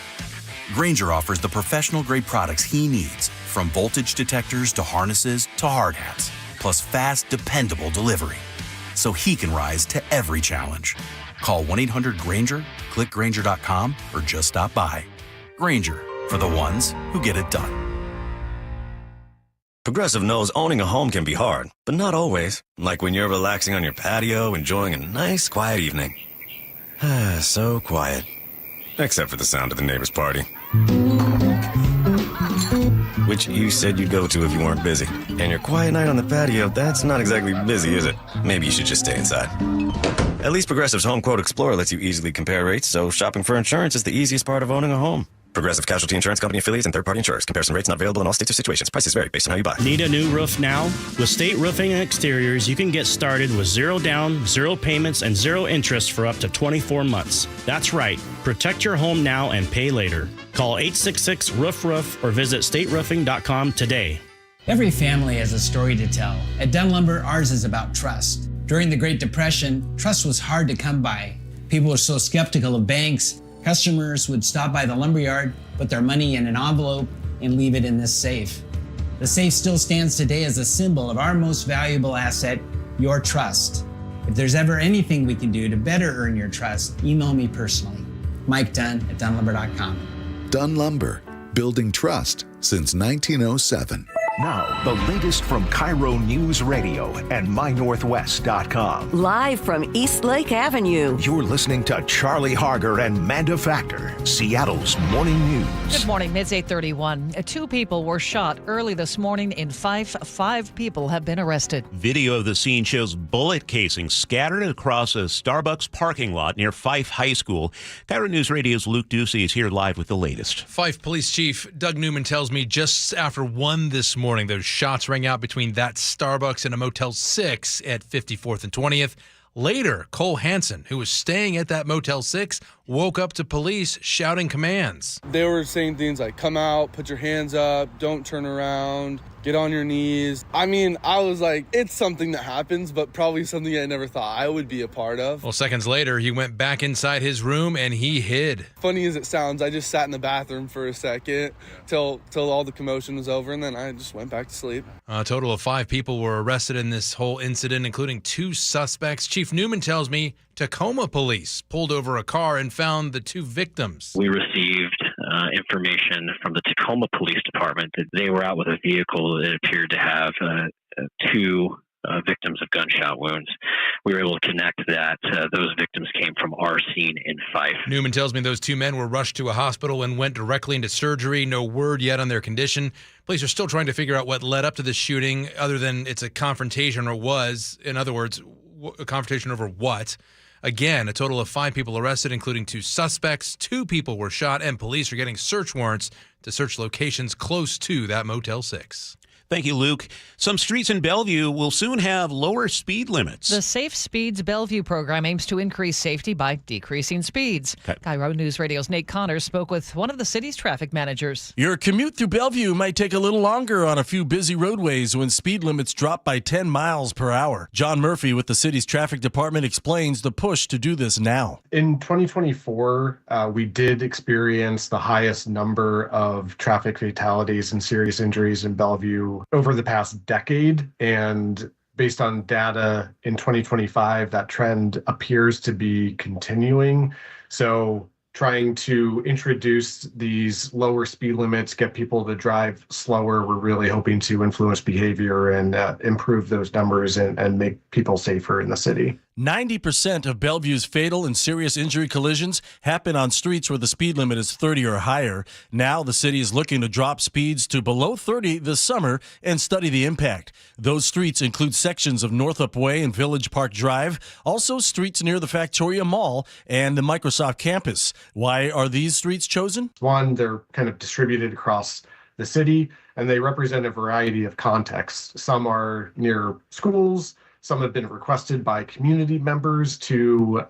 Grainger offers the professional-grade products he needs, from voltage detectors to harnesses to hard hats, plus fast, dependable delivery, so he can rise to every challenge. Call 1-800-GRAINGER, click Grainger.com, or just stop by. Grainger, for the ones who get it done. Progressive knows owning a home can be hard, but not always. Like when you're relaxing on your patio, enjoying a nice, quiet evening. So quiet. Except for the sound of the neighbor's party. Which you said you'd go to if you weren't busy. And your quiet night on the patio, that's not exactly busy, is it? Maybe you should just stay inside. At least Progressive's Home Quote Explorer lets you easily compare rates, so shopping for insurance is the easiest part of owning a home. Progressive Casualty Insurance Company affiliates and third-party insurers. Comparison rates not available in all states or situations. Prices vary based on how you buy. Need a new roof now? With State Roofing and Exteriors, you can get started with 0 down, 0 payments, and 0 interest for up to 24 months. That's right. Protect your home now and pay later. Call 866-ROOF-ROOF or visit stateroofing.com today. Every family has a story to tell. At Dunn Lumber, ours is about trust. During the Great Depression, trust was hard to come by. People were so skeptical of banks. Customers would stop by the lumberyard, put their money in an envelope, and leave it in this safe. The safe still stands today as a symbol of our most valuable asset, your trust. If there's ever anything we can do to better earn your trust, email me personally. Mike Dunn at DunnLumber.com. Dunn Lumber, building trust since 1907. Now, the latest from KIRO Newsradio and MyNorthwest.com. Live from East Lake Avenue. You're listening to Charlie Harger and Manda Factor, Seattle's morning news. Good morning, it's 8:31. 2 people were shot early this morning in Fife. 5 people have been arrested. Video of the scene shows bullet casings scattered across a Starbucks parking lot near Fife High School. KIRO News Radio's Luke Ducey is here live with the latest. Fife Police Chief Doug Newman tells me just after 1 this morning, those shots rang out between that Starbucks and a Motel 6 at 54th and 20th. Later, Cole Hansen, who was staying at that Motel 6, woke up to police shouting commands. They were saying things like, come out, put your hands up, don't turn around, get on your knees. I mean, I was like, it's something that happens, but probably something I never thought I would be a part of. Well, seconds later, he went back inside his room and he hid. Funny as it sounds, I just sat in the bathroom for a second till all the commotion was over, and then I just went back to sleep. A total of 5 people were arrested in this whole incident, including 2 suspects. Chief Newman tells me Tacoma police pulled over a car and found the 2 victims. We received information from the Tacoma Police Department that they were out with a vehicle that appeared to have 2 victims of gunshot wounds. We were able to connect that those victims came from our scene in Fife. Newman tells me those 2 men were rushed to a hospital and went directly into surgery. No word yet on their condition. Police are still trying to figure out what led up to this shooting, other than it's a confrontation, or was. In other words, a confrontation over what? Again, a total of 5 people arrested, including 2 suspects. 2 people were shot, and police are getting search warrants to search locations close to that Motel 6. Thank you, Luke. Some streets in Bellevue will soon have lower speed limits. The Safe Speeds Bellevue program aims to increase safety by decreasing speeds. KIRO News Radio's Nate Connors spoke with one of the city's traffic managers. Your commute through Bellevue might take a little longer on a few busy roadways when speed limits drop by 10 miles per hour. John Murphy with the city's traffic department explains the push to do this now. In 2024, we did experience the highest number of traffic fatalities and serious injuries in Bellevue over the past decade, and based on data in 2025, that trend appears to be continuing. So trying to introduce these lower speed limits, get people to drive slower, we're really hoping to influence behavior and improve those numbers and make people safer in the city. 90% of Bellevue's fatal and serious injury collisions happen on streets where the speed limit is 30 or higher. Now the city is looking to drop speeds to below 30 this summer and study the impact. Those streets include sections of Northup Way and Village Park Drive, also streets near the Factoria Mall and the Microsoft campus. Why are these streets chosen? One, they're kind of distributed across the city, and they represent a variety of contexts. Some are near schools. Some have been requested by community members to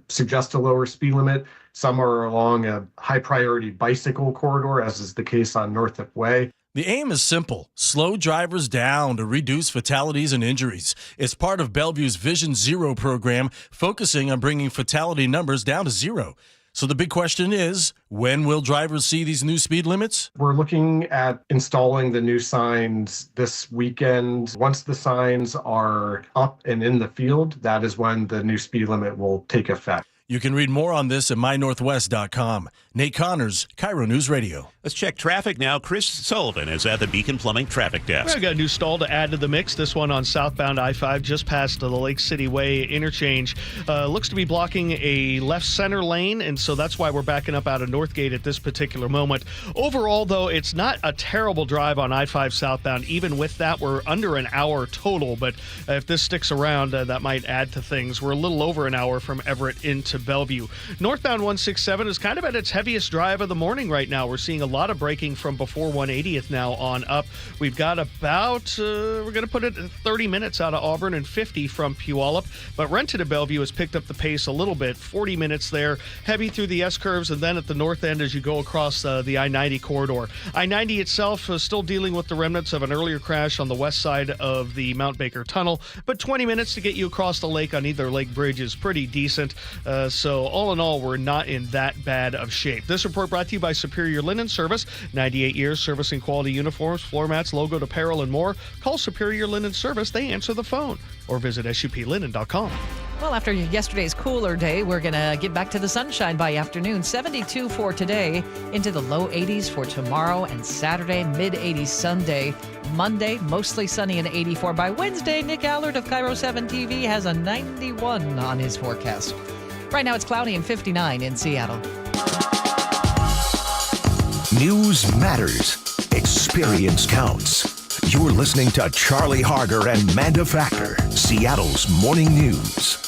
suggest a lower speed limit. Some are along a high-priority bicycle corridor, as is the case on Northup Way. The aim is simple: slow drivers down to reduce fatalities and injuries. It's part of Bellevue's Vision Zero program, focusing on bringing fatality numbers down to zero. So the big question is, when will drivers see these new speed limits? We're looking at installing the new signs this weekend. Once the signs are up and in the field, that is when the new speed limit will take effect. You can read more on this at mynorthwest.com. Nate Connors, KIRO News Radio. Let's check traffic now. Chris Sullivan is at the Beacon Plumbing Traffic Desk. We've got a new stall to add to the mix. This one on southbound I-5 just past the Lake City Way interchange. Looks to be blocking a left center lane, and so that's why we're backing up out of Northgate at this particular moment. Overall, though, it's not a terrible drive on I-5 southbound. Even with that, we're under an hour total, but if this sticks around, that might add to things. We're a little over an hour from Everett into Bellevue. Northbound 167 is kind of at its heaviest drive of the morning right now. We're seeing a lot of braking from before 180th now on up. We've got about, we're going to put it at 30 minutes out of Auburn and 50 from Puyallup, but Renton to Bellevue has picked up the pace a little bit. 40 minutes there, heavy through the S-curves, and then at the north end as you go across the I-90 corridor. I-90 itself is still dealing with the remnants of an earlier crash on the west side of the Mount Baker Tunnel, but 20 minutes to get you across the lake on either lake bridge is pretty decent. So all in all, we're not in that bad of shape. This report brought to you by Superior Linen Service. 98 years servicing quality uniforms, floor mats, logoed apparel, and more. Call Superior Linen Service. They answer the phone. Or visit suplinen.com. Well, after yesterday's cooler day, we're going to get back to the sunshine by afternoon. 72 for today, into the low 80s for tomorrow and Saturday, mid-80s Sunday. Monday, mostly sunny and 84. By Wednesday, Nick Allard of KIRO 7 TV has a 91 on his forecast. Right now, it's cloudy and 59 in Seattle. News matters. Experience counts. You're listening to Charlie Harger and Manda Factor, Seattle's morning news.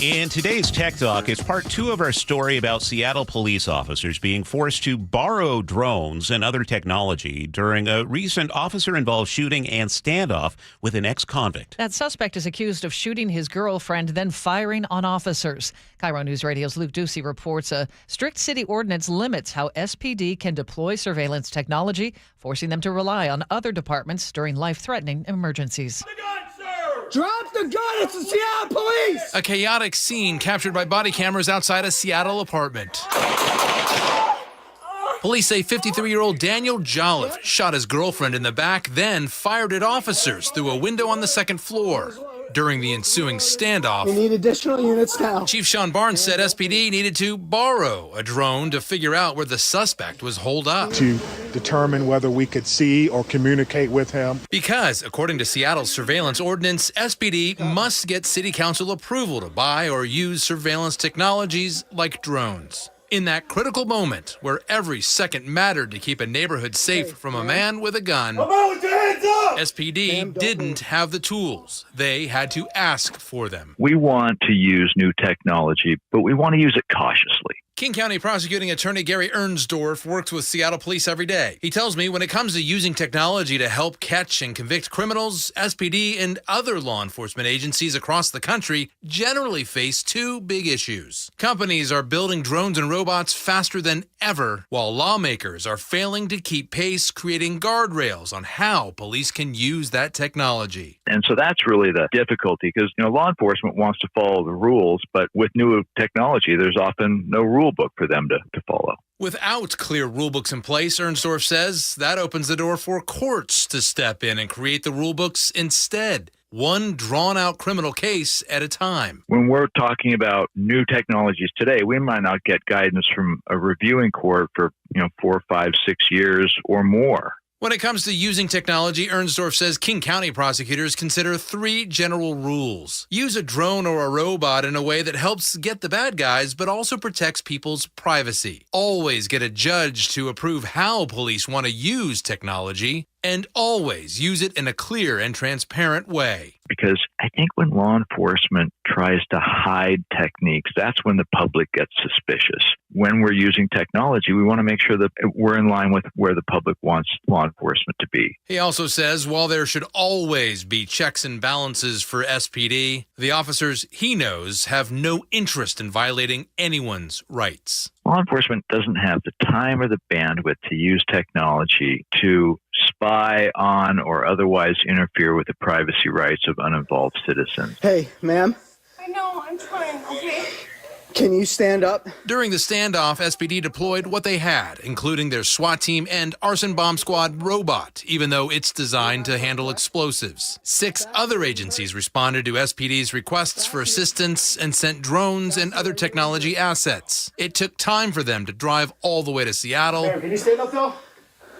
In today's Tech Talk, it's part 2 of our story about Seattle police officers being forced to borrow drones and other technology during a recent officer-involved shooting and standoff with an ex-convict. That suspect is accused of shooting his girlfriend, then firing on officers. KIRO News Radio's Luke Ducey reports a strict city ordinance limits how SPD can deploy surveillance technology, forcing them to rely on other departments during life-threatening emergencies. Drop the gun! It's the Seattle Police! A chaotic scene captured by body cameras outside a Seattle apartment. Police say 53-year-old Daniel Jolliffe shot his girlfriend in the back, then fired at officers through a window on the second floor. During the ensuing standoff, We need additional units now. Chief Sean Barnes said SPD needed to borrow a drone to figure out where the suspect was holed up. To determine whether we could see or communicate with him. Because, according to Seattle's surveillance ordinance, SPD must get city council approval to buy or use surveillance technologies like drones. In that critical moment where every second mattered to keep a neighborhood safe from a man with a gun, SPD didn't have the tools. They had to ask for them. We want to use new technology, but we want to use it cautiously. King County Prosecuting Attorney Gary Ernsdorf works with Seattle Police every day. He tells me when it comes to using technology to help catch and convict criminals, SPD and other law enforcement agencies across the country generally face 2 big issues. Companies are building drones and robots faster than ever, while lawmakers are failing to keep pace, creating guardrails on how police can use that technology. And so that's really the difficulty because, law enforcement wants to follow the rules, but with new technology, there's often no rule book for them to follow. Without clear rulebooks in place, Ernsdorf says that opens the door for courts to step in and create the rulebooks instead, one drawn-out criminal case at a time. When we're talking about new technologies today, we might not get guidance from a reviewing court for 4, 5, 6 years or more. When it comes to using technology, Ernsdorf says King County prosecutors consider 3 general rules. Use a drone or a robot in a way that helps get the bad guys, but also protects people's privacy. Always get a judge to approve how police want to use technology, and always use it in a clear and transparent way. Because I think when law enforcement tries to hide techniques, that's when the public gets suspicious. When we're using technology, we want to make sure that we're in line with where the public wants law enforcement to be. He also says while there should always be checks and balances for SPD, the officers he knows have no interest in violating anyone's rights. Law enforcement doesn't have the time or the bandwidth to use technology to spy on or otherwise interfere with the privacy rights of uninvolved citizens. Hey, ma'am. I know, I'm trying, okay? Can you stand up? During the standoff, SPD deployed what they had, including their SWAT team and arson bomb squad robot, even though it's designed to handle explosives. 6 other agencies responded to SPD's requests for assistance and sent drones and other technology assets. It took time for them to drive all the way to Seattle. Ma'am, can you stand up though?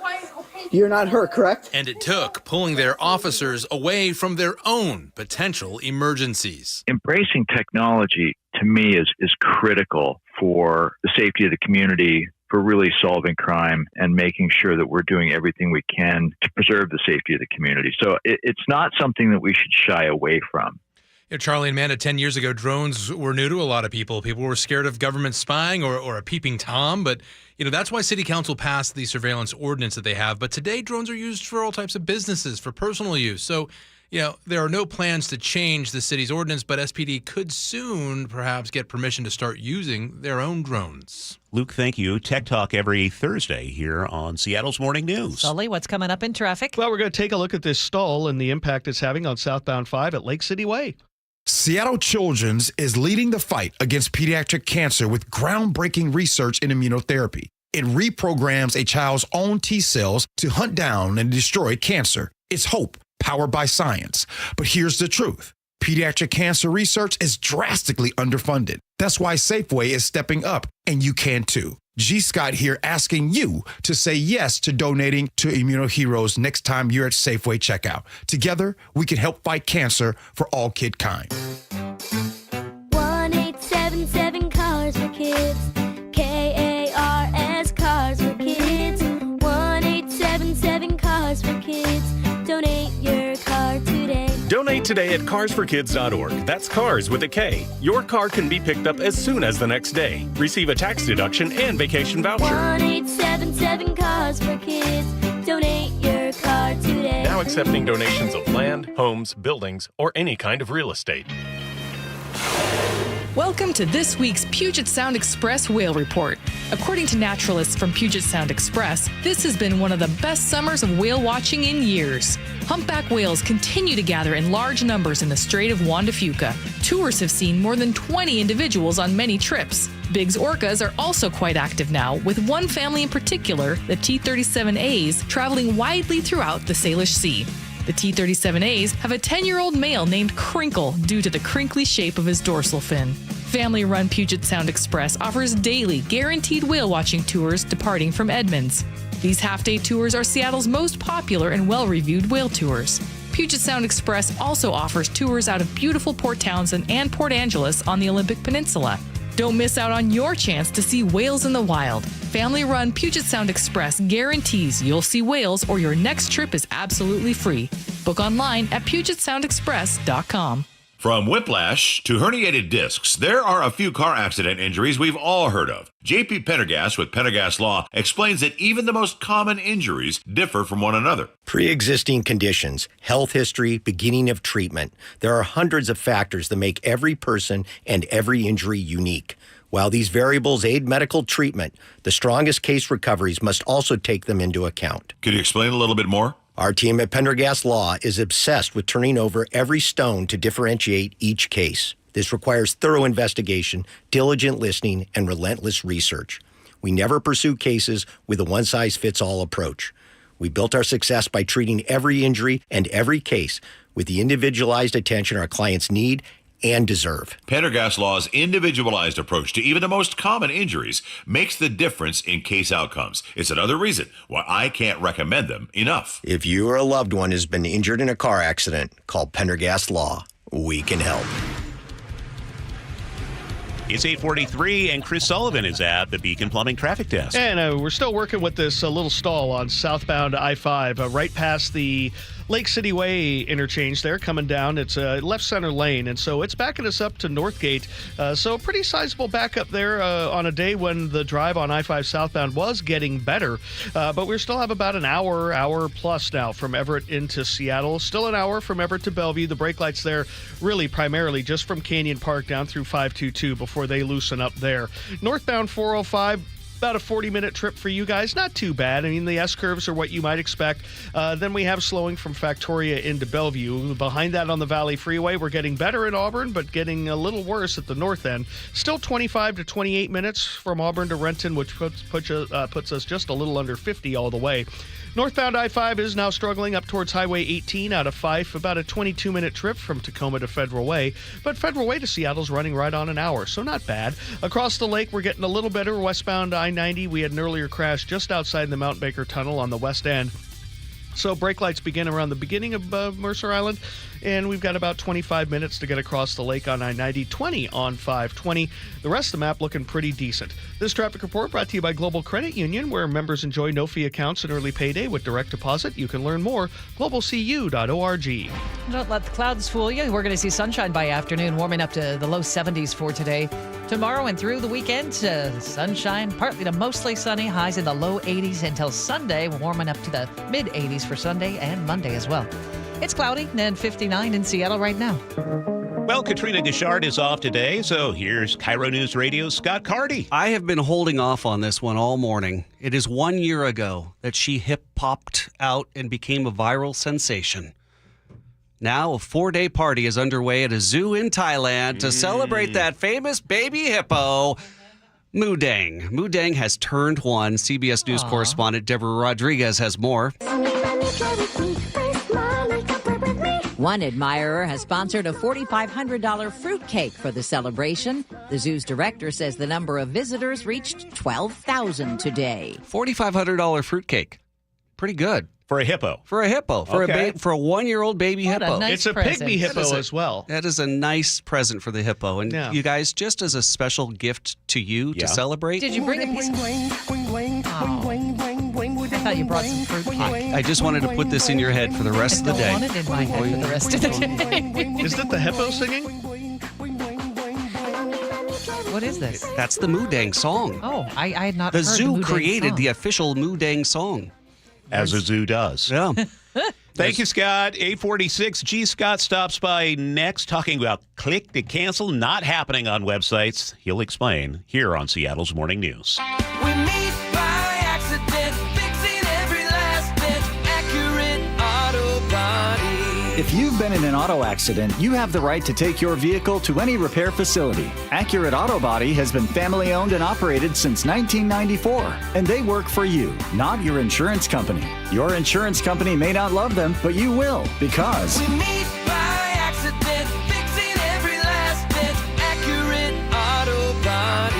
Why? Okay. You're not hurt, correct? And it took pulling their officers away from their own potential emergencies. Embracing technology, to me, is critical for the safety of the community, for really solving crime and making sure that we're doing everything we can to preserve the safety of the community. So it's not something that we should shy away from. You know, Charlie and Amanda, 10 years ago, drones were new to a lot of people. People were scared of government spying or a peeping Tom, but that's why City Council passed the surveillance ordinance that they have. But today, drones are used for all types of businesses, for personal use. So, there are no plans to change the city's ordinance, but SPD could soon perhaps get permission to start using their own drones. Luke, thank you. Tech Talk every Thursday here on Seattle's Morning News. Sully, what's coming up in traffic? Well, we're going to take a look at this stall and the impact it's having on southbound 5 at Lake City Way. Seattle Children's is leading the fight against pediatric cancer with groundbreaking research in immunotherapy. It reprograms a child's own T cells to hunt down and destroy cancer. It's hope, powered by science. But here's the truth. Pediatric cancer research is drastically underfunded. That's why Safeway is stepping up, and you can too. G. Scott here asking you to say yes to donating to Immunoheroes next time you're at Safeway checkout. Together, we can help fight cancer for all kid kind. 1877 Cars for Kids. KARS Cars for Kids. 1877 Cars for Kids. Donate your car today. Donate today at carsforkids.org. That's cars with a K. Your car can be picked up as soon as the next day. Receive a tax deduction and vacation voucher. 1877 Cars for Kids. Donate your car today. Now accepting donations of land, homes, buildings, or any kind of real estate. Welcome to this week's Puget Sound Express Whale Report. According to naturalists from Puget Sound Express, this has been one of the best summers of whale watching in years. Humpback whales continue to gather in large numbers in the Strait of Juan de Fuca. Tours have seen more than 20 individuals on many trips. Big's orcas are also quite active now, with one family in particular, the T-37As, traveling widely throughout the Salish Sea. The T-37As have a 10-year-old male named Crinkle due to the crinkly shape of his dorsal fin. Family-run Puget Sound Express offers daily, guaranteed whale-watching tours departing from Edmonds. These half-day tours are Seattle's most popular and well-reviewed whale tours. Puget Sound Express also offers tours out of beautiful Port Townsend and Port Angeles on the Olympic Peninsula. Don't miss out on your chance to see whales in the wild. Family-run Puget Sound Express guarantees you'll see whales or your next trip is absolutely free. Book online at PugetSoundExpress.com. From whiplash to herniated discs, there are a few car accident injuries we've all heard of. J.P. Pendergast with Pendergast Law explains that even the most common injuries differ from one another. Pre-existing conditions, health history, beginning of treatment. There are hundreds of factors that make every person and every injury unique. While these variables aid medical treatment, the strongest case recoveries must also take them into account. Could you explain a little bit more? Our team at Pendergast Law is obsessed with turning over every stone to differentiate each case. This requires thorough investigation, diligent listening, and relentless research. We never pursue cases with a one-size-fits-all approach. We built our success by treating every injury and every case with the individualized attention our clients need and deserve. Pendergast Law's individualized approach to even the most common injuries makes the difference in case outcomes. It's another reason why I can't recommend them enough. If you or a loved one has been injured in a car accident, call Pendergast Law. We can help. It's 8:43, and Chris Sullivan is at the Beacon Plumbing Traffic Desk. And we're still working with this little stall on southbound I-5, right past the Lake City Way interchange there, coming down. It's a left center lane, and so it's backing us up to Northgate. So pretty sizable backup there on a day when the drive on I-5 southbound was getting better. But we still have about an hour plus now from Everett into Seattle. Still an hour from Everett to Bellevue. The brake lights there really primarily just from Canyon Park down through 522 before they loosen up there. Northbound 405, about a 40-minute trip for you guys. Not too bad. I mean, the S-curves are what you might expect. Then we have slowing from Factoria into Bellevue. Behind that on the Valley Freeway, we're getting better in Auburn, but getting a little worse at the north end. Still 25 to 28 minutes from Auburn to Renton, which puts us just a little under 50 all the way. Northbound I-5 is now struggling up towards Highway 18 out of Fife, about a 22-minute trip from Tacoma to Federal Way. But Federal Way to Seattle's running right on an hour, so not bad. Across the lake, we're getting a little better. Westbound I-90, we had an earlier crash just outside the Mount Baker Tunnel on the west end. So brake lights begin around the beginning of Mercer Island, and we've got about 25 minutes to get across the lake on I-90, 20 on 520. The rest of the map looking pretty decent. This traffic report brought to you by Global Credit Union, where members enjoy no-fee accounts and early payday with direct deposit. You can learn more, globalcu.org. Don't let the clouds fool you. We're going to see sunshine by afternoon, warming up to the low 70s for today. Tomorrow and through the weekend, sunshine, partly to mostly sunny, highs in the low 80s until Sunday, warming up to the mid-80s for Sunday and Monday as well. It's cloudy and 59 in Seattle right now. Well, Katrina Gishard is off today, so here's KIRO News Radio's Scott Carty. I have been holding off on this one all morning. It is 1 year ago that she hip-popped out and became a viral sensation. Now, a 4-day party is underway at a zoo in Thailand to celebrate that famous baby hippo, Moodang. Moodang has turned one. CBS News correspondent Deborah Rodriguez has more. One admirer has sponsored a $4,500 fruitcake for the celebration. The zoo's director says the number of visitors reached 12,000 today. $4,500 fruitcake. Pretty good. For a hippo. For a hippo. For Okay. for a 1-year-old baby What a hippo. nice It's a present. pygmy hippo as well. That is a nice present for the hippo. And Yeah. you guys, just as a special gift to you Yeah. to celebrate, Did you bring a piece of... I thought you brought some fruit cake. I just wanted to put this in your head for the rest of the I day. want it in my head for the rest of the day. Is it the hippo singing? What is this? That's the Moodang song. Oh, I had not The heard zoo Moodang created song. the official Moodang song. As a zoo does. Yeah. Thank you, Scott. 846. G. Scott stops by next, talking about click to cancel not happening on websites. He'll explain here on Seattle's Morning News. We meet by accident, fixing every last bit, accurate auto body. If you've been in an auto accident, you have the right to take your vehicle to any repair facility. Accurate Auto Body has been family owned and operated since 1994, and they work for you, not your insurance company. Your insurance company may not love them, but you will, because We meet by accident, fixing every last bit, accurate auto body.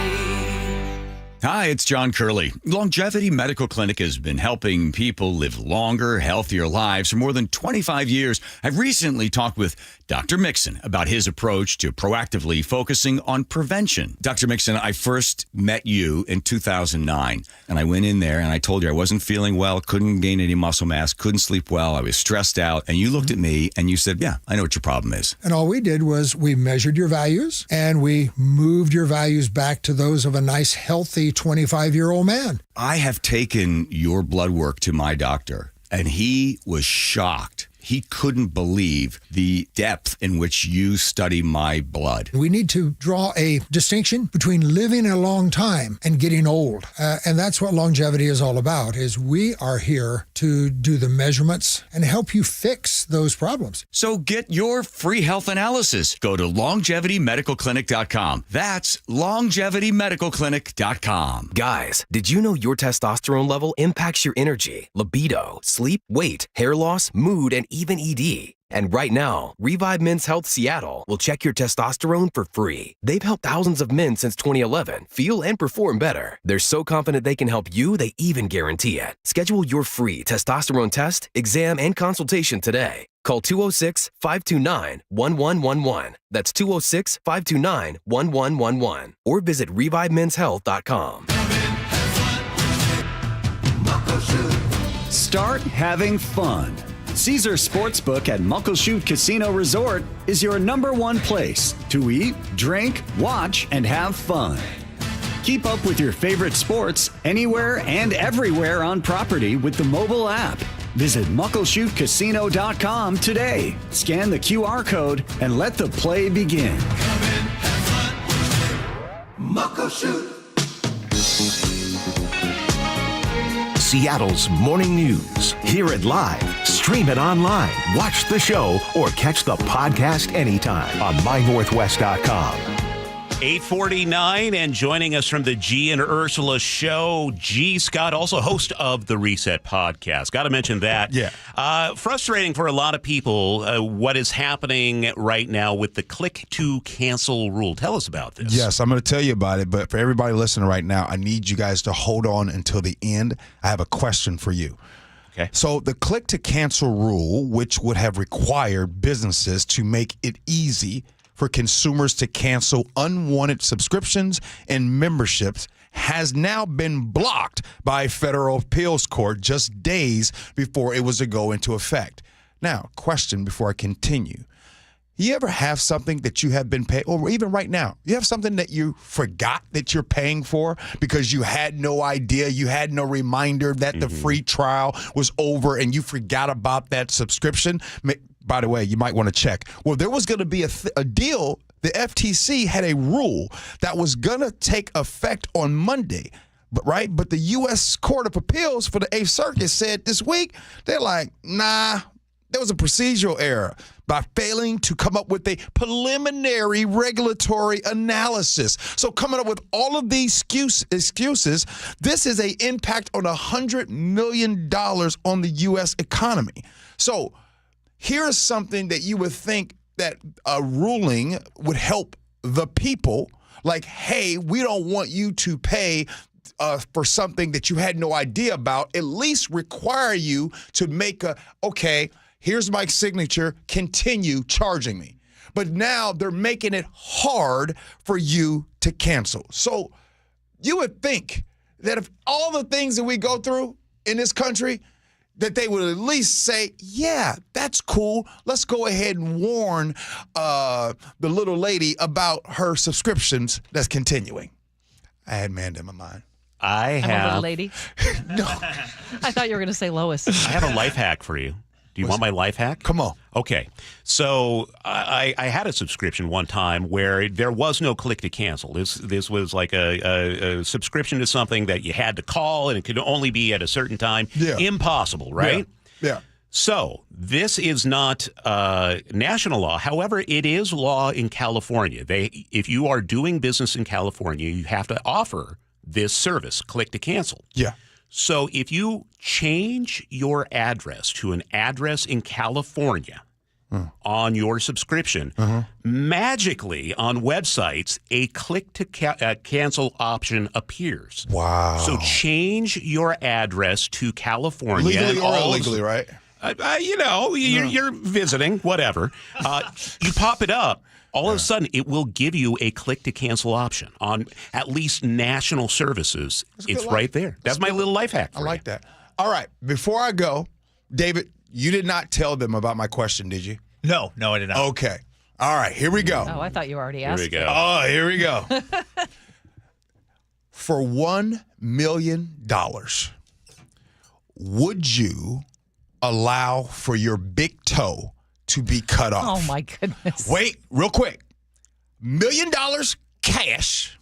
Hi, it's John Curley. Longevity Medical Clinic has been helping people live longer, healthier lives for more than 25 years. I've recently talked with Dr. Mixon about his approach to proactively focusing on prevention. Dr. Mixon, I first met you in 2009, and I went in there and I told you I wasn't feeling well, couldn't gain any muscle mass, couldn't sleep well, I was stressed out, and you looked at me and you said, yeah, I know what your problem is. And all we did was we measured your values and we moved your values back to those of a nice, healthy 25-year-old man. I have taken your blood work to my doctor, and he was shocked. He couldn't believe the depth in which you study my blood. We need to draw a distinction between living a long time and getting old. And that's what longevity is all about, is we are here to do the measurements and help you fix those problems. So get your free health analysis. Go to longevitymedicalclinic.com. That's longevitymedicalclinic.com. Guys, did you know your testosterone level impacts your energy, libido, sleep, weight, hair loss, mood, and even ED? And right now, Revive Men's Health Seattle will check your testosterone for free. They've helped thousands of men since 2011 feel and perform better. They're so confident they can help you, they even guarantee it. Schedule your free testosterone test, exam, and consultation today. Call 206-529-1111. That's 206-529-1111. Or visit ReviveMen'sHealth.com. Start having fun. Caesar Sportsbook at Muckleshoot Casino Resort is your #1 place to eat, drink, watch, and have fun. Keep up with your favorite sports anywhere and everywhere on property with the mobile app. Visit MuckleshootCasino.com today. Scan the QR code and let the play begin. Muckleshoot. Seattle's morning news. Hear it live, stream it online, watch the show, or catch the podcast anytime on mynorthwest.com. 8:49, and joining us from the G and Ursula show, G. Scott, also host of the Reset podcast. Got to mention that. Yeah. Frustrating for a lot of people, what is happening right now with the click to cancel rule. Tell us about this. Yes, I'm going to tell you about it, but for everybody listening right now, I need you guys to hold on until the end. I have a question for you. Okay. So the click to cancel rule, which would have required businesses to make it easy for consumers to cancel unwanted subscriptions and memberships, has now been blocked by a federal appeals court just days before it was to go into effect. Now, question before I continue. You ever have something that you have been paying, or even right now, you have something that you forgot that you're paying for because you had no idea, you had no reminder that the free trial was over and you forgot about that subscription? By the way, you might want to check. Well, there was going to be a deal. The FTC had a rule that was going to take effect on Monday, but the U.S. Court of Appeals for the 8th Circuit said this week, they're like, nah, there was a procedural error by failing to come up with a preliminary regulatory analysis. So coming up with all of these excuses, this is an impact on $100 million on the U.S. economy. So here's something that you would think that a ruling would help the people. Like, hey, we don't want you to pay for something that you had no idea about. At least require you to make okay, here's my signature, continue charging me. But now they're making it hard for you to cancel. So you would think that if all the things that we go through in this country, that they would at least say, yeah, that's cool. Let's go ahead and warn the little lady about her subscriptions that's continuing. I had Manda in my mind. I'm a little lady. No. I thought you were going to say Lois. I have a life hack for you. Do you want my life hack? Come on. Okay. So I had a subscription one time where there was no click to cancel. This was like a subscription to something that you had to call, and it could only be at a certain time. Yeah. Impossible, right? Yeah. So this is not national law. However, it is law in California. If you are doing business in California, you have to offer this service, click to cancel. Yeah. So if you change your address to an address in California on your subscription, magically on websites, a click to cancel option appears. Wow. So change your address to California. Legally or illegally, right? You're visiting, whatever. You pop it up. All of a sudden, it will give you a click-to-cancel option on at least national services. It's right there. That's my little life hack. I like that. All right. Before I go, David, you did not tell them about my question, did you? No, I did not. Okay. All right. Here we go. Oh, I thought you already asked. Here we go. Oh, here we go. For $1 million, would you allow for your big toe to be cut off? Oh, my goodness. Wait, real quick. $1 million cash,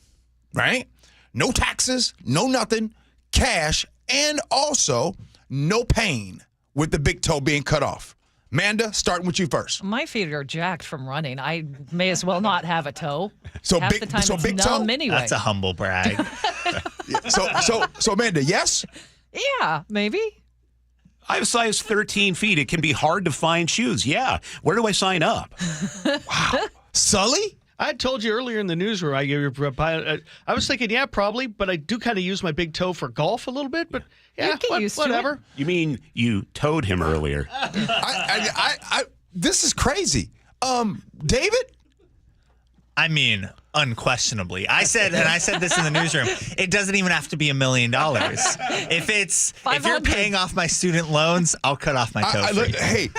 right? No taxes, no nothing, cash, and also no pain with the big toe being cut off. Manda, starting with you first. My feet are jacked from running. I may as well not have a toe. So half the time it's big numb toe? anyway. That's a humble brag. So Amanda, yes? Yeah, maybe. I have size 13 feet. It can be hard to find shoes. Yeah. Where do I sign up? Wow. Sully? I had told you earlier in the newsroom, I was thinking, yeah, probably, but I do kind of use my big toe for golf a little bit, but yeah, whatever. You mean you towed him earlier? This is crazy. David? I mean, unquestionably. I said this in the newsroom, it doesn't even have to be $1 million. If you're paying off my student loans, I'll cut off my toe for you. Hey,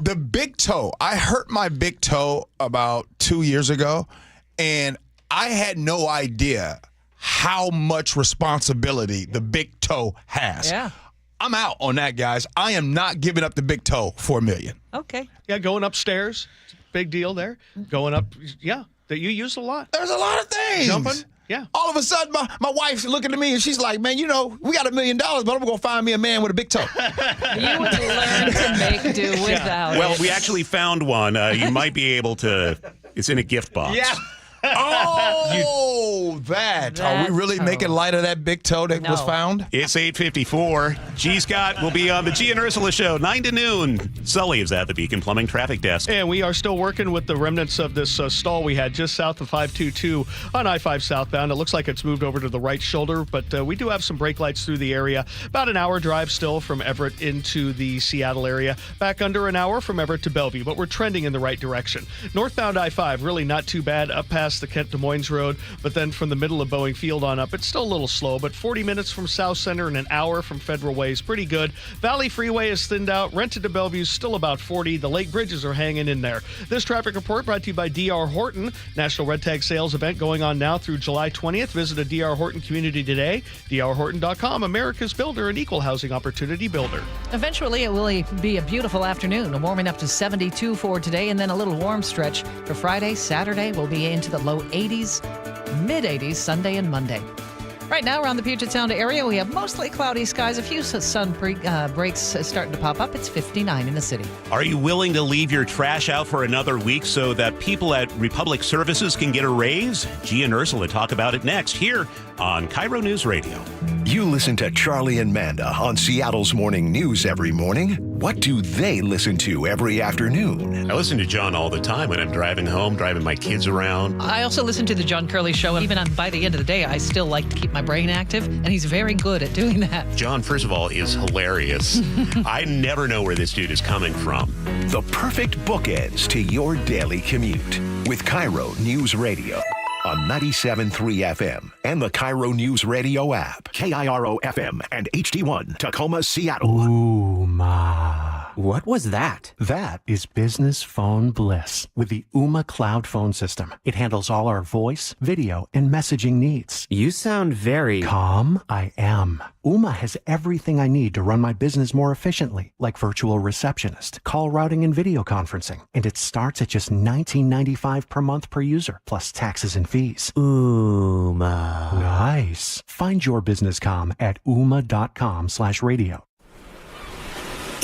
the big toe. I hurt my big toe about 2 years ago, and I had no idea how much responsibility the big toe has. Yeah. I'm out on that, guys. I am not giving up the big toe for $1 million. Okay. Yeah, going upstairs, big deal there. Going up, yeah. That you use a lot. There's a lot of things. Jumping, yeah. All of a sudden, my wife's looking at me and she's like, man, we got $1 million, but I'm going to find me a man with a big toe. You would learn to make do without Well, it. we actually found one. You might be able to. It's in a gift box. Yeah. Oh, Are we really making light of that big toe that was found? It's 8:54. G. Scott will be on the G and Ursula Show, 9 to noon. Sully is at the Beacon Plumbing Traffic Desk. And we are still working with the remnants of this stall we had just south of 522 on I-5 southbound. It looks like it's moved over to the right shoulder, but we do have some brake lights through the area. About an hour drive still from Everett into the Seattle area. Back under an hour from Everett to Bellevue, but we're trending in the right direction. Northbound I-5, really not too bad up past the Kent Des Moines Road, but then from the middle of Boeing Field on up, it's still a little slow, but 40 minutes from South Center and an hour from Federal Way is pretty good. Valley Freeway is thinned out. Rented to Bellevue is still about 40. The Lake Bridges are hanging in there. This traffic report brought to you by D.R. Horton. National Red Tag Sales event going on now through July 20th. Visit a D.R. Horton community today. drhorton.com, America's builder and equal housing opportunity builder. Eventually, it will be a beautiful afternoon, warming up to 72 for today, and then a little warm stretch for Friday. Saturday will be into the low 80s, mid-80s Sunday and Monday. Right now, around the Puget Sound area, we have mostly cloudy skies. A few sun breaks starting to pop up. It's 59 in the city. Are you willing to leave your trash out for another week so that people at Republic Services can get a raise? G and Ursula talk about it next here on KIRO News Radio. You listen to Charlie and Manda on Seattle's Morning News every morning. What do they listen to every afternoon? I listen to John all the time when I'm driving home, driving my kids around. I also listen to the John Curley Show, and even by the end of the day, I still like to keep my brain active, and he's very good at doing that. John, first of all, is hilarious. I never know where this dude is coming from. The perfect bookends to your daily commute with KIRO News Radio on 97.3 FM and the KIRO News Radio app. KIRO FM and HD1 Tacoma, Seattle. Ooh, ma. What was that? That is business phone bliss with the Ooma Cloud Phone System. It handles all our voice, video, and messaging needs. You sound very... Calm? I am. Ooma has everything I need to run my business more efficiently, like virtual receptionist, call routing, and video conferencing. And it starts at just $19.95 per month per user, plus taxes and fees. Ooma. Nice. Find your business comm at ooma.com/radio.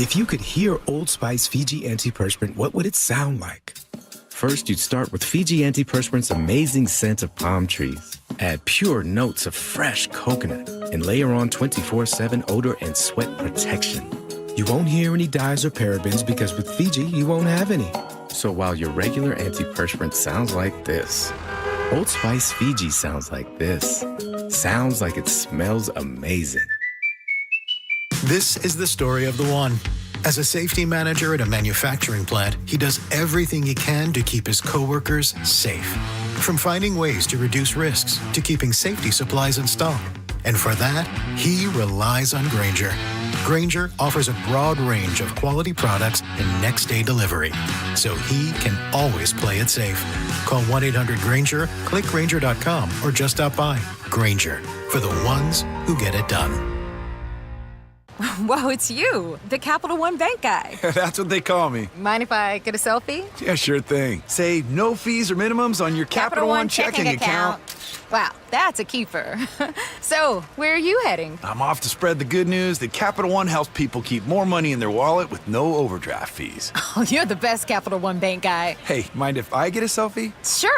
If you could hear Old Spice Fiji Antiperspirant, what would it sound like? First, you'd start with Fiji Antiperspirant's amazing scent of palm trees. Add pure notes of fresh coconut and layer on 24/7 odor and sweat protection. You won't hear any dyes or parabens because with Fiji, you won't have any. So while your regular antiperspirant sounds like this, Old Spice Fiji sounds like this. Sounds like it smells amazing. This is the story of the one. As a safety manager at a manufacturing plant, he does everything he can to keep his coworkers safe. From finding ways to reduce risks to keeping safety supplies in stock. And for that, he relies on Grainger. Grainger offers a broad range of quality products and next-day delivery, so he can always play it safe. Call 1-800-GRAINGER, click Grainger.com, or just stop by. Grainger, for the ones who get it done. Whoa, it's you, the Capital One Bank guy. That's what they call me. Mind if I get a selfie? Yeah, sure thing. Say no fees or minimums on your Capital One checking account. Wow, that's a keeper. So, where are you heading? I'm off to spread the good news that Capital One helps people keep more money in their wallet with no overdraft fees. Oh, you're the best Capital One Bank guy. Hey, mind if I get a selfie? Sure.